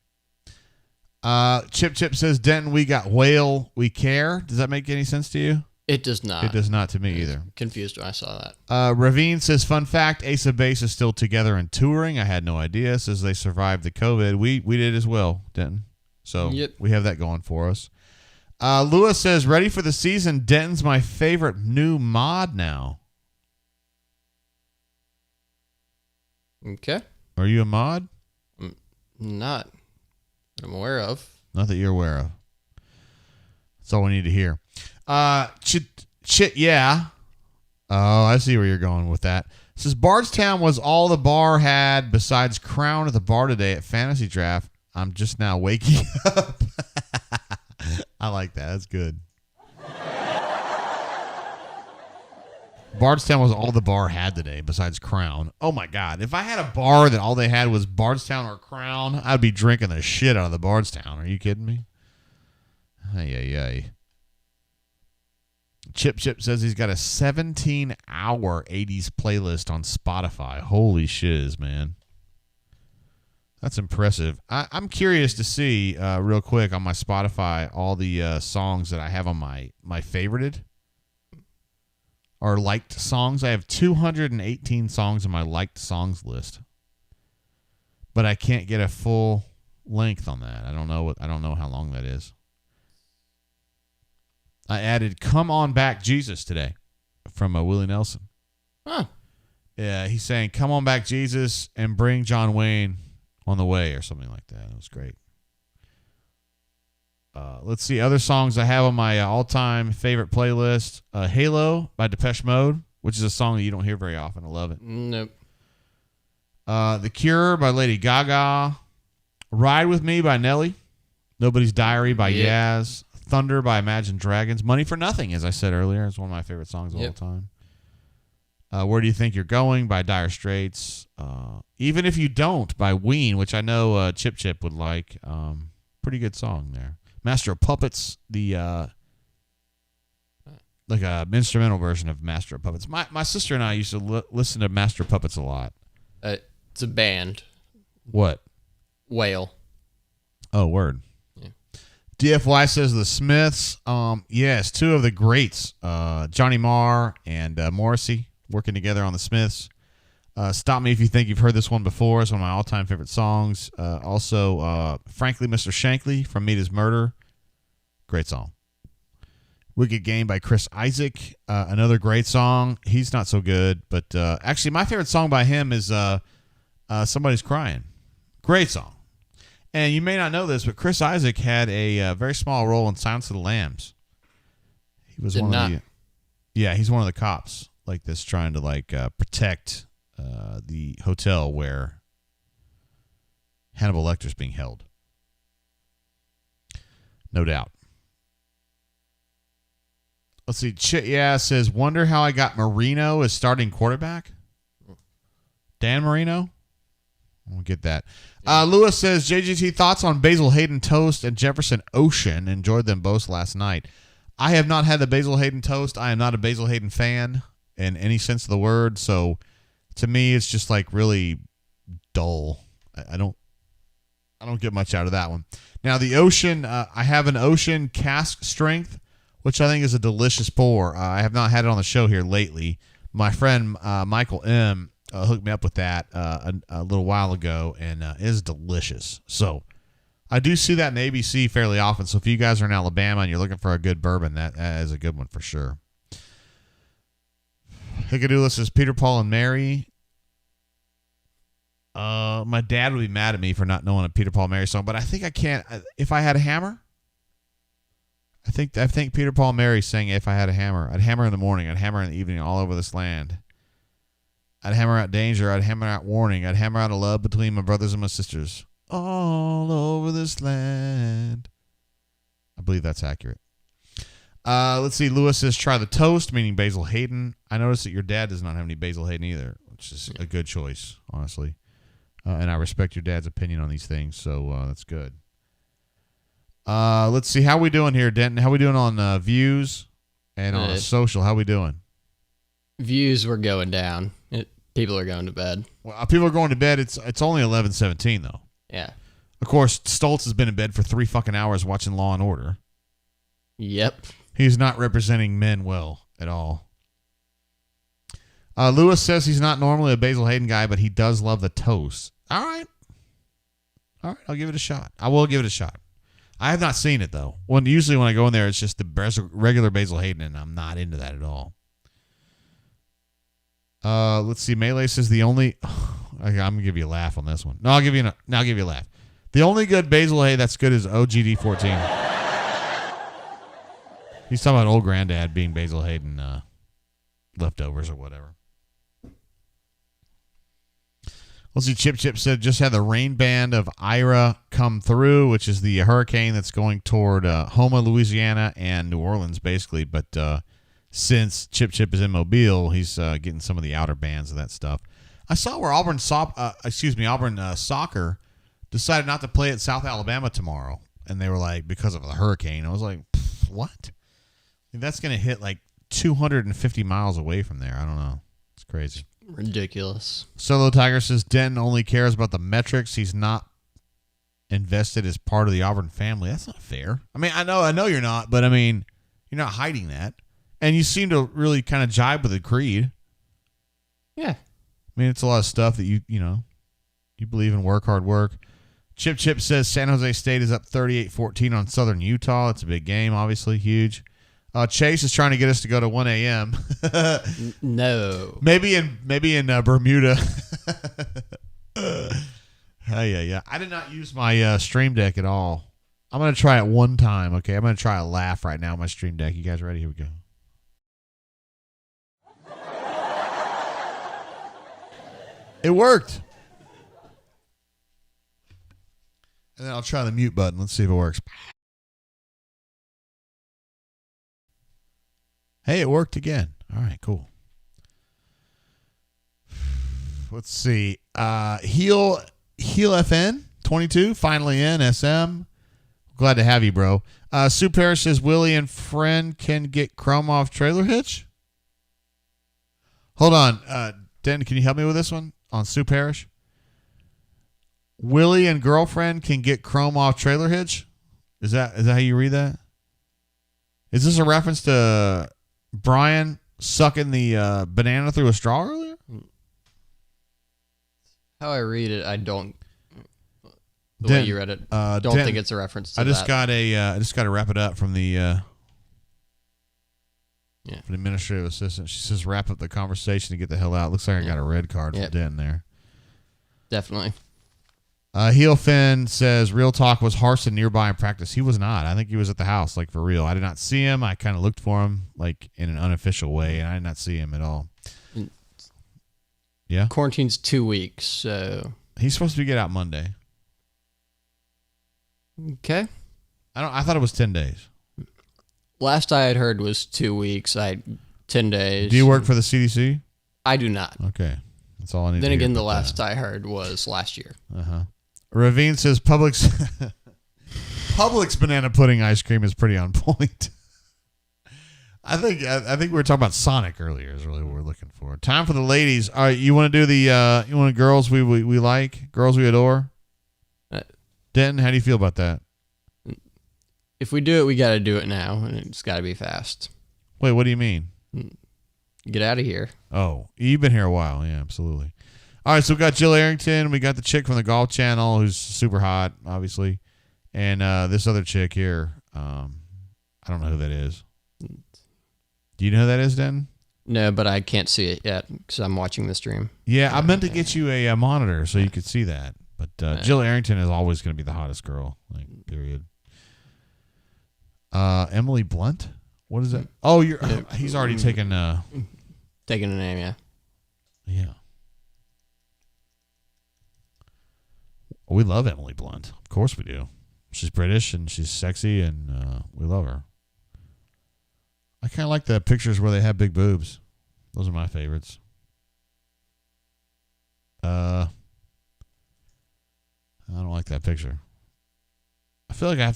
Speaker 1: Chip says, Denton, we got whale, we care. Does that make any sense to you?
Speaker 2: It does not.
Speaker 1: It does not to me either.
Speaker 2: Confused when I saw that.
Speaker 1: Ravine says, fun fact, Ace of Base is still together and touring. I had no idea. Says they survived the COVID. We did as well, Denton. So we have that going for us. Lewis says, ready for the season. Denton's my favorite new mod now.
Speaker 2: Okay.
Speaker 1: Are you a mod?
Speaker 2: Not that I'm aware of.
Speaker 1: Not that you're aware of. That's all we need to hear. Yeah. Oh, I see where you're going with that. It says Bardstown was all the bar had besides Crown at the bar today at Fantasy Draft. I'm just now waking up. I like that. That's good. Bardstown was all the bar had today besides Crown. Oh, my God. If I had a bar that all they had was Bardstown or Crown, I'd be drinking the shit out of the Bardstown. Are you kidding me? Ay. Chip says he's got a 17-hour 80s playlist on Spotify. Holy shiz, man. That's impressive. I'm curious to see, real quick, on my Spotify, all the songs that I have on my favorited or liked songs. I have 218 songs on my liked songs list, but I can't get a full length on that. I don't know how long that is. I added "Come On Back, Jesus" today from Willie Nelson.
Speaker 2: Huh.
Speaker 1: Yeah, he's saying "Come on back, Jesus," and bring John Wayne on the way, or something like that. It was great. Let's see other songs I have on my all-time favorite playlist. "Halo" by Depeche Mode, which is a song that you don't hear very often. I love it.
Speaker 2: Nope.
Speaker 1: "The Cure" by Lady Gaga. "Ride With Me" by Nelly. "Nobody's Diary" by Yaz. "Thunder" by Imagine Dragons. "Money for Nothing," as I said earlier, is one of my favorite songs of all time. "Where Do You Think You're Going" by Dire Straits. "Even If You Don't" by Ween, which I know Chip would like. Pretty good song there. "Master of Puppets," the like a instrumental version of Master of Puppets. My sister and I used to listen to Master of Puppets a lot.
Speaker 2: It's a band.
Speaker 1: What?
Speaker 2: Whale.
Speaker 1: Oh, word. DFY says the Smiths. Yes, two of the greats, Johnny Marr and Morrissey, working together on the Smiths. "Stop Me If You Think You've Heard This One Before" is one of my all-time favorite songs. Also, "Frankly, Mr. Shankly" from Meet His Murder. Great song. "Wicked Game" by Chris Isaac. Another great song. He's not so good, but actually my favorite song by him is "Somebody's Crying." Great song. And you may not know this, but Chris Isaac had a very small role in Silence of the Lambs. He was he's one of the cops like this, trying to protect the hotel where Hannibal Lecter's being held. No doubt. Let's see. Says, wonder how I got Marino as starting quarterback. Dan Marino? I don't get that. Lewis says, JGT, thoughts on Basil Hayden toast and Jefferson Ocean. Enjoyed them both last night. I have not had the Basil Hayden toast. I am not a Basil Hayden fan in any sense of the word. So to me, it's just really dull. I don't get much out of that one. Now the Ocean, I have an Ocean cask strength, which I think is a delicious pour. I have not had it on the show here lately. My friend Michael M. Hooked me up with that a little while ago, and it is delicious. So I do see that in ABC fairly often. So if you guys are in Alabama and you're looking for a good bourbon, that is a good one for sure. Hickadoodle says Peter, Paul, and Mary. My dad would be mad at me for not knowing a Peter, Paul, Mary song, but I think I can't. If I had a hammer, I think Peter, Paul, Mary sang If I Had a Hammer. I'd hammer in the morning. I'd hammer in the evening all over this land. I'd hammer out danger. I'd hammer out warning. I'd hammer out a love between my brothers and my sisters all over this land. I believe that's accurate. Let's see. Lewis says, try the toast, meaning Basil Hayden. I noticed that your dad does not have any Basil Hayden either, which is a good choice, honestly. And I respect your dad's opinion on these things, so that's good. Let's see. How we doing here, Denton? How we doing on views and on social? How we doing?
Speaker 2: Views were going down. People are going to bed.
Speaker 1: Well, people are going to bed. It's only 11:17 though.
Speaker 2: Yeah.
Speaker 1: Of course, Stoltz has been in bed for 3 fucking hours watching Law and Order.
Speaker 2: Yep.
Speaker 1: He's not representing men well at all. Lewis says he's not normally a Basil Hayden guy, but he does love the toast. All right, I'll give it a shot. I will give it a shot. I have not seen it, though. Usually when I go in there, it's just the regular Basil Hayden, and I'm not into that at all. Let's see. Melee says the only... I'm going to give you a laugh on this one. No, I'll give you a laugh. The only good Basil Hayden that's good is OGD 14. He's talking about old granddad being Basil Hayden leftovers or whatever. Let's see. Chip said just had the rain band of Ira come through, which is the hurricane that's going toward Houma, Louisiana, and New Orleans, basically. But since Chip is in Mobile, he's getting some of the outer bands of that stuff. I saw where Auburn soccer decided not to play at South Alabama tomorrow, and they were like, because of the hurricane. I was like, what? That's going to hit like 250 miles away from there. I don't know. It's crazy.
Speaker 2: Ridiculous.
Speaker 1: Solo Tiger says Denton only cares about the metrics. He's not invested as part of the Auburn family. That's not fair. I mean, I know you're not, but I mean, you're not hiding that. And you seem to really kind of jibe with the creed.
Speaker 2: Yeah.
Speaker 1: I mean, it's a lot of stuff that you believe in hard work. Chip says San Jose State is up 38-14 on Southern Utah. It's a big game, obviously, huge. Chase is trying to get us to go to 1 a.m.
Speaker 2: No.
Speaker 1: Maybe in Bermuda. Yeah. I did not use my Stream Deck at all. I'm going to try it one time, okay? I'm going to try a laugh right now on my Stream Deck. You guys ready? Here we go. It worked. And then I'll try the mute button. Let's see if it works. Hey, it worked again. All right, cool. Let's see. Heel FN 22 finally in SM. Glad to have you, bro. Sue Parrish says Willie and friend can get chrome off trailer hitch. Hold on, Denton, can you help me with this one on Sue Parrish? Willie and girlfriend can get chrome off trailer hitch. Is that how you read that? Is this a reference to Brian sucking the banana through a straw earlier?
Speaker 2: How I read it, I don't. The way you read it, don't think it's a reference to
Speaker 1: I just
Speaker 2: that.
Speaker 1: I just got to wrap it up from the from the administrative assistant. She says wrap up the conversation to get the hell out. Looks like I got a red card from Den there.
Speaker 2: Definitely.
Speaker 1: Heel Finn says real talk was Harson nearby in practice. He was not. I think he was at the house, like for real. I did not see him. I kind of looked for him like in an unofficial way, and I did not see him at all. Yeah.
Speaker 2: Quarantine's 2 weeks, so
Speaker 1: he's supposed to get out Monday.
Speaker 2: Okay.
Speaker 1: I thought it was 10 days.
Speaker 2: Last I had heard was 2 weeks. 10 days.
Speaker 1: Do you work for the CDC?
Speaker 2: I do not.
Speaker 1: Okay. That's all I need
Speaker 2: then
Speaker 1: to
Speaker 2: again,
Speaker 1: hear
Speaker 2: the last I heard was last year.
Speaker 1: Ravine says Publix banana pudding ice cream is pretty on point. I think we were talking about Sonic earlier is really what we're looking for. Time for the ladies. All right, you want to do the you want girls we like, girls we adore? Denton, how do you feel about that?
Speaker 2: If we do it, we got to do it now, and it's got to be fast.
Speaker 1: Wait, what do you mean?
Speaker 2: Get out of here.
Speaker 1: Oh, you've been here a while. Yeah, absolutely. All right, so we got Jill Arrington. We got the chick from the Golf Channel who's super hot, obviously. And this other chick here, I don't know who that is. Do you know who that is, Denton?
Speaker 2: No, but I can't see it yet because I'm watching the stream.
Speaker 1: Yeah, I meant to get you a monitor so you could see that. But Jill Arrington is always going to be the hottest girl. Like, period. Emily Blunt? What is that? Oh, he's already taken...
Speaker 2: Taking a name, yeah.
Speaker 1: Yeah. We love Emily Blunt. Of course we do. She's British and she's sexy and we love her. I kind of like the pictures where they have big boobs. Those are my favorites. I don't like that picture. I feel like I have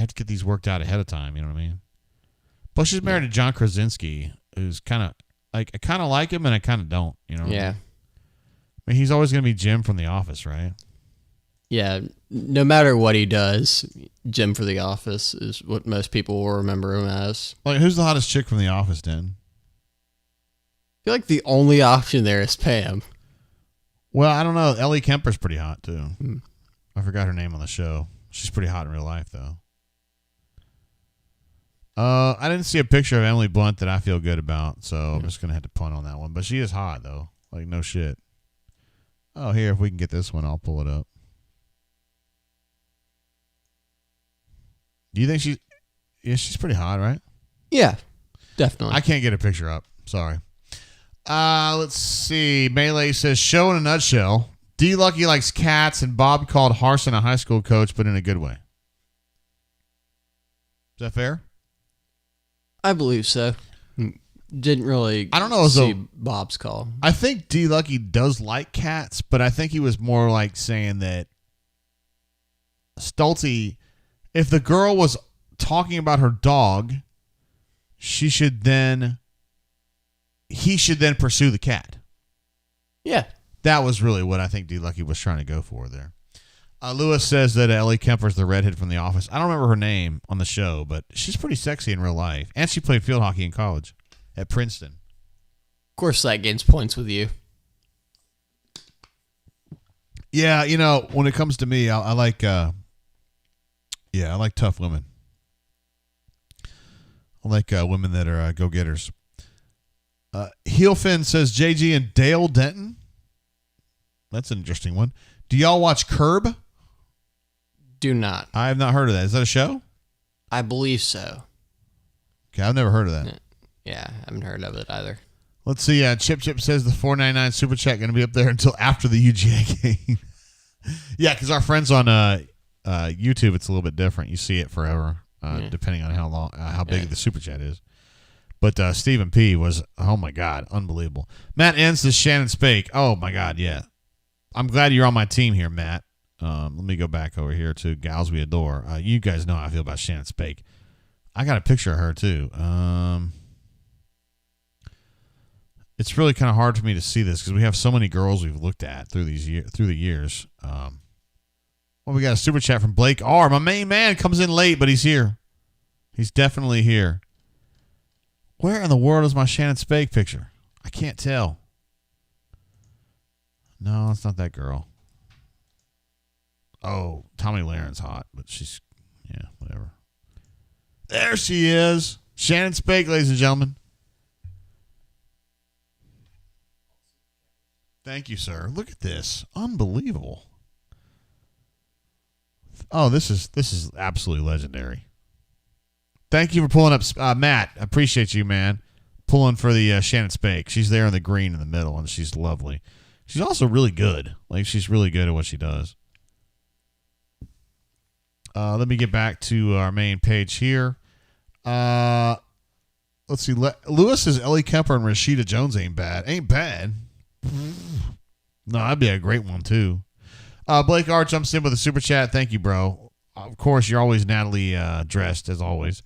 Speaker 1: to get these worked out ahead of time, you know what I mean? Plus she's married to John Krasinski, who's kind of like, I kind of like him and I kind of don't, you know?
Speaker 2: Yeah.
Speaker 1: I mean, he's always going to be Jim from The Office, right?
Speaker 2: Yeah, no matter what he does, Jim for The Office is what most people will remember him as.
Speaker 1: Like, who's the hottest chick from The Office, Den?
Speaker 2: I feel like the only option there is Pam.
Speaker 1: Well, I don't know. Ellie Kemper's pretty hot, too. I forgot her name on the show. She's pretty hot in real life, though. I didn't see a picture of Emily Blunt that I feel good about, so I'm just going to have to punt on that one. But she is hot, though. Like, no shit. Oh, here, if we can get this one, I'll pull it up. Do you think she's pretty hot, right?
Speaker 2: Yeah, definitely.
Speaker 1: I can't get a picture up. Sorry. Let's see. Melee says, show in a nutshell. D. Lucky likes cats, and Bob called Harson a high school coach, but in a good way. Is that fair?
Speaker 2: I believe so. Didn't really
Speaker 1: I don't know
Speaker 2: see Bob's call.
Speaker 1: I think D. Lucky does like cats, but I think he was more like saying that Stoltze, if the girl was talking about her dog, he should then pursue the cat.
Speaker 2: Yeah.
Speaker 1: That was really what I think D. Lucky was trying to go for there. Lewis says that Ellie Kemper's the redhead from The Office. I don't remember her name on the show, but she's pretty sexy in real life. And she played field hockey in college at Princeton.
Speaker 2: Of course, that gains points with you.
Speaker 1: Yeah, you know, when it comes to me, I like I like tough women. I like women that are go-getters. Heelfin says JG and Dale Denton. That's an interesting one. Do y'all watch Curb?
Speaker 2: Do not.
Speaker 1: I have not heard of that. Is that a show?
Speaker 2: I believe so.
Speaker 1: Okay, I've never heard of that.
Speaker 2: Yeah, I haven't heard of it either.
Speaker 1: Let's see. Chip says the $4.99 super chat going to be up there until after the UGA game. Yeah, because our friends on YouTube, it's a little bit different. You see it forever, depending on how big the super chat is. But Stephen P was, oh my God, unbelievable. Matt N says Shannon Spake. Oh my God, yeah. I'm glad you're on my team here, Matt. Let me go back over here to Gals We Adore. You guys know how I feel about Shannon Spake. I got a picture of her too. It's really kind of hard for me to see this because we have so many girls we've looked at through the years. Well, we got a super chat from Blake R. My main man comes in late, but he's here. He's definitely here. Where in the world is my Shannon Spake picture? I can't tell. No, it's not that girl. Oh, Tommy Laren's hot, but she's, yeah, whatever. There she is. Shannon Spake, ladies and gentlemen. Thank you, sir. Look at this. Unbelievable. Oh, this is absolutely legendary. Thank you for pulling up, Matt. I appreciate you, man. Pulling for the Shannon Spake. She's there in the green in the middle, and she's lovely. She's also really good. Like, she's really good at what she does. Let me get back to our main page here. Let's see. Lewis says Ellie Kemper and Rashida Jones ain't bad. Ain't bad. No, that'd be a great one, too. Blake R jumps in with a super chat. Thank you, bro. Of course, you're always Natalie dressed, as always.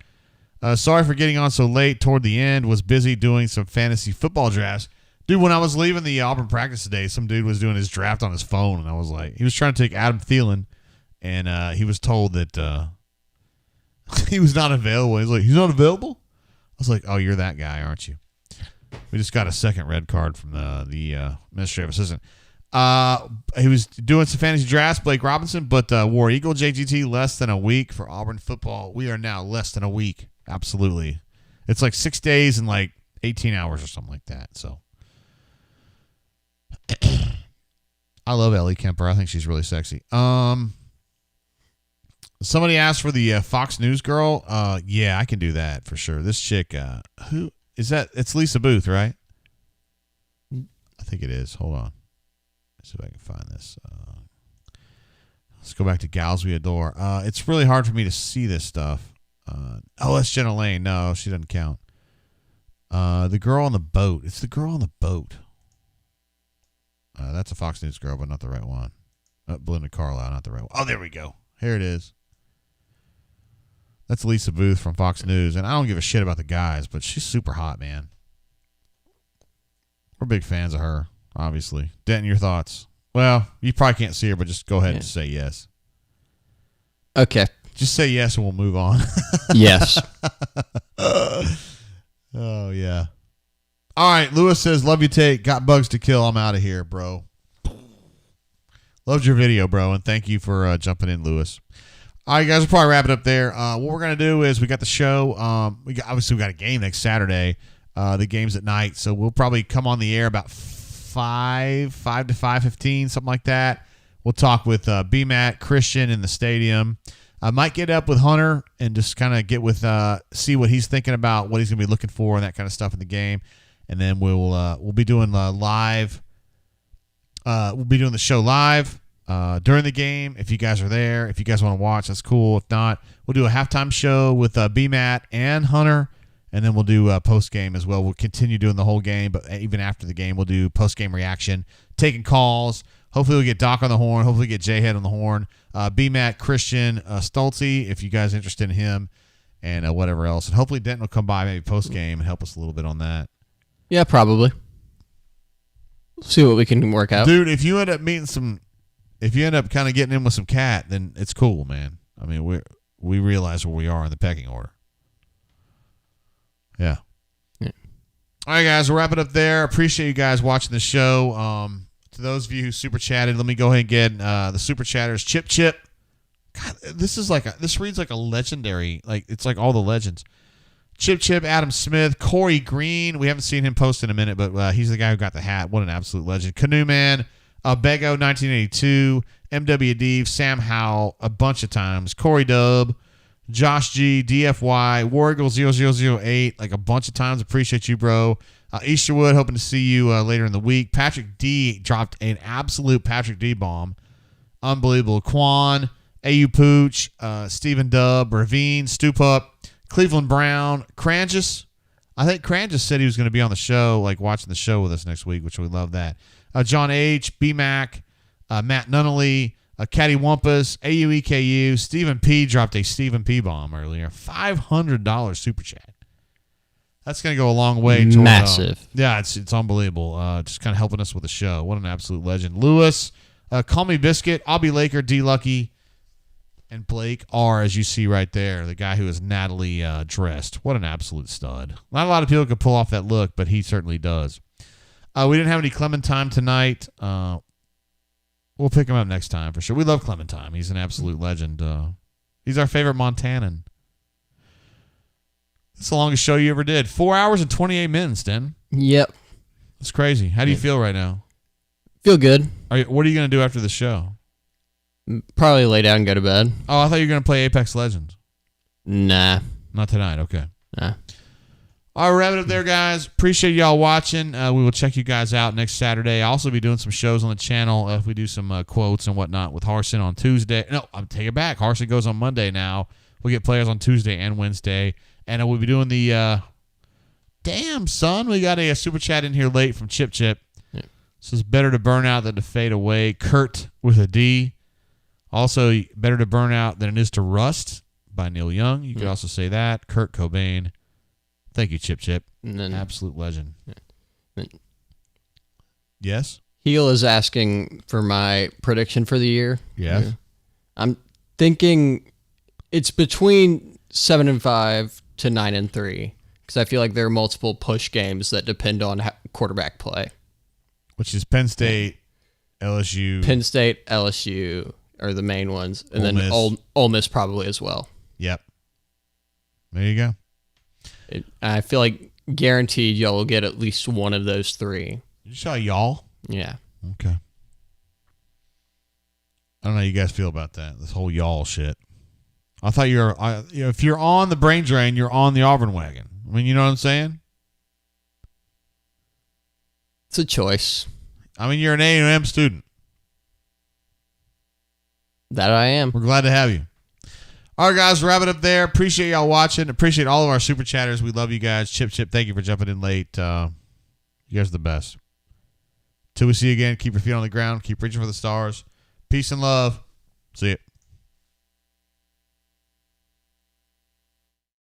Speaker 1: Sorry for getting on so late toward the end. Was busy doing some fantasy football drafts. Dude, when I was leaving the Auburn practice today, some dude was doing his draft on his phone, and I was like, he was trying to take Adam Thielen, and he was told that he was not available. He's like, he's not available? I was like, oh, you're that guy, aren't you? We just got a second red card from the administrative assistant. He was doing some fantasy drafts, Blake Robinson, but War Eagle JGT less than a week for Auburn football. We are now less than a week. Absolutely. It's like 6 days and like 18 hours or something like that. So I love Ellie Kemper. I think she's really sexy. Somebody asked for the Fox News girl. Yeah, I can do that for sure. This chick, who is that? It's Lisa Booth, right? I think it is. Hold on. Let's see if I can find this. Let's go back to Gals We Adore. It's really hard for me to see this stuff. That's Jenna Lane. No, she doesn't count. The girl on the boat. It's the girl on the boat. That's a Fox News girl, but not the right one. Belinda Carlisle, not the right one. Oh, there we go. Here it is. That's Lisa Booth from Fox News, and I don't give a shit about the guys, but she's super hot, man. We're big fans of her, obviously. Denton, your thoughts? Well, you probably can't see her, but just go ahead and say yes.
Speaker 2: Okay.
Speaker 1: Just say yes and we'll move on.
Speaker 2: Yes.
Speaker 1: Oh, yeah. All right, Lewis says, love you, Tate. Got bugs to kill. I'm out of here, bro. Loved your video, bro, and thank you for jumping in, Lewis. All right, guys, we'll probably wrap it up there. What we're going to do is we got the show. Obviously, we got a game next Saturday. The game's at night, so we'll probably come on the air about 5 to 5:15, something like that. We'll talk with BMAT, Christian in the stadium. I might get up with Hunter and just kind of get with see what he's thinking about, what he's going to be looking for, and that kind of stuff in the game. And then we'll be doing live. We'll be doing the show live during the game. If you guys are there, if you guys want to watch, that's cool. If not, we'll do a halftime show with BMAT and Hunter, and then we'll do post game as well. We'll continue doing the whole game, but even after the game, we'll do post game reaction, taking calls. Hopefully, we'll get Doc on the horn. Hopefully, get J-Head on the horn. BMAT, Christian, Stoltze, if you guys are interested in him, and whatever else. And hopefully, Denton will come by maybe post game and help us a little bit on that.
Speaker 2: Yeah, probably. See what we can work out.
Speaker 1: Dude, if you end up kind of getting in with some cat, then it's cool, man. I mean, we realize where we are in the pecking order. Yeah. All right, guys, we'll wrap it up there. Appreciate you guys watching the show. To those of you who super chatted, let me go ahead and get the super chatters. Chip. God, this reads like a legendary, it's like all the legends. Chip, Adam Smith, Corey Green. We haven't seen him post in a minute, but he's the guy who got the hat. What an absolute legend. Canoe Man, Bego 1982, MWD, Sam Howell a bunch of times, Corey Dub, Josh G, DFY, Warrigal 0008, like a bunch of times. Appreciate you, bro. Easterwood, hoping to see you later in the week. Patrick D dropped an absolute Patrick D bomb. Unbelievable. Quan, AU Pooch, Stephen Dub, Ravine, Stoop Up, Cleveland Brown, Crangus. I think Crangus said he was going to be on the show, watching the show with us next week, which we love that. John H., B-Mac, Matt Nunnally, Caddy Wumpus, AUEKU, Stephen P. dropped a Stephen P. bomb earlier. $500 super chat. That's going to go a long way.
Speaker 2: Massive.
Speaker 1: Yeah, it's unbelievable. Just kind of helping us with the show. What an absolute legend. Lewis, Call Me Biscuit, I'll Be Laker, D. Lucky, and Blake R., as you see right there, the guy who is Natalie dressed. What an absolute stud. Not a lot of people could pull off that look, but he certainly does. We didn't have any Clementine tonight. We'll pick him up next time for sure. We love Clementine. He's an absolute legend. He's our favorite Montanan. That's the longest show you ever did. 4 hours and 28 minutes, Den.
Speaker 2: Yep.
Speaker 1: It's crazy. How do you feel right now?
Speaker 2: Feel good.
Speaker 1: What are you going to do after the show?
Speaker 2: Probably lay down and go to bed.
Speaker 1: Oh, I thought you were going to play Apex Legends.
Speaker 2: Nah.
Speaker 1: Not tonight. Okay.
Speaker 2: Nah.
Speaker 1: All right, wrap it up there, guys. Appreciate y'all watching. We will check you guys out next Saturday. I'll also be doing some shows on the channel if we do some quotes and whatnot with Harson on Tuesday. No, I'm taking it back. Harson goes on Monday now. We'll get players on Tuesday and Wednesday. And we'll be doing the damn, son. We got a super chat in here late from Chip. Yeah. This is better to burn out than to fade away. Kurt with a D. Also, better to burn out than it is to rust by Neil Young. You could also say that. Kurt Cobain. Thank you, Chip. Absolute legend. Yes?
Speaker 2: Heel is asking for my prediction for the year.
Speaker 1: Yes.
Speaker 2: Yeah. I'm thinking it's between 7-5 to 9-3 because I feel like there are multiple push games that depend on quarterback play.
Speaker 1: Which is Penn State, LSU.
Speaker 2: Penn State, LSU are the main ones. And
Speaker 1: Ole Miss.
Speaker 2: Ole Miss probably as well.
Speaker 1: Yep. There you go.
Speaker 2: I feel like Guaranteed y'all will get at least one of those three.
Speaker 1: You saw y'all?
Speaker 2: Yeah.
Speaker 1: Okay. I don't know how you guys feel about that. This whole y'all shit. I thought if you're on the brain drain, you're on the Auburn wagon. I mean, you know what I'm saying?
Speaker 2: It's a choice.
Speaker 1: I mean, you're an A&M student.
Speaker 2: That I am.
Speaker 1: We're glad to have you. All right, guys, wrap it up there. Appreciate y'all watching. Appreciate all of our super chatters. We love you guys. Chip, thank you for jumping in late. You guys are the best. Till we see you again, keep your feet on the ground. Keep reaching for the stars. Peace and love. See you.